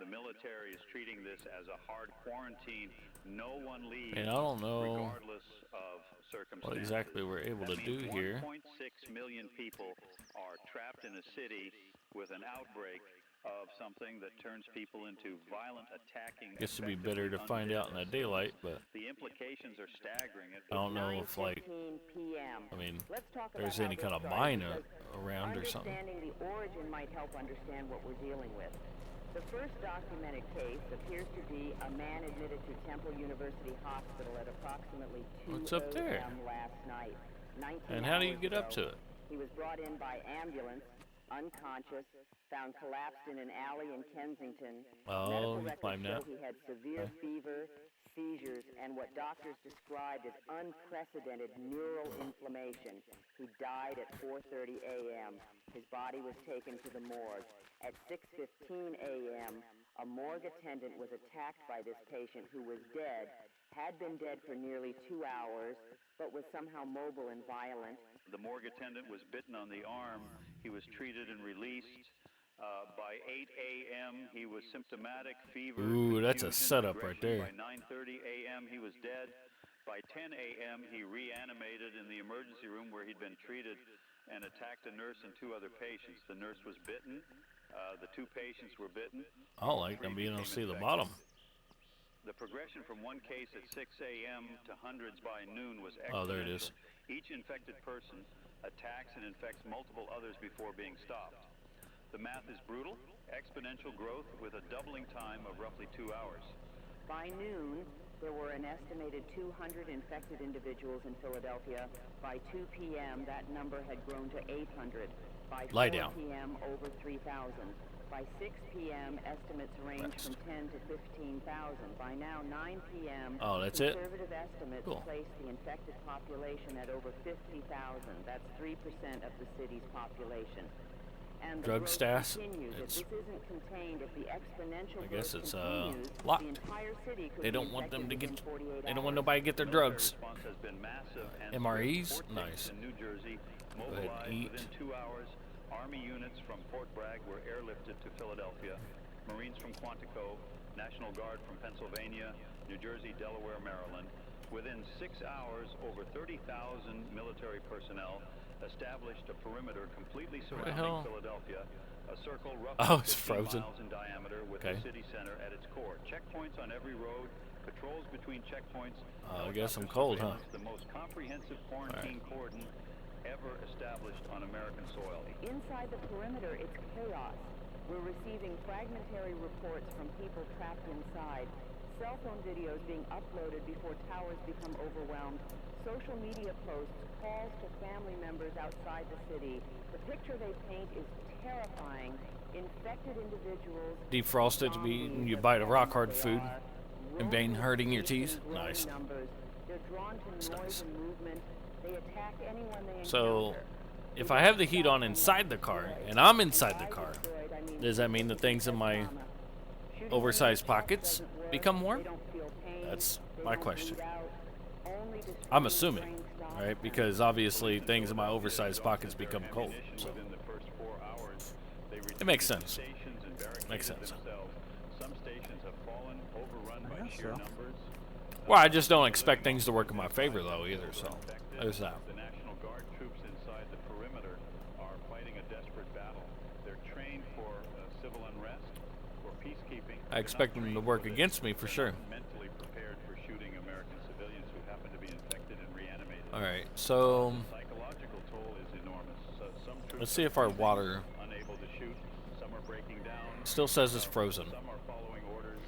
Speaker 3: The military is treating this as a hard quarantine. No one leaves,
Speaker 1: And I don't know
Speaker 3: regardless of circumstances.
Speaker 1: what exactly we're able to do here.
Speaker 3: 1.6 million people are trapped in a city with an outbreak of something that turns people into violent attacking.
Speaker 1: Guess it'd be better to find out in the daylight, but
Speaker 3: the implications are staggering.
Speaker 1: I don't know if, like,
Speaker 4: 9:15 p.m.
Speaker 1: I mean,
Speaker 4: Let's talk
Speaker 1: there's
Speaker 4: about
Speaker 1: any
Speaker 4: how
Speaker 1: kind
Speaker 4: this
Speaker 1: of
Speaker 4: started,
Speaker 1: mine
Speaker 4: because
Speaker 1: around or something.
Speaker 4: understanding the origin might help understand what we're dealing with. The first documented case appears to be a man admitted to Temple University Hospital at approximately 2
Speaker 1: What's up there?
Speaker 4: a.m. last night. 19
Speaker 1: And how do you
Speaker 4: hours
Speaker 1: get up
Speaker 4: ago.
Speaker 1: to it?
Speaker 4: He was brought in by ambulance, unconscious, found collapsed in an alley in Kensington.
Speaker 1: Oh,
Speaker 4: Medical
Speaker 1: you climbed
Speaker 4: records
Speaker 1: that.
Speaker 4: show he had severe fever, seizures, and what doctors described as unprecedented neural inflammation. He died at 4:30 a.m. His body was taken to the morgue. At 6:15 a.m., a morgue attendant was attacked by this patient who was dead, had been dead for nearly 2 hours, but was somehow mobile and violent.
Speaker 3: The morgue attendant was bitten on the arm. He was treated and released. By 8 a.m., he was symptomatic, fever.
Speaker 1: Ooh, that's a
Speaker 3: confusion,
Speaker 1: setup right
Speaker 3: aggression.
Speaker 1: there.
Speaker 3: By 9:30 a.m., he was dead. By 10 a.m., he reanimated in the emergency room where he'd been treated and attacked a nurse and 2 other patients. The nurse was bitten. The 2 patients were bitten.
Speaker 1: I don't like them being able to see the bottom.
Speaker 3: The progression from one case at 6 a.m. to hundreds by noon was exponential.
Speaker 1: Oh, there it is.
Speaker 3: Each infected person attacks and infects multiple others before being stopped. The math is brutal, exponential growth with a doubling time of roughly 2 hours.
Speaker 4: By noon, there were an estimated 200 infected individuals in Philadelphia. By 2 p.m., that number had grown to 800. By 4
Speaker 1: Lie down.
Speaker 4: p.m., over 3,000. By 6 p.m., estimates range from 10 to 15,000. By now, 9 p.m.,
Speaker 1: Oh, that's it?
Speaker 4: conservative estimates
Speaker 1: Cool.
Speaker 4: place the infected population at over 50,000. That's 3% of the city's population. And the
Speaker 1: Drug
Speaker 4: growth
Speaker 1: stats,
Speaker 4: continues. If
Speaker 1: it's-
Speaker 4: this isn't contained, if the exponential
Speaker 1: I guess
Speaker 4: growth
Speaker 1: it's,
Speaker 4: continues,
Speaker 1: locked.
Speaker 4: the entire city could
Speaker 1: They
Speaker 4: be
Speaker 1: don't want them to
Speaker 4: infected
Speaker 1: get.
Speaker 4: within 48
Speaker 1: They don't want
Speaker 4: hours.
Speaker 1: nobody to get their
Speaker 3: Military
Speaker 1: drugs.
Speaker 3: response has been massive and
Speaker 1: MREs?
Speaker 3: Fort
Speaker 1: Nice.
Speaker 3: Dix in New Jersey
Speaker 1: Go ahead
Speaker 3: mobilized
Speaker 1: and eat.
Speaker 3: within 2 hours. Army units from Fort Bragg were airlifted to Philadelphia. Marines from Quantico, National Guard from Pennsylvania, New Jersey, Delaware, Maryland. Within 6 hours, over 30,000 military personnel established a perimeter completely surrounding
Speaker 1: hell?
Speaker 3: Philadelphia. A circle
Speaker 1: Oh,
Speaker 3: roughly
Speaker 1: it's
Speaker 3: 15
Speaker 1: frozen.
Speaker 3: miles in diameter with
Speaker 1: Okay.
Speaker 3: the city center at its core. Checkpoints on every road, patrols between checkpoints.
Speaker 1: I guess I'm
Speaker 3: helicopter
Speaker 1: cold, huh?
Speaker 3: surveillance, The most comprehensive quarantine cordon ever established on American soil.
Speaker 4: Inside the perimeter, it's chaos. We're receiving fragmentary reports from people trapped inside. Cell phone videos being uploaded before towers become overwhelmed. Social media posts, calls to family members outside the city. The picture they paint is terrifying. Infected individuals.
Speaker 1: Defrosted to be eaten. You
Speaker 4: zombies,
Speaker 1: bite a
Speaker 4: as
Speaker 1: rock
Speaker 4: fast
Speaker 1: hard
Speaker 4: as
Speaker 1: food.
Speaker 4: they are,
Speaker 1: And bane
Speaker 4: roaming
Speaker 1: hurting your
Speaker 4: streets
Speaker 1: teeth.
Speaker 4: in growing
Speaker 1: Nice.
Speaker 4: numbers. They're drawn to
Speaker 1: That's
Speaker 4: noise
Speaker 1: nice.
Speaker 4: and movement. They attack anyone they encounter.
Speaker 1: So, if I have the heat on inside the car, and I'm inside the car, does that mean the things in my oversized pockets become warm? That's my question. I'm assuming, right? Because obviously things in my oversized pockets become cold. So
Speaker 3: Within the first 4 hours, they
Speaker 1: it makes
Speaker 3: retreated to
Speaker 1: sense.
Speaker 3: stations and barricaded
Speaker 1: Makes sense.
Speaker 3: themselves. Some stations have fallen, overrun by
Speaker 2: guess
Speaker 3: sheer
Speaker 2: so.
Speaker 3: numbers.
Speaker 1: Well, I just don't expect things to work in my favor though either. So there's that.
Speaker 3: The National Guard troops inside the perimeter are fighting a desperate battle. They're trained for civil unrest, for peacekeeping.
Speaker 1: I expect them to work against me for sure.
Speaker 3: Mentally prepared for shooting American civilians who happen to be infected and reanimated.
Speaker 1: All right, so
Speaker 3: Psychological toll is enormous. Some troops
Speaker 1: let's see
Speaker 3: are
Speaker 1: if our
Speaker 3: freezing,
Speaker 1: water.
Speaker 3: unable to shoot. Some are breaking down.
Speaker 1: Still says it's frozen.
Speaker 3: Some are following orders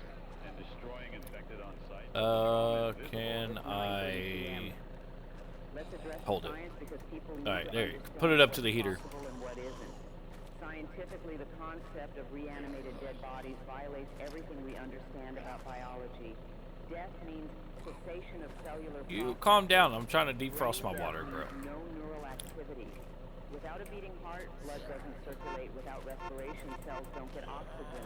Speaker 3: and destroying infected on site.
Speaker 1: Can I
Speaker 4: Let's address
Speaker 1: hold it?
Speaker 4: science because people need
Speaker 1: All right,
Speaker 4: to
Speaker 1: there you go.
Speaker 4: understand
Speaker 1: Put it up to
Speaker 4: what's
Speaker 1: the heater.
Speaker 4: possible and what isn't. Scientifically, the concept of reanimated dead bodies violates everything we understand about biology. Death means cessation of cellular
Speaker 1: You
Speaker 4: processes.
Speaker 1: calm down. I'm trying to defrost my
Speaker 4: Brain
Speaker 1: water,
Speaker 4: death
Speaker 1: bro.
Speaker 4: means no neural activity. Without a beating heart, blood doesn't circulate. Without respiration, cells don't get oxygen.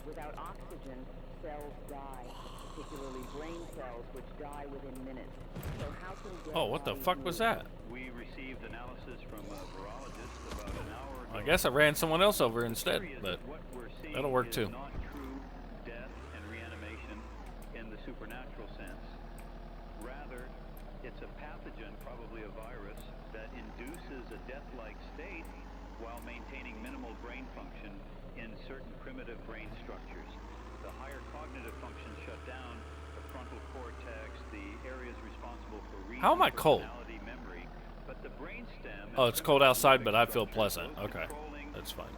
Speaker 4: Without oxygen, cells die, particularly brain cells, which die within minutes. So how can dead
Speaker 1: Oh, what the
Speaker 4: bodies
Speaker 1: fuck was
Speaker 4: move?
Speaker 1: that?
Speaker 3: We received analysis from a virologist about an hour ago.
Speaker 1: I guess I ran someone else over instead,
Speaker 3: Serious
Speaker 1: but
Speaker 3: what we're seeing
Speaker 1: that'll work
Speaker 3: is
Speaker 1: too.
Speaker 3: not true death and reanimation in the supernatural sense. Rather, it's a pathogen, probably a virus, that induces a death-like state while maintaining minimal brain function in certain primitive brain structures. The higher cognitive functions shut down, the frontal cortex, the areas responsible for reason,
Speaker 1: How am I cold?
Speaker 3: personality, memory, but the brainstem.
Speaker 1: Oh, it's cold outside, but I feel pleasant. Okay, that's fine.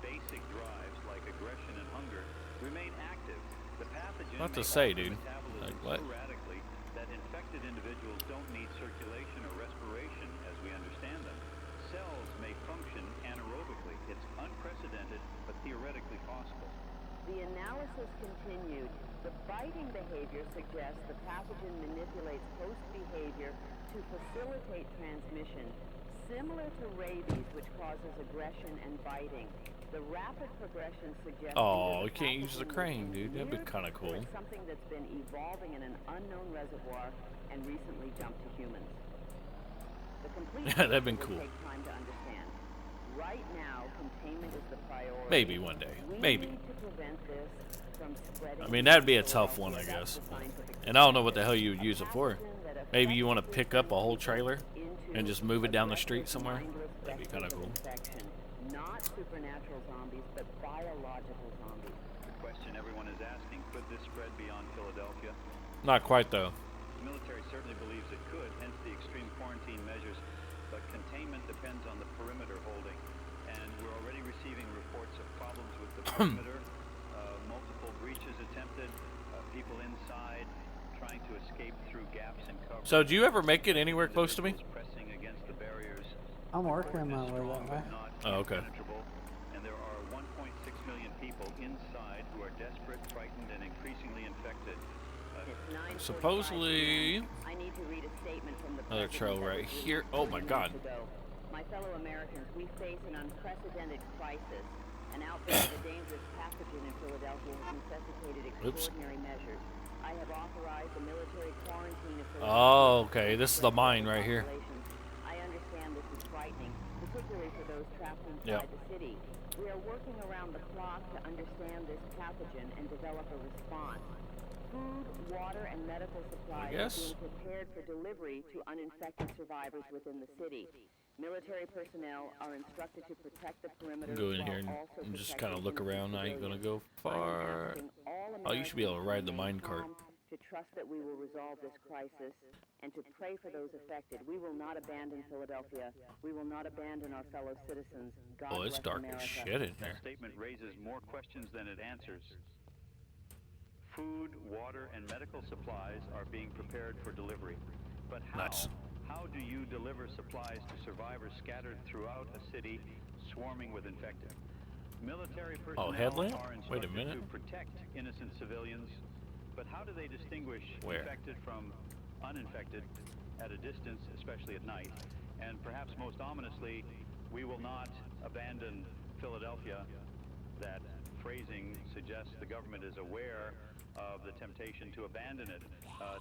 Speaker 3: Basic drives like aggression and hunger remain active. The pathogen
Speaker 1: What to
Speaker 3: may
Speaker 1: say,
Speaker 3: alter
Speaker 1: dude?
Speaker 3: metabolism
Speaker 1: Like, what?
Speaker 3: so radically that infected individuals don't need circulation or respiration as we understand them. Cells may function anaerobically. It's unprecedented, but theoretically possible.
Speaker 4: The analysis continued. The biting behavior suggests the pathogen manipulates host behavior to facilitate transmission, similar to rabies, which causes aggression and biting. The rapid progression suggests
Speaker 1: Oh,
Speaker 4: either
Speaker 1: we can't use the
Speaker 4: pathogen
Speaker 1: crane,
Speaker 4: was
Speaker 1: dude. That'd be
Speaker 4: engineered
Speaker 1: kind of
Speaker 4: or
Speaker 1: cool.
Speaker 4: it's something that's been evolving in an unknown reservoir and recently jumped to humans. The complete
Speaker 1: That'd been
Speaker 4: picture
Speaker 1: cool.
Speaker 4: will take time to understand. Right now, containment is the priority.
Speaker 1: Maybe one day.
Speaker 4: We
Speaker 1: Maybe.
Speaker 4: need to prevent this from spreading.
Speaker 1: I mean, that'd be a
Speaker 4: to
Speaker 1: tough one, I
Speaker 4: Philadelphia.
Speaker 1: guess.
Speaker 4: That's the scientific
Speaker 1: And I don't know what the hell you would
Speaker 4: a
Speaker 1: use it for.
Speaker 4: pathogen that
Speaker 1: Maybe you want to
Speaker 4: effectively
Speaker 1: pick up a whole
Speaker 4: turns
Speaker 1: trailer
Speaker 4: into
Speaker 1: and just move it down the street
Speaker 4: aggressive,
Speaker 1: somewhere.
Speaker 4: mindless
Speaker 1: That'd be kind of
Speaker 4: vectors
Speaker 1: cool.
Speaker 4: infection. Not supernatural zombies, but biological zombies.
Speaker 3: The question everyone is asking, could this spread beyond Philadelphia?
Speaker 1: Not quite though.
Speaker 3: The military certainly believes it could, hence the extreme quarantine measures, but containment depends on the perimeter holding. And we're already receiving reports of problems with the perimeter, multiple breaches attempted, people inside trying to escape through gaps in cover.
Speaker 1: So, do you ever make it anywhere close to me?
Speaker 3: Pressing against the barriers.
Speaker 2: I'm working my way that way.
Speaker 1: Oh, okay.
Speaker 3: And there are 1.6 million people inside who are desperate, frightened, and increasingly infected.
Speaker 4: It's 9:45
Speaker 1: Supposedly,
Speaker 4: p.m. I need to read a statement from the
Speaker 1: another trail
Speaker 4: president that
Speaker 1: right
Speaker 4: was
Speaker 1: here.
Speaker 4: released
Speaker 1: Oh my
Speaker 4: 30
Speaker 1: God.
Speaker 4: minutes ago. My fellow Americans, we face an unprecedented crisis. An outbreak of a dangerous pathogen in Philadelphia has necessitated extraordinary measures. I have authorized a military quarantine of Philadelphia.
Speaker 1: Oh, okay. This is the mine right here.
Speaker 4: I understand this is frightening, particularly for those trapped inside the city. We are working around the clock to understand this pathogen and develop a response. Food, water, and medical supplies are being prepared for delivery to uninfected survivors within the city. Military personnel are instructed to protect the perimeter.
Speaker 1: Go in
Speaker 4: while
Speaker 1: here
Speaker 4: also
Speaker 1: and just
Speaker 4: protecting
Speaker 1: kind of look
Speaker 4: innocent
Speaker 1: around. I ain't gonna
Speaker 4: civilians.
Speaker 1: go far. Oh, you should be able to ride the mine cart.
Speaker 4: To trust that we will resolve this crisis and to pray for those affected. We will not abandon Philadelphia. We will not abandon our fellow citizens. God
Speaker 1: Oh, it's
Speaker 4: bless
Speaker 1: dark
Speaker 4: America.
Speaker 1: as shit in here.
Speaker 3: That statement raises more questions than it answers. Food, water, and medical supplies are being prepared for delivery. But how?
Speaker 1: Nice.
Speaker 3: How do you deliver supplies to survivors scattered throughout a city swarming with infected? Military personnel
Speaker 1: headlamp?
Speaker 3: are
Speaker 1: Wait a
Speaker 3: instructed
Speaker 1: minute.
Speaker 3: to protect innocent civilians, but how do they distinguish
Speaker 1: Where?
Speaker 3: infected from uninfected at a distance, especially at night? And perhaps most ominously, we will not abandon Philadelphia. That phrasing suggests the government is aware of the temptation to abandon it,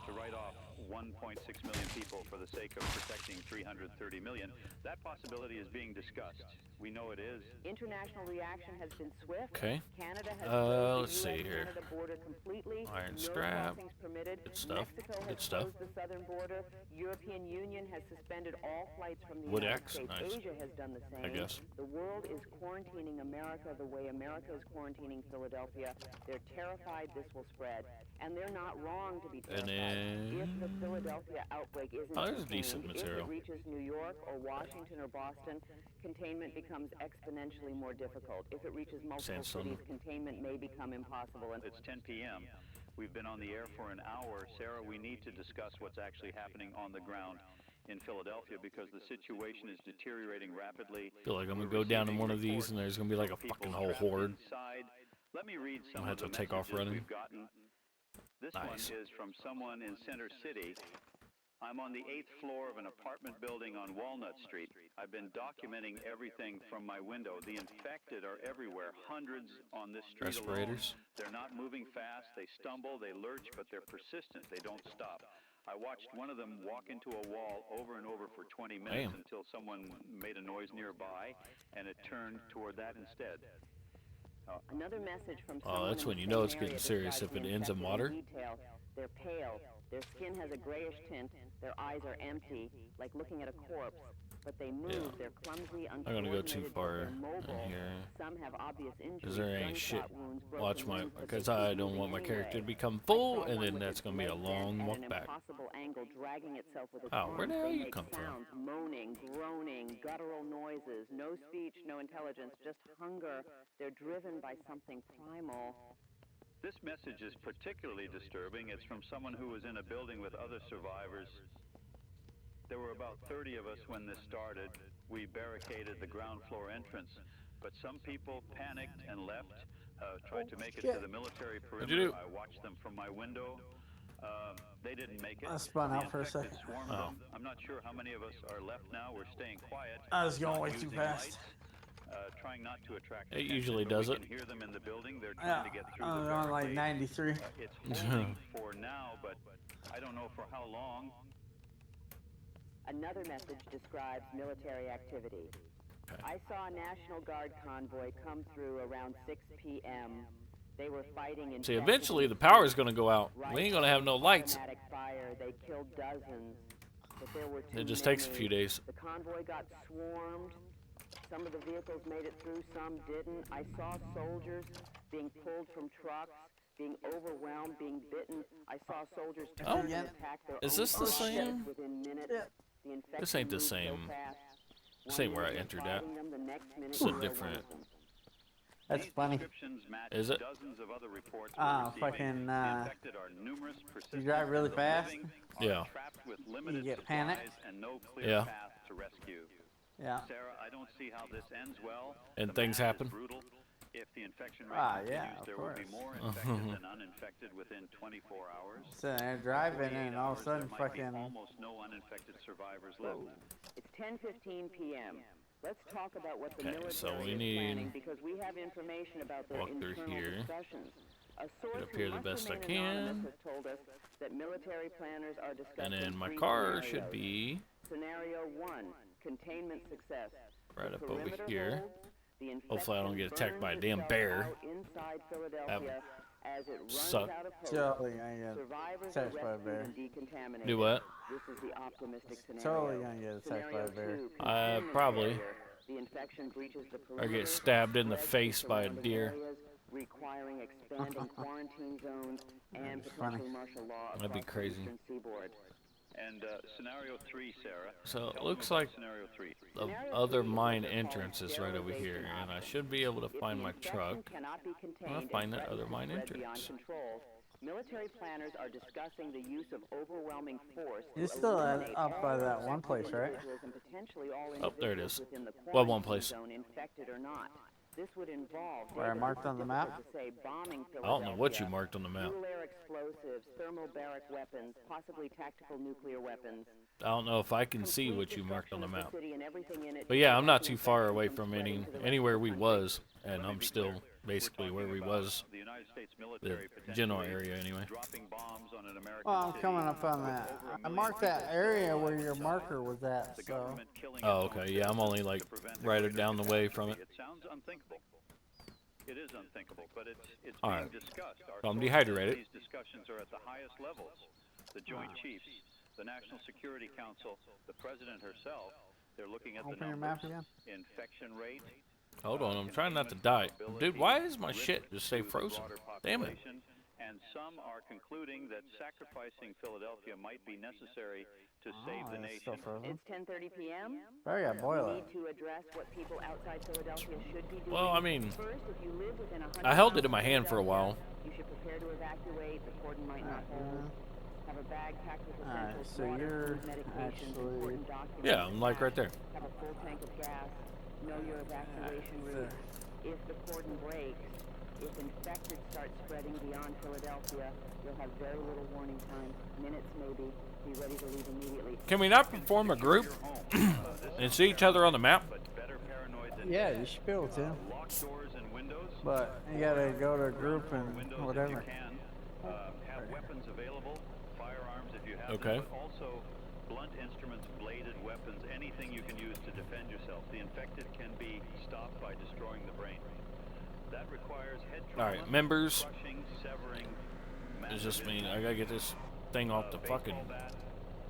Speaker 3: to write off 1.6 million people for the sake of protecting 330 million. That possibility is being discussed. We know it is.
Speaker 4: International reaction has been swift.
Speaker 1: Okay.
Speaker 4: Canada has
Speaker 1: Let's
Speaker 4: closed the
Speaker 1: see here.
Speaker 4: US-Canada border completely.
Speaker 1: Iron
Speaker 4: No
Speaker 1: scrap.
Speaker 4: crossings permitted.
Speaker 1: Good stuff.
Speaker 4: Mexico
Speaker 1: Good
Speaker 4: has
Speaker 1: stuff.
Speaker 4: closed the southern border. European Union has suspended all flights from the
Speaker 1: Wood
Speaker 4: United
Speaker 1: axe?
Speaker 4: States.
Speaker 1: Nice.
Speaker 4: Asia has done the same.
Speaker 1: I guess.
Speaker 4: The world is quarantining America the way America is quarantining Philadelphia. They're terrified this will spread. And they're not wrong to be
Speaker 1: And
Speaker 4: terrified. If the
Speaker 1: then
Speaker 4: Philadelphia outbreak isn't
Speaker 1: oh, there's decent
Speaker 4: contained, if
Speaker 1: material.
Speaker 4: it reaches New York or Washington or Boston, containment becomes exponentially more difficult. If it reaches multiple
Speaker 1: Sandstone.
Speaker 4: cities, containment may become impossible. And
Speaker 3: It's 10 p.m. We've been on the air for an hour. Sarah, we need to discuss what's actually happening on the ground in Philadelphia because the situation is deteriorating rapidly.
Speaker 1: I feel like I'm gonna go down in one of these and there's gonna be like a fucking whole horde.
Speaker 3: Inside. Let me read some
Speaker 1: I'll
Speaker 3: of
Speaker 1: have
Speaker 3: the
Speaker 1: to take off
Speaker 3: messages
Speaker 1: running.
Speaker 3: we've gotten. This one
Speaker 1: Nice.
Speaker 3: is from someone in Center City. I'm on the 8th floor of an apartment building on Walnut Street. I've been documenting everything from my window. The infected are everywhere, hundreds on this street
Speaker 1: Respirators.
Speaker 3: alone. They're not moving fast. They stumble, they lurch, but they're persistent. They don't stop. I watched one of them walk into a wall over and over for 20 minutes
Speaker 1: Damn.
Speaker 3: until someone made a noise nearby, and it turned toward that instead.
Speaker 4: another message from
Speaker 1: Oh,
Speaker 4: someone
Speaker 1: that's
Speaker 4: in
Speaker 1: when
Speaker 4: the
Speaker 1: you know
Speaker 4: same
Speaker 1: it's getting
Speaker 4: area
Speaker 1: serious
Speaker 4: describes
Speaker 1: if it
Speaker 4: the
Speaker 1: ends in
Speaker 4: infected
Speaker 1: water.
Speaker 4: detail. They're pale. Their skin has a grayish tint. Their eyes are empty, like looking at a corpse. But they move.
Speaker 1: Yeah.
Speaker 4: They're clumsy,
Speaker 1: I'm gonna go too
Speaker 4: uncoordinated, but
Speaker 1: far
Speaker 4: they're
Speaker 1: in
Speaker 4: mobile.
Speaker 1: here.
Speaker 4: Some have obvious injuries,
Speaker 1: Cause there ain't shit.
Speaker 4: gunshot wounds, broken
Speaker 1: Watch my,
Speaker 4: limbs, but
Speaker 1: because
Speaker 4: they keep
Speaker 1: I don't
Speaker 4: moving
Speaker 1: want my character to
Speaker 4: anyway.
Speaker 1: become
Speaker 4: I
Speaker 1: full,
Speaker 4: saw
Speaker 1: and
Speaker 4: one
Speaker 1: then
Speaker 4: with
Speaker 1: that's
Speaker 4: its
Speaker 1: gonna be a
Speaker 4: legs
Speaker 1: long
Speaker 4: bent
Speaker 1: walk
Speaker 4: at an
Speaker 1: back.
Speaker 4: impossible angle, dragging itself with its
Speaker 1: Oh, where
Speaker 4: arms.
Speaker 1: the hell
Speaker 4: They
Speaker 1: you
Speaker 4: make
Speaker 1: come from?
Speaker 4: sounds, moaning, groaning, guttural noises, no speech, no intelligence, just hunger. They're driven by something primal.
Speaker 3: This message is particularly disturbing. It's from someone who was in a building with other survivors. There were about 30 of us when this started. We barricaded the ground floor entrance, but some people panicked and left, tried to make it to the military
Speaker 1: What'd you
Speaker 3: perimeter.
Speaker 1: do?
Speaker 3: I watched them from my window. They didn't make it.
Speaker 2: I spun
Speaker 3: The
Speaker 2: out for a
Speaker 3: infected
Speaker 2: second.
Speaker 3: swarmed
Speaker 1: Oh.
Speaker 3: them. I'm not sure how many of us are left now. We're staying quiet.
Speaker 2: I was going
Speaker 3: not
Speaker 2: way too
Speaker 3: using
Speaker 2: fast.
Speaker 3: lights, trying not to attract
Speaker 1: It
Speaker 3: attention,
Speaker 1: usually
Speaker 3: but
Speaker 1: does
Speaker 3: we
Speaker 1: it.
Speaker 3: can hear them in the building. They're
Speaker 2: Yeah,
Speaker 3: trying to get through
Speaker 2: I
Speaker 3: the
Speaker 2: was on like
Speaker 3: barricade.
Speaker 2: 93.
Speaker 3: It's holding for now, but I don't know for how long.
Speaker 4: Another message describes military activity. I saw a National Guard convoy come through around 6 p.m. They were fighting in
Speaker 1: See, eventually the power's gonna go out. We ain't gonna have no lights.
Speaker 4: automatic fire. They killed dozens, but there were too
Speaker 1: It just takes a
Speaker 4: many.
Speaker 1: few days.
Speaker 4: The convoy got swarmed. Some of the vehicles made it through, some didn't. I saw soldiers being pulled from trucks, being overwhelmed, being bitten. I saw soldiers
Speaker 1: Oh.
Speaker 4: turn and attack their
Speaker 1: Is
Speaker 4: own
Speaker 1: this the
Speaker 4: soldiers
Speaker 1: same?
Speaker 4: within minutes.
Speaker 2: Yeah.
Speaker 4: The infection
Speaker 1: This ain't the
Speaker 4: moved so
Speaker 1: same.
Speaker 4: fast.
Speaker 1: This ain't where I
Speaker 4: One minute
Speaker 1: entered
Speaker 4: you're
Speaker 1: at.
Speaker 4: fighting them, the next minute
Speaker 1: This is a
Speaker 4: you are one
Speaker 1: different-
Speaker 4: of them.
Speaker 2: That's
Speaker 3: These
Speaker 2: funny.
Speaker 3: descriptions match
Speaker 1: Is it?
Speaker 3: dozens of other reports
Speaker 2: Ah,
Speaker 3: we're receiving.
Speaker 2: fucking,
Speaker 3: The infected are numerous, persistent,
Speaker 2: drive really
Speaker 3: and the
Speaker 2: fast?
Speaker 3: living are
Speaker 1: Yeah.
Speaker 3: trapped with limited
Speaker 2: get
Speaker 3: supplies
Speaker 2: panicked?
Speaker 3: and no clear
Speaker 1: Yeah.
Speaker 3: path to rescue.
Speaker 2: Yeah.
Speaker 3: Sarah, I don't see how this ends well.
Speaker 1: And
Speaker 3: The
Speaker 1: things
Speaker 3: math
Speaker 1: happen?
Speaker 3: is brutal. If the infection rate
Speaker 2: Ah,
Speaker 3: continues,
Speaker 2: yeah, of
Speaker 3: there will be
Speaker 2: course.
Speaker 3: more infected than uninfected within 24 hours.
Speaker 2: So they're driving
Speaker 3: 48
Speaker 2: and all of a
Speaker 3: hours,
Speaker 2: sudden
Speaker 3: there might be
Speaker 2: fucking.
Speaker 3: almost no uninfected survivors left.
Speaker 4: It's 10:15 p.m. Let's talk about what the
Speaker 1: Okay,
Speaker 4: military
Speaker 1: so we
Speaker 4: is
Speaker 1: need-
Speaker 4: planning because we have information about their
Speaker 1: walk through
Speaker 4: internal
Speaker 1: here.
Speaker 4: discussions. A source
Speaker 1: up here
Speaker 4: who
Speaker 1: the
Speaker 4: must
Speaker 1: best I
Speaker 4: remain anonymous
Speaker 1: can.
Speaker 4: has told us that military planners are discussing
Speaker 1: And then my
Speaker 4: three
Speaker 1: car should
Speaker 4: scenarios.
Speaker 1: be
Speaker 4: Scenario 1, containment success.
Speaker 1: right
Speaker 4: The
Speaker 1: up over
Speaker 4: perimeter
Speaker 1: here.
Speaker 4: holds, the
Speaker 1: Hopefully I don't get
Speaker 4: infection
Speaker 1: attacked by a
Speaker 4: burns
Speaker 1: damn
Speaker 4: itself
Speaker 1: bear.
Speaker 4: out inside Philadelphia as it runs
Speaker 1: suck.
Speaker 4: out of hope.
Speaker 2: Totally gonna get
Speaker 4: Survivors are
Speaker 2: attacked by a
Speaker 4: rescued
Speaker 2: bear.
Speaker 4: and decontaminated.
Speaker 1: Do what?
Speaker 4: This is the optimistic scenario.
Speaker 2: Totally gonna get attacked by
Speaker 4: Scenario
Speaker 2: a bear.
Speaker 4: 2, containment
Speaker 1: Probably.
Speaker 4: failure. The infection breaches the
Speaker 1: Or
Speaker 4: perimeter,
Speaker 1: get stabbed in the
Speaker 4: spreads to
Speaker 1: face by a
Speaker 4: surrounding
Speaker 1: deer.
Speaker 4: areas, requiring expanding quarantine zones and
Speaker 2: That's funny.
Speaker 4: potentially martial law
Speaker 1: That'd be
Speaker 4: across the
Speaker 1: crazy.
Speaker 4: eastern seaboard.
Speaker 3: And scenario 3, Sarah.
Speaker 1: So it
Speaker 3: tell them
Speaker 1: looks
Speaker 3: about
Speaker 1: like
Speaker 3: scenario 3.
Speaker 1: the other mine entrance is right over here, and I should be able to
Speaker 4: If
Speaker 1: find
Speaker 4: the
Speaker 1: my
Speaker 4: infection
Speaker 1: truck.
Speaker 4: cannot be
Speaker 1: I'm gonna
Speaker 4: contained
Speaker 1: find
Speaker 4: and
Speaker 1: that other
Speaker 4: threatens to
Speaker 1: mine
Speaker 4: spread beyond
Speaker 1: entrance.
Speaker 4: control, military planners are discussing the use of overwhelming force to
Speaker 2: You're still
Speaker 4: eliminate
Speaker 2: up by
Speaker 4: all
Speaker 2: that one
Speaker 4: infected
Speaker 2: place, right?
Speaker 4: individuals and potentially all
Speaker 1: Oh, there it
Speaker 4: individuals
Speaker 1: is.
Speaker 4: within the
Speaker 1: Well, one
Speaker 4: quarantine
Speaker 1: place.
Speaker 4: zone, infected or not. This would involve
Speaker 2: Where I
Speaker 4: David,
Speaker 2: marked
Speaker 4: it's
Speaker 2: on the map?
Speaker 4: difficult to say, bombing
Speaker 1: I don't know what you
Speaker 4: Philadelphia,
Speaker 1: marked on the map.
Speaker 4: fuel air explosives, thermobaric weapons, possibly tactical nuclear weapons.
Speaker 1: I don't know if I can see
Speaker 4: Complete
Speaker 1: what you marked on the
Speaker 4: destruction
Speaker 1: map.
Speaker 4: of city and everything in it
Speaker 1: But yeah,
Speaker 4: to
Speaker 1: I'm not
Speaker 4: prevent
Speaker 1: too far
Speaker 4: infection
Speaker 1: away
Speaker 4: from
Speaker 1: from
Speaker 4: spreading to the rest of
Speaker 1: anywhere
Speaker 4: the
Speaker 1: we
Speaker 4: country.
Speaker 1: was, and
Speaker 3: Let me
Speaker 1: I'm
Speaker 3: be
Speaker 1: still
Speaker 3: clear.
Speaker 1: basically
Speaker 3: We're
Speaker 1: where
Speaker 3: talking
Speaker 1: we
Speaker 3: about
Speaker 1: was,
Speaker 3: the United States
Speaker 1: the
Speaker 3: military
Speaker 1: general
Speaker 3: potentially
Speaker 1: area anyway.
Speaker 3: dropping bombs on an American
Speaker 2: Well, I'm
Speaker 3: city
Speaker 2: coming up on
Speaker 3: with
Speaker 2: that.
Speaker 3: over a
Speaker 2: I
Speaker 3: million
Speaker 2: marked that
Speaker 3: people
Speaker 2: area where
Speaker 3: still
Speaker 2: your
Speaker 3: inside.
Speaker 2: marker was at,
Speaker 3: The
Speaker 2: so.
Speaker 3: government killing
Speaker 1: Oh,
Speaker 3: its own
Speaker 1: okay, yeah, I'm only like
Speaker 3: citizens to prevent a
Speaker 1: right
Speaker 3: greater
Speaker 1: down the way from it.
Speaker 3: catastrophe. It sounds unthinkable. It is unthinkable, but it's being
Speaker 1: Alright.
Speaker 3: discussed. Our
Speaker 1: So I'm
Speaker 3: sources
Speaker 1: dehydrated.
Speaker 3: say These discussions are at the highest levels. The Joint Chiefs, the National Security Council, the President herself, they're looking at the
Speaker 2: Open your
Speaker 3: numbers,
Speaker 2: map again.
Speaker 3: infection rate.
Speaker 1: Hold on, I'm trying not to die. Dude, why is my shit just stay frozen? Damn it.
Speaker 3: and some are concluding that sacrificing Philadelphia might be necessary to save the
Speaker 2: it's
Speaker 3: nation.
Speaker 2: still frozen.
Speaker 4: It's 10:30 p.m.
Speaker 2: I got
Speaker 4: We
Speaker 2: boiler.
Speaker 4: need to address what people outside Philadelphia should be doing.
Speaker 1: Well, I mean,
Speaker 4: First, if you live within 100
Speaker 1: I held it
Speaker 4: miles
Speaker 1: in my
Speaker 4: of
Speaker 1: hand for a while.
Speaker 4: Philadelphia, you should prepare to evacuate. The cordon might not hold. Have a bag packed with
Speaker 2: Alright,
Speaker 4: essentials,
Speaker 2: so
Speaker 4: water,
Speaker 2: you're
Speaker 4: food, medications,
Speaker 2: actually-
Speaker 4: important documents.
Speaker 1: Yeah, I'm like right there.
Speaker 4: Have a full tank of gas. Know your evacuation route. If the cordon breaks, if infected start spreading beyond Philadelphia, you'll have very little warning time, minutes maybe. Be ready to leave immediately.
Speaker 1: Can we not perform a group and see each other on the map?
Speaker 3: But better paranoid than
Speaker 2: Yeah, you should be able to.
Speaker 3: lock doors and windows.
Speaker 2: But you gotta go to a group
Speaker 3: Windows
Speaker 2: and
Speaker 3: if you
Speaker 2: whatever.
Speaker 3: can. Have weapons available, firearms if you have
Speaker 1: Okay.
Speaker 3: them, but also blunt instruments, bladed weapons, anything you can use to defend yourself. The infected can be stopped by destroying the brain. That requires head trauma,
Speaker 1: All right, members.
Speaker 3: crushing, severing,
Speaker 1: Does this
Speaker 3: massive
Speaker 1: mean I
Speaker 3: impact.
Speaker 1: gotta get this thing off the
Speaker 3: Baseball
Speaker 1: fucking?
Speaker 3: bat,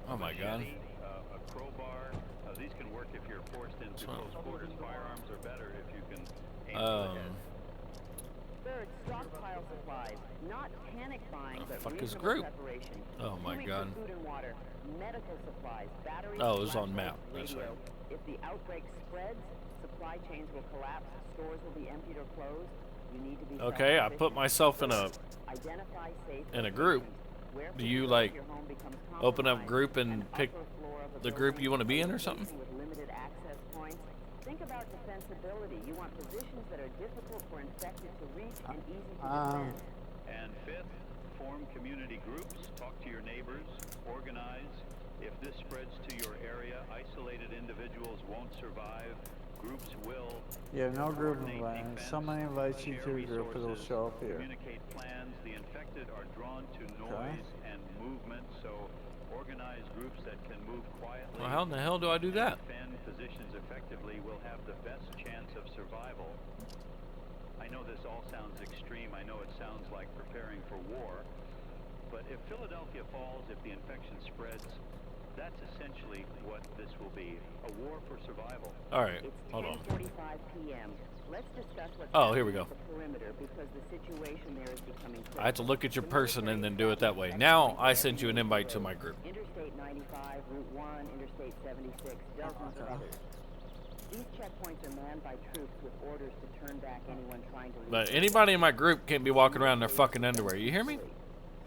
Speaker 1: Oh my god.
Speaker 3: machete, a crowbar. These can work if you're forced into
Speaker 1: So-
Speaker 3: close quarters. Firearms are better if you can aim for the head.
Speaker 4: Third, stockpile supplies. Not panic buying, but
Speaker 1: fuck is
Speaker 4: reasonable
Speaker 1: group?
Speaker 4: preparation.
Speaker 1: Oh
Speaker 4: 2
Speaker 1: my
Speaker 4: weeks
Speaker 1: god.
Speaker 4: of food and water, medical supplies, batteries.
Speaker 1: Oh, it was on
Speaker 4: flashlights,
Speaker 1: map, that's
Speaker 4: radio.
Speaker 1: right.
Speaker 4: If the outbreak spreads, supply chains will collapse, stores will be emptied or closed. You need to be
Speaker 1: Okay, I put
Speaker 4: self-sufficient.
Speaker 1: myself in a
Speaker 4: Identify safe
Speaker 1: in a group.
Speaker 4: locations. Where
Speaker 1: Do you,
Speaker 4: security
Speaker 1: like,
Speaker 4: of your home becomes
Speaker 1: open up
Speaker 4: compromised,
Speaker 1: group and
Speaker 4: an
Speaker 1: pick
Speaker 4: upper floor of a
Speaker 1: the group
Speaker 4: building
Speaker 1: you want to be in or something?
Speaker 4: with limited access points. Think about defensibility. You want positions that are difficult for infected to reach and easy to defend.
Speaker 3: And fifth, form community groups, talk to your neighbors, organize. If this spreads to your area, isolated individuals won't survive. Groups will.
Speaker 2: You have no group
Speaker 3: coordinate
Speaker 2: invite.
Speaker 3: defense,
Speaker 2: Somebody invites you
Speaker 3: share
Speaker 2: to a group, it'll
Speaker 3: resources,
Speaker 2: show up here.
Speaker 3: Communicate plans. The infected are drawn to noise and movement, so organize groups that can move quietly.
Speaker 1: Well, how in the hell do I do that?
Speaker 3: Defend positions effectively will have the best chance of survival. I know this all sounds extreme. I know it sounds like preparing for war. But if Philadelphia falls, if the infection spreads, that's essentially what this will be. A war for survival.
Speaker 1: All right,
Speaker 4: It's
Speaker 1: hold on.
Speaker 4: 10:45 p.m. Let's discuss what's
Speaker 1: Oh, here we
Speaker 4: happening
Speaker 1: go.
Speaker 4: at the perimeter because the situation there is becoming critical.
Speaker 1: I have to look at your
Speaker 4: The
Speaker 1: person and then
Speaker 4: military
Speaker 1: do it that way.
Speaker 4: established
Speaker 1: Now
Speaker 4: checkpoints
Speaker 1: I
Speaker 4: at
Speaker 1: sent you an
Speaker 4: every
Speaker 1: invite to
Speaker 4: road.
Speaker 1: my group.
Speaker 4: Interstate 95, Route 1, Interstate 76, dozens of others. These checkpoints are manned by troops with orders to turn back anyone trying to leave.
Speaker 1: But anybody in my group can't be walking around in their fucking underwear. You hear me?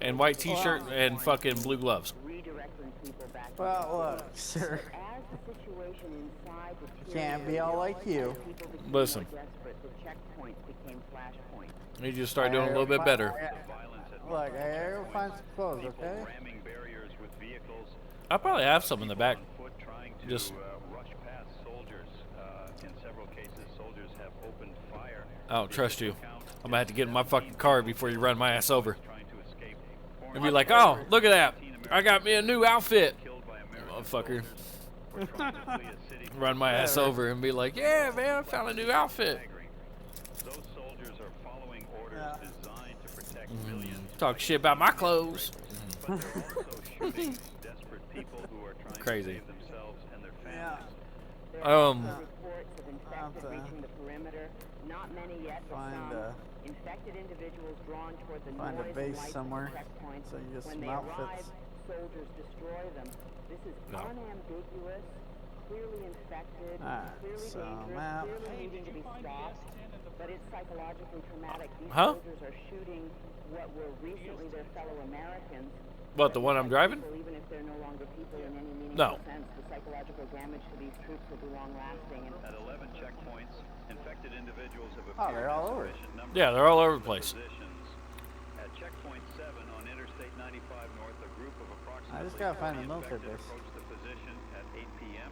Speaker 1: And white t-shirt and fucking blue gloves.
Speaker 4: Redirecting people back to
Speaker 2: Well, look, sir.
Speaker 4: as the situation inside the
Speaker 2: Can't be all like you.
Speaker 4: people became
Speaker 1: Listen.
Speaker 4: more desperate, the checkpoints became flashpoints.
Speaker 1: You just start doing a little bit better.
Speaker 3: Violence at
Speaker 2: Look, I gotta find some clothes,
Speaker 3: people
Speaker 2: okay?
Speaker 3: ramming barriers with vehicles.
Speaker 1: I probably have some in the back.
Speaker 3: On foot trying to
Speaker 1: Just-
Speaker 3: rush past soldiers. In several cases, soldiers have opened fire.
Speaker 1: I don't trust you. I'm gonna have to get in my fucking car before you run my ass over.
Speaker 3: Trying to escape.
Speaker 1: And be like, oh, look at that. I got me a new outfit.
Speaker 3: Killed by American
Speaker 1: Motherfucker.
Speaker 3: soldiers for trying to flee a city.
Speaker 1: Run my ass over and be like, yeah, man, I found a new outfit.
Speaker 3: Staggering. Those soldiers are following orders designed to protect millions.
Speaker 1: Talk shit about my clothes.
Speaker 3: But they're also shooting desperate people who are trying
Speaker 1: Crazy.
Speaker 3: to save themselves and their
Speaker 2: Yeah.
Speaker 3: families.
Speaker 4: There are
Speaker 1: Um,
Speaker 4: also reports of infected
Speaker 2: to
Speaker 4: reaching the perimeter. Not many yet, but
Speaker 2: find,
Speaker 4: some. Infected individuals drawn toward the
Speaker 2: find a
Speaker 4: noise and
Speaker 2: base
Speaker 4: lights of
Speaker 2: somewhere
Speaker 4: the checkpoints.
Speaker 2: so you get
Speaker 4: When
Speaker 2: some
Speaker 4: they
Speaker 2: outfits.
Speaker 4: arrive, soldiers destroy them. This is
Speaker 1: No.
Speaker 4: unambiguous, clearly infected,
Speaker 2: Alright,
Speaker 4: clearly
Speaker 2: so
Speaker 4: dangerous,
Speaker 2: map.
Speaker 4: clearly needing to be stopped. But it's psychologically traumatic. These
Speaker 1: Huh?
Speaker 4: soldiers are shooting what were recently their fellow Americans.
Speaker 1: What, the one I'm driving?
Speaker 4: People, even if they're no longer people in any meaningful
Speaker 1: No.
Speaker 4: sense, the psychological damage to these troops will be long-lasting. And
Speaker 3: At 11 checkpoints, infected individuals have
Speaker 2: Oh,
Speaker 3: appeared
Speaker 2: they're all
Speaker 3: in
Speaker 2: over.
Speaker 3: sufficient numbers
Speaker 1: Yeah, they're all over the
Speaker 3: to
Speaker 1: place.
Speaker 3: positions. At checkpoint 7 on Interstate 95 North, a group of approximately
Speaker 2: I just gotta find
Speaker 3: 30
Speaker 2: the military
Speaker 3: infected
Speaker 2: base.
Speaker 3: approached the position at 8 p.m.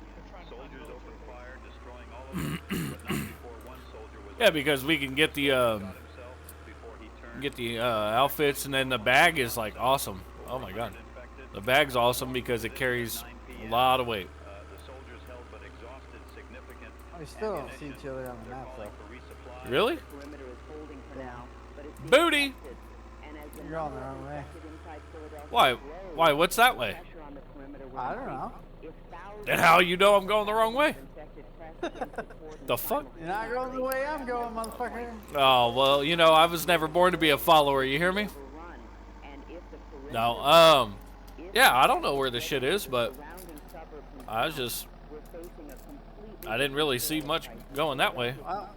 Speaker 3: Soldiers opened fire, destroying all of them, but not before one soldier was
Speaker 1: Yeah, because we can get the
Speaker 3: shot himself before he turned.
Speaker 1: outfits, and then the bag is like awesome. Oh my god,
Speaker 3: Infected.
Speaker 1: the bag's awesome because it carries a lot of weight.
Speaker 3: The soldiers held but exhausted significant
Speaker 2: We still don't see
Speaker 3: ammunition.
Speaker 2: each other on the
Speaker 3: They're
Speaker 2: map,
Speaker 3: calling
Speaker 2: though.
Speaker 3: for resupply.
Speaker 1: Really?
Speaker 4: perimeter is holding for now, but it's being
Speaker 1: Booty.
Speaker 4: affected. And as the
Speaker 2: You're on the
Speaker 4: number of
Speaker 2: wrong way.
Speaker 4: infected inside Philadelphia
Speaker 1: Why?
Speaker 4: grows,
Speaker 1: Why? What's that way?
Speaker 4: pressure on the perimeter will
Speaker 2: I don't know.
Speaker 4: increase. If thousands
Speaker 1: Then how you know I'm going the wrong way?
Speaker 4: of infected press against the cordon
Speaker 1: The fuck?
Speaker 2: You're not going the way I'm going, motherfucker.
Speaker 1: Oh well, you know I was never born to be a follower. You hear me?
Speaker 4: overrun,
Speaker 1: No, yeah, I don't know where this shit is, but I didn't really see much going that way.
Speaker 2: Well,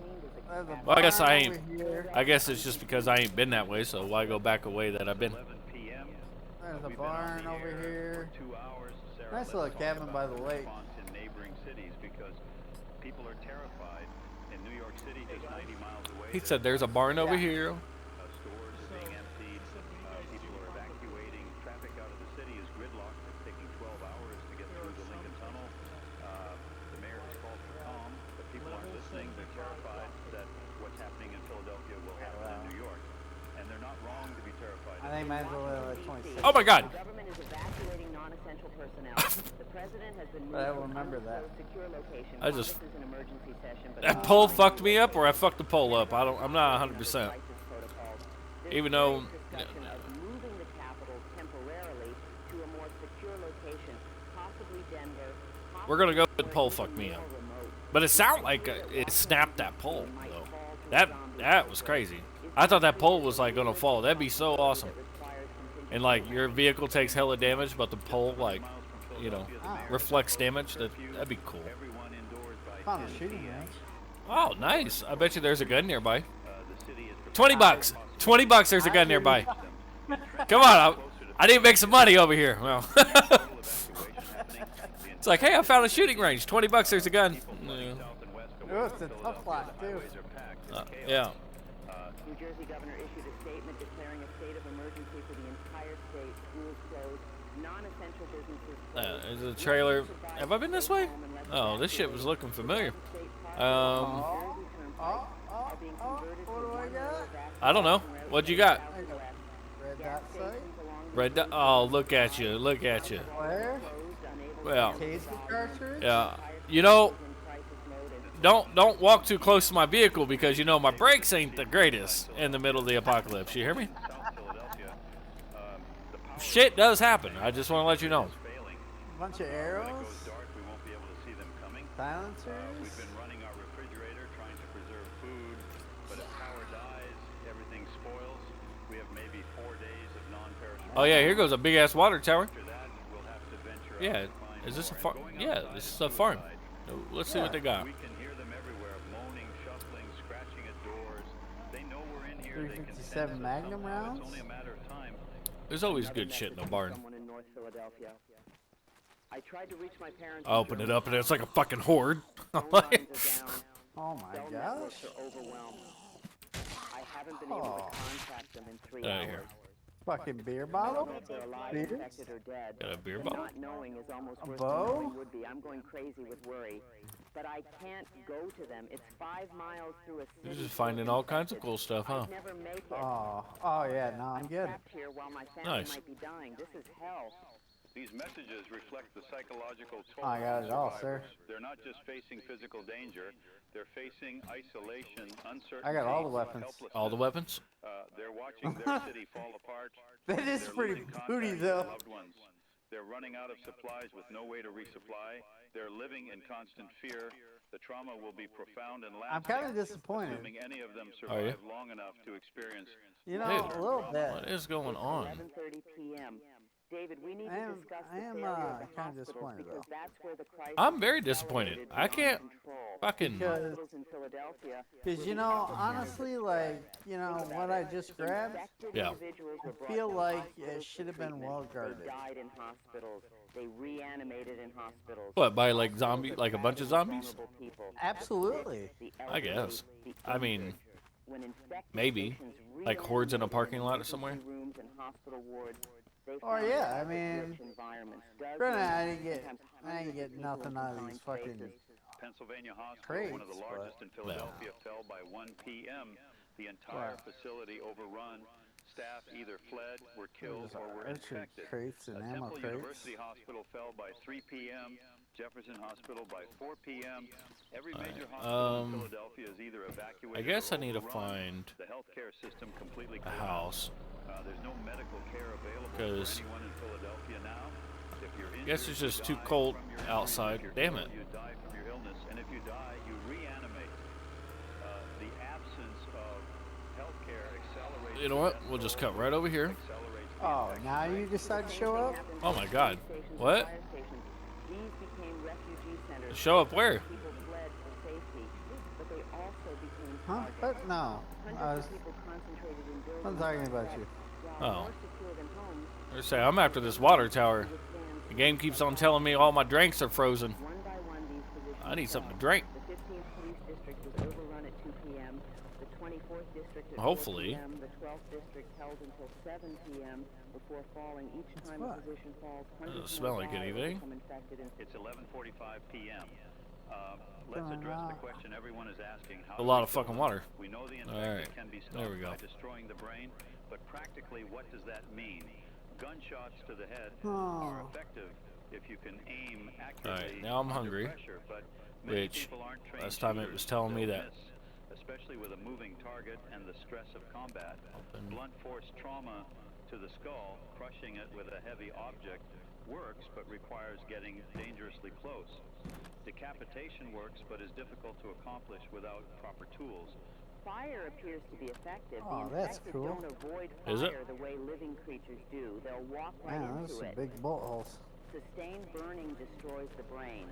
Speaker 2: there's a
Speaker 1: Well, I guess
Speaker 2: barn
Speaker 1: I
Speaker 2: over
Speaker 1: ain't.
Speaker 2: here.
Speaker 1: I guess it's just because I ain't been that way, so why go back a way that I've been?
Speaker 2: There's a barn over here. Nice little cabin by the lake.
Speaker 3: In neighboring cities because people are terrified. In New York City, just 90 miles away,
Speaker 1: He said there's a barn over here.
Speaker 3: stores are being emptied. People are evacuating. Traffic out of the city is gridlocked. It's taking 12 hours to get through the Lincoln Tunnel. The mayor has called for calm, but people aren't listening. They're terrified that what's happening in Philadelphia will happen in New York. And they're not wrong to be terrified.
Speaker 2: I think mine's only like 26.
Speaker 1: Oh my God!
Speaker 4: The government is evacuating non-essential personnel. The president has been
Speaker 2: But I
Speaker 4: moved to an
Speaker 2: remember that.
Speaker 4: undisclosed secure location.
Speaker 1: I just-
Speaker 4: This is an emergency session, but
Speaker 1: That pole fucked me up, or I fucked the pole up. I'm not 100%. Even though,
Speaker 4: discussion of moving the capital temporarily to a more secure location, possibly Denver.
Speaker 1: we're gonna go with the pole fucked me up. But it sounded like it snapped that pole, though. That was crazy. I thought that pole was like gonna fall. That'd be so awesome. And like your vehicle takes hella damage, but the pole like, you know, reflects damage. That'd be cool.
Speaker 2: Found a shooting range.
Speaker 1: Oh, nice. I bet you there's a gun nearby. $20. $20. There's a gun nearby. Come on, I need to make some money over here. Well, it's like, hey, I found a shooting range. $20. There's a gun. Yeah.
Speaker 2: Oh, it's a tough lot too.
Speaker 1: Yeah.
Speaker 4: New Jersey governor issued a statement declaring a state of emergency for the entire state. Schools closed, non-essential businesses closed.
Speaker 1: There's a trailer. Have I been this way? Oh, this shit was looking familiar.
Speaker 2: Oh, what do I got?
Speaker 1: I don't know. What'd you got?
Speaker 2: I got red dot sight.
Speaker 1: Red dot. Oh, look at you. Look at you.
Speaker 2: Flare.
Speaker 1: Well,
Speaker 2: Taser cartridge.
Speaker 1: yeah. You know, don't walk too close to my vehicle because you know my brakes ain't the greatest in the middle of the apocalypse. You hear me? Shit does happen. I just want to let you know.
Speaker 2: Bunch of arrows.
Speaker 3: We won't be able to see them coming.
Speaker 2: Silencers.
Speaker 3: We've been running our refrigerator trying to preserve food, but if power dies, everything spoils. We have maybe 4 days of non-perishable.
Speaker 1: Oh yeah, here goes a big ass water tower.
Speaker 3: After that, we'll have to venture out
Speaker 1: Yeah.
Speaker 3: to find
Speaker 1: Is this a
Speaker 3: more.
Speaker 1: farm?
Speaker 3: And going
Speaker 1: Yeah,
Speaker 3: outside
Speaker 1: this is
Speaker 3: from
Speaker 1: a
Speaker 3: the
Speaker 1: farm.
Speaker 3: inside,
Speaker 1: Let's see what they got.
Speaker 3: we can hear them everywhere, moaning, shuffling, scratching at doors. They know we're in here. They can sense
Speaker 2: 357
Speaker 3: us
Speaker 2: Magnum
Speaker 3: somehow.
Speaker 2: rounds.
Speaker 3: It's only a matter of time.
Speaker 1: There's always good shit in the barn.
Speaker 4: Someone in North Philadelphia. I tried to reach my parents.
Speaker 1: I open it up and it's like a fucking horde.
Speaker 4: Phone lines are down.
Speaker 2: Oh my
Speaker 4: Cell
Speaker 2: gosh.
Speaker 4: networks are overwhelmed. I haven't been able to contact them in 3
Speaker 1: Get outta
Speaker 4: hours.
Speaker 1: here.
Speaker 2: Fucking beer
Speaker 4: I
Speaker 2: bottle.
Speaker 4: don't know if they're alive,
Speaker 2: Beers?
Speaker 4: infected, or dead.
Speaker 1: Got a beer
Speaker 4: But
Speaker 1: bottle?
Speaker 4: Not knowing is almost worse
Speaker 2: bow?
Speaker 4: than knowing would be. I'm going crazy with worry. But I can't go to them. It's 5 miles through a city.
Speaker 1: You're just finding all kinds of cool stuff, huh?
Speaker 4: I'd never make it.
Speaker 2: Oh yeah, no, I'm good.
Speaker 4: Trapped here while my family
Speaker 1: Nice.
Speaker 4: might be dying. This is hell.
Speaker 3: These messages reflect the psychological toll
Speaker 2: I got it all, sir.
Speaker 3: They're not just facing physical danger, they're facing isolation, uncertainty,
Speaker 2: I got all the weapons.
Speaker 3: helplessness.
Speaker 1: All the weapons?
Speaker 3: They're watching their city fall apart.
Speaker 2: That is
Speaker 3: They're
Speaker 2: pretty
Speaker 3: losing contact
Speaker 2: booty
Speaker 3: with
Speaker 2: though.
Speaker 3: loved ones. They're running out of supplies with no way to resupply. They're living in constant fear. The trauma will be profound and lasting.
Speaker 2: I'm kind of disappointed.
Speaker 3: Assuming any of them
Speaker 1: Are you?
Speaker 3: survive long enough to experience.
Speaker 2: You know,
Speaker 1: Dude.
Speaker 2: a little bit.
Speaker 1: What is going on?
Speaker 4: 11:30 p.m. David, we need
Speaker 2: I
Speaker 4: to
Speaker 2: am-
Speaker 4: discuss
Speaker 2: I
Speaker 4: the
Speaker 2: am,
Speaker 4: failure of the
Speaker 2: kinda
Speaker 4: hospitals
Speaker 2: disappointed,
Speaker 4: because
Speaker 2: though.
Speaker 4: that's where the crisis
Speaker 1: I'm very disappointed.
Speaker 4: escalated
Speaker 1: I can't
Speaker 4: beyond control.
Speaker 1: fucking.
Speaker 2: Because,
Speaker 4: Hospitals in Philadelphia
Speaker 2: because you know, honestly, like, you know, what I just grabbed,
Speaker 4: infected
Speaker 1: Yeah.
Speaker 4: individuals were brought
Speaker 2: feel
Speaker 4: to
Speaker 2: like
Speaker 4: hospitals
Speaker 2: it should have
Speaker 4: for
Speaker 2: been
Speaker 4: treatment.
Speaker 2: well guarded.
Speaker 4: They died in hospitals. They reanimated in hospitals.
Speaker 1: What, by like zombie, like a bunch of zombies?
Speaker 4: Vulnerable people.
Speaker 2: Absolutely.
Speaker 4: The
Speaker 1: I guess.
Speaker 4: the
Speaker 1: I mean,
Speaker 4: injured. When infected
Speaker 1: maybe.
Speaker 4: patients
Speaker 1: Like hordes in a
Speaker 4: reanimated
Speaker 1: parking lot or
Speaker 4: emergency
Speaker 1: somewhere?
Speaker 4: rooms and hospital wards, they
Speaker 2: Oh,
Speaker 4: found
Speaker 2: yeah, I
Speaker 4: havoc-rich
Speaker 2: mean,
Speaker 4: environments.
Speaker 2: granted, I
Speaker 4: Dozens,
Speaker 2: didn't get
Speaker 4: sometimes
Speaker 2: I didn't
Speaker 4: hundreds
Speaker 2: get
Speaker 4: of people
Speaker 2: nothing
Speaker 4: in
Speaker 2: out of
Speaker 4: confined
Speaker 2: these fucking
Speaker 4: spaces.
Speaker 3: Pennsylvania Hospital, one of the
Speaker 2: crates,
Speaker 3: largest in
Speaker 2: but-
Speaker 3: Philadelphia, fell by 1 p.m. The entire
Speaker 2: Wow.
Speaker 3: facility overrun. Staff either fled, were killed, or were
Speaker 2: entry
Speaker 3: infected.
Speaker 2: crates and ammo
Speaker 3: Temple
Speaker 2: crates.
Speaker 3: University Hospital fell by 3 p.m. Jefferson Hospital by 4 p.m. Every major hospital in Philadelphia is either evacuated.
Speaker 1: I guess
Speaker 3: or
Speaker 1: I need to
Speaker 3: overrun.
Speaker 1: find
Speaker 3: The healthcare system completely
Speaker 1: a
Speaker 3: collapsed.
Speaker 1: house.
Speaker 3: There's no medical care available for
Speaker 1: 'Cause
Speaker 3: anyone in Philadelphia now. If you're injured,
Speaker 1: guess it's
Speaker 3: you
Speaker 1: just too
Speaker 3: die
Speaker 1: cold
Speaker 3: from your injury.
Speaker 1: outside.
Speaker 3: If you're
Speaker 1: Damn
Speaker 3: ill,
Speaker 1: it.
Speaker 3: You die from your illness, and if you die, you reanimate. The absence of healthcare accelerates.
Speaker 1: You know
Speaker 3: the
Speaker 1: what?
Speaker 3: death
Speaker 1: We'll just
Speaker 3: toll,
Speaker 1: cut right over here.
Speaker 3: accelerates
Speaker 2: Oh, now you decide to show up?
Speaker 1: Oh my God. What? Show up where?
Speaker 2: Huh? What? No. I'm talking about you.
Speaker 1: Oh. I say I'm after this water tower. The game keeps on telling me all my drinks are frozen. I need something to drink.
Speaker 4: The 15th Police District was overrun at 2 p.m. The 24th District at
Speaker 1: Hopefully.
Speaker 4: 4 p.m. The 12th District held until 7 p.m. before falling. Each time a position falls, hundreds
Speaker 1: Doesn't smell like
Speaker 4: more
Speaker 1: anything.
Speaker 4: become infected.
Speaker 3: It's 11:45 p.m. Let's address the question everyone is asking. How
Speaker 1: A lot of fucking water.
Speaker 3: We know the
Speaker 1: All
Speaker 3: infected
Speaker 1: right.
Speaker 3: can be
Speaker 1: There we
Speaker 3: stopped
Speaker 1: go.
Speaker 3: by destroying the brain, but practically, what does that mean? Gunshots to the head
Speaker 2: Oh.
Speaker 3: are effective if you can aim accurately.
Speaker 1: All right, now I'm
Speaker 3: under
Speaker 1: hungry,
Speaker 3: pressure, but many
Speaker 1: which
Speaker 3: people aren't trained
Speaker 1: last time it
Speaker 3: shooters.
Speaker 1: was telling me
Speaker 3: They'll
Speaker 1: that.
Speaker 3: miss, especially with a moving target and the stress of combat. Blunt force trauma to the skull, crushing it with a heavy object, works but requires getting dangerously close. Decapitation works but is difficult to accomplish without proper tools.
Speaker 4: Fire appears to be effective.
Speaker 2: Oh,
Speaker 4: The
Speaker 2: that's
Speaker 4: infected
Speaker 2: cool.
Speaker 4: don't avoid
Speaker 1: Is it?
Speaker 4: fire the way living creatures do. They'll walk right
Speaker 2: Man, those
Speaker 4: into
Speaker 2: are
Speaker 4: it.
Speaker 2: big bullet holes.
Speaker 4: Sustained burning destroys the brain.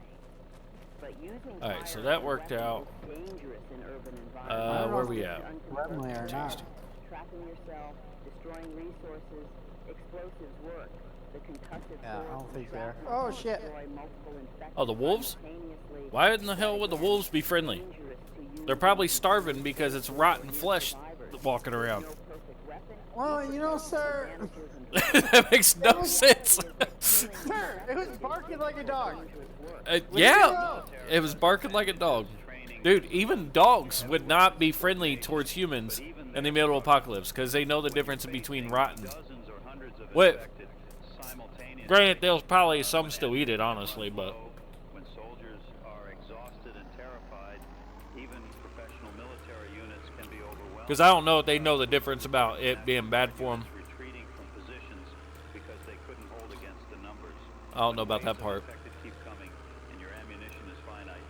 Speaker 4: But using
Speaker 1: All right,
Speaker 4: fire
Speaker 1: so
Speaker 4: as
Speaker 1: that
Speaker 4: a
Speaker 1: worked
Speaker 4: weapon
Speaker 1: out.
Speaker 4: is dangerous in urban environments.
Speaker 2: don't know
Speaker 1: Where
Speaker 2: if
Speaker 1: we
Speaker 2: it's
Speaker 1: at?
Speaker 2: Weaponly or not.
Speaker 4: Trapping yourself, destroying resources, explosives work. The concussive
Speaker 2: Yeah, I
Speaker 4: force
Speaker 2: don't
Speaker 4: and
Speaker 2: think they're.
Speaker 4: shrapnel
Speaker 2: Oh
Speaker 4: can
Speaker 2: shit!
Speaker 4: destroy multiple infected
Speaker 1: Oh, the wolves?
Speaker 4: simultaneously.
Speaker 1: Why in the hell would the wolves be friendly?
Speaker 4: Dangerous to use
Speaker 1: They're probably starving because it's rotten flesh walking around.
Speaker 4: no perfect weapon.
Speaker 2: Well, you know, sir,
Speaker 1: That makes no sense.
Speaker 2: sir, it was barking like a dog.
Speaker 1: Yeah, it was barking like a dog. Dude, even dogs would not be friendly towards humans in the middle of apocalypse because they know the difference between rotten.
Speaker 3: Dozens or hundreds of
Speaker 1: What?
Speaker 3: infected simultaneously.
Speaker 1: Granted, there's probably some still eat it, honestly, but
Speaker 3: When soldiers are exhausted and terrified, even professional military units can be overwhelmed.
Speaker 1: because I don't know if they know the difference about it being bad for them.
Speaker 3: Retreating from positions because they couldn't hold against the numbers.
Speaker 1: I don't know about that
Speaker 3: Waves
Speaker 1: part.
Speaker 3: of infected keep coming, and your ammunition is finite.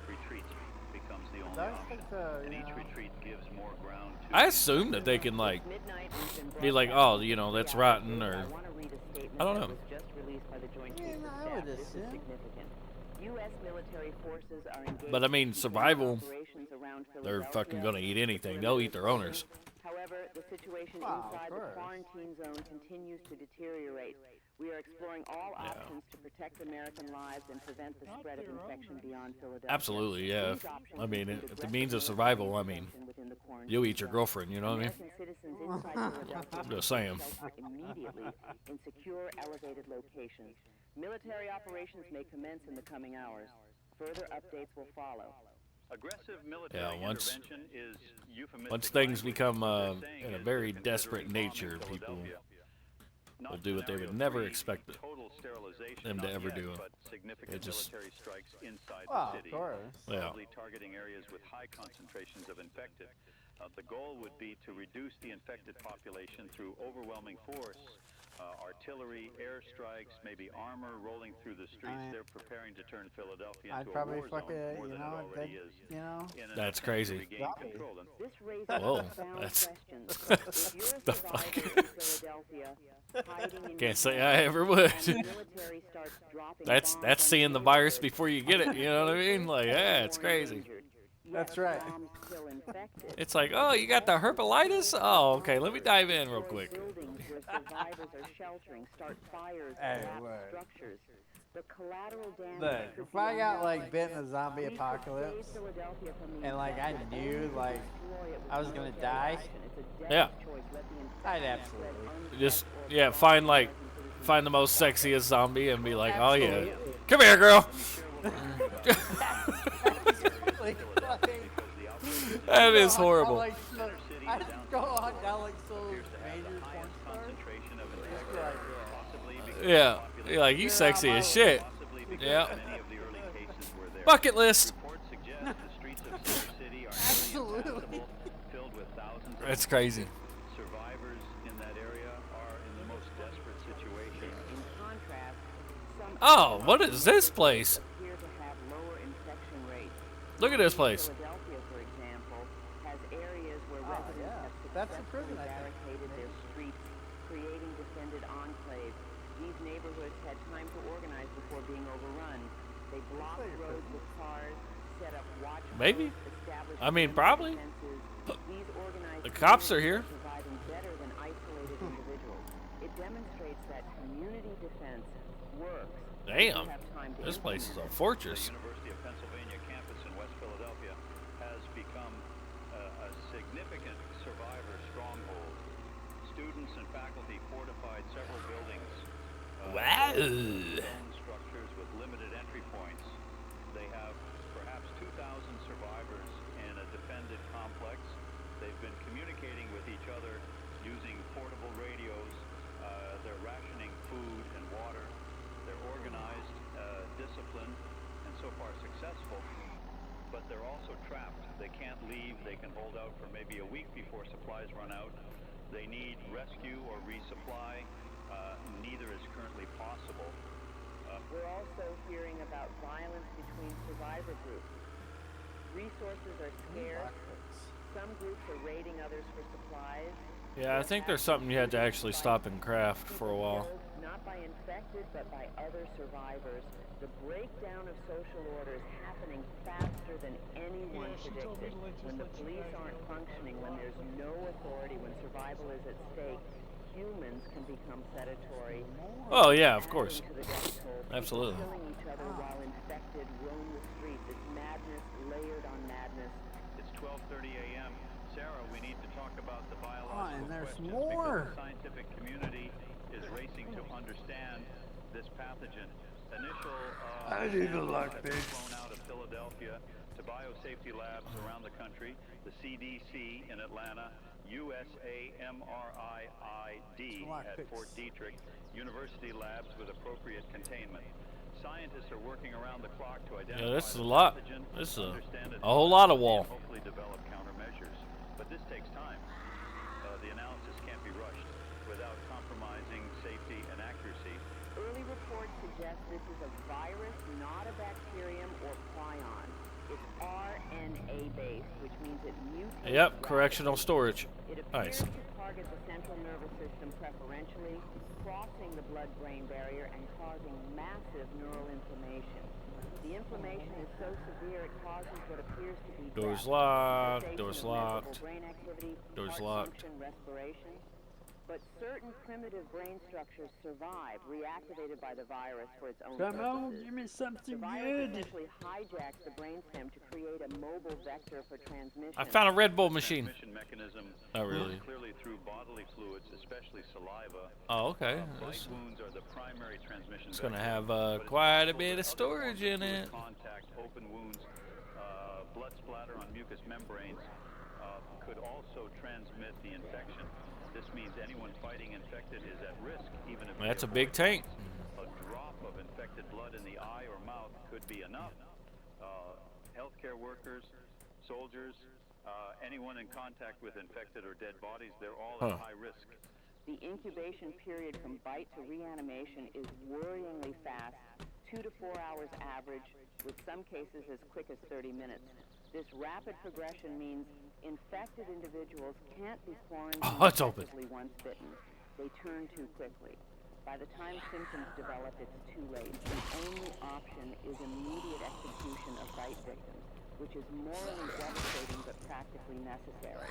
Speaker 3: Retreat becomes the only
Speaker 2: That's
Speaker 3: option,
Speaker 2: like the,
Speaker 3: and
Speaker 2: you
Speaker 3: each
Speaker 2: know.
Speaker 3: retreat gives more ground to.
Speaker 1: I assume that they can, like,
Speaker 4: Midnight, we've been
Speaker 1: be like, oh, you know, that's rotten, or
Speaker 4: I want to read a statement
Speaker 1: I don't
Speaker 4: that
Speaker 1: know.
Speaker 4: was just released by the Joint
Speaker 2: Yeah,
Speaker 4: Chiefs of
Speaker 2: I
Speaker 4: Staff.
Speaker 2: would
Speaker 4: This is
Speaker 2: assume.
Speaker 4: significant. U.S. military forces are engaged
Speaker 1: But I mean,
Speaker 4: in
Speaker 1: survival,
Speaker 4: operations around
Speaker 1: they're
Speaker 4: Philadelphia,
Speaker 1: fucking gonna eat anything.
Speaker 4: the
Speaker 1: They'll eat their
Speaker 4: perimeter
Speaker 1: owners.
Speaker 4: However, the situation
Speaker 2: Wow, of
Speaker 4: inside the
Speaker 2: course.
Speaker 4: quarantine zone continues to deteriorate. We are exploring all options to protect American lives and prevent the spread of infection beyond Philadelphia.
Speaker 1: Absolutely, yeah.
Speaker 4: These options
Speaker 1: I mean,
Speaker 4: include
Speaker 1: if the means of
Speaker 4: aggressive
Speaker 1: survival, I mean,
Speaker 4: infection within the quarantine
Speaker 1: you'll eat your
Speaker 4: zone.
Speaker 1: girlfriend, you know what I mean?
Speaker 4: American citizens inside Philadelphia
Speaker 1: I'm just saying.
Speaker 4: should shelter immediately in secure, elevated locations. Military operations may commence in the coming hours. Further updates will follow.
Speaker 3: Aggressive military
Speaker 1: Yeah, once-
Speaker 3: intervention is euphemistic
Speaker 1: Once things
Speaker 3: language.
Speaker 1: become
Speaker 3: What they're saying
Speaker 1: in a
Speaker 3: is
Speaker 1: very
Speaker 3: they're
Speaker 1: desperate
Speaker 3: considering
Speaker 1: nature,
Speaker 3: bombing
Speaker 1: people
Speaker 3: Philadelphia. Not
Speaker 1: will do what they would
Speaker 3: scenario
Speaker 1: never
Speaker 3: three,
Speaker 1: expect
Speaker 3: total sterilization,
Speaker 1: them to
Speaker 3: not
Speaker 1: ever
Speaker 3: yet,
Speaker 1: do.
Speaker 3: but significant
Speaker 1: It just-
Speaker 3: military strikes inside
Speaker 2: Wow,
Speaker 3: the
Speaker 2: of
Speaker 3: city,
Speaker 2: course.
Speaker 1: Yeah.
Speaker 3: probably targeting areas with high concentrations of infected. The goal would be to reduce the infected population through overwhelming force. Artillery, airstrikes, maybe armor rolling through the streets.
Speaker 2: I mean,
Speaker 3: They're preparing to turn Philadelphia
Speaker 2: I'd
Speaker 3: into
Speaker 2: probably
Speaker 3: a war
Speaker 2: fuck
Speaker 3: zone
Speaker 2: it,
Speaker 3: more
Speaker 2: you
Speaker 3: than
Speaker 2: know,
Speaker 3: it already
Speaker 2: that-
Speaker 3: is.
Speaker 2: you know.
Speaker 3: In an
Speaker 1: That's
Speaker 3: attempt to
Speaker 1: crazy.
Speaker 3: regain
Speaker 2: Zombie.
Speaker 3: control. And
Speaker 4: This raises
Speaker 1: Whoa,
Speaker 4: profound
Speaker 1: that's-
Speaker 4: questions. If you're a
Speaker 1: the
Speaker 4: survivor
Speaker 1: fuck?
Speaker 4: in Philadelphia, hiding in your
Speaker 1: Can't say
Speaker 4: home,
Speaker 1: I ever would.
Speaker 4: and the military starts dropping
Speaker 1: That's
Speaker 4: bombs
Speaker 1: that's
Speaker 4: on
Speaker 1: seeing the
Speaker 4: neighborhoods,
Speaker 1: virus before you get it. You know what I mean? Like, yeah, it's
Speaker 4: more
Speaker 1: crazy.
Speaker 4: endangered, yet
Speaker 2: That's right.
Speaker 4: bombs kill infected.
Speaker 1: It's like, oh, you got the herpelitis? Oh, okay. Let me dive in real
Speaker 4: Destroy
Speaker 1: quick.
Speaker 4: Buildings where survivors are sheltering, start fires,
Speaker 2: Hey,
Speaker 4: collapse
Speaker 2: look.
Speaker 4: structures. The collateral damage.
Speaker 2: Look,
Speaker 4: could
Speaker 2: if
Speaker 4: be
Speaker 2: I got like
Speaker 4: enormous.
Speaker 2: bit in a zombie
Speaker 4: We could
Speaker 2: apocalypse,
Speaker 4: save Philadelphia from the
Speaker 2: and like I
Speaker 4: infected,
Speaker 2: knew
Speaker 4: only to
Speaker 2: like
Speaker 4: destroy it with
Speaker 2: I was gonna
Speaker 4: military
Speaker 2: die,
Speaker 4: action. It's a
Speaker 1: Yeah.
Speaker 4: deadly choice. Let the
Speaker 2: I'd
Speaker 4: infection
Speaker 2: absolutely.
Speaker 4: spread unchecked
Speaker 1: Just
Speaker 4: or
Speaker 1: yeah,
Speaker 4: cross
Speaker 1: find like
Speaker 4: American citizens
Speaker 1: find the most sexiest zombie and be like, oh yeah,
Speaker 2: Absolutely.
Speaker 1: come here, girl. That is horrible.
Speaker 2: I just go on down like so major porn stars.
Speaker 3: concentration of
Speaker 2: Just
Speaker 3: infected,
Speaker 2: be like,
Speaker 3: possibly because
Speaker 1: Yeah, you're like, you sexy as shit.
Speaker 3: possibly because
Speaker 1: Yeah.
Speaker 3: many of the early cases were there.
Speaker 1: Bucket list.
Speaker 3: Reports suggest the streets of Center City are
Speaker 2: Absolutely.
Speaker 3: nearly impassable, filled with thousands of
Speaker 1: That's crazy.
Speaker 3: survivors in that area are in the most desperate situation.
Speaker 4: In contrast, some
Speaker 1: Oh, what is this place?
Speaker 4: appear to have lower infection rates.
Speaker 1: Look at this place.
Speaker 4: Philadelphia, for example, has areas where residents
Speaker 2: yeah.
Speaker 4: have
Speaker 2: That's the
Speaker 4: successfully
Speaker 2: prison, I think.
Speaker 4: barricaded their streets creating defended enclaves. These neighborhoods had time to organize before being overrun. They blocked roads with cars, set up watch
Speaker 1: Maybe.
Speaker 4: posts, established
Speaker 1: I mean,
Speaker 4: perimeter
Speaker 1: probably.
Speaker 4: defenses. These organized
Speaker 1: The cops are
Speaker 4: communities
Speaker 1: here.
Speaker 4: surviving better than isolated individuals. It demonstrates that community defense works.
Speaker 1: Damn.
Speaker 4: We have time to
Speaker 1: This place is a
Speaker 4: implement it.
Speaker 1: fortress.
Speaker 3: The University of Pennsylvania campus in West Philadelphia has become a significant survivor stronghold. Students and faculty fortified several buildings.
Speaker 1: Wow.
Speaker 3: Stone structures with limited entry points. They have perhaps 2,000 survivors in a defended complex. They've been communicating with each other using portable radios. They're rationing food and water. They're organized, disciplined, and so far successful. But they're also trapped. They can't leave. They can hold out for maybe a week before supplies run out. They need rescue or resupply. Neither is currently possible.
Speaker 4: We're also hearing about violence between survivor groups. Resources are scarce. Some groups are raiding others for supplies.
Speaker 1: Yeah, I think there's something you had to actually stop and craft for a while.
Speaker 4: Killed, not by infected, but by other survivors. The breakdown of social order is happening faster than anyone predicted. When the police aren't functioning, when there's no authority, when survival is at stake, humans can become predatory.
Speaker 1: Oh yeah, of course.
Speaker 4: Adding to the death toll, people
Speaker 1: Absolutely.
Speaker 4: killing each other while infected roam the streets. It's madness layered on madness.
Speaker 3: It's 12:30 a.m. Sarah, we need to talk about the
Speaker 2: Oh,
Speaker 3: biological
Speaker 2: and there's
Speaker 3: questions
Speaker 2: more.
Speaker 3: because the scientific community is racing to understand this pathogen. Initial
Speaker 2: I didn't
Speaker 3: samples
Speaker 2: like
Speaker 3: have been
Speaker 2: this.
Speaker 3: flown out of Philadelphia to biosafety labs around the country, the CDC in Atlanta, USAMRIID at Fort Detrick, university labs with appropriate containment. Scientists are working around the clock to identify
Speaker 1: Yeah, this is
Speaker 3: the
Speaker 1: a lot.
Speaker 3: pathogen,
Speaker 1: This is
Speaker 3: understand its
Speaker 1: a whole lot of
Speaker 3: biology,
Speaker 1: wall.
Speaker 3: and hopefully develop countermeasures. But this takes time. The analysis can't be rushed without compromising safety and accuracy.
Speaker 4: Early reports suggest this is a virus, not a bacterium or prion. It's RNA-based, which means it mutates.
Speaker 1: Yep, correctional
Speaker 4: rapidly.
Speaker 1: storage.
Speaker 4: It appears
Speaker 1: Nice.
Speaker 4: to target the central nervous system preferentially, crossing the blood-brain barrier and causing massive neural inflammation. The inflammation is so severe it causes what appears to be
Speaker 1: Doors
Speaker 4: death,
Speaker 1: locked.
Speaker 4: cessation
Speaker 1: Doors
Speaker 4: of measurable
Speaker 1: locked.
Speaker 4: brain activity,
Speaker 1: Doors
Speaker 4: heart
Speaker 1: locked.
Speaker 4: function, respiration. But certain primitive brain structures survive, reactivated by the virus for its own
Speaker 2: Come on,
Speaker 4: purposes.
Speaker 2: give me something
Speaker 4: The virus
Speaker 2: good.
Speaker 4: essentially hijacks the brainstem to create a mobile vector for transmission.
Speaker 1: I found a Red Bull machine.
Speaker 3: Transmission mechanism
Speaker 1: Oh, really?
Speaker 3: is clearly through bodily fluids, especially saliva.
Speaker 1: Oh, okay.
Speaker 3: Bite wounds are the primary transmission
Speaker 1: It's gonna
Speaker 3: vector,
Speaker 1: have
Speaker 3: but it's
Speaker 1: quite a
Speaker 3: possible
Speaker 1: bit
Speaker 3: that
Speaker 1: of
Speaker 3: other
Speaker 1: storage
Speaker 3: forms of
Speaker 1: in
Speaker 3: fluid
Speaker 1: it.
Speaker 3: Contact, open wounds, blood splatter on mucous membranes could also transmit the infection. This means anyone fighting infected is at risk, even if
Speaker 1: That's
Speaker 3: they
Speaker 1: a big
Speaker 3: avoid
Speaker 1: tank.
Speaker 3: A drop of infected blood in the eye or mouth could be enough. Healthcare workers, soldiers, anyone in contact with infected or dead bodies, they're all at high risk.
Speaker 4: The incubation period from bite to reanimation is worryingly fast, 2 to 4 hours average, with some cases as quick as 30 minutes. This rapid progression means infected individuals can't be quarantined
Speaker 1: Oh, it's open.
Speaker 4: effectively once bitten. They turn too quickly. By the time symptoms develop, it's too late. The only option is immediate execution of bite victims, which is morally devastating but practically necessary.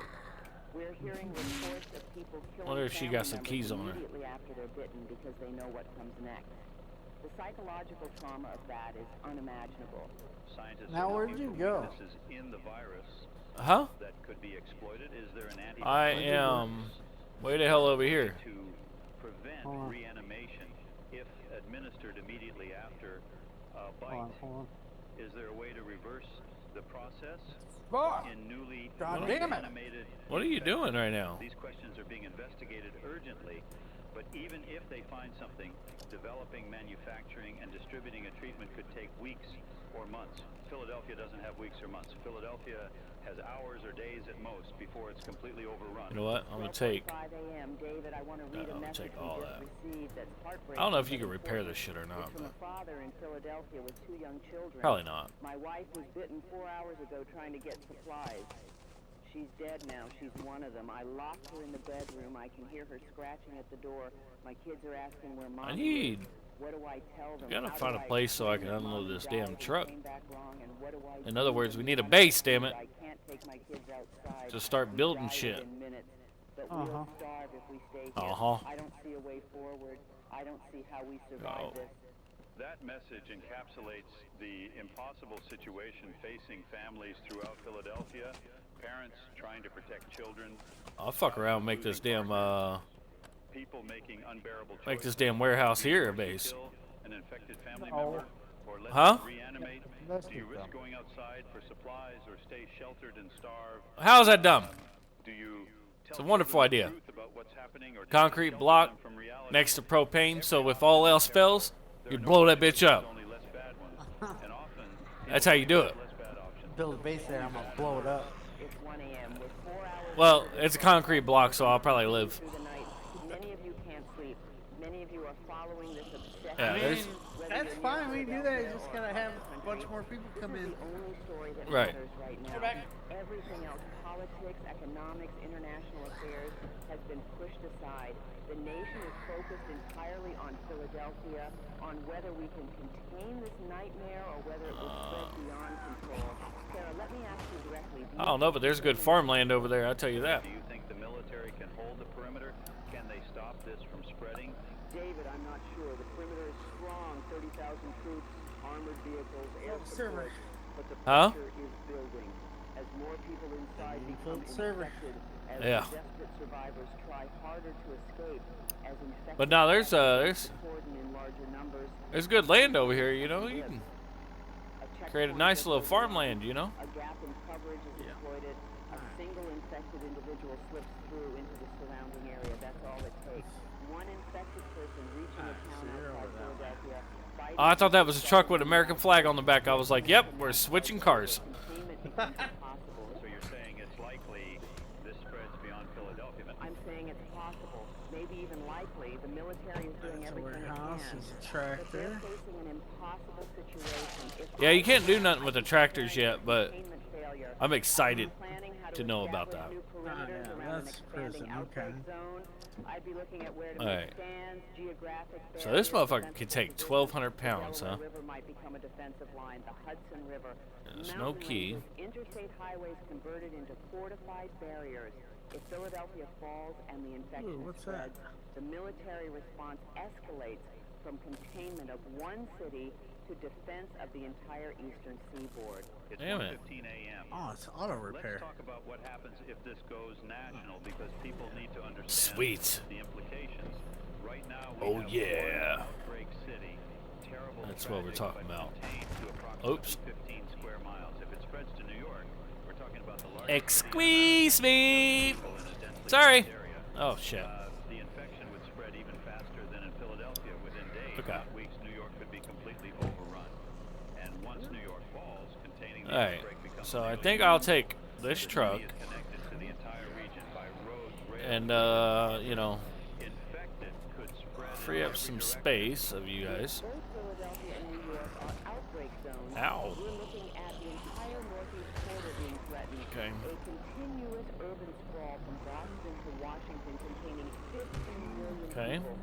Speaker 4: We're hearing reports of people killing
Speaker 1: Wonder if she got some
Speaker 4: family
Speaker 1: keys on her.
Speaker 4: members immediately after they're bitten because they know what comes next. The psychological trauma of that is unimaginable.
Speaker 3: Scientists
Speaker 2: Now,
Speaker 3: are
Speaker 2: where'd
Speaker 3: looking
Speaker 2: you
Speaker 3: for
Speaker 2: go?
Speaker 3: weaknesses in the virus
Speaker 1: Huh?
Speaker 3: that could be exploited. Is there an antidote
Speaker 1: I am way the hell over here.
Speaker 3: to prevent
Speaker 2: Hold on.
Speaker 3: reanimation if administered immediately after a bite?
Speaker 2: Hold on.
Speaker 3: Is there a way to reverse the process
Speaker 2: Fuck!
Speaker 3: in newly
Speaker 2: God damn it.
Speaker 3: reanimated
Speaker 1: What are you doing right now?
Speaker 3: These questions are being investigated urgently, but even if they find something, developing, manufacturing, and distributing a treatment could take weeks or months. Philadelphia doesn't have weeks or months. Philadelphia has hours or days at most before it's completely overrun.
Speaker 1: You know what? I'm gonna take.
Speaker 4: 12:45 a.m. David, I want to read a
Speaker 1: I'm gonna
Speaker 4: message
Speaker 1: take
Speaker 4: we
Speaker 1: all
Speaker 4: just
Speaker 1: that.
Speaker 4: received that's heartbreaking.
Speaker 1: I don't know if you
Speaker 4: but
Speaker 1: can repair
Speaker 4: important.
Speaker 1: this shit or not,
Speaker 4: It's from
Speaker 1: but
Speaker 4: a father in Philadelphia with 2 young children.
Speaker 1: probably not.
Speaker 4: My wife was bitten 4 hours ago trying to get supplies. She's dead now. She's one of them. I locked her in the bedroom. I can hear her scratching at the door. My kids are asking where Mom is. What do I tell them?
Speaker 1: Gotta
Speaker 4: How
Speaker 1: find
Speaker 4: do
Speaker 1: a
Speaker 4: I
Speaker 1: place so I
Speaker 4: explain
Speaker 1: can
Speaker 4: that
Speaker 1: unload
Speaker 4: Mommy
Speaker 1: this
Speaker 4: died
Speaker 1: damn
Speaker 4: and
Speaker 1: truck.
Speaker 4: came back wrong, and what do I
Speaker 1: In
Speaker 4: do
Speaker 1: other
Speaker 4: to
Speaker 1: words, we
Speaker 4: them?
Speaker 1: need a
Speaker 4: I'm
Speaker 1: base, damn it.
Speaker 4: I can't take my kids outside.
Speaker 1: To start
Speaker 4: We
Speaker 1: building
Speaker 4: die
Speaker 1: shit.
Speaker 4: within minutes, but we'll starve if we stay here. I don't see a way forward. I don't see how we survive this.
Speaker 3: That message encapsulates the impossible situation facing families throughout Philadelphia. Parents trying to protect children.
Speaker 1: I'll fuck around and make this damn
Speaker 3: People making unbearable
Speaker 1: make this
Speaker 3: choices.
Speaker 1: damn warehouse here a base.
Speaker 3: Kill an infected family member or let
Speaker 1: Huh?
Speaker 3: them reanimate. Do you risk going outside for supplies or stay sheltered and starve?
Speaker 1: How is that dumb?
Speaker 3: Do you
Speaker 1: It's a wonderful idea.
Speaker 3: tell the truth about what's happening or
Speaker 1: Concrete
Speaker 3: shelter
Speaker 1: block
Speaker 3: them from reality?
Speaker 1: next to propane, so if all else fails, you blow that bitch up.
Speaker 3: Only less bad ones. And often
Speaker 1: That's how you do it.
Speaker 3: less bad options.
Speaker 2: Build a base there, I'm gonna blow it up.
Speaker 4: It's 1 a.m. We're 4 hours
Speaker 1: Well, it's a concrete block, so I'll probably live.
Speaker 4: through the night. Many of you can't sleep. Many of you are following this obsession.
Speaker 1: Yeah,
Speaker 2: I
Speaker 1: there's
Speaker 2: mean, that's fine, we can do that, you just gotta have a bunch more people come in.
Speaker 4: The only story that
Speaker 1: Right.
Speaker 4: matters right now. Everything else, politics, economics, international affairs, has been pushed aside. The nation is focused entirely on Philadelphia, on whether we can contain this nightmare or whether it will spread beyond control. Sarah, let me ask you directly.
Speaker 1: I don't know, but there's good farmland over there, I'll tell you that.
Speaker 3: Do you think the military can hold the perimeter? Can they stop this from spreading?
Speaker 4: David, I'm not sure. The perimeter is strong, 30,000 troops, armored vehicles, air support, but the
Speaker 1: Huh?
Speaker 4: pressure is building. As more people inside become
Speaker 2: server.
Speaker 4: infected, as
Speaker 1: Yeah.
Speaker 4: desperate survivors try harder to escape, as infected
Speaker 1: But now there's
Speaker 4: cordon in larger numbers,
Speaker 1: there's good land over here, you know. You can
Speaker 4: a
Speaker 1: create a
Speaker 4: checkpoint
Speaker 1: nice
Speaker 4: just
Speaker 1: little
Speaker 4: opens
Speaker 1: farmland, you know.
Speaker 4: a gap in coverage is exploited, a single infected individual slips through into the surrounding area. That's all it takes. One infected person reaching a town outside Philadelphia.
Speaker 1: Oh, I thought that was a truck with an American flag on the back. I was like, yep, we're switching cars.
Speaker 4: Containment becomes impossible.
Speaker 3: So you're saying it's likely this spreads beyond Philadelphia?
Speaker 4: I'm saying it's possible, maybe even likely. The military is doing
Speaker 2: That's a
Speaker 4: everything it
Speaker 2: warehouse,
Speaker 4: can.
Speaker 2: there's a
Speaker 4: But
Speaker 2: tractor.
Speaker 4: they're facing an impossible situation. If
Speaker 1: Yeah, you can't do nothing with the tractors yet, but
Speaker 4: containment failure,
Speaker 1: I'm excited
Speaker 4: planning how
Speaker 1: to know about that.
Speaker 4: establish new perimeters
Speaker 2: yeah,
Speaker 4: around an
Speaker 2: that's
Speaker 4: expanding
Speaker 2: prison,
Speaker 4: outbreak
Speaker 2: okay.
Speaker 4: zone, I'd be looking at where to
Speaker 1: Alright.
Speaker 4: make stands, geographic
Speaker 1: So this
Speaker 4: barriers,
Speaker 1: motherfucker can take
Speaker 4: defensive
Speaker 1: 1,200
Speaker 4: positions.
Speaker 1: pounds,
Speaker 4: The
Speaker 1: huh?
Speaker 4: Delaware River might become a defensive line. The Hudson River.
Speaker 1: There's no
Speaker 4: Mountain
Speaker 1: key.
Speaker 4: ranges, interstate highways converted into fortified barriers. If Philadelphia falls and the infection
Speaker 2: Ooh, what's
Speaker 4: spreads,
Speaker 2: that?
Speaker 4: the military response escalates from containment of one city to defense of the entire eastern seaboard.
Speaker 3: It's
Speaker 1: Damn it.
Speaker 3: 1:15 a.m.
Speaker 2: Oh, it's auto repair.
Speaker 3: Let's talk about what happens if this goes national, because people need to understand
Speaker 1: Sweet.
Speaker 3: the implications. Right now, we
Speaker 1: Oh,
Speaker 3: have
Speaker 1: yeah.
Speaker 3: one outbreak city. Terrible
Speaker 1: That's what we're
Speaker 3: tragedy,
Speaker 1: talking
Speaker 3: but
Speaker 1: about.
Speaker 3: contained to approximately
Speaker 1: Oops.
Speaker 3: 15 square miles. If it spreads to New York, we're talking about the largest
Speaker 1: Excuse me.
Speaker 3: people in a densely
Speaker 1: Sorry.
Speaker 3: packed area.
Speaker 1: Oh shit.
Speaker 3: The infection would spread even faster than in Philadelphia. Within days,
Speaker 1: Okay.
Speaker 3: not weeks, New York could be completely overrun. And once New York falls, containing the
Speaker 1: All right.
Speaker 3: outbreak becomes
Speaker 1: So I
Speaker 3: daily.
Speaker 1: think I'll take this
Speaker 3: The
Speaker 1: truck
Speaker 3: city is connected to the entire region by roads, rail,
Speaker 1: and you know,
Speaker 3: infected could spread in
Speaker 1: free up
Speaker 3: every
Speaker 1: some
Speaker 3: direction.
Speaker 1: space of you guys.
Speaker 4: Both Philadelphia and New York are outbreak zones.
Speaker 1: Ow.
Speaker 4: We're looking at the entire northeast quarter being threatened.
Speaker 1: Okay.
Speaker 4: A continuous urban sprawl from Boston to Washington containing 15 million
Speaker 1: Okay.
Speaker 4: people.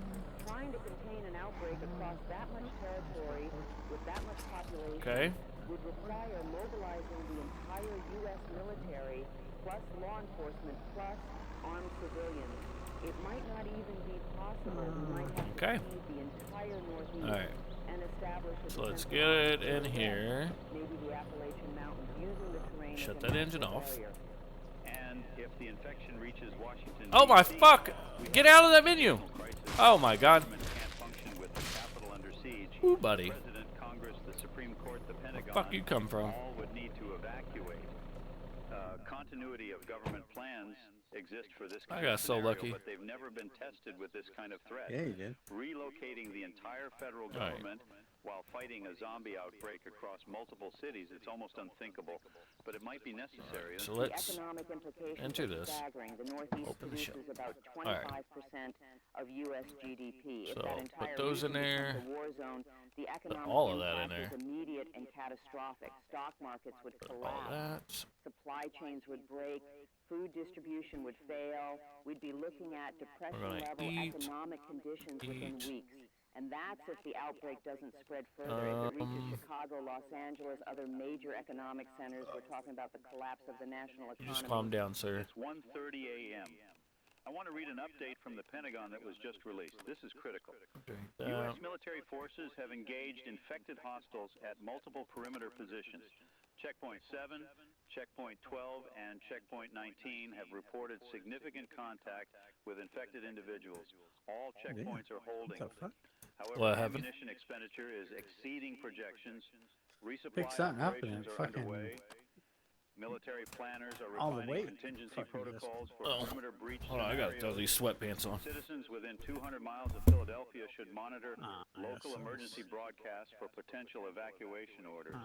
Speaker 4: Trying to contain an outbreak across that much territory with that much population
Speaker 1: Okay.
Speaker 4: would require mobilizing the entire U.S. military, plus law enforcement, plus armed civilians. It might not even be possible. We might have
Speaker 1: Okay.
Speaker 4: to seize the entire northeast
Speaker 1: All right.
Speaker 4: and establish a
Speaker 1: So let's
Speaker 4: defensive
Speaker 1: get it
Speaker 4: line
Speaker 1: in
Speaker 4: to
Speaker 1: here.
Speaker 4: maybe the Appalachian Mountains, using the terrain
Speaker 1: Shut
Speaker 4: as a
Speaker 1: that engine
Speaker 4: natural
Speaker 1: off.
Speaker 4: barrier.
Speaker 3: And if the infection reaches Washington,
Speaker 1: Oh my
Speaker 3: D.C.,
Speaker 1: fuck!
Speaker 3: we
Speaker 1: Get
Speaker 3: have
Speaker 1: out of that
Speaker 3: a
Speaker 1: menu!
Speaker 3: crisis.
Speaker 1: Oh my god.
Speaker 3: Government can't function with the Capitol under siege.
Speaker 1: Ooh, buddy.
Speaker 3: President, Congress, the Supreme Court, the Pentagon,
Speaker 1: fuck you come from?
Speaker 3: all would need to evacuate. Continuity of government plans exist for this
Speaker 1: I
Speaker 3: kind
Speaker 1: got
Speaker 3: of
Speaker 1: so
Speaker 3: scenario,
Speaker 1: lucky.
Speaker 3: but they've never been tested with this kind of threat.
Speaker 2: Yeah, you did.
Speaker 3: Relocating the entire federal
Speaker 1: All right.
Speaker 3: government While fighting a zombie outbreak across multiple cities, it's almost unthinkable, but it might be necessary.
Speaker 1: So
Speaker 4: The
Speaker 1: let's
Speaker 4: economic implications
Speaker 1: enter
Speaker 4: are
Speaker 1: this.
Speaker 4: staggering. The Northeast
Speaker 1: Open the show.
Speaker 4: produces about
Speaker 1: Alright.
Speaker 4: 25% of U.S. GDP. If
Speaker 1: So,
Speaker 4: that
Speaker 1: put
Speaker 4: entire
Speaker 1: those in
Speaker 4: region becomes
Speaker 1: there.
Speaker 4: a war zone, the economic
Speaker 1: all of that in
Speaker 4: impact
Speaker 1: there.
Speaker 4: is immediate and catastrophic. Stock markets would
Speaker 1: Put all
Speaker 4: collapse.
Speaker 1: that.
Speaker 4: Supply chains would break. Food distribution would fail. We'd be looking at depression-level economic conditions within weeks. And that's if the outbreak doesn't spread further. If it reaches Chicago, Los Angeles, other major economic centers, we're talking about the collapse of the national economy.
Speaker 1: You just calm down, sir.
Speaker 3: It's 1:30 a.m. I want to read an update from the Pentagon that was just released. This is critical. U.S. military forces have engaged infected hostiles at multiple perimeter positions. Checkpoint 7, Checkpoint 12, and Checkpoint 19 have reported significant contact with infected individuals. All checkpoints are holding. However, ammunition expenditure is exceeding projections. Resupply operations are underway. Military planners are refining contingency protocols for perimeter breach
Speaker 1: Hold on, I gotta throw
Speaker 3: scenarios.
Speaker 1: these sweatpants on.
Speaker 3: Citizens within 200 miles of Philadelphia should monitor local emergency broadcasts for potential evacuation orders.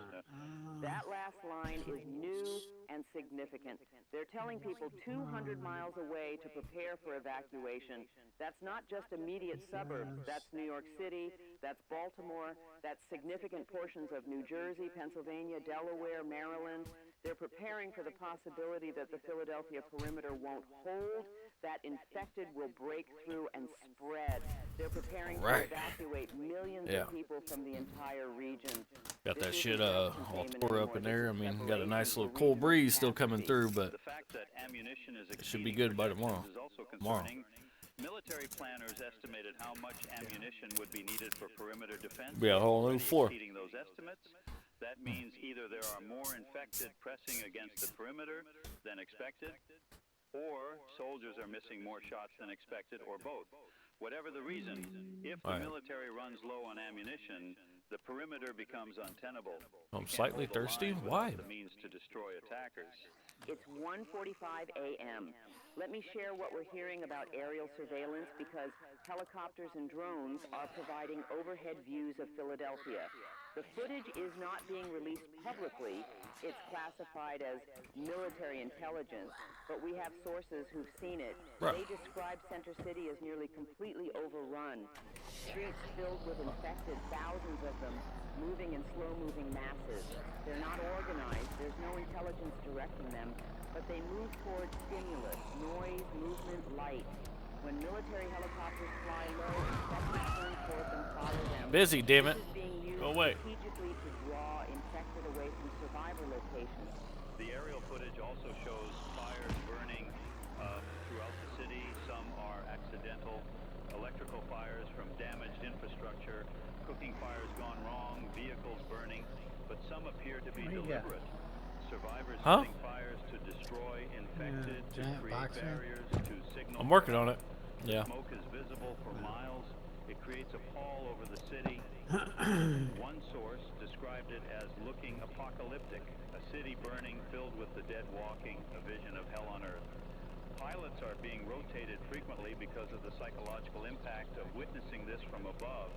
Speaker 4: That last line is new and significant. They're telling people 200 miles away to prepare for evacuation. That's not just immediate suburbs. That's New York City, that's Baltimore, that's significant portions of New Jersey, Pennsylvania, Delaware, Maryland. They're preparing for the possibility that the Philadelphia perimeter won't hold, that infected will break through and spread. They're preparing to evacuate millions of people from the entire region.
Speaker 1: Got that shit all tore up in there. I mean, got a nice little cool breeze still coming through, but
Speaker 3: The fact that ammunition is
Speaker 1: it should be good by tomorrow.
Speaker 3: is also concerning. Military planners estimated how much ammunition would be needed for perimeter defense.
Speaker 1: We got a whole new
Speaker 3: Already
Speaker 1: floor.
Speaker 3: exceeding those estimates. That means either there are more infected pressing against the perimeter than expected, or soldiers are missing more shots than expected, or both. Whatever the reason, if the military runs low on ammunition, the perimeter becomes untenable.
Speaker 1: I'm slightly thirsty. Why?
Speaker 3: The means to destroy attackers.
Speaker 4: It's 1:45 a.m. Let me share what we're hearing about aerial surveillance because helicopters and drones are providing overhead views of Philadelphia. The footage is not being released publicly. It's classified as military intelligence, but we have sources who've seen it. They describe Center City as nearly completely overrun. Streets filled with infected, thousands of them, moving in slow-moving masses. They're not organized. There's no intelligence directing them, but they move towards stimulus, noise, movement, light. When military helicopters fly low, infected turn towards and follow them.
Speaker 1: Busy, damn it.
Speaker 4: This is being used
Speaker 1: Go away.
Speaker 4: strategically to draw infected away from survivor locations.
Speaker 3: The aerial footage also shows fires burning throughout the city. Some are accidental electrical fires from damaged infrastructure, cooking fires gone wrong, vehicles burning, but some appear to be deliberate. Survivors setting fires to destroy infected, to create barriers, to signal.
Speaker 1: I'm working on it. Yeah.
Speaker 3: Smoke is visible for miles. It creates a pall over the city. One source described it as looking apocalyptic, a city burning filled with the dead walking, a vision of hell on earth. Pilots are being rotated frequently because of the psychological impact of witnessing this from above.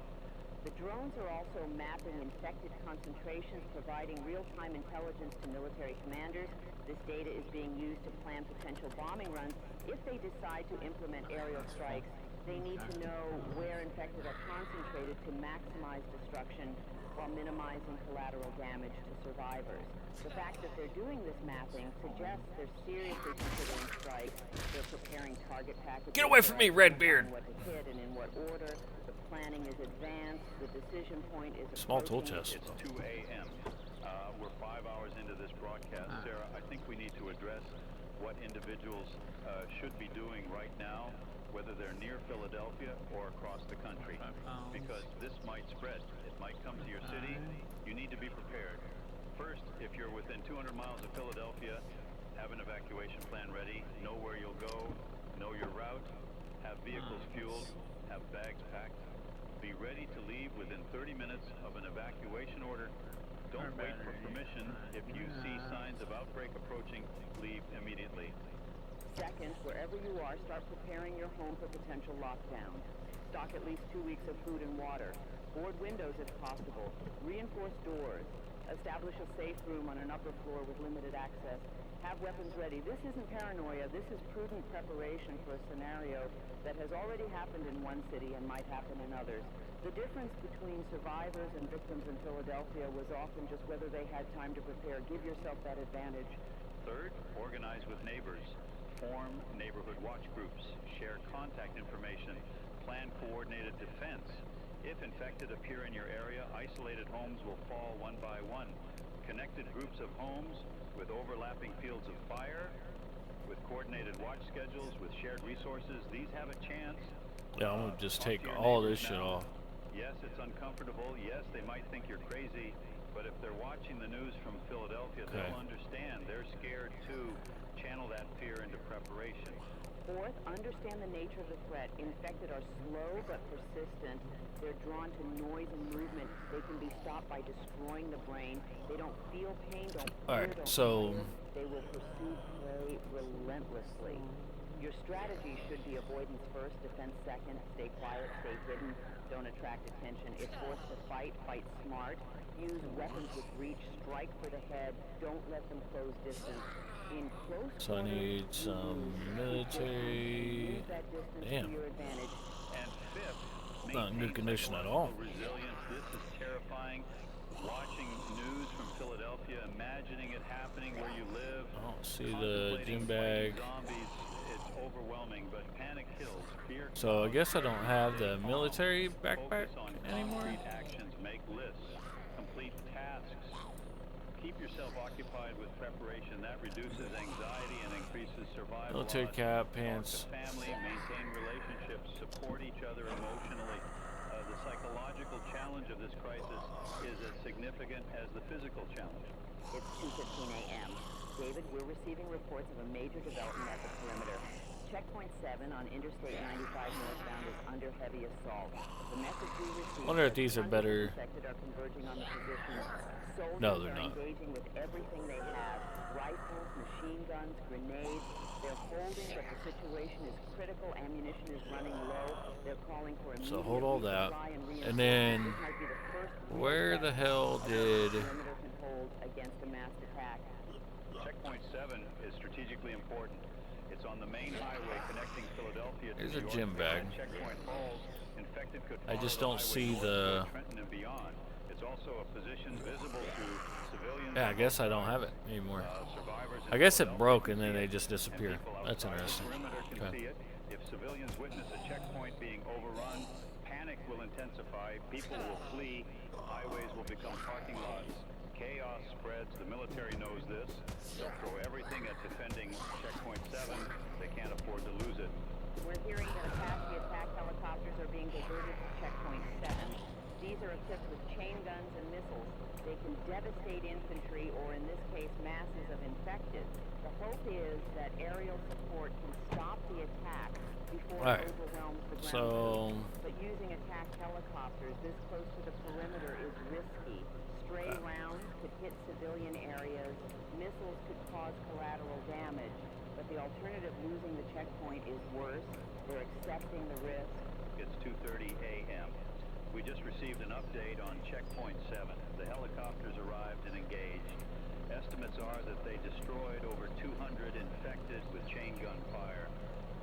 Speaker 4: The drones are also mapping infected concentrations, providing real-time intelligence to military commanders. This data is being used to plan potential bombing runs. If they decide to implement aerial strikes, they need to know where infected are concentrated to maximize destruction while minimizing collateral damage to survivors. The fact that they're doing this mapping suggests they're seriously considering strikes. They're preparing target packages.
Speaker 1: Get away from me, Redbeard!
Speaker 4: What to hit and in what order. The planning is advanced. The decision point is
Speaker 1: Small tool
Speaker 4: approaching.
Speaker 1: chest.
Speaker 3: It's 2 a.m. We're 5 hours into this broadcast. Sarah, I think we need to address what individuals should be doing right now, whether they're near Philadelphia or across the country, because this might spread. It might come to your city. You need to be prepared. First, if you're within 200 miles of Philadelphia, have an evacuation plan ready, know where you'll go, know your route, have vehicles fueled, have bags packed, be ready to leave within 30 minutes of an evacuation order. Don't wait for permission. If you see signs of outbreak approaching, leave immediately.
Speaker 4: Second, wherever you are, start preparing your home for potential lockdown. Stock at least 2 weeks of food and water. board windows if possible, reinforce doors, establish a safe room on an upper floor with limited access, have weapons ready. This isn't paranoia, this is prudent preparation for a scenario that has already happened in one city and might happen in others. The difference between survivors and victims in Philadelphia was often just whether they had time to prepare. Give yourself that advantage.
Speaker 3: Third, organize with neighbors. Form neighborhood watch groups. Share contact information. Plan coordinated defense. If infected appear in your area, isolated homes will fall one by one. Connected groups of homes with overlapping fields of fire, with coordinated watch schedules, with shared resources, these have a chance.
Speaker 1: Yeah, I'm gonna just
Speaker 3: Talk
Speaker 1: take
Speaker 3: to your
Speaker 1: all this
Speaker 3: neighbors
Speaker 1: shit
Speaker 3: now.
Speaker 1: off.
Speaker 3: Yes, it's uncomfortable. Yes, they might think you're crazy. But if they're watching the news from Philadelphia,
Speaker 1: Okay.
Speaker 3: they'll understand. They're scared too. Channel that fear into preparation.
Speaker 4: Fourth, understand the nature of the threat. Infected are slow but persistent. They're drawn to noise and movement. They can be stopped by destroying the brain. They don't feel pain, don't fear,
Speaker 1: Alright,
Speaker 4: don't
Speaker 1: so
Speaker 4: fear. They will pursue prey relentlessly. Your strategy should be avoidance first, defense second, stay quiet, stay hidden, don't attract attention. If forced to fight, fight smart. Use weapons with reach, strike for the head, don't let them close distance. In close
Speaker 1: so I
Speaker 4: quarters,
Speaker 1: need
Speaker 4: you
Speaker 1: some
Speaker 4: lose.
Speaker 1: military.
Speaker 4: Use that distance
Speaker 1: Damn.
Speaker 4: to your advantage.
Speaker 3: And fifth,
Speaker 1: Not in good
Speaker 3: maintain
Speaker 1: condition at all.
Speaker 3: psychological resilience. This is terrifying. Watching news from Philadelphia, imagining it happening where you live.
Speaker 1: I don't see the gym
Speaker 3: contemplating
Speaker 1: bag.
Speaker 3: fighting zombies, it's overwhelming, but panic kills. Fear
Speaker 1: So I guess I don't have the
Speaker 3: Stay calm.
Speaker 1: military backpack
Speaker 3: Focus on
Speaker 1: anymore.
Speaker 3: concrete actions, make lists, complete tasks. Keep yourself occupied with preparation. That reduces anxiety and increases survival
Speaker 1: Military
Speaker 3: odds.
Speaker 1: cap,
Speaker 3: Talk
Speaker 1: pants.
Speaker 3: to family, maintain relationships, support each other emotionally. The psychological challenge of this crisis is as significant as the physical challenge.
Speaker 4: It's 2:15 a.m. David, we're receiving reports of a major development at the perimeter. Checkpoint 7 on Interstate 95 northbound is under heavy assault. The message we received
Speaker 1: Wonder if
Speaker 4: says
Speaker 1: these are
Speaker 4: hundreds of
Speaker 1: better.
Speaker 4: infected are converging on the position. Soldiers
Speaker 1: No, they're
Speaker 4: are
Speaker 1: not.
Speaker 4: engaging with everything they have. Rifles, machine guns, grenades. They're holding, but the situation is critical. Ammunition is running low. They're calling for immediate
Speaker 1: So hold all that.
Speaker 4: resupply and
Speaker 1: And then
Speaker 4: reinforcement. This might be the first real
Speaker 1: where the
Speaker 4: test
Speaker 1: hell
Speaker 4: of what
Speaker 1: did
Speaker 4: the perimeter can hold against a massed attack.
Speaker 3: Checkpoint 7 is strategically important. It's on the main highway connecting Philadelphia to
Speaker 1: There's
Speaker 3: New
Speaker 1: a
Speaker 3: York.
Speaker 1: gym bag.
Speaker 3: Checkpoint falls, infected could
Speaker 1: I just
Speaker 3: follow
Speaker 1: don't
Speaker 3: the
Speaker 1: see
Speaker 3: highway
Speaker 1: the-
Speaker 3: north toward Trenton and beyond. It's also a position visible to civilians.
Speaker 1: Yeah, I guess I don't have it anymore.
Speaker 3: Survivors in
Speaker 1: I guess it
Speaker 3: Philadelphia
Speaker 1: broke
Speaker 3: can
Speaker 1: and then
Speaker 3: see
Speaker 1: they
Speaker 3: it,
Speaker 1: just
Speaker 3: and
Speaker 1: disappeared.
Speaker 3: people
Speaker 1: That's
Speaker 3: outside the
Speaker 1: interesting.
Speaker 3: perimeter can
Speaker 1: Okay.
Speaker 3: see it. If civilians witness a checkpoint being overrun, panic will intensify. People will flee. Highways will become parking lots. Chaos spreads. The military knows this. They'll throw everything at defending Checkpoint 7. They can't afford to lose it.
Speaker 4: We're hearing that Apache attack helicopters are being diverted to Checkpoint 7. These are equipped with chain guns and missiles. They can devastate infantry, or in this case, masses of infected. The hope is that aerial support can stop the attack before
Speaker 1: Alright.
Speaker 4: it overwhelms the ground.
Speaker 1: So
Speaker 4: But using attack helicopters this close to the perimeter is risky. Stray rounds could hit civilian areas. Missiles could cause collateral damage. But the alternative, losing the checkpoint, is worse. They're accepting the risk.
Speaker 3: It's 2:30 a.m. We just received an update on Checkpoint 7. The helicopters arrived and engaged. Estimates are that they destroyed over 200 infected with chain gun fire.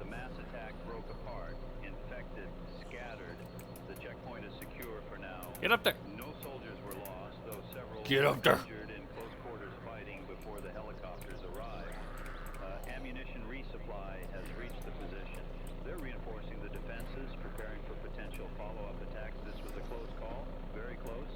Speaker 3: The mass attack broke apart. Infected, scattered. The checkpoint is secure for now.
Speaker 1: get up there.
Speaker 3: No soldiers were lost, though several
Speaker 1: Get up there.
Speaker 3: were injured in close quarters fighting before the helicopters arrived. Ammunition resupply has reached the position. They're reinforcing the defenses, preparing for potential follow-up attacks. This was a close call, very close.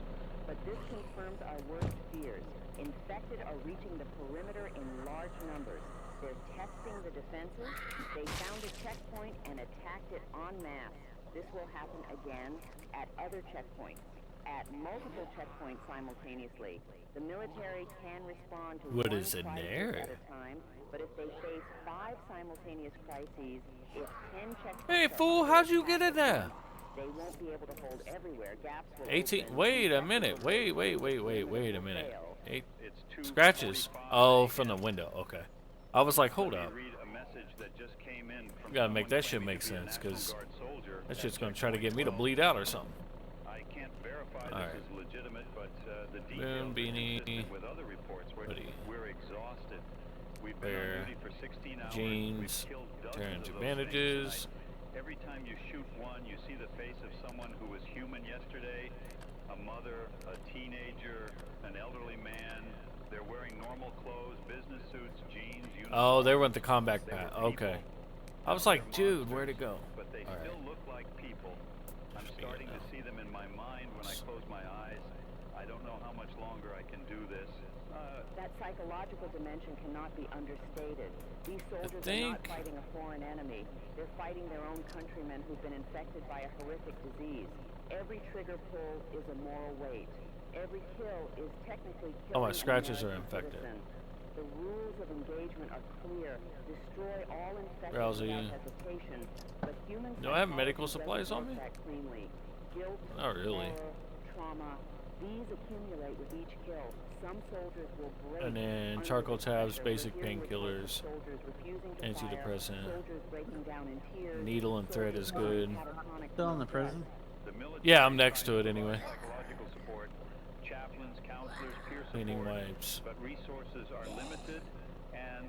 Speaker 4: But this confirms our worst fears. Infected are reaching the perimeter in large numbers. They're testing the defenses. They found a checkpoint and attacked it en masse. This will happen again at other checkpoints, at multiple checkpoints simultaneously. The military can respond to
Speaker 1: What
Speaker 4: one
Speaker 1: is in
Speaker 4: crisis
Speaker 1: there?
Speaker 4: at a time, but if they face 5 simultaneous crises, if 10 checkpoints
Speaker 1: Hey
Speaker 4: are
Speaker 1: fool,
Speaker 4: under
Speaker 1: how'd you
Speaker 4: attack
Speaker 1: get in
Speaker 4: at
Speaker 1: there?
Speaker 4: once, they won't be able to hold everywhere. Gaps will
Speaker 1: 18.
Speaker 4: open,
Speaker 1: Wait a
Speaker 4: infected
Speaker 1: minute.
Speaker 4: will
Speaker 1: Wait
Speaker 4: break,
Speaker 1: a
Speaker 4: perimeter
Speaker 1: minute.
Speaker 4: will fail.
Speaker 1: 8
Speaker 3: It's 2:45
Speaker 1: scratches. Oh, from the
Speaker 3: a.m.
Speaker 1: window. Okay. I was like, hold
Speaker 3: Let me
Speaker 1: up.
Speaker 3: read a message that just came in from
Speaker 1: Gotta make
Speaker 3: someone
Speaker 1: that shit
Speaker 3: claiming
Speaker 1: make
Speaker 3: to be a
Speaker 1: sense,
Speaker 3: National
Speaker 1: 'cause
Speaker 3: Guard soldier
Speaker 1: That
Speaker 3: at
Speaker 1: shit's gonna try to
Speaker 3: Checkpoint
Speaker 1: get me to
Speaker 3: 12.
Speaker 1: bleed out or something.
Speaker 3: I can't verify
Speaker 1: All
Speaker 3: this
Speaker 1: right.
Speaker 3: is legitimate, but the
Speaker 1: Boom,
Speaker 3: details are
Speaker 1: beanie,
Speaker 3: consistent with other reports.
Speaker 1: hoodie,
Speaker 3: We're exhausted. We've been
Speaker 1: wear,
Speaker 3: on duty for 16 hours.
Speaker 1: jeans,
Speaker 3: We've killed
Speaker 1: turns
Speaker 3: dozens of
Speaker 1: your
Speaker 3: those
Speaker 1: bandages.
Speaker 3: things tonight. Every time you shoot one, you see the face of someone who was human yesterday, a mother, a teenager, an elderly man. They're wearing normal clothes, business suits, jeans, uniforms.
Speaker 1: Oh, they went the combat
Speaker 3: They
Speaker 1: pack.
Speaker 3: were
Speaker 1: Okay.
Speaker 3: people.
Speaker 1: I was like, dude, where'd it go?
Speaker 3: But they
Speaker 1: All
Speaker 3: still
Speaker 1: right.
Speaker 3: look like people. I'm starting to see them in my mind when I close my eyes. I don't know how much longer I can do this.
Speaker 4: That psychological dimension cannot be understated. These soldiers are not fighting a foreign enemy. They're fighting their own countrymen who've been infected by a horrific disease. Every trigger pull is a moral weight. Every kill is technically killing.
Speaker 1: Oh, my scratches are
Speaker 4: an American
Speaker 1: infected.
Speaker 4: citizen. The rules of engagement are clear. Destroy all infected
Speaker 1: Drowsy.
Speaker 4: without hesitation. But human
Speaker 1: Do I have medical
Speaker 4: psychology
Speaker 1: supplies
Speaker 4: doesn't
Speaker 1: on me?
Speaker 4: work that cleanly. Guilt,
Speaker 1: Not really.
Speaker 4: horror, trauma, these accumulate with each kill. Some soldiers will break.
Speaker 1: And then
Speaker 4: under
Speaker 1: charcoal
Speaker 4: the
Speaker 1: tabs,
Speaker 4: pressure.
Speaker 1: basic
Speaker 4: We're hearing reports
Speaker 1: painkillers,
Speaker 4: of soldiers refusing to
Speaker 1: antidepressant,
Speaker 4: fire, soldiers breaking down in tears,
Speaker 1: needle and thread is good.
Speaker 2: Still in the prison?
Speaker 1: Yeah, I'm next to it anyway.
Speaker 3: Psychological support, chaplains, counselors, peer
Speaker 1: Cleaning
Speaker 3: support,
Speaker 1: wipes.
Speaker 3: but resources are limited, and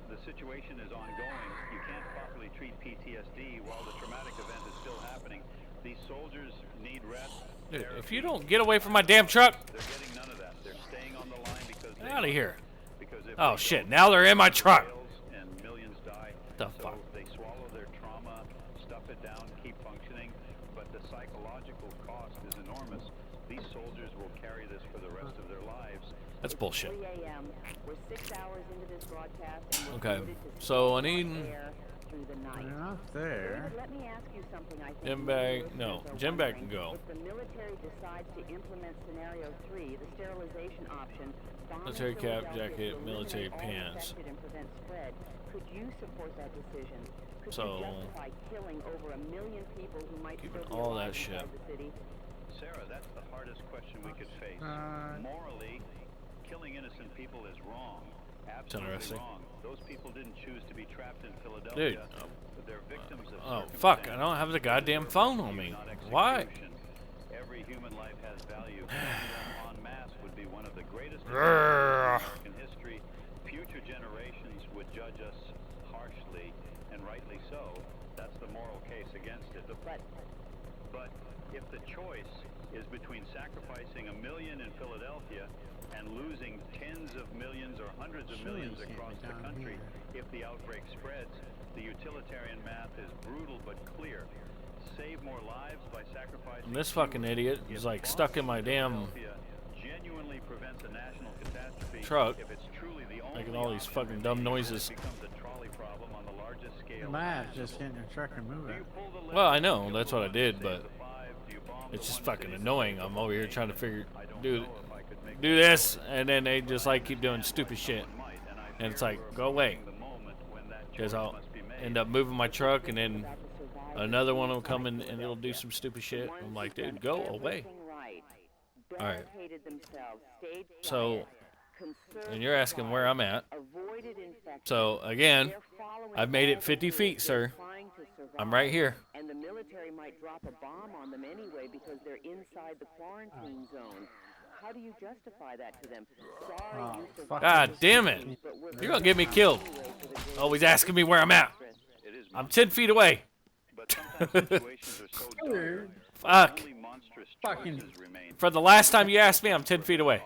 Speaker 3: the situation is ongoing. You can't properly treat PTSD while the traumatic event is still happening. These soldiers need rest.
Speaker 1: Dude, if you don't get away from my damn truck,
Speaker 3: They're getting none of that. They're staying on the line because
Speaker 1: get out of here.
Speaker 3: Because if
Speaker 1: Oh
Speaker 3: they
Speaker 1: shit,
Speaker 3: don't,
Speaker 1: now they're in my truck.
Speaker 3: and millions die.
Speaker 1: The
Speaker 3: So
Speaker 1: fuck?
Speaker 3: they swallow their trauma, stuff it down, keep functioning, but the psychological cost is enormous. These soldiers will carry this for the rest of their lives.
Speaker 1: That's bullshit.
Speaker 4: 3 a.m. We're 6 hours into this broadcast, and we're
Speaker 1: Okay,
Speaker 4: committed to
Speaker 1: so I
Speaker 4: staying
Speaker 1: need
Speaker 4: on air through the night.
Speaker 2: They're not there.
Speaker 4: David, let me ask you something. I think
Speaker 1: Gym
Speaker 4: many
Speaker 1: bag,
Speaker 4: listeners
Speaker 1: no,
Speaker 4: are
Speaker 1: gym bag
Speaker 4: wondering.
Speaker 1: can go.
Speaker 4: If the military decides to implement scenario 3, the sterilization option, bomb
Speaker 1: Military cap,
Speaker 4: Philadelphia
Speaker 1: jacket,
Speaker 4: to
Speaker 1: military
Speaker 4: eliminate all
Speaker 1: pants.
Speaker 4: infected and prevent spread, could you support that decision? Could
Speaker 1: So,
Speaker 4: you justify killing over 1 million people who might
Speaker 1: keeping
Speaker 4: still be
Speaker 1: all
Speaker 4: alive
Speaker 1: that shit.
Speaker 4: inside the city?
Speaker 3: Sarah, that's the hardest question we could face. Morally, killing innocent people is wrong. Absolutely
Speaker 1: interesting.
Speaker 3: wrong. Those people didn't choose to be trapped in Philadelphia.
Speaker 1: Dude.
Speaker 3: They're victims of
Speaker 1: Oh fuck, I
Speaker 3: circumstance.
Speaker 1: don't have the goddamn phone on me.
Speaker 3: Not
Speaker 1: Why?
Speaker 3: execution. Every human life has value. Killing them en masse would be one of the greatest
Speaker 1: Grrr.
Speaker 3: events in American history. Future generations would judge us harshly, and rightly so. That's the moral case against it. But if the choice is between sacrificing 1 million in Philadelphia and losing tens of millions or hundreds of millions across the country, if the outbreak spreads, the utilitarian math is brutal but clear. Save more lives by sacrificing.
Speaker 1: And this fucking idiot is like stuck in my damn
Speaker 3: Genuinely prevents a national catastrophe.
Speaker 1: truck,
Speaker 3: If it's truly the only
Speaker 1: making all these
Speaker 3: option
Speaker 1: fucking dumb
Speaker 3: remaining,
Speaker 1: noises.
Speaker 3: it becomes a trolley problem on the largest scale.
Speaker 2: You might have just get in your truck and move it.
Speaker 1: Well, I know, that's what I did, but it's just fucking annoying. I'm over here trying to do this, and then they just like keep doing stupid shit. And it's like, go away. Because I'll end up moving my truck, and then another one will come in and it'll do some stupid shit. I'm like, dude, go away. Alright. So, and you're asking where I'm at. So, again, I've made it 50 feet, sir. I'm right here.
Speaker 4: And the military might drop a bomb on them anyway because they're inside the quarantine zone. How do you justify that to them? Sorry, you survived.
Speaker 1: God damn it. You're gonna get me killed. Always asking me where I'm at. I'm 10 feet away. Fuck.
Speaker 2: Fucking.
Speaker 1: For the last time you asked me, I'm 10 feet away.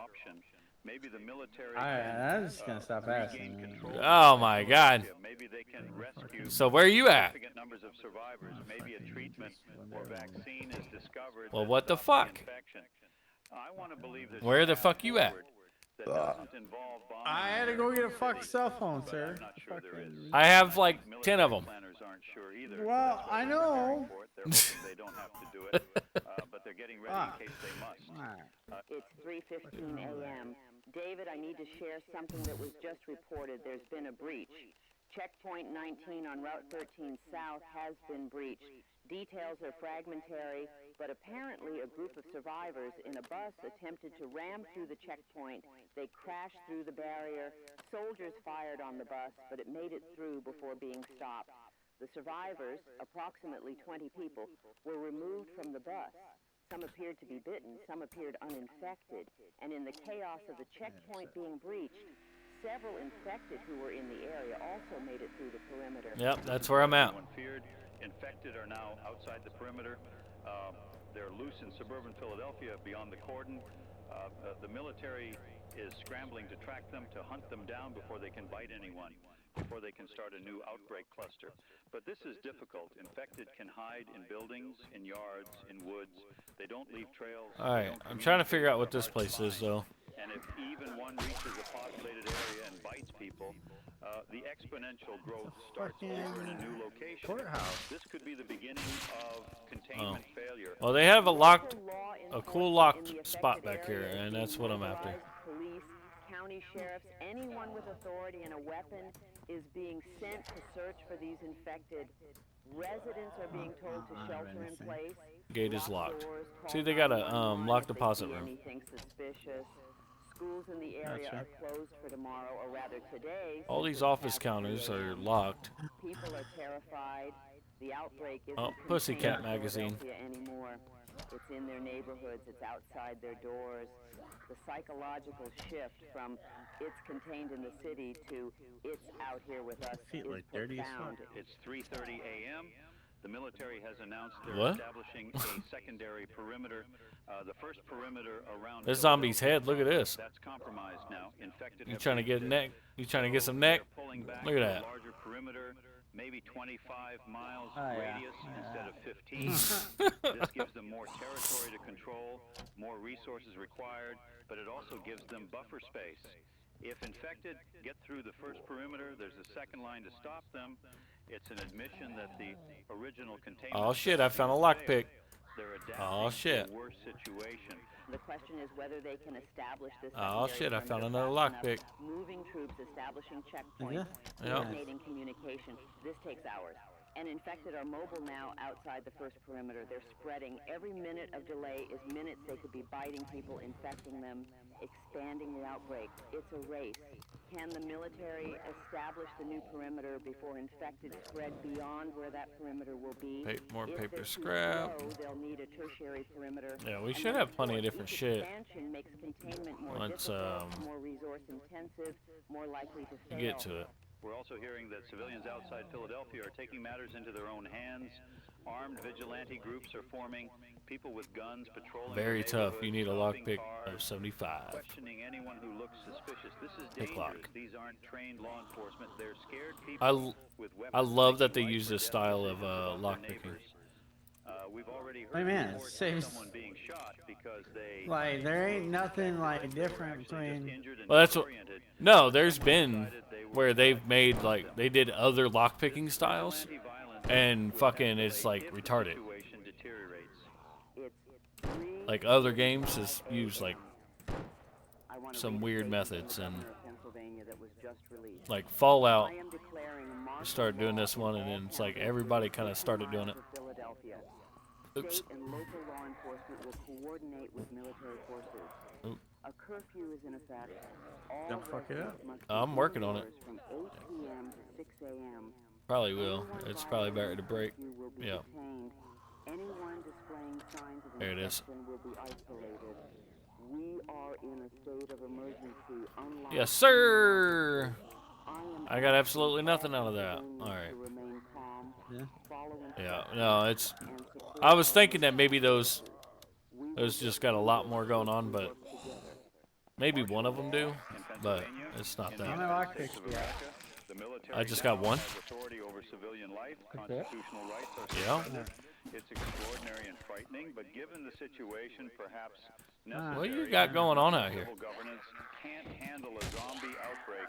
Speaker 3: Maybe the military
Speaker 2: I'm just gonna stop asking.
Speaker 1: Oh my god.
Speaker 3: maybe they can rescue
Speaker 1: So where are you at?
Speaker 3: significant numbers of survivors. Maybe a treatment or vaccine is discovered.
Speaker 1: Well,
Speaker 3: that
Speaker 1: what the
Speaker 3: stops
Speaker 1: fuck?
Speaker 3: infection. I want to believe there's
Speaker 1: Where the
Speaker 3: a path
Speaker 1: fuck you at?
Speaker 3: forward that doesn't involve bombing
Speaker 2: I had to go get a fucking cell phone,
Speaker 3: but
Speaker 2: sir.
Speaker 3: I'm not sure there is.
Speaker 1: I have like 10 of them.
Speaker 3: Planners aren't sure either.
Speaker 2: Well,
Speaker 3: That's why
Speaker 2: I
Speaker 3: they're preparing
Speaker 2: know.
Speaker 3: for it. They're hoping they don't have to do it, but they're getting ready in case they must.
Speaker 4: It's 3:15 a.m. David, I need to share something that was just reported. There's been a breach. Checkpoint 19 on Route 13 South has been breached. Details are fragmentary, but apparently a group of survivors in a bus attempted to ram through the checkpoint. They crashed through the barrier. Soldiers fired on the bus, but it made it through before being stopped. The survivors, approximately 20 people, were removed from the bus. Some appeared to be bitten, some appeared uninfected, and in the chaos of the checkpoint being breached, several infected who were in the area also made it through the perimeter.
Speaker 1: Yep, that's where I'm at.
Speaker 3: Everyone feared. Infected are now outside the perimeter. They're loose in suburban Philadelphia beyond the cordon. The military is scrambling to track them, to hunt them down before they can bite anyone, before they can start a new outbreak cluster. But this is difficult. Infected can hide in buildings, in yards, in woods. They don't leave trails.
Speaker 1: All right, I'm trying to figure out what this place is, though.
Speaker 3: And if even one reaches a populated area and bites people, the exponential growth starts over in a new location.
Speaker 2: Courthouse.
Speaker 3: This could be the beginning of containment failure.
Speaker 1: Well, they have a cool locked spot back here, and that's what I'm after.
Speaker 4: Police, county sheriffs, anyone with authority and a weapon is being sent to search for these infected. Residents are being told to shelter in place.
Speaker 1: Gate is locked. See, they got a locked deposit room.
Speaker 4: Anything suspicious. Schools in the area are closed for tomorrow, or rather today.
Speaker 1: All these office counters are locked.
Speaker 4: People are terrified. The outbreak isn't
Speaker 1: Oh, Pussycat
Speaker 4: contained in
Speaker 1: magazine.
Speaker 4: Philadelphia anymore. It's in their neighborhoods. It's outside their doors. The psychological shift from it's contained in the city to it's out here with us is profound.
Speaker 3: It's 3:30 a.m. The military has announced they're
Speaker 1: What?
Speaker 3: establishing a secondary perimeter. The first perimeter around
Speaker 1: This zombie's head. Look at this.
Speaker 3: that's compromised now. Infected.
Speaker 1: You
Speaker 3: have
Speaker 1: trying to get
Speaker 3: reached
Speaker 1: neck? You trying to get some neck?
Speaker 3: They're pulling back
Speaker 1: Look at
Speaker 3: to a
Speaker 1: that.
Speaker 3: larger perimeter, maybe 25 miles
Speaker 2: Oh, yeah.
Speaker 3: radius instead of 15. This gives them more territory to control, more resources required, but it also gives them buffer space. If infected get through the first perimeter, there's a second line to stop them. It's an admission that the original containment.
Speaker 1: Oh shit! I found a lockpick.
Speaker 3: They're adapting
Speaker 1: Oh shit!
Speaker 3: to a worse situation.
Speaker 4: The question is whether they can establish this.
Speaker 1: Oh
Speaker 4: secondary
Speaker 1: shit! I found
Speaker 4: perimeter
Speaker 1: another
Speaker 4: fast
Speaker 1: lockpick.
Speaker 4: enough. Moving troops, establishing checkpoints,
Speaker 1: Yeah.
Speaker 4: coordinating communication. This takes hours. And infected are mobile now outside the first perimeter. They're spreading. Every minute of delay is minutes they could be biting people, infecting them, expanding the outbreak. It's a race. Can the military establish the new perimeter before infected spread beyond where that perimeter will be?
Speaker 1: More
Speaker 4: If
Speaker 1: paper
Speaker 4: they're too
Speaker 1: scrap.
Speaker 4: slow, they'll need a tertiary perimeter.
Speaker 1: Yeah, we
Speaker 4: And
Speaker 1: should
Speaker 4: then,
Speaker 1: have
Speaker 4: of
Speaker 1: plenty of
Speaker 4: course,
Speaker 1: different
Speaker 4: each
Speaker 1: shit.
Speaker 4: expansion makes containment more
Speaker 1: Let's,
Speaker 4: difficult, more resource intensive, more likely to fail.
Speaker 1: Get to it.
Speaker 3: We're also hearing that civilians outside Philadelphia are taking matters into their own hands. Armed vigilante groups are forming. People with guns patrolling.
Speaker 1: Very
Speaker 3: the
Speaker 1: tough. You need a
Speaker 3: neighborhoods,
Speaker 1: lockpick
Speaker 3: stopping
Speaker 1: of
Speaker 3: cars,
Speaker 1: 75.
Speaker 3: questioning anyone who looks suspicious. This is
Speaker 1: Pick
Speaker 3: dangerous.
Speaker 1: lock.
Speaker 3: These aren't trained law enforcement. They're scared people with weapons.
Speaker 1: I love that they
Speaker 3: making
Speaker 1: use
Speaker 3: life or
Speaker 1: this
Speaker 3: death
Speaker 1: style of
Speaker 3: decisions about their
Speaker 1: lockpicking.
Speaker 3: neighbors. We've already heard
Speaker 2: Hey, man,
Speaker 3: reports of
Speaker 2: saves-
Speaker 3: someone being shot because they
Speaker 2: Like, there ain't nothing like different between.
Speaker 3: injured and
Speaker 1: Well, that's what.
Speaker 3: disoriented.
Speaker 1: No, there's been where they've made like they did other lockpicking styles, and fucking it's like retarded.
Speaker 3: Situation deteriorates.
Speaker 1: Like other games has used like
Speaker 4: I wanna
Speaker 1: some
Speaker 4: read a
Speaker 1: weird
Speaker 4: statement
Speaker 1: methods,
Speaker 4: from the
Speaker 1: and
Speaker 4: governor of Pennsylvania that was just released.
Speaker 1: like Fallout
Speaker 4: I am declaring martial
Speaker 1: started doing
Speaker 4: law
Speaker 1: this one,
Speaker 4: in
Speaker 1: and
Speaker 4: all
Speaker 1: then it's like
Speaker 4: counties
Speaker 1: everybody
Speaker 4: within
Speaker 1: kind of
Speaker 4: 50
Speaker 1: started doing it.
Speaker 4: miles of Philadelphia.
Speaker 1: Oops.
Speaker 4: State and local law enforcement will coordinate with military forces.
Speaker 1: Oop.
Speaker 4: A curfew is in effect. All
Speaker 2: Don't fuck it
Speaker 4: residents
Speaker 2: up.
Speaker 4: must
Speaker 1: I'm
Speaker 4: be
Speaker 1: working on it.
Speaker 4: indoors from 8 p.m. to 6 a.m.
Speaker 1: Probably will. It's probably better to break.
Speaker 4: Curfew will be
Speaker 1: Yeah.
Speaker 4: detained. Anyone displaying signs of
Speaker 1: There it is.
Speaker 4: infection will be isolated. We are in a state of emergency. Unlike
Speaker 1: Yes, sir.
Speaker 4: I am
Speaker 1: I got absolutely nothing out of that.
Speaker 4: asking
Speaker 1: All right.
Speaker 4: to remain calm,
Speaker 2: Yeah.
Speaker 4: follow
Speaker 1: Yeah. No, it's.
Speaker 4: and support
Speaker 1: I was
Speaker 4: our
Speaker 1: thinking that maybe those
Speaker 4: We
Speaker 1: just got a lot more going on, but maybe one of them do, but it's not
Speaker 2: I don't
Speaker 1: that.
Speaker 2: know lockpicks yet.
Speaker 3: The military
Speaker 1: I just got
Speaker 3: now
Speaker 1: one.
Speaker 3: has authority over civilian life.
Speaker 2: Okay.
Speaker 3: Constitutional rights are
Speaker 1: Yeah.
Speaker 3: suspended. It's extraordinary and frightening, but given the situation, perhaps necessary.
Speaker 1: What you got going on out here?
Speaker 3: Civil governance can't handle a zombie outbreak.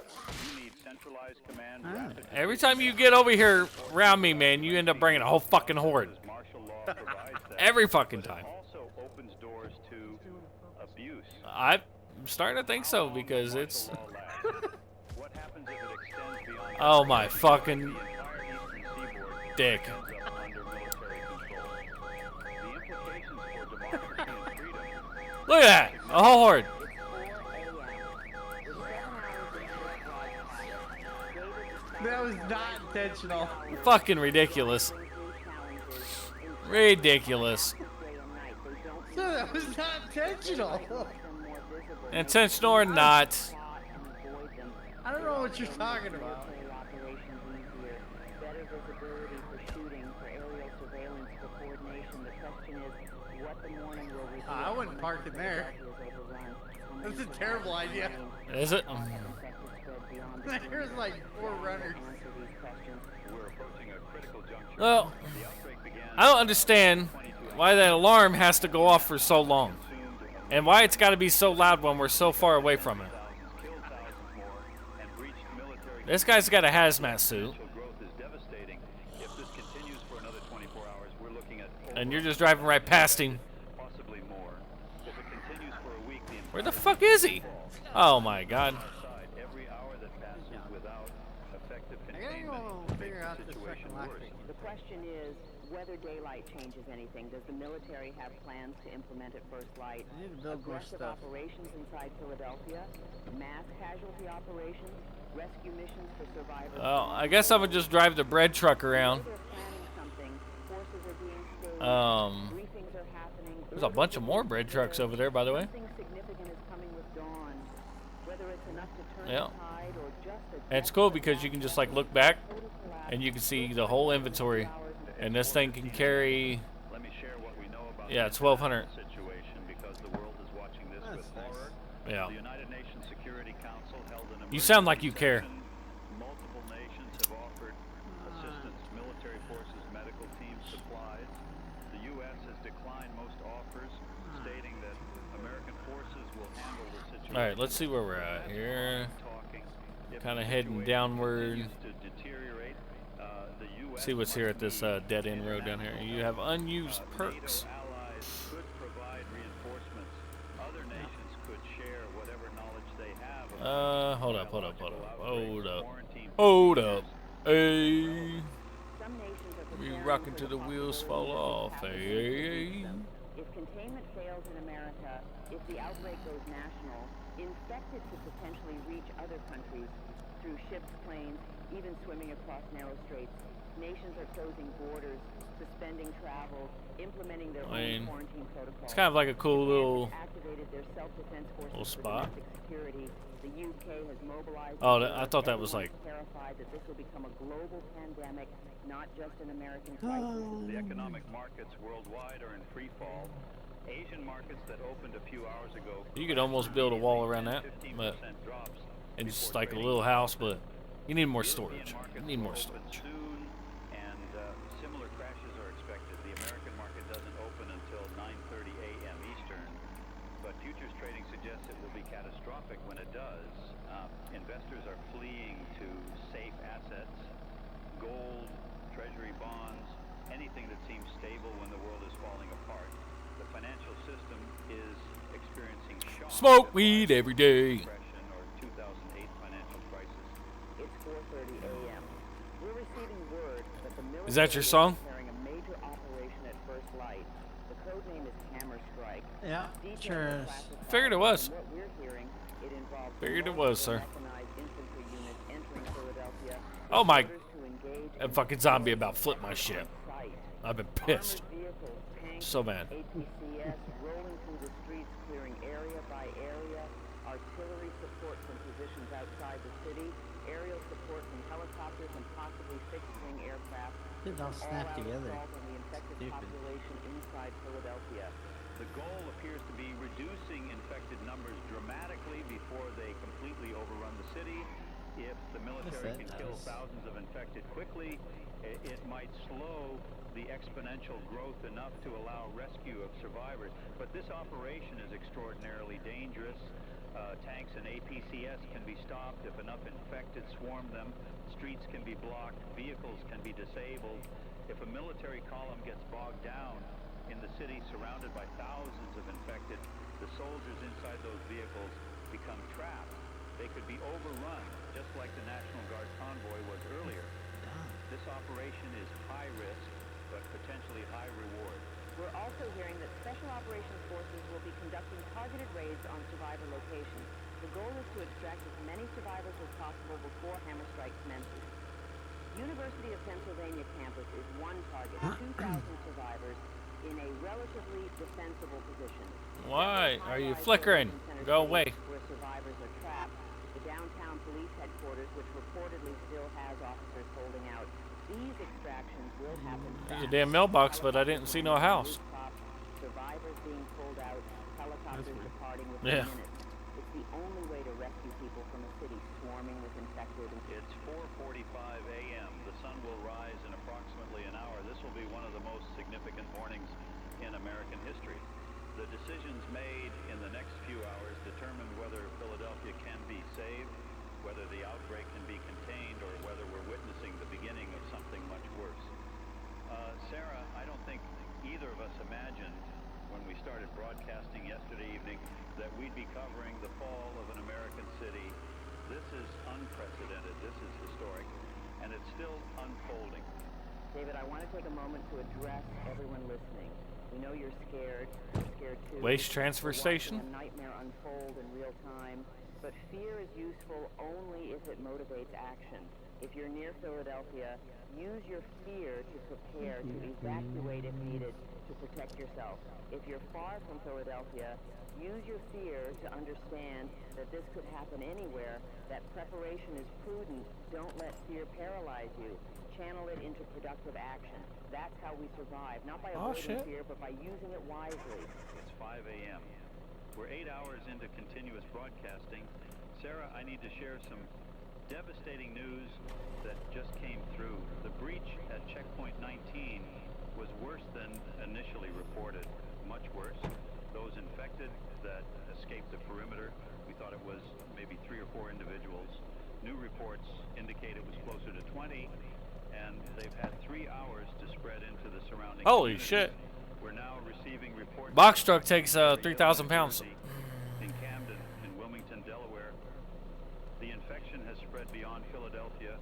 Speaker 3: You need centralized command. Rapid
Speaker 1: Every time you get over here around me, man, you end up bringing a whole fucking horde.
Speaker 3: martial law provides that.
Speaker 1: Every fucking time.
Speaker 3: Also opens doors to abuse.
Speaker 1: I'm starting to think so because it's.
Speaker 3: Law labs. What happens if it extends beyond
Speaker 1: Oh my fucking
Speaker 3: the entire eastern seaboard?
Speaker 1: dick.
Speaker 3: Ends up under military control. The implications for democracy and freedom.
Speaker 1: Look at that! A whole horde.
Speaker 2: That was not intentional.
Speaker 1: Fucking ridiculous. Ridiculous.
Speaker 4: Day and night. They don't
Speaker 2: So that was not intentional.
Speaker 1: Intentional or not.
Speaker 2: I don't know what you're talking about.
Speaker 4: Better visibility for shooting, for aerial surveillance, for coordination. The question is, what the morning will reveal.
Speaker 2: I wouldn't park in there. That's a terrible idea.
Speaker 1: Is it?
Speaker 2: There's like 4 runners.
Speaker 1: Well, I don't understand why that alarm has to go off for so long. And why it's got to be so loud when we're so far away from it. This guy's got a hazmat suit. And you're just driving right past him. Where the fuck is he? Oh my god.
Speaker 2: I gotta go figure out this fucking lockpick.
Speaker 4: The question is whether daylight changes anything. Does the military have plans to implement at first light?
Speaker 2: I need to build more
Speaker 4: Aggressive
Speaker 2: stuff.
Speaker 4: operations inside Philadelphia, mass casualty operations, rescue missions for survivors.
Speaker 1: Well, I guess I would just drive the bread truck around.
Speaker 4: They're planning something. Forces are being staged. Briefings are happening.
Speaker 1: There's a bunch of more bread trucks over there, by the way.
Speaker 4: Something significant is coming with dawn. Whether it's enough to turn
Speaker 1: Yeah.
Speaker 4: the tide or just a
Speaker 1: And it's cool because you can just like look back and you can see the whole inventory. And this thing can carry, yeah, 1,200.
Speaker 2: That's nice.
Speaker 1: Yeah.
Speaker 3: The United Nations Security Council held an
Speaker 1: You sound like you care.
Speaker 3: session. Multiple nations have offered assistance, military forces, medical teams, supplies. The U.S. has declined most offers, stating that American forces will handle the situation.
Speaker 1: All right, let's see where we're at here. Kind of heading downward. See what's here at this dead end road down here. You have unused perks.
Speaker 3: Allies could provide reinforcements. Other nations could share whatever knowledge they have.
Speaker 1: Hold up. Hold up. Hey.
Speaker 4: Some nations are
Speaker 1: We
Speaker 4: preparing
Speaker 1: rocking
Speaker 4: for
Speaker 1: till the wheels fall
Speaker 4: possibility
Speaker 1: off.
Speaker 4: of a
Speaker 1: Hey.
Speaker 4: If containment fails in America, if the outbreak goes national, infected could potentially reach other countries through ships, planes, even swimming across narrow straits. Nations are closing borders, suspending travel, implementing their own quarantine protocols.
Speaker 1: It's kind of like a cool little.
Speaker 4: Activated their self-defense forces
Speaker 1: little
Speaker 4: for
Speaker 1: spot.
Speaker 4: domestic security. The UK has mobilized.
Speaker 1: Oh, I thought that was like.
Speaker 4: Terrified that this will become a global pandemic, not just an American crisis.
Speaker 3: The economic markets worldwide are in free fall. Asian markets that opened a few hours ago.
Speaker 1: You could almost build a wall around that,
Speaker 3: 15%
Speaker 1: but
Speaker 3: drops
Speaker 1: it's just
Speaker 3: before
Speaker 1: like a
Speaker 3: trading
Speaker 1: little
Speaker 3: closed.
Speaker 1: house, but you need more
Speaker 3: European
Speaker 1: storage.
Speaker 3: markets
Speaker 1: You need more
Speaker 3: will open
Speaker 1: storage.
Speaker 3: soon, and similar crashes are expected. The American market doesn't open until 9:30 a.m. Eastern, but futures trading suggests it will be catastrophic when it does. Investors are fleeing to safe assets, gold, treasury bonds, anything that seems stable when the world is falling apart. The financial system is experiencing shock.
Speaker 1: Smoke weed every day.
Speaker 3: Depression or 2008 financial crisis.
Speaker 4: It's 4:30 a.m. We're receiving word that the military
Speaker 1: Is that your song?
Speaker 4: is preparing a major operation at first light. The code name is Hammer Strike.
Speaker 2: Yeah,
Speaker 4: Details
Speaker 2: sure
Speaker 4: are
Speaker 2: is.
Speaker 4: classified.
Speaker 1: Figured it was.
Speaker 4: From what we're hearing, it involves
Speaker 1: Figured it was, sir.
Speaker 4: mechanized infantry units entering Philadelphia.
Speaker 1: Oh my.
Speaker 4: Orders to engage
Speaker 1: That fucking zombie about flipped my shit.
Speaker 4: sight.
Speaker 1: I've been pissed.
Speaker 4: Armored vehicles, tanks,
Speaker 1: So mad.
Speaker 4: APCS rolling through the streets, clearing area by area. Artillery support from positions outside the city. Aerial support from helicopters and possibly fixed-wing aircraft.
Speaker 2: Didn't all snap
Speaker 4: All-out
Speaker 2: together.
Speaker 4: assault on the infected
Speaker 2: Stupid.
Speaker 4: population inside Philadelphia.
Speaker 3: The goal appears to be reducing infected numbers dramatically before they completely overrun the city. If the military
Speaker 2: that
Speaker 3: can kill
Speaker 2: does.
Speaker 3: thousands of infected quickly, it might slow the exponential growth enough to allow rescue of survivors. But this operation is extraordinarily dangerous. Tanks and APCS can be stopped if enough infected swarm them. Streets can be blocked. Vehicles can be disabled. If a military column gets bogged down in the city surrounded by thousands of infected, the soldiers inside those vehicles become trapped. They could be overrun, just like the National Guard convoy was earlier. This operation is high risk, but potentially high reward.
Speaker 4: We're also hearing that Special Operations Forces will be conducting targeted raids on survivor locations. The goal is to extract as many survivors as possible before Hammer Strike commences. University of Pennsylvania campus is one target. 2,000 survivors, in a relatively defensible position.
Speaker 1: Why are you flickering? Go away.
Speaker 4: Where survivors are trapped. The downtown police headquarters, which reportedly still has officers holding out. These extractions will happen
Speaker 1: There's a
Speaker 4: fast.
Speaker 1: damn mailbox, but I didn't see no house.
Speaker 4: Survivors being pulled out, helicopters departing within minutes. It's the only way to rescue people from a city swarming with infected.
Speaker 3: It's 4:45 a.m. The sun will rise in approximately an hour. This will be one of the most significant mornings in American history. The decisions made in the next few hours determine whether Philadelphia can be saved, whether the outbreak can be contained, or whether we're witnessing the beginning of something much worse. Sarah, I don't think either of us imagined when we started broadcasting yesterday evening that we'd be covering the fall of an American city. This is unprecedented, this is historic, and it's still unfolding.
Speaker 4: David, I want to take a moment to address everyone listening. We know you're scared. We're scared too.
Speaker 1: Waste transfer
Speaker 4: We're
Speaker 1: station?
Speaker 4: watching a nightmare unfold in real time, but fear is useful only if it motivates action. If you're near Philadelphia, use your fear to prepare to evacuate if needed to protect yourself. If you're far from Philadelphia, use your fear to understand that this could happen anywhere, that preparation is prudent. Don't let fear paralyze you. Channel it into productive action. That's how we survive, not by avoiding fear, but by using it wisely.
Speaker 3: It's 5 a.m. We're 8 hours into continuous broadcasting. Sarah, I need to share some devastating news that just came through. The breach at checkpoint 19 was worse than initially reported, much worse. Those infected that escaped the perimeter, we thought it was maybe 3 or 4 individuals. New reports indicate it was closer to 20, and they've had 3 hours to spread into the surrounding
Speaker 1: Holy
Speaker 3: community.
Speaker 1: shit.
Speaker 3: We're now receiving reports.
Speaker 1: Box truck takes 3,000 pounds.
Speaker 3: In Camden, in Wilmington, Delaware. The infection has spread beyond Philadelphia.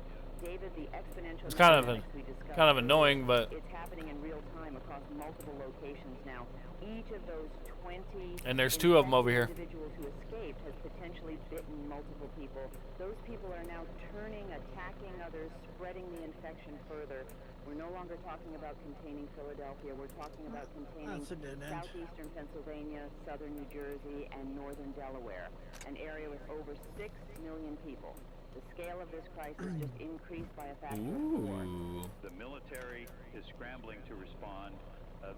Speaker 4: David, the exponential
Speaker 1: It's kind of
Speaker 4: dynamics we discussed
Speaker 1: kind of annoying, but
Speaker 4: it's happening in real time across multiple locations now. Each of those 20
Speaker 1: and there's 2 of them over here.
Speaker 4: individuals who escaped has potentially bitten multiple people. Those people are now turning, attacking others, spreading the infection further. We're no longer talking about containing Philadelphia. We're talking about containing southeastern Pennsylvania, southern New Jersey, and northern Delaware, an area with over 6 million people. The scale of this crisis just increased by a factor of 4.
Speaker 3: The military is scrambling to respond.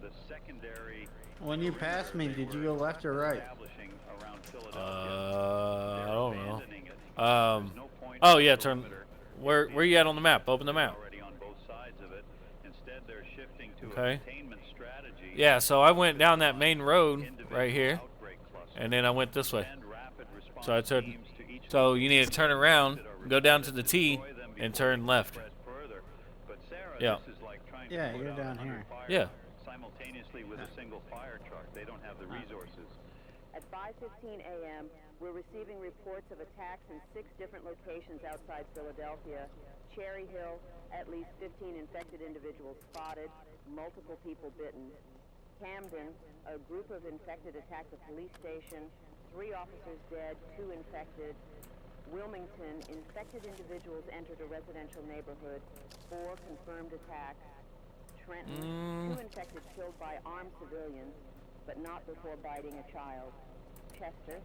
Speaker 3: The secondary.
Speaker 2: When you passed me, did you go left or right?
Speaker 3: Establishing around Philadelphia.
Speaker 1: I don't know.
Speaker 3: Abandoning it.
Speaker 1: Um,
Speaker 3: There's no point
Speaker 1: oh
Speaker 3: in
Speaker 1: yeah,
Speaker 3: the
Speaker 1: turn.
Speaker 3: perimeter.
Speaker 1: Where you at on the map? Open the map.
Speaker 3: Already on both sides of it. Instead, they're shifting to
Speaker 1: Okay.
Speaker 3: a containment strategy.
Speaker 1: Yeah, so I went down that main road
Speaker 3: Individual
Speaker 1: right here,
Speaker 3: outbreak clusters.
Speaker 1: and then I went this way.
Speaker 3: Send rapid response
Speaker 1: So I turned.
Speaker 3: teams to each
Speaker 1: So you need to turn around, go down to the T,
Speaker 3: destroy them
Speaker 1: and
Speaker 3: before
Speaker 1: turn
Speaker 3: they
Speaker 1: left.
Speaker 3: spread further. But Sarah,
Speaker 1: Yeah.
Speaker 3: this is like trying
Speaker 2: Yeah,
Speaker 3: to put
Speaker 2: you're
Speaker 3: out
Speaker 2: down
Speaker 3: 100
Speaker 2: here.
Speaker 3: fires
Speaker 1: Yeah.
Speaker 3: simultaneously with a single fire truck. They don't have the resources.
Speaker 4: At 5:15 a.m., we're receiving reports of attacks in 6 different locations outside Philadelphia. Cherry Hill, at least 15 infected individuals spotted, multiple people bitten. Camden, a group of infected attacked the police station, 3 officers dead, 2 infected. Wilmington, infected individuals entered a residential neighborhood, 4 confirmed attacks. Trenton, 2 infected killed by armed civilians, but not before biting a child. Chester,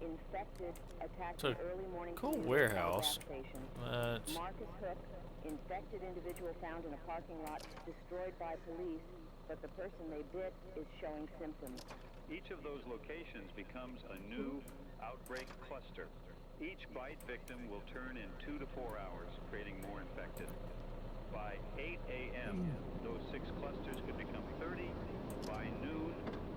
Speaker 4: infected attacked
Speaker 1: So,
Speaker 4: an early morning
Speaker 1: cool
Speaker 4: commute
Speaker 1: warehouse.
Speaker 4: gas station.
Speaker 1: That's
Speaker 4: Marcus Hook, infected individual found in a parking lot, destroyed by police, but the person they bit is showing symptoms.
Speaker 3: Each of those locations becomes a new outbreak cluster. Each bite victim will turn in 2 to 4 hours, creating more infected. By 8 a.m., those 6 clusters could become 30. By noon,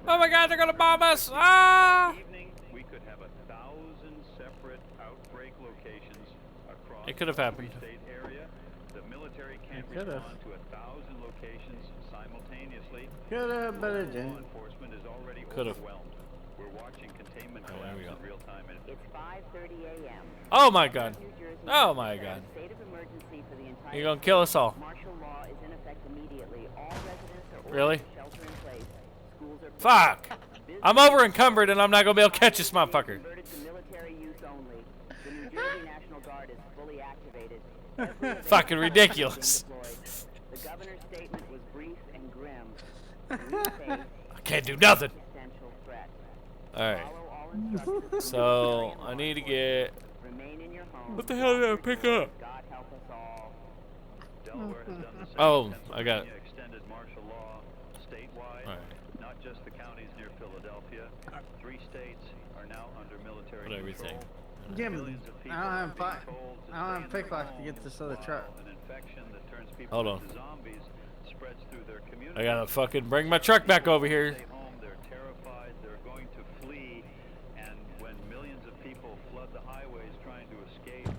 Speaker 1: oh my God, they're gonna bomb us! Ah!
Speaker 3: evening, we could have 1,000 separate outbreak locations across
Speaker 1: It could have
Speaker 3: the
Speaker 1: happened.
Speaker 3: state area. The military can't
Speaker 2: It could have.
Speaker 3: respond to 1,000 locations simultaneously.
Speaker 2: Could have, but it
Speaker 3: Law
Speaker 2: didn't.
Speaker 3: enforcement is already
Speaker 1: Could have.
Speaker 3: overwhelmed. We're watching containment
Speaker 1: Oh, there we
Speaker 3: collapse
Speaker 1: go.
Speaker 3: in real time. And
Speaker 4: It's 5:30 a.m.
Speaker 1: Oh my God!
Speaker 4: New Jersey
Speaker 1: Oh my
Speaker 4: declared
Speaker 1: God!
Speaker 4: a state of emergency for the entire
Speaker 1: You're gonna kill us all.
Speaker 4: Martial law is in effect immediately. All residents are ordered
Speaker 1: Really?
Speaker 4: to shelter in place. Schools are
Speaker 1: Fuck!
Speaker 4: Business
Speaker 1: I'm over encumbered and I'm not gonna be able to catch this motherfucker.
Speaker 4: converted to military use only. The New Jersey National Guard is fully activated. Every
Speaker 1: Fucking
Speaker 4: available
Speaker 1: ridiculous.
Speaker 4: force has been deployed. The governor's statement was brief and grim.
Speaker 1: I can't do nothing.
Speaker 4: Existential threat.
Speaker 1: Alright.
Speaker 4: Follow all instructions.
Speaker 1: So, I need to get...
Speaker 4: Remain in your home.
Speaker 1: What the hell did I pick up?
Speaker 4: God help us all.
Speaker 3: Delaware has done the same.
Speaker 1: Oh, I got it.
Speaker 3: Pennsylvania extended martial law statewide,
Speaker 1: Alright.
Speaker 3: not just the counties near Philadelphia. 3 states are now under military
Speaker 1: Put everything.
Speaker 3: control.
Speaker 2: Jim,
Speaker 3: Millions of people
Speaker 2: I don't
Speaker 3: are
Speaker 2: have
Speaker 3: being told to
Speaker 2: I don't have
Speaker 3: stay in their
Speaker 2: picklock to get
Speaker 3: homes
Speaker 2: this other
Speaker 3: while
Speaker 2: truck.
Speaker 3: an infection that turns people
Speaker 1: Hold on.
Speaker 3: into zombies spreads through their community.
Speaker 1: I gotta fucking bring my truck back over here.
Speaker 3: Stay home, they're terrified, they're going to flee, and when millions of people flood the highways trying to escape,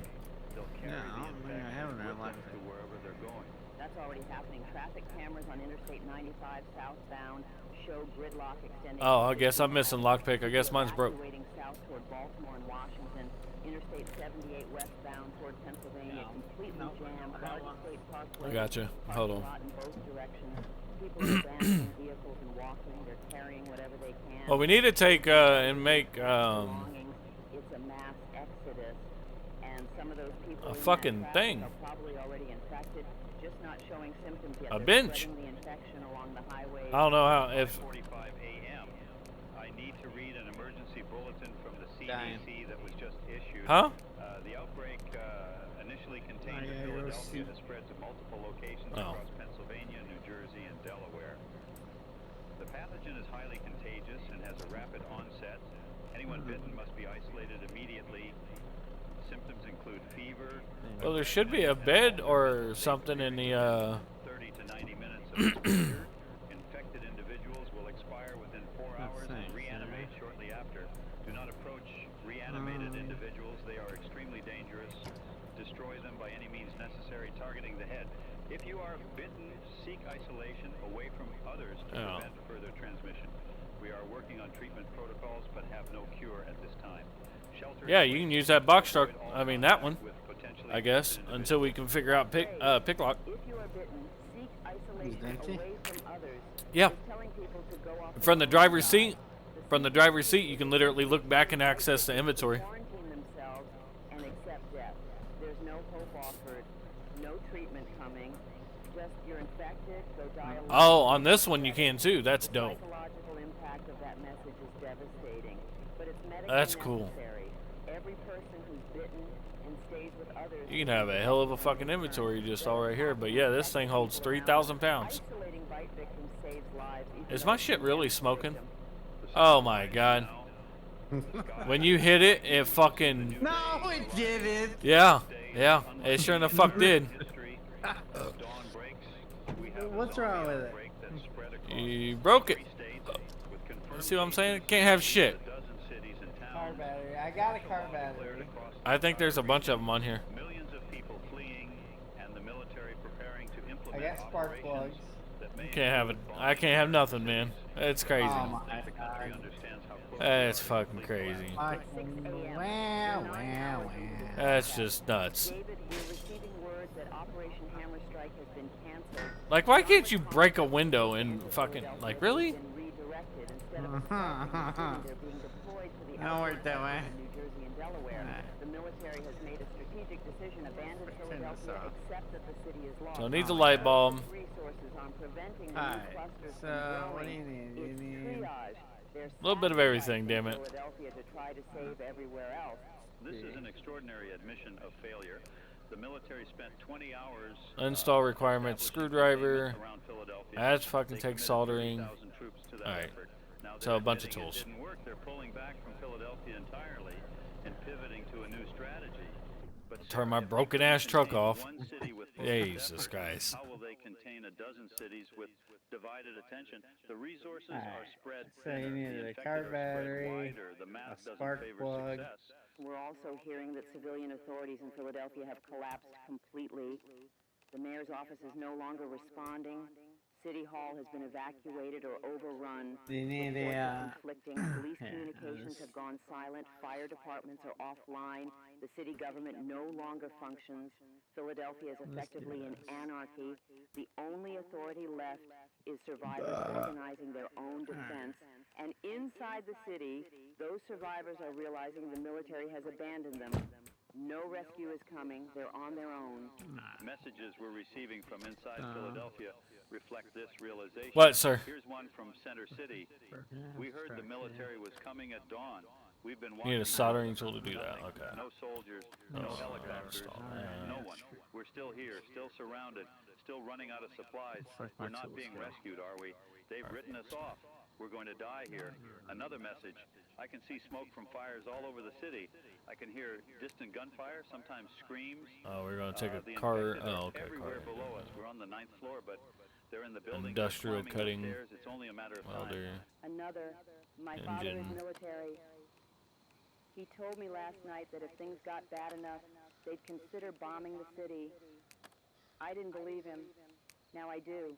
Speaker 3: they'll carry
Speaker 2: Yeah, I
Speaker 3: the
Speaker 2: don't think I have
Speaker 3: infection
Speaker 2: an
Speaker 3: with
Speaker 2: airline.
Speaker 3: them to wherever they're going.
Speaker 4: That's already happening. Traffic cameras on Interstate 95 southbound show gridlock extending.
Speaker 1: Oh, I guess I'm missing lockpick. I guess mine's broke.
Speaker 4: Evacuating south toward Baltimore and Washington. Interstate 78 westbound toward Pennsylvania completely jammed. Garden State Parkway.
Speaker 1: I gotcha. Hold on.
Speaker 4: In both directions. People are abandoning vehicles and walking. They're carrying whatever they can.
Speaker 1: Well, we need to take and make
Speaker 4: Belongings. It's a mass exodus, and some of those people
Speaker 1: a
Speaker 4: in that
Speaker 1: fucking
Speaker 4: traffic
Speaker 1: thing.
Speaker 4: are probably already infected, just not showing symptoms yet.
Speaker 1: A
Speaker 4: They're
Speaker 1: bench.
Speaker 4: spreading the infection along the highway.
Speaker 1: I don't know how if
Speaker 3: 45 a.m. I need to read an emergency bulletin from the
Speaker 2: Dying.
Speaker 3: CDC that was just issued.
Speaker 1: huh?
Speaker 3: The outbreak initially contained
Speaker 2: yeah,
Speaker 3: in
Speaker 2: you're
Speaker 3: Philadelphia
Speaker 2: see-
Speaker 3: has spread to multiple locations
Speaker 1: Oh.
Speaker 3: across Pennsylvania, New Jersey, and Delaware. The pathogen is highly contagious and has a rapid onset. Anyone bitten must be isolated immediately. Symptoms include fever.
Speaker 1: Well, there should be a bed or something in the
Speaker 3: 30 to 90 minutes of exposure. Infected individuals will expire within 4 hours and
Speaker 2: thanks,
Speaker 3: reanimate shortly after. Do not approach reanimated individuals. They are extremely dangerous. Destroy them by any means necessary, targeting the head. If you are bitten, seek isolation away from others to
Speaker 1: Oh.
Speaker 3: prevent further transmission. We are working on treatment protocols but have no cure at this time. Shelter
Speaker 1: yeah,
Speaker 3: in
Speaker 1: you can
Speaker 3: place
Speaker 1: use that box truck.
Speaker 3: avoid all
Speaker 1: I mean that one.
Speaker 3: contact with potentially
Speaker 1: I guess
Speaker 3: infected
Speaker 1: until we can figure out picklock.
Speaker 4: If you are bitten, seek isolation
Speaker 2: empty?
Speaker 4: away from others.
Speaker 1: Yeah.
Speaker 4: Just telling people to go off
Speaker 1: From the
Speaker 4: alone
Speaker 1: driver's
Speaker 4: and
Speaker 1: seat.
Speaker 4: die.
Speaker 1: From the driver's seat, you can literally look back and access the inventory.
Speaker 4: Quarantine themselves and accept death. There's no hope offered, no treatment coming. Just you're infected, go die alone.
Speaker 1: Oh, on this one you can too. That's
Speaker 4: The
Speaker 1: dope.
Speaker 4: psychological impact of that message is devastating, but it's medically
Speaker 1: That's cool.
Speaker 4: necessary. Every person who's bitten and stays with others.
Speaker 1: You can have a hell of a fucking inventory just all right here. But yeah, this thing holds 3,000 pounds.
Speaker 4: Isolating bite victims saves lives. even
Speaker 1: Is
Speaker 4: though
Speaker 1: my
Speaker 4: it's
Speaker 1: shit
Speaker 4: an
Speaker 1: really
Speaker 4: empty
Speaker 1: smoking?
Speaker 4: victim.
Speaker 1: Oh my god. When you hit it, it fucking...
Speaker 2: No, it didn't.
Speaker 1: Yeah, yeah. It sure in the fuck did.
Speaker 2: What's wrong with it?
Speaker 1: You broke it. You see what I'm saying? Can't have shit.
Speaker 2: Car battery. I got a car battery.
Speaker 1: I think there's a bunch of them on here.
Speaker 3: Millions of people fleeing and the military preparing to
Speaker 2: I
Speaker 3: implement
Speaker 2: got spark plugs.
Speaker 3: operations that may
Speaker 1: Can't have it. I can't have nothing, man. It's crazy.
Speaker 2: Oh my
Speaker 3: the country
Speaker 2: god.
Speaker 3: understands how close
Speaker 1: That's fucking crazy.
Speaker 2: Fucking wow.
Speaker 1: That's just nuts.
Speaker 4: David, we're receiving word that Operation Hammer Strike has been canceled.
Speaker 1: Like, why can't you break a window and fucking... Like, really?
Speaker 4: Been redirected instead of they're being deployed to the
Speaker 2: Don't work that way.
Speaker 4: in New Jersey and Delaware. The military has made a strategic decision, abandon Philadelphia,
Speaker 2: off.
Speaker 4: except that the city is lost.
Speaker 1: So it needs a light bulb.
Speaker 4: Resources on preventing the
Speaker 2: Alright,
Speaker 4: new clusters
Speaker 2: so
Speaker 4: from
Speaker 2: what do you
Speaker 4: growing.
Speaker 2: need? You
Speaker 4: It's
Speaker 2: need...
Speaker 4: triage. They're
Speaker 1: A little bit of everything,
Speaker 4: sacrificing
Speaker 1: damn it.
Speaker 4: Philadelphia to try to save everywhere else.
Speaker 3: This is an extraordinary admission of failure. The military spent 20 hours
Speaker 1: Install requirements, screwdriver.
Speaker 3: around Philadelphia.
Speaker 1: That's fucking
Speaker 3: They
Speaker 1: takes
Speaker 3: committed
Speaker 1: soldering.
Speaker 3: 30,000 troops to that
Speaker 1: Alright.
Speaker 3: effort. Now
Speaker 1: So
Speaker 3: they're
Speaker 1: a bunch of
Speaker 3: admitting
Speaker 1: tools.
Speaker 3: It didn't work. They're pulling back from Philadelphia entirely and pivoting to a new strategy. But
Speaker 1: Turn my
Speaker 3: if they
Speaker 1: broken
Speaker 3: can
Speaker 1: ass truck
Speaker 3: contain
Speaker 1: off.
Speaker 3: one city with focused
Speaker 1: Jesus,
Speaker 3: effort,
Speaker 1: guys.
Speaker 3: How will they contain a dozen cities with divided attention? The resources are
Speaker 2: Alright,
Speaker 3: spread
Speaker 2: so you
Speaker 3: thinner,
Speaker 2: needed
Speaker 3: the
Speaker 2: a car
Speaker 3: infected are spread
Speaker 2: battery,
Speaker 3: wider, the math doesn't
Speaker 2: spark
Speaker 3: favor
Speaker 2: plug.
Speaker 3: success.
Speaker 4: We're also hearing that civilian authorities in Philadelphia have collapsed completely. The mayor's office is no longer responding. City Hall has been evacuated or overrun.
Speaker 2: Do you need
Speaker 4: Reports
Speaker 2: a,
Speaker 4: are conflicting. Police
Speaker 2: yeah,
Speaker 4: communications
Speaker 2: this-
Speaker 4: have gone silent. Fire departments are offline. The city government no longer functions. Philadelphia is effectively in anarchy. The only authority left is survivors organizing their own defense. And inside the city, those survivors are realizing the military has abandoned them. No rescue is coming. They're on their own.
Speaker 3: Messages we're receiving from inside Philadelphia reflect this realization.
Speaker 1: What, sir?
Speaker 3: Here's one from Center City. We heard the military was coming at dawn. We've been
Speaker 1: You need a
Speaker 3: watching.
Speaker 1: soldering tool to do that. Okay.
Speaker 3: No soldiers, no helicopters, no one. We're still here, still surrounded, still running out of supplies. We're not being rescued, are we? They've written us off. We're going to die here. Another message. I can see smoke from fires all over the city. I can hear distant gunfire, sometimes screams.
Speaker 1: Oh, we're gonna take a
Speaker 3: The
Speaker 1: car.
Speaker 3: infected are
Speaker 1: Oh, okay,
Speaker 3: everywhere
Speaker 1: car.
Speaker 3: below us. We're on the 9th floor, but they're in the building.
Speaker 1: Industrial cutting.
Speaker 3: It's only a matter of time.
Speaker 1: Welder.
Speaker 4: Another. My father is
Speaker 1: Engine.
Speaker 4: military. He told me last night that if things got bad enough, they'd consider bombing the city. I didn't believe him. Now I do.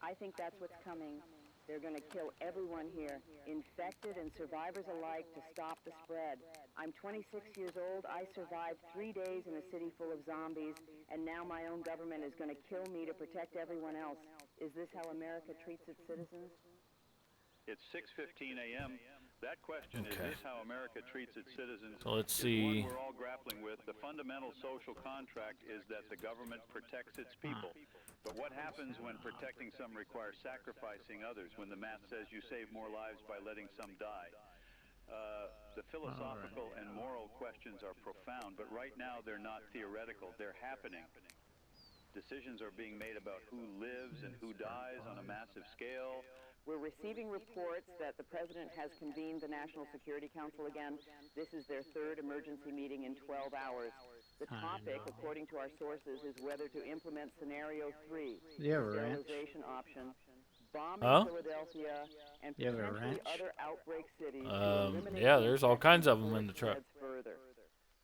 Speaker 4: I think that's what's coming. They're going to kill everyone here, infected and survivors alike, to stop the spread. I'm 26 years old. I survived 3 days in a city full of zombies, and now my own government is going to kill me to protect everyone else. Is this how America treats its citizens?
Speaker 3: It's 6:15 a.m. That question, is this how America treats its citizens?
Speaker 1: So let's
Speaker 3: is
Speaker 1: see.
Speaker 3: one we're all grappling with. The fundamental social contract is that the government protects its people. But what happens when protecting some requires sacrificing others, when the math says you save more lives by letting some die? The philosophical and moral questions are profound, but right now they're not theoretical. They're happening. Decisions are being made about who lives and who dies on a massive scale.
Speaker 4: We're receiving reports that the president has convened the National Security Council again. This is their third emergency meeting in 12 hours. The topic, according to our sources, is whether to implement scenario 3,
Speaker 2: You have a
Speaker 4: sterilization option, bombing
Speaker 1: Huh?
Speaker 4: Philadelphia, and
Speaker 2: You have a
Speaker 4: potentially
Speaker 2: wrench?
Speaker 4: other outbreak cities. to eliminate
Speaker 1: Yeah,
Speaker 4: the
Speaker 1: there's all
Speaker 4: infection
Speaker 1: kinds of them
Speaker 4: before
Speaker 1: in the
Speaker 4: it
Speaker 1: truck.
Speaker 4: spreads further.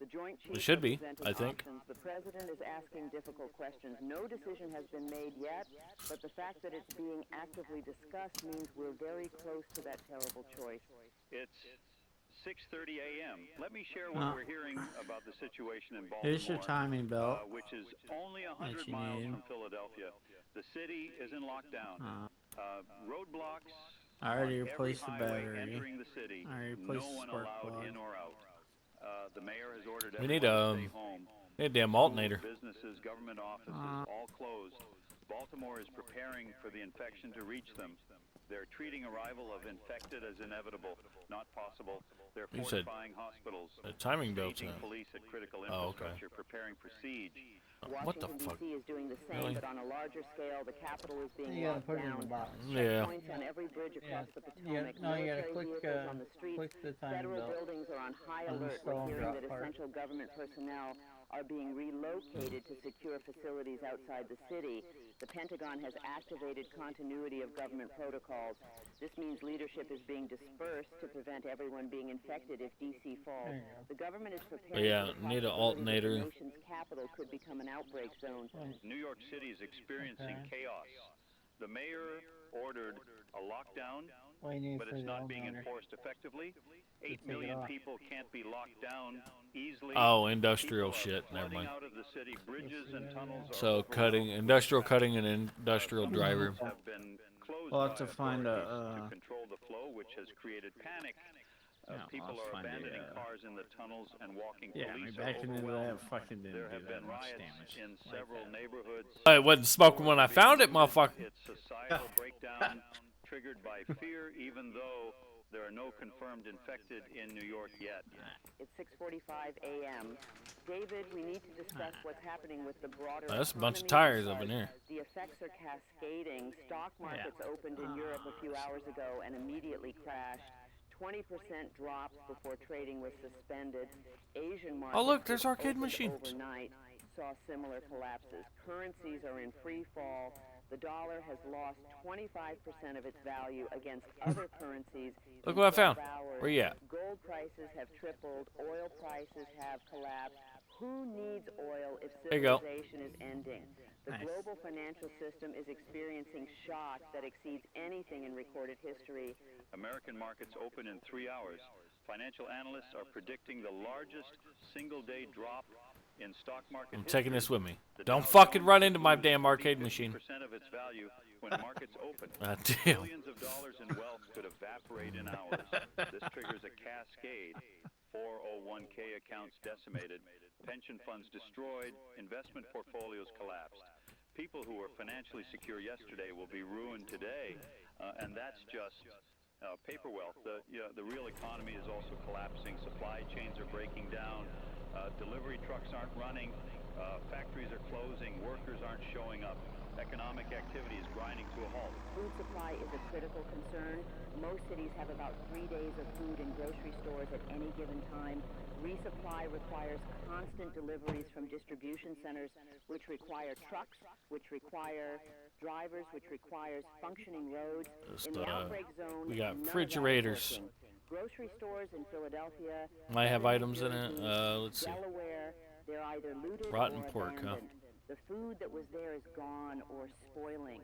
Speaker 4: The Joint
Speaker 1: It
Speaker 4: Chiefs
Speaker 1: should
Speaker 4: are
Speaker 1: be,
Speaker 4: presenting
Speaker 1: I think.
Speaker 4: options. The president is asking difficult questions. No decision has been made yet, but the fact that it's being actively discussed means we're very close to that terrible choice.
Speaker 3: It's 6:30 a.m. Let me share what we're hearing about the situation in Baltimore.
Speaker 2: Here's your timing belt.
Speaker 3: Which is only 100
Speaker 2: you
Speaker 3: miles
Speaker 2: need.
Speaker 3: from Philadelphia. The city is in lockdown. Roadblocks
Speaker 2: I already
Speaker 3: on every
Speaker 2: replaced the
Speaker 3: highway
Speaker 2: battery.
Speaker 3: entering the city.
Speaker 2: I
Speaker 3: No
Speaker 2: replaced the
Speaker 3: one
Speaker 2: spark
Speaker 3: allowed
Speaker 2: plug.
Speaker 3: in or out. The mayor has ordered
Speaker 1: We need
Speaker 3: everyone to stay home.
Speaker 1: a damn
Speaker 3: Schools,
Speaker 1: alternator.
Speaker 3: businesses, government offices, all closed. Baltimore is preparing for the infection to reach them. They're treating arrival of infected as inevitable, not possible. They're
Speaker 1: You said
Speaker 3: fortifying hospitals,
Speaker 1: The timing belt's
Speaker 3: staging
Speaker 1: in.
Speaker 3: police at critical
Speaker 1: Oh, okay.
Speaker 3: infrastructure, preparing for siege.
Speaker 1: What the
Speaker 4: Washington,
Speaker 1: fuck?
Speaker 4: D.C. is doing the same,
Speaker 1: Really?
Speaker 4: but on a larger scale. The Capitol is being
Speaker 2: You gotta
Speaker 4: locked
Speaker 2: put it in the
Speaker 4: down.
Speaker 2: box.
Speaker 1: Yeah.
Speaker 4: Points on every bridge across the
Speaker 2: Yeah,
Speaker 4: Potomac.
Speaker 2: no, you gotta
Speaker 4: Military
Speaker 2: click,
Speaker 4: vehicles on the streets.
Speaker 2: click the timing
Speaker 4: Federal
Speaker 2: belt.
Speaker 4: buildings are on high alert.
Speaker 2: Uninstall
Speaker 4: We're
Speaker 2: and
Speaker 4: hearing
Speaker 2: drop
Speaker 4: that
Speaker 2: part.
Speaker 4: essential government personnel are being relocated to secure facilities outside the city. The Pentagon has activated continuity of government protocols. This means leadership is being dispersed to prevent everyone being infected if D.C. falls.
Speaker 2: There you go.
Speaker 4: The government is preparing
Speaker 1: Yeah,
Speaker 4: for the
Speaker 1: need an
Speaker 4: possibility that
Speaker 1: alternator.
Speaker 4: the nation's capital could become an outbreak zone.
Speaker 3: New York City is experiencing chaos. The mayor ordered a lockdown,
Speaker 2: What do you need
Speaker 3: but
Speaker 2: for
Speaker 3: it's
Speaker 2: the
Speaker 3: not being
Speaker 2: alternator?
Speaker 3: enforced effectively. 8
Speaker 2: take it
Speaker 3: million
Speaker 2: off.
Speaker 3: people can't be locked down easily.
Speaker 1: Oh, industrial
Speaker 3: People are
Speaker 1: shit. Never
Speaker 3: flooding
Speaker 1: mind.
Speaker 3: out of the city. Bridges and tunnels are
Speaker 1: So
Speaker 3: overwhelmed.
Speaker 1: cutting, industrial cutting, and industrial
Speaker 3: Some
Speaker 1: driver.
Speaker 3: roads have been closed
Speaker 2: We'll have
Speaker 3: by
Speaker 2: to find a,
Speaker 3: authorities to control the flow, which has created panic.
Speaker 2: Yeah,
Speaker 3: People
Speaker 2: I'll
Speaker 3: are
Speaker 2: find
Speaker 3: abandoning
Speaker 2: a,
Speaker 3: cars in the tunnels and walking.
Speaker 2: Yeah,
Speaker 3: Police
Speaker 2: back
Speaker 3: are
Speaker 2: into
Speaker 3: overwhelmed.
Speaker 2: that fucking didn't
Speaker 3: There
Speaker 2: do
Speaker 3: have
Speaker 2: that
Speaker 3: been
Speaker 2: much
Speaker 3: riots
Speaker 2: damage
Speaker 3: in
Speaker 2: like
Speaker 3: several
Speaker 2: that.
Speaker 3: neighborhoods.
Speaker 1: I wasn't smoking when I found it, motherfucker.
Speaker 3: It's societal breakdown triggered by fear, even though there are no confirmed infected in New York yet.
Speaker 4: It's 6:45 a.m. David, we need to discuss what's happening with the broader
Speaker 1: That's a bunch of
Speaker 4: economy
Speaker 1: tires up in
Speaker 4: because
Speaker 1: here.
Speaker 4: The effects are cascading. Stock markets opened in Europe a few hours ago and immediately crashed. 20% drops before trading was suspended. Asian markets,
Speaker 1: Oh, look, there's
Speaker 4: which
Speaker 1: arcade
Speaker 4: opened
Speaker 1: machines.
Speaker 4: overnight, saw similar collapses. Currencies are in free fall. The dollar has lost 25% of its value against other currencies.
Speaker 1: Look
Speaker 4: in
Speaker 1: what I
Speaker 4: 12
Speaker 1: found.
Speaker 4: hours.
Speaker 1: Where you at?
Speaker 4: Gold prices have tripled. Oil prices have collapsed. Who needs oil if
Speaker 1: There you go.
Speaker 4: civilization is ending? The
Speaker 2: Nice.
Speaker 4: global financial system is experiencing shock that exceeds anything in recorded history.
Speaker 3: American markets open in 3 hours. Financial analysts are predicting the largest single-day drop in stock market
Speaker 1: I'm
Speaker 3: history.
Speaker 1: taking this with me.
Speaker 3: The
Speaker 1: Don't
Speaker 3: Dow
Speaker 1: fucking
Speaker 3: Jones
Speaker 1: run into my
Speaker 3: loses
Speaker 1: damn
Speaker 3: 40,
Speaker 1: arcade machine.
Speaker 3: 50% of its value when markets open.
Speaker 1: Ah, damn.
Speaker 3: Billions of dollars in wealth could evaporate in hours. This triggers a cascade. 401k accounts decimated, pension funds destroyed, investment portfolios collapsed. People who were financially secure yesterday will be ruined today, and that's just paper wealth. The real economy is also collapsing. Supply chains are breaking down. Delivery trucks aren't running. Factories are closing. Workers aren't showing up. Economic activity is grinding to a halt.
Speaker 4: Food supply is a critical concern. Most cities have about 3 days of food in grocery stores at any given time. Resupply requires constant deliveries from distribution centers, which require trucks, which require drivers, which requires functioning roads. In the outbreak zone,
Speaker 1: we got
Speaker 4: none of that is
Speaker 1: refrigerators.
Speaker 4: working. Grocery stores in Philadelphia,
Speaker 1: Might have items in it. Let's see.
Speaker 4: Delaware, they're either looted
Speaker 1: Rotten
Speaker 4: or
Speaker 1: pork, huh?
Speaker 4: abandoned. The food that was there is gone or spoiling.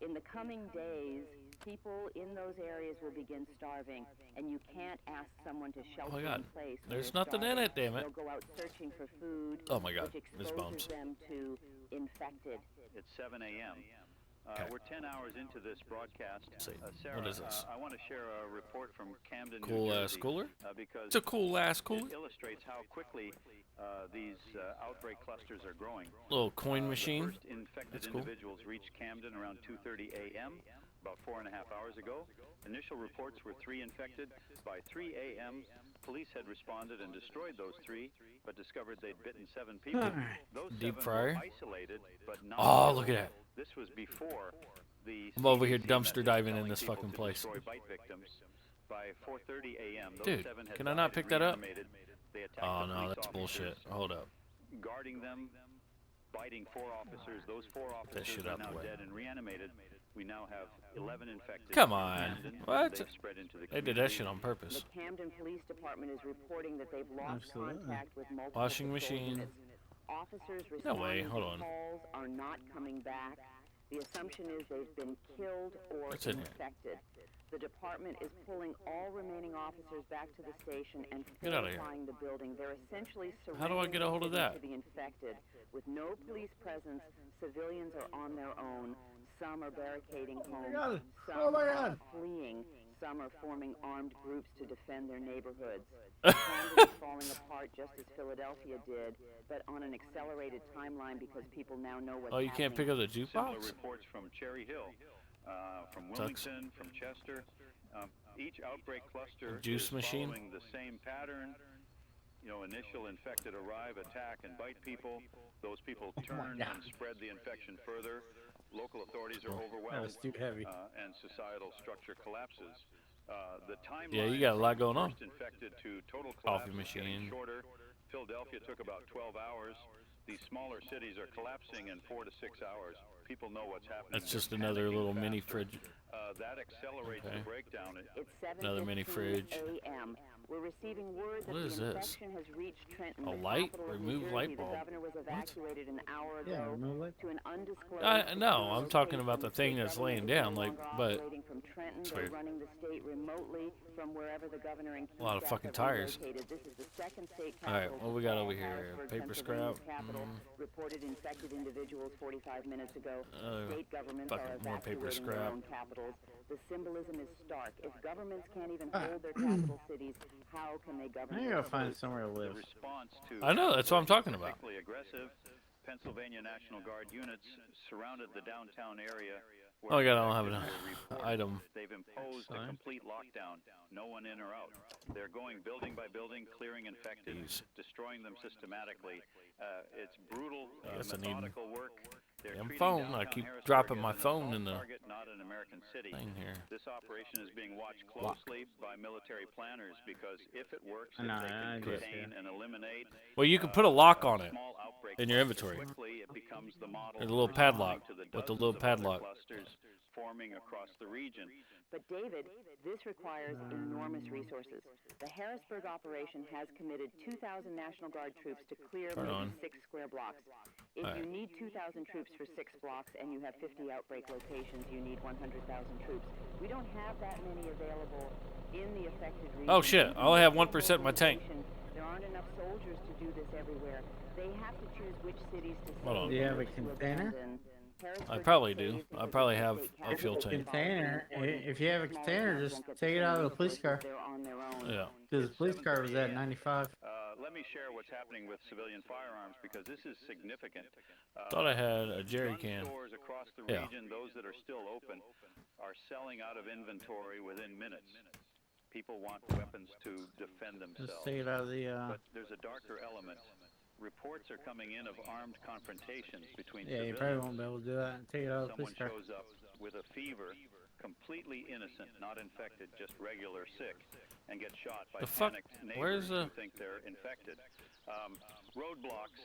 Speaker 4: In the coming days, people in those areas will begin starving, and you can't ask someone to shelter
Speaker 1: Oh my God.
Speaker 4: in place. when
Speaker 1: There's
Speaker 4: they're
Speaker 1: nothing in
Speaker 4: starving.
Speaker 1: it, damn it.
Speaker 4: They'll go out searching for food,
Speaker 1: Oh my God,
Speaker 4: which
Speaker 1: this
Speaker 4: exposes
Speaker 1: bombs.
Speaker 4: them to infected.
Speaker 3: It's 7 a.m.
Speaker 1: Okay.
Speaker 3: We're 10 hours into this broadcast.
Speaker 1: Let's see.
Speaker 3: Sarah,
Speaker 1: What is this?
Speaker 3: I want to share a report from Camden,
Speaker 1: Cool
Speaker 3: New
Speaker 1: ass
Speaker 3: Jersey,
Speaker 1: cooler?
Speaker 3: because
Speaker 1: It's a cool ass cooler.
Speaker 3: it illustrates how quickly these outbreak clusters are growing.
Speaker 1: Little coin
Speaker 3: The
Speaker 1: machine.
Speaker 3: first infected
Speaker 1: That's cool.
Speaker 3: individuals reached Camden around 2:30 a.m., about 4.5 hours ago. Initial reports were 3 infected. By 3 a.m., police had responded and destroyed those 3, but discovered they'd bitten 7 people. Those
Speaker 1: Deep
Speaker 3: 7
Speaker 1: fryer.
Speaker 3: were isolated, but not
Speaker 1: Oh,
Speaker 3: killed.
Speaker 1: look at that.
Speaker 3: This was before the
Speaker 1: I'm over here
Speaker 3: CDC
Speaker 1: dumpster
Speaker 3: message
Speaker 1: diving in
Speaker 3: telling
Speaker 1: this
Speaker 3: people
Speaker 1: fucking
Speaker 3: to
Speaker 1: place.
Speaker 3: destroy bite victims. By 4:30 a.m., those
Speaker 1: Dude,
Speaker 3: 7 had
Speaker 1: can I
Speaker 3: died
Speaker 1: not
Speaker 3: and
Speaker 1: pick that up?
Speaker 3: reanimated. They attacked
Speaker 1: Oh
Speaker 3: the
Speaker 1: no,
Speaker 3: police
Speaker 1: that's
Speaker 3: officers,
Speaker 1: bullshit. Hold up.
Speaker 3: guarding them, biting 4 officers. Those 4 officers
Speaker 1: shit
Speaker 3: are
Speaker 1: out the
Speaker 3: now
Speaker 1: way.
Speaker 3: dead and reanimated. We now have 11 infected.
Speaker 1: Come
Speaker 3: in
Speaker 1: on.
Speaker 3: Camden.
Speaker 1: What?
Speaker 3: They've spread into the
Speaker 1: They did that
Speaker 3: community.
Speaker 1: shit on purpose.
Speaker 4: The Camden Police Department is reporting that they've lost
Speaker 2: Absolutely.
Speaker 4: contact with multiple
Speaker 1: Washing
Speaker 4: patrol
Speaker 1: machine.
Speaker 4: units. Officers
Speaker 1: No way,
Speaker 4: responding
Speaker 1: hold
Speaker 4: to
Speaker 1: on.
Speaker 4: calls are not coming back. The assumption is they've been killed or
Speaker 1: What's in here?
Speaker 4: infected. The department is pulling all remaining officers back to the station and
Speaker 1: Get outta here.
Speaker 4: fortifying the building. They're essentially
Speaker 1: How do I
Speaker 4: surrendering
Speaker 1: get a hold of
Speaker 4: the city
Speaker 1: that?
Speaker 4: to the infected. With no police presence, civilians are on their own. Some are barricading homes.
Speaker 2: God.
Speaker 4: Some
Speaker 2: Oh my
Speaker 4: are
Speaker 2: God.
Speaker 4: fleeing. Some are forming armed groups to defend their neighborhoods. Camden is falling apart just as Philadelphia did, but on an accelerated timeline because people now know what's
Speaker 1: Oh, you can't pick
Speaker 4: happening.
Speaker 1: up the
Speaker 3: Similar
Speaker 1: jukebox?
Speaker 3: reports from Cherry Hill, from
Speaker 1: Sucks.
Speaker 3: Wilmington, from Chester. Each outbreak cluster
Speaker 1: Juice
Speaker 3: is
Speaker 1: machine?
Speaker 3: following the same pattern. Initial infected arrive, attack, and bite people. Those people turn
Speaker 2: God.
Speaker 3: and spread the infection further. Local authorities are
Speaker 2: That
Speaker 3: overwhelmed,
Speaker 2: was too heavy.
Speaker 3: and societal structure collapses. The timeline
Speaker 1: Yeah, you got a lot going on.
Speaker 3: first infected to total
Speaker 1: Coffee
Speaker 3: collapse is getting
Speaker 1: machine.
Speaker 3: shorter. Philadelphia took about 12 hours. These smaller cities are collapsing in 4 to 6 hours. People know what's happening.
Speaker 1: That's just
Speaker 3: They're
Speaker 1: another
Speaker 3: panicking
Speaker 1: little mini
Speaker 3: faster.
Speaker 1: fridge.
Speaker 3: That accelerates
Speaker 1: Okay.
Speaker 3: the breakdown.
Speaker 4: It's
Speaker 1: Another mini
Speaker 4: 7:15
Speaker 1: fridge.
Speaker 4: a.m. We're receiving word that
Speaker 1: What
Speaker 4: the
Speaker 1: is this?
Speaker 4: infection has reached Trenton,
Speaker 1: A
Speaker 4: the
Speaker 1: light?
Speaker 4: capital of New
Speaker 1: Remove
Speaker 4: Jersey.
Speaker 1: light
Speaker 4: The
Speaker 1: bulb.
Speaker 4: governor was evacuated an hour ago
Speaker 2: Yeah, remove light
Speaker 4: to an undisclosed.
Speaker 1: No,
Speaker 4: secure
Speaker 1: I'm talking about
Speaker 4: location.
Speaker 1: the thing
Speaker 4: State
Speaker 1: that's laying
Speaker 4: government is
Speaker 1: down,
Speaker 4: no
Speaker 1: like,
Speaker 4: longer
Speaker 1: but
Speaker 4: operating from Trenton.
Speaker 1: it's
Speaker 4: They're
Speaker 1: weird.
Speaker 4: running the state remotely from wherever the governor and key
Speaker 1: A lot of
Speaker 4: staff
Speaker 1: fucking
Speaker 4: have
Speaker 1: tires.
Speaker 4: relocated. This is the second state
Speaker 1: All right,
Speaker 4: capital
Speaker 1: what we
Speaker 4: to
Speaker 1: got
Speaker 4: fall.
Speaker 1: over here?
Speaker 4: Harrisburg,
Speaker 1: Paper
Speaker 4: Pennsylvania's
Speaker 1: scrap.
Speaker 4: capital reported infected individuals 45 minutes ago. State governments
Speaker 1: fucking
Speaker 4: are
Speaker 1: more paper
Speaker 4: evacuating their
Speaker 1: scrap.
Speaker 4: own capitals. The symbolism is stark. If governments can't even hold their capital cities, how can they govern?
Speaker 2: I
Speaker 4: their
Speaker 2: gotta find
Speaker 4: states?
Speaker 2: somewhere to
Speaker 3: The
Speaker 2: live.
Speaker 3: response to
Speaker 1: I know, that's what I'm talking about.
Speaker 3: particularly aggressive. Pennsylvania National Guard units surrounded the downtown area.
Speaker 1: Oh my God, I don't have
Speaker 3: infected
Speaker 1: an
Speaker 3: were reported.
Speaker 1: item.
Speaker 3: They've imposed a
Speaker 2: Fine.
Speaker 3: complete lockdown. No one in or out. They're going building by building, clearing infected,
Speaker 1: Jeez.
Speaker 3: destroying them systematically. It's brutal,
Speaker 1: guess I need
Speaker 3: methodical work. They're
Speaker 1: damn
Speaker 3: treating
Speaker 1: phone. I
Speaker 3: downtown
Speaker 1: keep
Speaker 3: Harrisburg
Speaker 1: dropping
Speaker 3: as
Speaker 1: my
Speaker 3: an
Speaker 1: phone
Speaker 3: assault
Speaker 1: in the
Speaker 3: target, not an American city.
Speaker 1: thing here.
Speaker 3: This operation is being watched closely by military planners because if it works,
Speaker 2: I
Speaker 3: if
Speaker 2: know,
Speaker 3: they
Speaker 2: I
Speaker 3: can
Speaker 2: just-
Speaker 3: contain and eliminate
Speaker 1: Well, you can put a lock on it
Speaker 3: small outbreak
Speaker 1: in your
Speaker 3: clusters
Speaker 1: inventory.
Speaker 3: quickly, it becomes the model
Speaker 1: There's a little
Speaker 3: for
Speaker 1: padlock
Speaker 3: responding to the
Speaker 1: with the
Speaker 3: dozens
Speaker 1: little
Speaker 3: of other
Speaker 1: padlock.
Speaker 3: clusters forming across the region.
Speaker 4: But David, this requires enormous resources. The Harrisburg operation has committed 2,000 National Guard troops to clear
Speaker 1: Turn
Speaker 4: maybe
Speaker 1: on.
Speaker 4: 6 square blocks. If
Speaker 1: All
Speaker 4: you
Speaker 1: right.
Speaker 4: need 2,000 troops for 6 blocks and you have 50 outbreak locations, you need 100,000 troops. We don't have that many available in the affected region.
Speaker 1: Oh shit, I only have
Speaker 4: Even
Speaker 1: 1% in my tank.
Speaker 4: There aren't enough soldiers to do this everywhere. They have to choose which cities to
Speaker 1: Hold on.
Speaker 4: save
Speaker 2: Do you
Speaker 4: and
Speaker 2: have a
Speaker 4: which to
Speaker 2: container?
Speaker 4: abandon.
Speaker 1: I
Speaker 4: Harrisburg
Speaker 1: probably
Speaker 4: is
Speaker 1: do.
Speaker 4: saved
Speaker 1: I
Speaker 4: because
Speaker 1: probably
Speaker 4: it's the
Speaker 1: have
Speaker 4: state
Speaker 1: a fuel
Speaker 4: capital.
Speaker 1: tank.
Speaker 2: Container. If you have a container, just take it out of the police car.
Speaker 4: They're on their own.
Speaker 1: Yeah.
Speaker 2: Because the police car was at 95.
Speaker 3: Let me share what's happening with civilian firearms because this is significant.
Speaker 1: Thought I had a jerry
Speaker 3: Gun
Speaker 1: can.
Speaker 3: stores across the
Speaker 1: Yeah.
Speaker 3: region, those that are still open, are selling out of inventory within minutes. People want weapons to defend
Speaker 2: Let's
Speaker 3: themselves.
Speaker 2: take it out of the.
Speaker 3: But there's a darker element. Reports are coming in of armed confrontations between
Speaker 2: Yeah, you
Speaker 3: civilians.
Speaker 2: probably won't be able to do that and take it out of the
Speaker 3: Someone
Speaker 2: police car.
Speaker 3: shows up with a fever, completely innocent, not infected, just regular sick, and gets shot by
Speaker 1: The fuck?
Speaker 3: panicked
Speaker 1: Where's
Speaker 3: neighbors
Speaker 1: the-
Speaker 3: who think they're infected. Roadblocks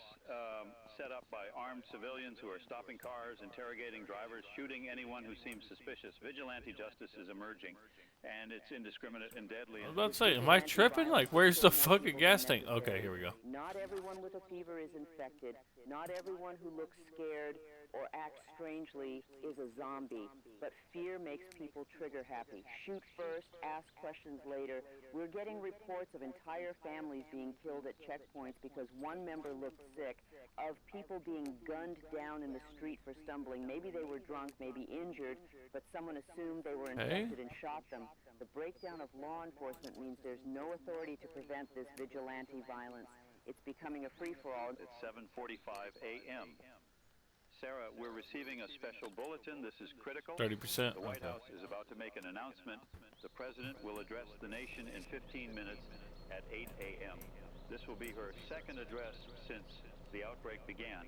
Speaker 3: set up by armed civilians who are stopping cars, interrogating drivers, shooting anyone who seems suspicious. Vigilante justice is emerging, and it's indiscriminate and deadly.
Speaker 1: I was about to say, am I tripping? Like, where's the fucking gas tank? Okay, here we go.
Speaker 4: Not everyone with a fever is infected. Not everyone who looks scared or acts strangely is a zombie. But fear makes people trigger happy. Shoot first, ask questions later. We're getting reports of entire families being killed at checkpoints because one member looked sick, of people being gunned down in the street for stumbling. Maybe they were drunk, maybe injured, but someone assumed they were infected and shot them. The breakdown of law enforcement means there's no authority to prevent this vigilante violence. It's becoming a free-for-all.
Speaker 3: It's 7:45 a.m. Sarah, we're receiving a special bulletin. This is critical.
Speaker 1: 30%.
Speaker 3: The White
Speaker 1: Okay.
Speaker 3: House is about to make an announcement. The president will address the nation in 15 minutes at 8 a.m. This will be her second address since the outbreak began.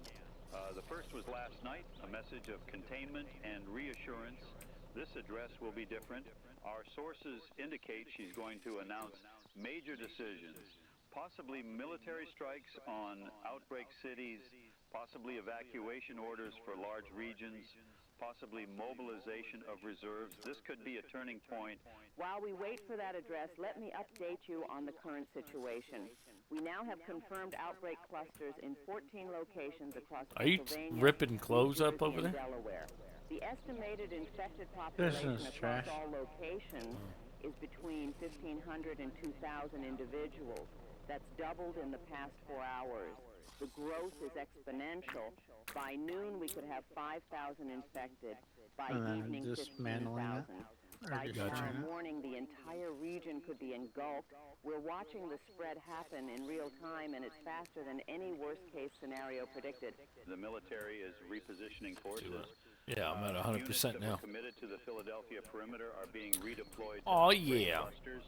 Speaker 3: The first was last night, a message of containment and reassurance. This address will be different. Our sources indicate she's going to announce major decisions, possibly military strikes on outbreak cities, possibly evacuation orders for large regions, possibly mobilization of reserves. This could be a turning point.
Speaker 4: While we wait for that address, let me update you on the current situation. We now have confirmed outbreak clusters in 14 locations across
Speaker 1: Are you
Speaker 4: Pennsylvania,
Speaker 1: ripping clothes
Speaker 4: New
Speaker 1: up
Speaker 4: Jersey,
Speaker 1: over
Speaker 4: and
Speaker 1: there?
Speaker 4: Delaware. The estimated infected
Speaker 2: This
Speaker 4: population
Speaker 2: is
Speaker 4: across
Speaker 2: trash.
Speaker 4: all locations is between 1,500 and 2,000 individuals. That's doubled in the past 4 hours. The growth is exponential. By noon, we could have 5,000 infected. By
Speaker 2: And then
Speaker 4: evening,
Speaker 2: dismantling it.
Speaker 4: 15,000.
Speaker 2: Or
Speaker 4: By
Speaker 2: just
Speaker 4: tomorrow
Speaker 2: trying it.
Speaker 4: morning, the entire region could be engulfed. We're watching the spread happen in real time, and it's faster than any worst-case scenario predicted.
Speaker 3: The military is repositioning forces.
Speaker 1: Yeah, I'm at
Speaker 3: Units
Speaker 1: 100%
Speaker 3: that
Speaker 1: now.
Speaker 3: were committed to the Philadelphia perimeter are being redeployed to
Speaker 1: Oh,
Speaker 3: outbreak
Speaker 1: yeah.
Speaker 3: clusters,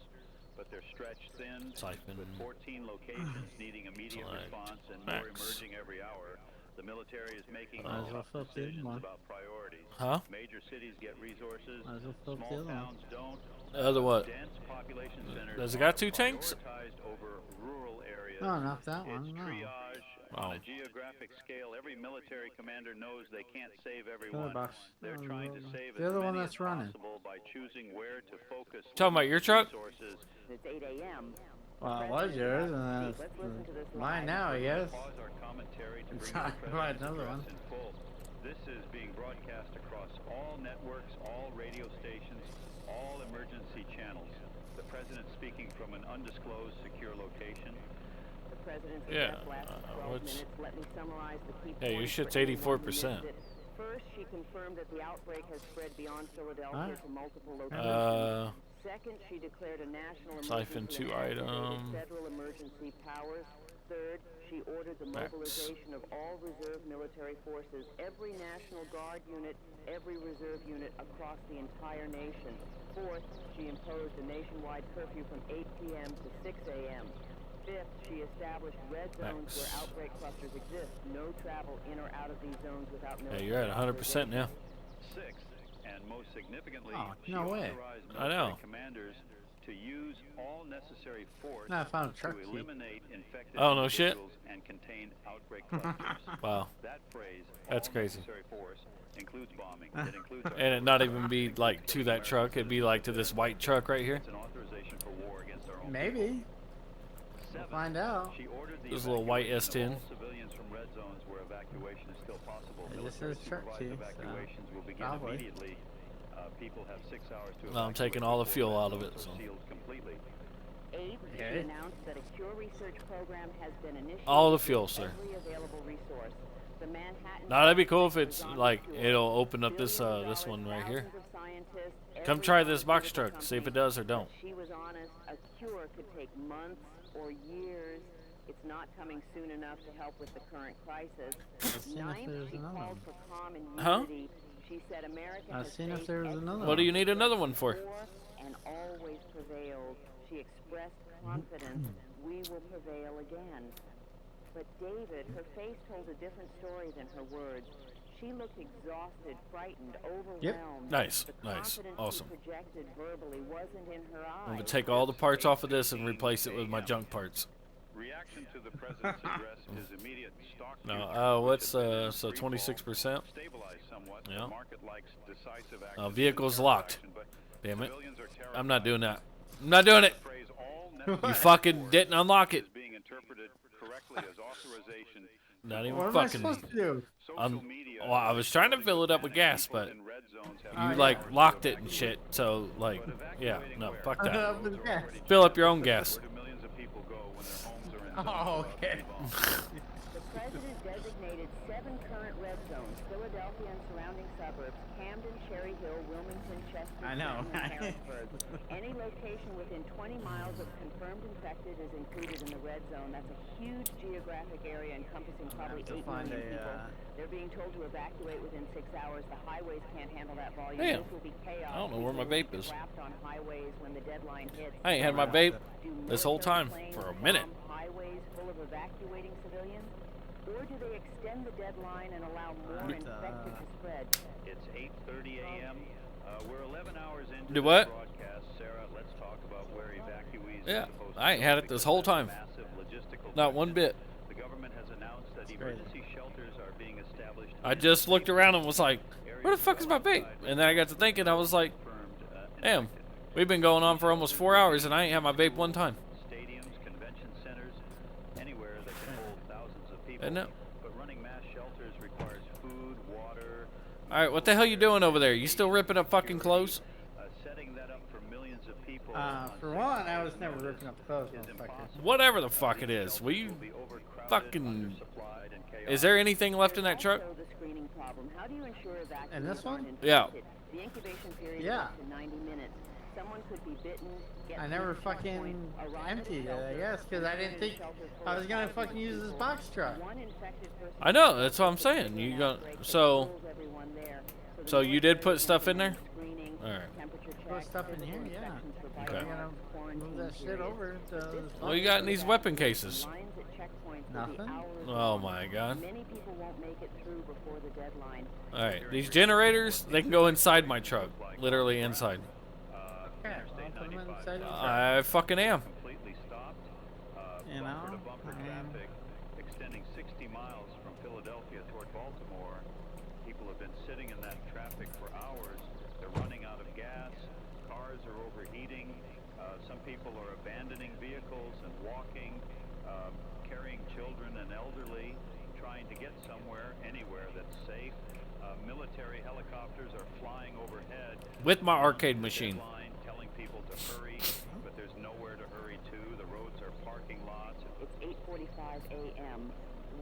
Speaker 3: but they're stretched thin
Speaker 1: Siphon.
Speaker 3: with 14 locations needing immediate
Speaker 1: Select.
Speaker 3: response and more
Speaker 1: Max.
Speaker 3: emerging every hour. The military is making
Speaker 2: Might as well
Speaker 3: tough
Speaker 2: flip the other
Speaker 3: decisions
Speaker 2: one.
Speaker 3: about priorities.
Speaker 1: Huh?
Speaker 3: Major cities get resources,
Speaker 2: Might as well flip the
Speaker 3: small
Speaker 2: other one.
Speaker 3: towns don't.
Speaker 1: The other what?
Speaker 3: Dense population centers
Speaker 1: Does it got
Speaker 3: are
Speaker 1: 2 tanks?
Speaker 3: prioritized over rural areas.
Speaker 2: No, not that one.
Speaker 3: It's
Speaker 2: No.
Speaker 3: triage
Speaker 1: Oh.
Speaker 3: on a geographic scale. Every military commander knows they can't save
Speaker 2: Other
Speaker 3: everyone.
Speaker 2: box.
Speaker 3: They're
Speaker 2: No,
Speaker 3: trying
Speaker 2: no,
Speaker 3: to
Speaker 2: no.
Speaker 3: save
Speaker 2: The
Speaker 3: as
Speaker 2: other one
Speaker 3: many
Speaker 2: that's
Speaker 3: as
Speaker 2: running.
Speaker 3: possible by choosing where to focus
Speaker 1: Talking about your truck?
Speaker 3: resources.
Speaker 4: It's 8 a.m.
Speaker 2: Well, it was yours, and then
Speaker 4: Let's listen to this
Speaker 2: it's mine
Speaker 4: live.
Speaker 2: now, I guess.
Speaker 3: Pause our commentary to
Speaker 2: It's
Speaker 3: bring you
Speaker 2: time
Speaker 3: the
Speaker 2: to buy
Speaker 3: president's
Speaker 2: another
Speaker 3: address
Speaker 2: one.
Speaker 3: in full. This is being broadcast across all networks, all radio stations, all emergency channels. The president speaking from an undisclosed secure location.
Speaker 4: The president's
Speaker 1: Yeah,
Speaker 4: address lasted 12
Speaker 1: what's-
Speaker 4: minutes. Let me summarize the key
Speaker 1: Yeah, your
Speaker 4: points
Speaker 1: shit's
Speaker 4: for anyone who
Speaker 1: 84%.
Speaker 4: missed it. First, she confirmed that the outbreak has spread beyond Philadelphia
Speaker 2: Huh?
Speaker 4: to multiple locations.
Speaker 1: Uh,
Speaker 4: Second, she declared a national
Speaker 1: Siphon
Speaker 4: emergency
Speaker 1: 2
Speaker 4: and activated
Speaker 1: item.
Speaker 4: federal emergency powers. Third, she ordered the
Speaker 1: Max.
Speaker 4: mobilization of all reserve military forces, every National Guard unit, every reserve unit across the entire nation. Fourth, she imposed a nationwide curfew from 8 p.m. to 6 a.m. Fifth, she established red zones
Speaker 1: Max.
Speaker 4: where outbreak clusters exist. No travel in or out of these zones without
Speaker 1: yeah,
Speaker 4: military
Speaker 1: you're at 100% now.
Speaker 3: Sixth, and most significantly,
Speaker 2: Oh,
Speaker 3: she
Speaker 2: no way.
Speaker 3: authorized
Speaker 1: I
Speaker 3: military
Speaker 1: know.
Speaker 3: commanders to use all necessary force
Speaker 2: No, I found a
Speaker 3: to
Speaker 2: truck key.
Speaker 3: eliminate infected
Speaker 1: Oh, no shit.
Speaker 3: individuals and contain outbreak clusters.
Speaker 1: Wow.
Speaker 3: That phrase,
Speaker 1: That's
Speaker 3: all
Speaker 1: crazy.
Speaker 3: necessary force, includes bombing. It includes our
Speaker 1: And it not even be like to that truck. It'd be like to this white truck right here.
Speaker 3: It's an authorization for war against our own
Speaker 2: Maybe.
Speaker 3: people.
Speaker 2: We'll
Speaker 3: Seventh,
Speaker 2: find out.
Speaker 3: she ordered the
Speaker 1: This little white
Speaker 3: evacuation
Speaker 1: S10.
Speaker 3: of all civilians from red zones where evacuation is still possible.
Speaker 2: It just
Speaker 3: Military
Speaker 2: says truck
Speaker 3: supervised
Speaker 2: key, so
Speaker 3: evacuations will begin
Speaker 2: probably.
Speaker 3: immediately. People have 6 hours to
Speaker 1: No, I'm
Speaker 3: evacuate
Speaker 1: taking all the
Speaker 3: before
Speaker 1: fuel
Speaker 3: red
Speaker 1: out of
Speaker 3: zones
Speaker 1: it,
Speaker 3: are
Speaker 1: so.
Speaker 3: sealed completely.
Speaker 4: Eighth,
Speaker 2: Okay.
Speaker 4: she announced that a cure research program has been initiated.
Speaker 1: All the fuel,
Speaker 4: with
Speaker 1: sir.
Speaker 4: Every available resource. The Manhattan
Speaker 1: Now that'd be cool if
Speaker 4: Project
Speaker 1: it's
Speaker 4: is on
Speaker 1: like
Speaker 4: the cure.
Speaker 1: it'll open up this
Speaker 4: Billions of
Speaker 1: this one
Speaker 4: dollars,
Speaker 1: right here.
Speaker 4: thousands of scientists.
Speaker 1: Come
Speaker 4: every
Speaker 1: try this box
Speaker 4: pharmaceutical
Speaker 1: truck. See if it
Speaker 4: company,
Speaker 1: does or don't.
Speaker 4: but she was honest. A cure could take months or years. It's not coming soon enough to help with the current crisis. Ninth, she called for calm and
Speaker 1: Huh?
Speaker 4: unity. She said America
Speaker 2: I've
Speaker 4: has
Speaker 2: seen if
Speaker 4: faced
Speaker 2: there was another
Speaker 1: What do you
Speaker 2: one.
Speaker 1: need another one for?
Speaker 4: before and always prevailed. She expressed confidence we will prevail again. But David, her face told a different story than her words. She looked exhausted, frightened, overwhelmed.
Speaker 1: Nice,
Speaker 4: The
Speaker 1: nice,
Speaker 4: confidence
Speaker 1: awesome.
Speaker 4: she projected verbally wasn't in her
Speaker 1: I'm gonna
Speaker 4: eyes.
Speaker 1: take all the parts off of this and replace it with my junk parts.
Speaker 3: Reaction to the president's address is immediate stock
Speaker 1: No, what's so 26%?
Speaker 3: stabilized somewhat.
Speaker 1: Yeah.
Speaker 3: The market likes decisive action.
Speaker 1: Vehicle's locked.
Speaker 3: But
Speaker 1: Damn it!
Speaker 3: civilians are terrified.
Speaker 1: I'm not doing that. I'm not doing it.
Speaker 3: The phrase all
Speaker 1: You
Speaker 3: necessary
Speaker 1: fucking
Speaker 3: force
Speaker 1: didn't unlock it.
Speaker 3: is being interpreted correctly as authorization.
Speaker 1: Not even
Speaker 2: What am I
Speaker 1: fucking.
Speaker 2: supposed to do?
Speaker 3: Social media
Speaker 1: Well, I was trying to fill it up with gas, but
Speaker 3: in red zones have
Speaker 1: you
Speaker 2: Oh,
Speaker 1: like
Speaker 2: yeah.
Speaker 1: locked it and shit. So like, yeah, no, fuck that.
Speaker 2: Up with gas.
Speaker 1: Fill up your own gas.
Speaker 3: Where do millions of people go when their homes are in
Speaker 2: Oh, okay.
Speaker 4: The president designated 7 current red zones: Philadelphia and surrounding suburbs, Camden, Cherry Hill, Wilmington, Chester,
Speaker 2: I know.
Speaker 4: Trenton, and Harrisburg. Any location within 20 miles of confirmed infected is included in the red zone. That's a huge geographic area encompassing probably 8
Speaker 2: find
Speaker 4: million
Speaker 2: a,
Speaker 4: people. They're being told to evacuate within 6 hours. The highways can't handle that volume.
Speaker 1: Damn.
Speaker 4: This will be chaos.
Speaker 1: I don't know where my
Speaker 4: People
Speaker 1: vape is.
Speaker 4: trapped on highways when the deadline hits.
Speaker 1: I ain't had my vape
Speaker 4: Do
Speaker 1: this whole
Speaker 4: military
Speaker 1: time
Speaker 4: planes
Speaker 1: for a minute.
Speaker 4: bomb highways full of evacuating civilians? Or do they extend the deadline and allow more infected to spread?
Speaker 3: It's 8:30 a.m. We're 11 hours into
Speaker 1: Do
Speaker 3: the
Speaker 1: what?
Speaker 3: broadcast. Sarah, let's talk about where evacuees
Speaker 1: Yeah,
Speaker 3: are supposed to
Speaker 1: I ain't
Speaker 3: go
Speaker 1: had it this whole
Speaker 3: because of
Speaker 1: time.
Speaker 3: massive logistical
Speaker 1: Not one
Speaker 3: tension.
Speaker 1: bit.
Speaker 3: The government has announced that
Speaker 2: crazy.
Speaker 3: emergency shelters are being established.
Speaker 1: I just looked around and was like, where the fuck is my vape? And then I got to thinking, I was like, damn, we've been going on for almost 4 hours and I ain't had my vape one time.
Speaker 3: Stadiums, convention centers, anywhere that can hold thousands of people.
Speaker 1: Isn't it?
Speaker 3: But running mass shelters requires food, water.
Speaker 1: Alright, what the hell you doing over there? You still ripping up fucking clothes?
Speaker 3: Setting that up for millions of people.
Speaker 2: For one, I was never ripping up clothes, motherfucker.
Speaker 1: Whatever the fuck it is. Will you fucking... Is there anything left in that truck?
Speaker 4: Also the screening problem. How do you ensure evacuees
Speaker 2: And this one?
Speaker 4: aren't
Speaker 1: Yeah.
Speaker 4: infected? The incubation period
Speaker 2: Yeah.
Speaker 4: is up to 90 minutes. Someone could be bitten, get
Speaker 2: I never
Speaker 4: to the
Speaker 2: fucking
Speaker 4: checkpoint, arrive at a
Speaker 2: emptied it, I
Speaker 4: shelter,
Speaker 2: guess, because I didn't think
Speaker 4: shelter full
Speaker 2: I
Speaker 4: of
Speaker 2: was gonna
Speaker 4: thousands
Speaker 2: fucking
Speaker 4: of
Speaker 2: use this
Speaker 4: people.
Speaker 2: box truck.
Speaker 4: One infected person
Speaker 1: I know, that's what I'm saying. You got... So...
Speaker 4: pulls everyone there. So the
Speaker 1: So you did put
Speaker 4: military
Speaker 1: stuff in there?
Speaker 4: screening,
Speaker 1: Alright.
Speaker 4: temperature
Speaker 2: Put
Speaker 4: checks,
Speaker 2: stuff in
Speaker 4: physical
Speaker 2: here, yeah.
Speaker 4: inspections for
Speaker 1: Okay.
Speaker 2: I
Speaker 4: vital
Speaker 2: gotta
Speaker 4: quarantine
Speaker 2: move that shit
Speaker 4: periods.
Speaker 2: over to this
Speaker 1: What you got in these weapon cases?
Speaker 4: Lines at checkpoints will be
Speaker 2: Nothing?
Speaker 4: hours
Speaker 1: Oh
Speaker 4: long.
Speaker 1: my god.
Speaker 4: Many people won't make it through before the deadline.
Speaker 1: Alright, these generators, they can go inside my truck. Literally inside.
Speaker 2: Okay, I'll put them inside the truck.
Speaker 1: I fucking am.
Speaker 3: Completely stopped.
Speaker 2: You know,
Speaker 3: Bumper to bumper
Speaker 2: I mean-
Speaker 3: traffic extending 60 miles from Philadelphia toward Baltimore. People have been sitting in that traffic for hours. They're running out of gas. Cars are overheating. Some people are abandoning vehicles and walking, carrying children and elderly, trying to get somewhere, anywhere that's safe. Military helicopters are flying overhead.
Speaker 1: With my arcade machine.
Speaker 3: Deadline, telling people to hurry, but there's nowhere to hurry to. The roads are parking lots.
Speaker 4: It's 8:45 a.m.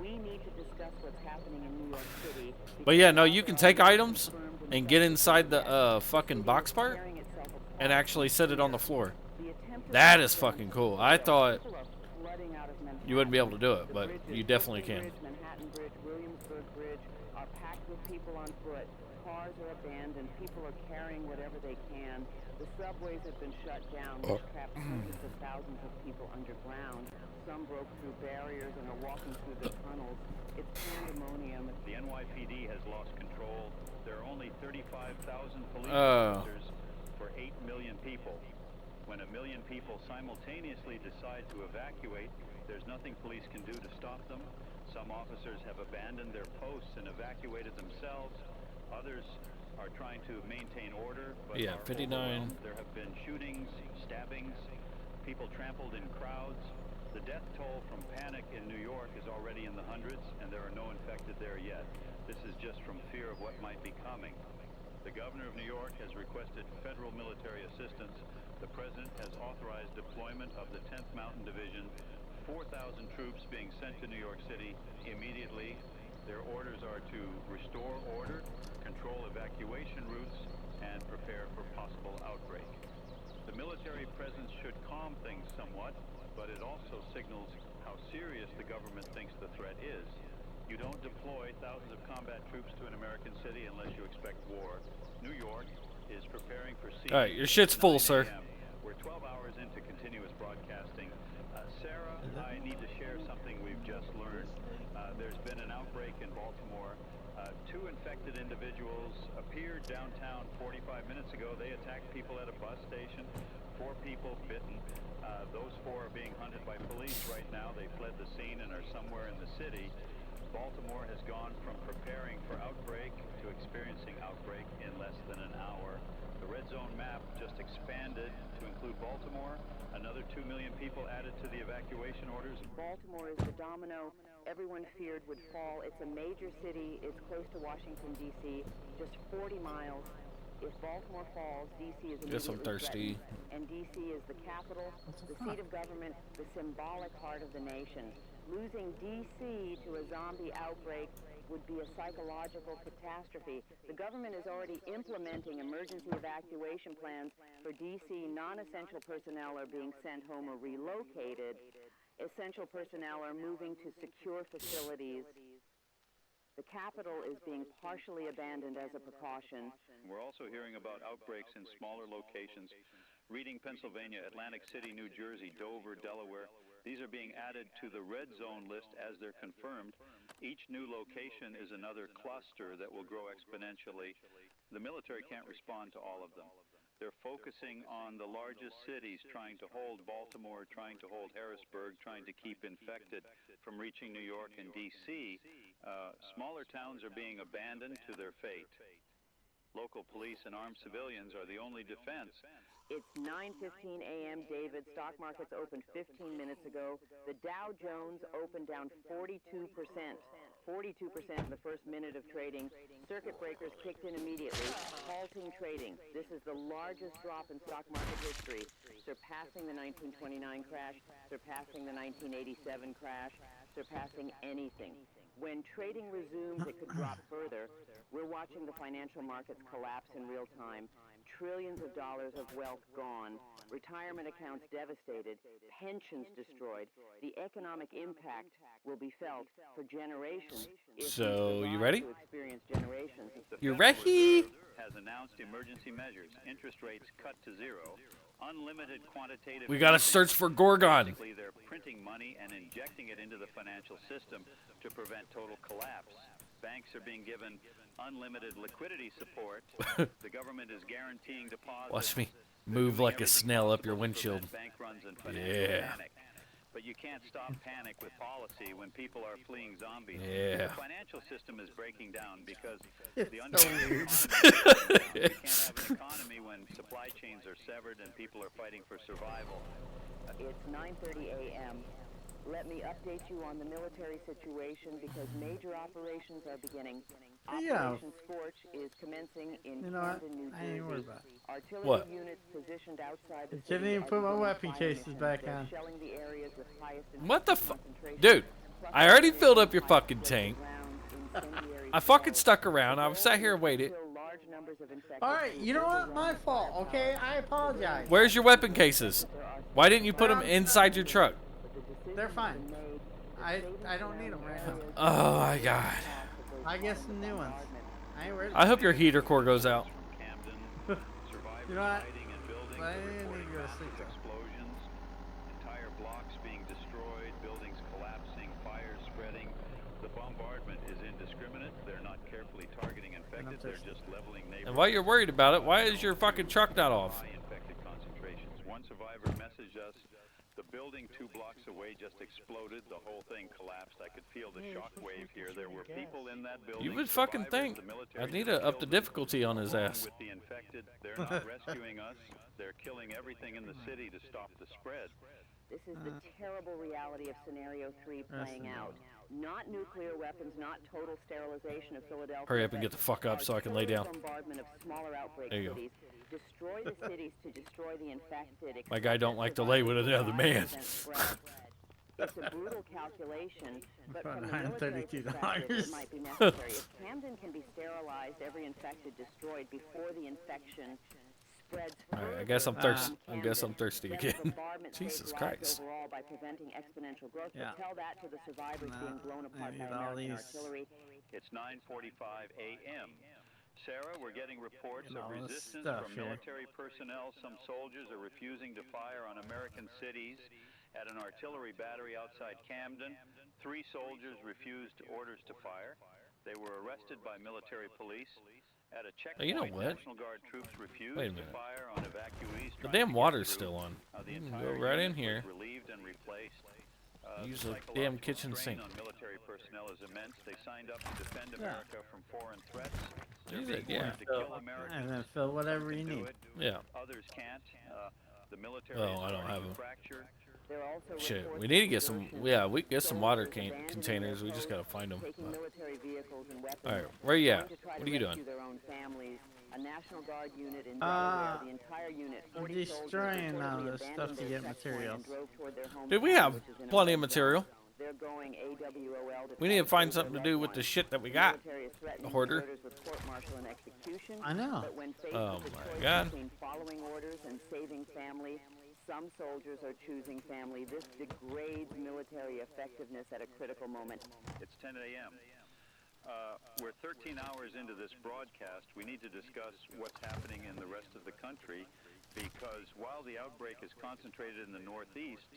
Speaker 4: We need to discuss what's happening in New York City.
Speaker 1: But yeah, no, you can take items and get inside the fucking box part
Speaker 4: Carrying itself
Speaker 1: and actually set it on the floor.
Speaker 4: The attempt
Speaker 1: That is fucking cool. I thought
Speaker 4: People are flooding out of Manhattan.
Speaker 1: you wouldn't be able to do it,
Speaker 4: The
Speaker 1: but
Speaker 4: bridges,
Speaker 1: you definitely
Speaker 4: Brooklyn
Speaker 1: can.
Speaker 4: Bridge, Manhattan Bridge, Williamsburg Bridge are packed with people on foot. Cars are abandoned. People are carrying whatever they can. The subways have been shut down, which trapped hundreds of thousands of people underground. Some broke through barriers and are walking through the tunnels. It's pandemonium.
Speaker 3: The NYPD has lost control. There are only 35,000 police
Speaker 1: Oh.
Speaker 3: officers for 8 million people. When 1 million people simultaneously decide to evacuate, there's nothing police can do to stop them. Some officers have abandoned their posts and evacuated themselves. Others are trying to maintain order, but
Speaker 1: Yeah,
Speaker 3: are
Speaker 1: 59.
Speaker 3: overwhelmed. There have been shootings, stabbings, people trampled in crowds. The death toll from panic in New York is already in the hundreds, and there are no infected there yet. This is just from fear of what might be coming. The governor of New York has requested federal military assistance. The president has authorized deployment of the 10th Mountain Division, 4,000 troops being sent to New York City immediately. Their orders are to restore order, control evacuation routes, and prepare presence should calm things somewhat, but it also signals how serious the government thinks the threat is. You don't deploy thousands of combat troops to an American city unless you expect war. New York is preparing for siege.
Speaker 1: All right, your shit's full, sir.
Speaker 3: We're 12 hours into continuous broadcasting. Sarah, I need to share something we've just learned. There's been an outbreak in Baltimore. 2 infected individuals appeared downtown 45 minutes ago. They attacked people at a bus station. 4 people bitten. Those 4 are being hunted by police right now. They fled the scene and are somewhere in the city. Baltimore has gone from preparing for outbreak to experiencing outbreak in less than an hour. The red zone map just expanded to include Baltimore. Another 2 million people added to the evacuation orders.
Speaker 4: Baltimore is the domino everyone feared would fall. It's a major city. It's close to Washington, D.C., just 40 miles. If Baltimore falls, D.C. is
Speaker 1: Guess I'm
Speaker 4: immediately
Speaker 1: thirsty.
Speaker 4: threatened. And D.C. is the capital, the seat of government, the symbolic heart of the nation. Losing D.C. to a zombie outbreak would be a psychological catastrophe. The government is already implementing emergency evacuation plans for D.C. Non-essential personnel are being sent home or relocated. Essential personnel are moving to secure facilities. The capital is being partially abandoned as a precaution.
Speaker 3: We're also hearing about outbreaks in smaller locations. Reading, Pennsylvania, Atlantic City, New Jersey, Dover, Delaware. These are being added to the red zone list as they're confirmed. Each new location is another cluster that will grow exponentially. The military can't respond to all of them. They're focusing on the largest cities, trying to hold Baltimore, trying to hold Harrisburg, trying to keep infected from reaching New York and D.C. Smaller towns are being abandoned to their fate. Local police and armed civilians are the only defense.
Speaker 4: It's 9:15 a.m., David. Stock markets opened 15 minutes ago. The Dow Jones opened down 42%. 42% in the first minute of trading. Circuit breakers kicked in immediately, halting trading. This is the largest drop in stock market history, surpassing the 1929 crash, surpassing the 1987 crash, surpassing anything. When trading resumes, it could drop further. We're watching the financial markets collapse in real time. Trillions of dollars of wealth gone, retirement accounts devastated, pensions destroyed. The economic impact will be felt for generations.
Speaker 1: So, you ready?
Speaker 4: To experience generations.
Speaker 1: You ready?
Speaker 3: Has announced emergency measures. Interest rates cut to 0. Unlimited quantitative.
Speaker 1: We gotta search for Gorgon.
Speaker 3: Basically, they're printing money and injecting it into the financial system to prevent total collapse. Banks are being given unlimited liquidity support. The government is guaranteeing deposits.
Speaker 1: Watch me move like a snail up your windshield.
Speaker 3: Bank runs and financial
Speaker 1: Yeah.
Speaker 3: panic. But you can't stop panic with policy when people are fleeing zombies.
Speaker 1: Yeah.
Speaker 3: The financial system is breaking down because
Speaker 2: It's
Speaker 3: the
Speaker 2: so
Speaker 3: underlying
Speaker 2: weird.
Speaker 3: economy, you can't have an economy when supply chains are severed and people are fighting for survival.
Speaker 4: It's 9:30 a.m. Let me update you on the military situation because major operations are beginning.
Speaker 2: Yeah.
Speaker 4: Operation Scorch is commencing in
Speaker 2: You know what?
Speaker 4: Camden, New
Speaker 2: I ain't worried
Speaker 4: Jersey.
Speaker 2: about it.
Speaker 4: Artillery
Speaker 1: What?
Speaker 4: units positioned outside the
Speaker 2: I
Speaker 4: city
Speaker 2: didn't even
Speaker 4: are
Speaker 2: put my
Speaker 4: beginning
Speaker 2: weapon
Speaker 4: fire
Speaker 2: cases
Speaker 4: missions.
Speaker 2: back
Speaker 4: They're
Speaker 2: on.
Speaker 4: shelling the areas with highest
Speaker 1: What the fuck?
Speaker 4: concentration.
Speaker 1: Dude,
Speaker 4: Plus,
Speaker 1: I already
Speaker 4: they're
Speaker 1: filled up your
Speaker 4: high
Speaker 1: fucking
Speaker 4: explosive
Speaker 1: tank.
Speaker 4: rounds, incendiary
Speaker 1: I fucking
Speaker 4: shells.
Speaker 1: stuck around. I
Speaker 4: The
Speaker 1: sat
Speaker 4: goal
Speaker 1: here
Speaker 4: is
Speaker 1: and
Speaker 4: to
Speaker 1: waited.
Speaker 4: kill large numbers of infected
Speaker 2: Alright, you know what? My fault, okay? I apologize.
Speaker 1: Where's your weapon cases? Why didn't you put them inside your truck?
Speaker 2: They're fine. I don't need them right now.
Speaker 1: Oh my god.
Speaker 2: I guess some new ones. I ain't worried.
Speaker 1: I hope your heater core goes out.
Speaker 3: Camden, survivors
Speaker 2: You know what?
Speaker 3: hiding in buildings
Speaker 2: But I
Speaker 3: are
Speaker 2: didn't need
Speaker 3: reporting
Speaker 2: to go to
Speaker 3: massive
Speaker 2: sleep, though.
Speaker 3: explosions, entire blocks being destroyed, buildings collapsing, fires spreading. The bombardment is indiscriminate. They're not carefully targeting infected. They're just leveling neighborhoods.
Speaker 1: And while you're worried about it, why is your fucking truck not off?
Speaker 3: High infected concentrations. One survivor messaged us. The building 2 blocks away just exploded. The whole thing collapsed. I could feel the shock wave here. There were people in that building.
Speaker 1: You would fucking
Speaker 3: survivors.
Speaker 1: think.
Speaker 3: The military
Speaker 1: I need
Speaker 3: just
Speaker 1: to up the
Speaker 3: killed them.
Speaker 1: difficulty on his
Speaker 3: Along
Speaker 1: ass.
Speaker 3: with the infected, they're not rescuing us. They're killing everything in the city to stop the spread.
Speaker 4: This is the terrible reality of Scenario 3 playing out. Not nuclear weapons, not total sterilization of Philadelphia.
Speaker 1: Hurry up and get the fuck up so I can lay down.
Speaker 4: Bombardment of smaller outbreak
Speaker 1: There you go.
Speaker 4: cities. Destroy the cities to destroy the infected.
Speaker 1: My guy don't like to lay with another man.
Speaker 4: It's a brutal calculation, but from the military
Speaker 2: $132.
Speaker 4: perspective, it might be necessary. If Camden can be sterilized, every infected destroyed before the infection
Speaker 1: All right, I guess I'm thirsty. I guess I'm thirsty again. Jesus Christ.
Speaker 4: Overall by preventing exponential growth.
Speaker 2: Yeah.
Speaker 4: But tell that to the survivors being blown apart by
Speaker 2: need all
Speaker 4: American
Speaker 2: these.
Speaker 4: artillery.
Speaker 3: It's 9:45 a.m. Sarah, we're getting reports
Speaker 2: And
Speaker 3: of
Speaker 2: all this
Speaker 3: resistance
Speaker 2: stuff
Speaker 3: from
Speaker 2: here.
Speaker 3: military personnel. Some soldiers are refusing to fire on American cities. At an artillery battery outside Camden, 3 soldiers refused orders to fire. They were arrested by military police. At a checkpoint,
Speaker 1: You know what?
Speaker 3: National Guard troops refused
Speaker 1: Wait a
Speaker 3: to
Speaker 1: minute.
Speaker 3: fire on evacuees.
Speaker 1: The
Speaker 3: trying
Speaker 1: damn
Speaker 3: to get
Speaker 1: water's
Speaker 3: through.
Speaker 1: still on.
Speaker 3: The
Speaker 1: You can
Speaker 3: entire
Speaker 1: go right in
Speaker 3: unit was
Speaker 1: here.
Speaker 3: relieved and replaced.
Speaker 1: Use
Speaker 3: The
Speaker 1: the damn
Speaker 3: psychological
Speaker 1: kitchen
Speaker 3: strain
Speaker 1: sink.
Speaker 3: on military personnel is immense. They signed up to defend America from foreign threats. They're
Speaker 1: Use it,
Speaker 3: being
Speaker 1: yeah.
Speaker 3: ordered to kill Americans.
Speaker 2: And then fill whatever you
Speaker 3: Do
Speaker 2: need.
Speaker 3: it.
Speaker 1: Yeah.
Speaker 3: Others can't. The military
Speaker 1: Oh,
Speaker 3: is
Speaker 1: I don't
Speaker 3: starting
Speaker 1: have
Speaker 3: to
Speaker 1: 'em.
Speaker 3: fracture.
Speaker 4: There are also
Speaker 1: Shit,
Speaker 4: reports
Speaker 1: we need to
Speaker 4: of
Speaker 1: get some.
Speaker 4: desertion,
Speaker 1: Yeah, we can get some water
Speaker 4: soldiers abandoning
Speaker 1: containers.
Speaker 4: their
Speaker 1: We just gotta
Speaker 4: posts,
Speaker 1: find them.
Speaker 4: taking military vehicles and weapons,
Speaker 1: All right, where you
Speaker 4: going
Speaker 1: at?
Speaker 4: to try
Speaker 1: What
Speaker 4: to
Speaker 1: are you
Speaker 4: rescue
Speaker 1: doing?
Speaker 4: their own families. A National Guard unit in Delaware, the entire unit, 40
Speaker 2: destroying
Speaker 4: soldiers
Speaker 2: all
Speaker 4: reportedly
Speaker 2: this stuff
Speaker 4: abandoned
Speaker 2: to
Speaker 4: their
Speaker 2: get
Speaker 4: checkpoint
Speaker 2: materials.
Speaker 4: and drove toward their
Speaker 1: Dude, we
Speaker 4: hometown,
Speaker 1: have
Speaker 4: which is in a
Speaker 1: plenty
Speaker 4: red
Speaker 1: of material.
Speaker 4: zone. They're going AWOL
Speaker 1: We need to
Speaker 4: defense
Speaker 1: find
Speaker 4: over
Speaker 1: something to
Speaker 4: loved
Speaker 1: do with the
Speaker 4: ones.
Speaker 1: shit that we
Speaker 4: The
Speaker 1: got.
Speaker 4: military is threatening
Speaker 1: hoarder.
Speaker 4: deserters with court-martial and execution.
Speaker 2: I know.
Speaker 4: But when faced
Speaker 1: Oh
Speaker 4: with the
Speaker 1: my
Speaker 4: choice
Speaker 1: God.
Speaker 4: between following orders and saving family, some soldiers are choosing family. This degrades military effectiveness at a critical moment.
Speaker 3: It's 10 a.m. We're 13 hours into this broadcast. We need to discuss what's happening in the rest of the country because while the outbreak is concentrated in the Northeast,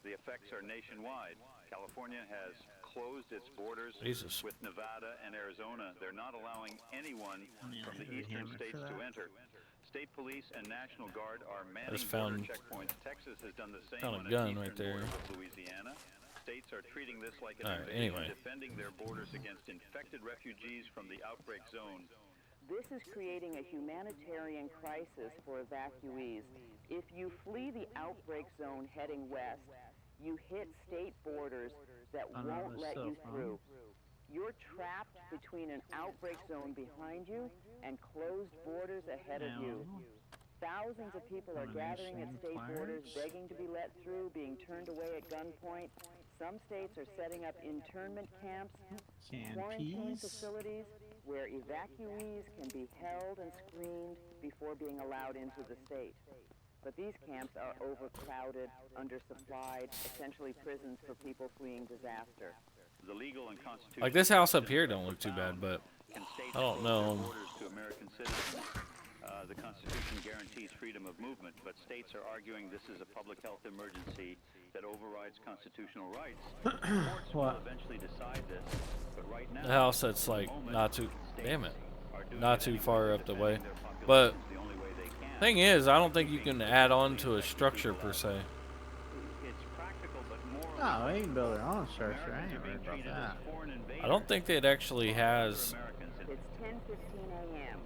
Speaker 3: the effects are nationwide. California has closed its borders
Speaker 1: Jesus.
Speaker 3: with Nevada and Arizona. They're not allowing anyone from the eastern
Speaker 2: hammered
Speaker 3: states
Speaker 2: for
Speaker 3: to
Speaker 2: that.
Speaker 3: enter. State police and National Guard are manning
Speaker 1: just
Speaker 3: border
Speaker 1: found-
Speaker 3: checkpoints. Texas has done the same
Speaker 1: found a
Speaker 3: on
Speaker 1: gun
Speaker 3: its
Speaker 1: right
Speaker 3: eastern
Speaker 1: there.
Speaker 3: border with Louisiana. States are treating this like an
Speaker 1: All right,
Speaker 3: invasion,
Speaker 1: anyway.
Speaker 3: defending their borders against infected refugees from the outbreak zone.
Speaker 4: This is creating a humanitarian crisis for evacuees. If you flee the outbreak zone heading west, you hit state borders that
Speaker 2: I know
Speaker 4: won't
Speaker 2: this
Speaker 4: let
Speaker 2: stuff,
Speaker 4: you
Speaker 2: huh?
Speaker 4: through. You're trapped between an outbreak zone behind you and closed borders ahead of you. Thousands of people are gathering at state borders, begging to be let through, being turned away at gunpoint. Some states are setting up internment camps,
Speaker 2: Canned
Speaker 4: quarantine
Speaker 2: peas.
Speaker 4: facilities where evacuees can be held and screened before being allowed into the state. But these camps are overcrowded, undersupplied, essentially prisons for people fleeing disaster.
Speaker 3: The legal and constitutional
Speaker 1: Like this house up here don't look too bad, but
Speaker 3: can states
Speaker 1: I don't
Speaker 3: close their
Speaker 1: know.
Speaker 3: borders to American citizens. The Constitution guarantees freedom of movement, but states are arguing this is a public health emergency that overrides constitutional rights. Courts will
Speaker 2: What?
Speaker 3: eventually decide this, but right now,
Speaker 1: the house that's
Speaker 3: at the
Speaker 1: like
Speaker 3: moment,
Speaker 1: not too.
Speaker 3: states
Speaker 1: Damn it.
Speaker 3: are doing
Speaker 1: Not
Speaker 3: it
Speaker 1: too
Speaker 3: anyway,
Speaker 1: far up the way.
Speaker 3: defending their
Speaker 1: But
Speaker 3: populations the only way they can.
Speaker 1: thing is, I don't think you can add on to a structure per se.
Speaker 3: It's practical, but morally
Speaker 2: Oh, they can build their own structure. I
Speaker 3: Americans
Speaker 2: ain't
Speaker 3: are being
Speaker 2: worried about
Speaker 3: treated
Speaker 2: that.
Speaker 3: as foreign invaders.
Speaker 1: I don't think it actually has.
Speaker 3: Americans.
Speaker 4: It's 10:15 a.m.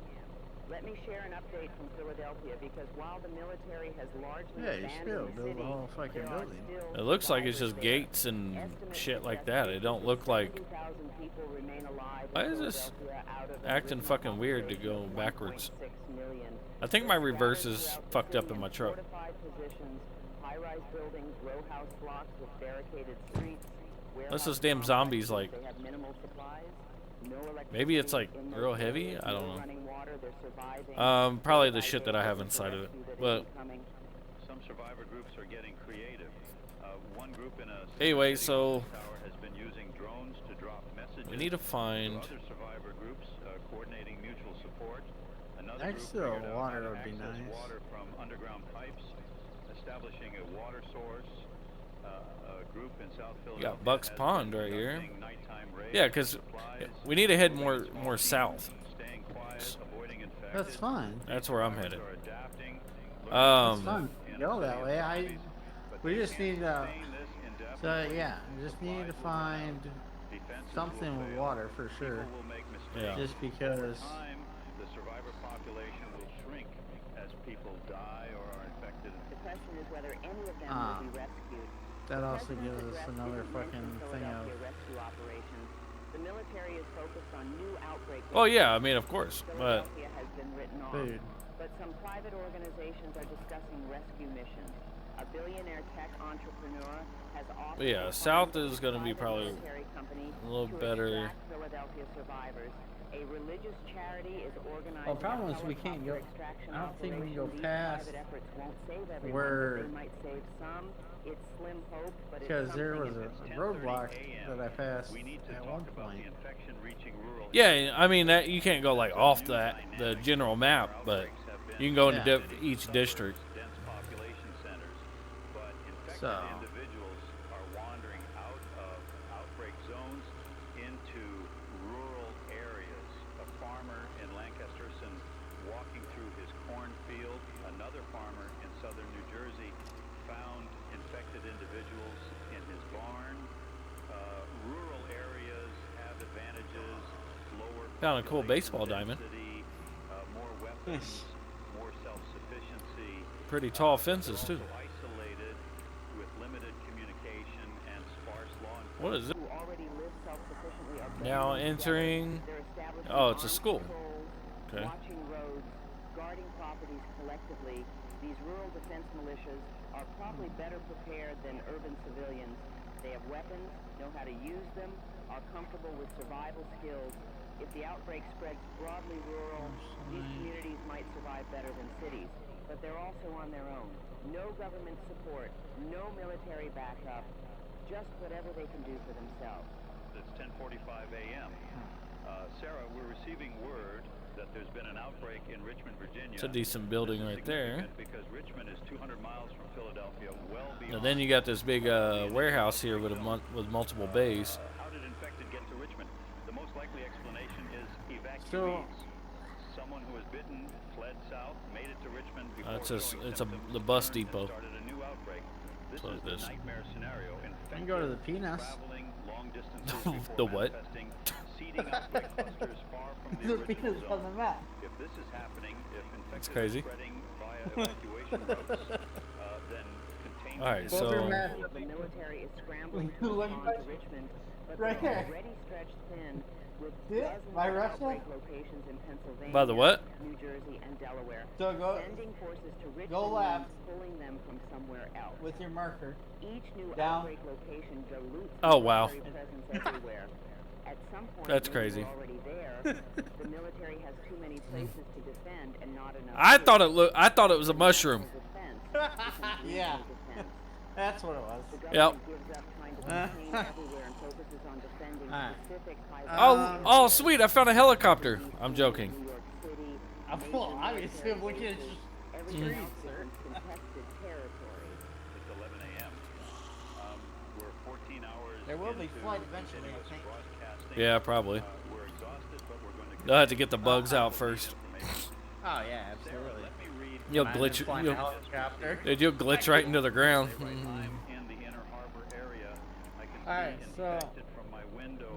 Speaker 4: Let me share an update from Philadelphia because while the military has largely
Speaker 2: Yeah, you
Speaker 4: abandoned
Speaker 2: still
Speaker 4: the
Speaker 2: build
Speaker 4: city,
Speaker 2: the whole fucking
Speaker 4: there are
Speaker 2: building.
Speaker 4: still
Speaker 1: It looks like it's just
Speaker 4: survivors there.
Speaker 1: gates and
Speaker 4: Estimates
Speaker 1: shit like
Speaker 4: suggest
Speaker 1: that. It don't look like.
Speaker 4: 2,000 people remain alive in
Speaker 1: Why is this
Speaker 4: Philadelphia out of an
Speaker 1: acting
Speaker 4: original
Speaker 1: fucking weird to
Speaker 4: population
Speaker 1: go
Speaker 4: of
Speaker 1: backwards?
Speaker 4: 1.6 million.
Speaker 1: I think my
Speaker 4: They're
Speaker 1: reverse
Speaker 4: scattered
Speaker 1: is
Speaker 4: throughout the
Speaker 1: fucked up
Speaker 4: city
Speaker 1: in my
Speaker 4: in
Speaker 1: truck.
Speaker 4: fortified positions, high-rise buildings, row house blocks with barricaded streets.
Speaker 1: Unless those
Speaker 4: warehouse
Speaker 1: damn zombies,
Speaker 4: complexes,
Speaker 1: like,
Speaker 4: they have minimal supplies, no
Speaker 1: maybe it's like
Speaker 4: electricity in those
Speaker 1: real heavy.
Speaker 4: areas,
Speaker 1: I don't
Speaker 4: no
Speaker 1: know.
Speaker 4: running water, they're surviving.
Speaker 1: Probably the
Speaker 4: Day by
Speaker 1: shit
Speaker 4: day,
Speaker 1: that I have
Speaker 4: looking for
Speaker 1: inside of it.
Speaker 4: rescue that
Speaker 1: But
Speaker 4: isn't coming.
Speaker 3: Some survivor groups are getting creative. One group in a
Speaker 1: anyway,
Speaker 3: city
Speaker 1: so
Speaker 3: tower has been using drones to drop messages
Speaker 1: we need to
Speaker 3: to
Speaker 1: find.
Speaker 3: other survivor groups, coordinating mutual support. Another
Speaker 2: Next
Speaker 3: group
Speaker 2: to
Speaker 3: figured out
Speaker 2: water
Speaker 3: how to
Speaker 2: would be
Speaker 3: access
Speaker 2: nice.
Speaker 3: water from underground pipes, establishing a water source. A group in South Philadelphia
Speaker 1: Buck's
Speaker 3: has
Speaker 1: Pond
Speaker 3: been
Speaker 1: right here.
Speaker 3: conducting nighttime raids
Speaker 1: Yeah,
Speaker 3: with
Speaker 1: 'cause
Speaker 3: supplies,
Speaker 1: we need to head
Speaker 3: moving
Speaker 1: more
Speaker 3: a small
Speaker 1: more
Speaker 3: team,
Speaker 1: south.
Speaker 3: staying quiet, avoiding infected.
Speaker 2: That's fine.
Speaker 1: That's where I'm
Speaker 3: Survivors
Speaker 1: headed.
Speaker 3: are adapting,
Speaker 2: It's
Speaker 1: Um,
Speaker 2: fun. Go that way. We just need to. So yeah, we just need to find something with water for sure.
Speaker 1: Yeah.
Speaker 2: Just because.
Speaker 3: Time, the survivor population will shrink as people die or are infected.
Speaker 4: The question is whether any of them
Speaker 2: Ah.
Speaker 4: will be rescued.
Speaker 2: That
Speaker 4: The
Speaker 2: also
Speaker 4: president
Speaker 2: gives us
Speaker 4: addressed
Speaker 2: another
Speaker 4: didn't
Speaker 2: fucking
Speaker 4: mention
Speaker 2: thing of.
Speaker 4: Philadelphia rescue operations. The military is focused on new outbreak.
Speaker 1: well, yeah, I mean, of course, but
Speaker 4: Philadelphia has been written off.
Speaker 2: Food.
Speaker 4: But some private organizations are discussing rescue missions. A billionaire tech entrepreneur has offered
Speaker 1: yeah,
Speaker 4: to
Speaker 1: south
Speaker 4: fund
Speaker 1: is gonna be
Speaker 4: private
Speaker 1: probably
Speaker 4: military company
Speaker 1: a little
Speaker 4: to
Speaker 1: better.
Speaker 4: extract Philadelphia survivors. A religious charity is organized.
Speaker 2: Well, the problem is we can't go. I don't think we can go past where.
Speaker 4: They might save some. It's slim hope, but
Speaker 2: Because there was a roadblock that I passed at one point.
Speaker 1: Yeah, I mean that you can't go like off the general map, but you can go into each district.
Speaker 2: So.
Speaker 3: Individuals are wandering out of outbreak zones into rural areas. A farmer in Lancasterson walking through his cornfield. Another farmer in southern New Jersey found infected individuals in his barn. Rural areas have advantages. Lower
Speaker 1: Found a cool baseball diamond.
Speaker 3: More weapons, more self-sufficiency.
Speaker 1: Pretty tall fences too.
Speaker 3: Isolated with limited communication and sparse law enforcement.
Speaker 1: What is it?
Speaker 4: who already live self-sufficiently are
Speaker 1: Now entering. Oh, it's a school. Okay.
Speaker 4: Watching roads, guarding properties collectively. These rural defense militias are probably better prepared than urban civilians. They have weapons, know how to use them, are comfortable with survival skills. If the outbreak spreads broadly rural, these communities might survive better than cities. But they're also on their own. No government support, no military backup, just whatever they can do for themselves.
Speaker 3: It's 10:45 a.m. Sarah, we're receiving word that there's been an outbreak in Richmond, Virginia.
Speaker 1: It's a decent building right there.
Speaker 3: Because Richmond is 200 miles from Philadelphia, well beyond.
Speaker 1: And then you got this big warehouse here with with multiple bays.
Speaker 3: How did infected get to Richmond? The most likely explanation is evacuees.
Speaker 2: So,
Speaker 3: someone who was bitten fled south, made it to Richmond before
Speaker 1: it's the bus depot.
Speaker 3: started a new outbreak. This
Speaker 1: So
Speaker 3: is
Speaker 1: this.
Speaker 3: the nightmare scenario.
Speaker 2: I can go to the peanuts.
Speaker 3: Traveling long distances
Speaker 1: The
Speaker 3: before
Speaker 1: what?
Speaker 3: manifesting, seeding outbreak clusters far from the
Speaker 2: The
Speaker 3: original
Speaker 2: peanuts on the
Speaker 3: zone.
Speaker 2: map.
Speaker 3: If this is happening, if infected
Speaker 1: crazy.
Speaker 3: is spreading via evacuation routes, then containment
Speaker 1: All right,
Speaker 3: is
Speaker 1: so
Speaker 4: The military is scrambling to
Speaker 2: Look
Speaker 4: respond
Speaker 2: at-
Speaker 4: to Richmond, but
Speaker 2: right
Speaker 4: they're
Speaker 2: here.
Speaker 4: already stretched thin with
Speaker 2: This?
Speaker 4: dozens
Speaker 2: My
Speaker 4: of
Speaker 2: restaurant?
Speaker 4: outbreak locations in Pennsylvania,
Speaker 1: By the what?
Speaker 4: New Jersey, and Delaware.
Speaker 2: So go
Speaker 4: Sending forces to Richmond
Speaker 2: go left.
Speaker 4: means pulling them from somewhere else.
Speaker 2: with your marker.
Speaker 4: Each new
Speaker 2: Down.
Speaker 4: outbreak location dilutes
Speaker 1: Oh, wow.
Speaker 4: military presence everywhere. At some point,
Speaker 1: That's
Speaker 4: when
Speaker 1: crazy.
Speaker 4: you're already there, the military has too many places to defend and not enough.
Speaker 1: I
Speaker 4: troops.
Speaker 1: thought it was a mushroom.
Speaker 4: Defense is an
Speaker 2: Yeah.
Speaker 4: regional defense.
Speaker 2: That's what it was.
Speaker 4: The
Speaker 1: Yep.
Speaker 4: government gives up trying to contain everywhere and focuses on defending
Speaker 2: Alright.
Speaker 4: specific
Speaker 1: Oh, sweet! I found a helicopter. I'm joking.
Speaker 4: New York City,
Speaker 2: Well, obviously, I'm looking at
Speaker 4: everything
Speaker 2: trees,
Speaker 4: else
Speaker 2: sir.
Speaker 4: becomes contested territory.
Speaker 3: It's 11 a.m. We're 14 hours.
Speaker 2: There will be
Speaker 3: into
Speaker 2: flight eventually, I
Speaker 3: continuous
Speaker 2: think.
Speaker 3: broadcasting.
Speaker 1: Yeah, probably.
Speaker 3: We're exhausted, but we're going to.
Speaker 1: They'll have to get the bugs out first.
Speaker 2: Oh yeah, absolutely.
Speaker 3: Let me read
Speaker 1: You'll
Speaker 2: Mine
Speaker 1: glitch.
Speaker 2: is flying a helicopter.
Speaker 1: You'll glitch right into the ground.
Speaker 3: I'm in the Inner Harbor area. I can
Speaker 2: Alright,
Speaker 3: see
Speaker 2: so-
Speaker 3: infected from my window.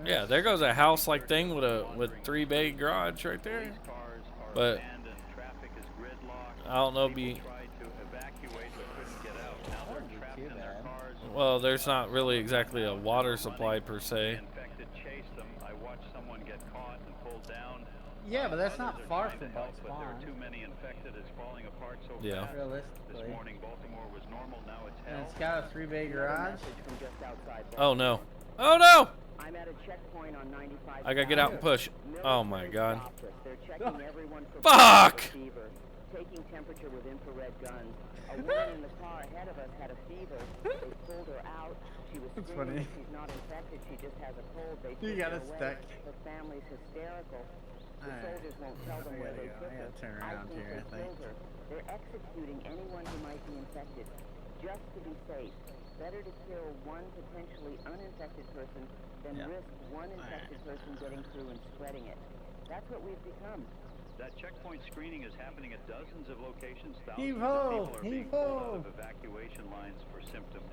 Speaker 1: Yeah, there goes a house-like thing with 3-bay garage right there.
Speaker 3: Police cars are
Speaker 1: But
Speaker 3: abandoned. Traffic is gridlocked.
Speaker 1: I don't know.
Speaker 3: People tried to evacuate but couldn't get out. Now they're trapped in their cars.
Speaker 1: Well, there's not really exactly a water supply per se.
Speaker 3: Infected chased them. I watched someone get caught and pulled down.
Speaker 2: Yeah, but that's not
Speaker 3: Others are
Speaker 2: far
Speaker 3: trying to
Speaker 2: from
Speaker 3: help,
Speaker 2: Bugs
Speaker 3: but there are
Speaker 2: Farm.
Speaker 3: too many infected. It's falling apart so
Speaker 1: Yeah.
Speaker 3: fast.
Speaker 2: Realistically.
Speaker 3: This morning, Baltimore was normal. Now it's
Speaker 2: And
Speaker 3: hell.
Speaker 2: it's got a 3-bay garage.
Speaker 4: Message from just outside
Speaker 1: Oh no! Oh no!
Speaker 4: I'm at a checkpoint on 95.
Speaker 1: I gotta get out and push. Oh my god!
Speaker 4: Stopped us. They're checking everyone for
Speaker 1: Fuck!
Speaker 4: fever, taking temperature with infrared guns. A woman in the car ahead of us had a fever. They pulled her out. She was
Speaker 2: That's
Speaker 4: screaming.
Speaker 2: funny.
Speaker 4: She's not infected. She just has a cold. They
Speaker 2: You
Speaker 4: took
Speaker 2: got
Speaker 4: her
Speaker 2: it
Speaker 4: away.
Speaker 2: stuck.
Speaker 4: Her family's hysterical. The
Speaker 2: Alright.
Speaker 4: soldiers won't tell them where
Speaker 2: I
Speaker 4: they
Speaker 2: gotta go.
Speaker 4: took
Speaker 2: I
Speaker 4: her.
Speaker 2: gotta turn
Speaker 4: I
Speaker 2: around
Speaker 4: think
Speaker 2: here,
Speaker 4: they
Speaker 2: I think.
Speaker 4: killed her. They're executing anyone who might be infected, just to be safe. Better to kill one potentially uninfected person than
Speaker 2: Yeah.
Speaker 4: risk one infected person getting through and spreading it. That's what we've become.
Speaker 3: That checkpoint screening is happening at dozens of locations. Thousands
Speaker 2: Heave
Speaker 3: of
Speaker 2: ho!
Speaker 3: people are being
Speaker 2: Heave
Speaker 3: pulled
Speaker 2: ho!
Speaker 3: out of evacuation lines for symptoms.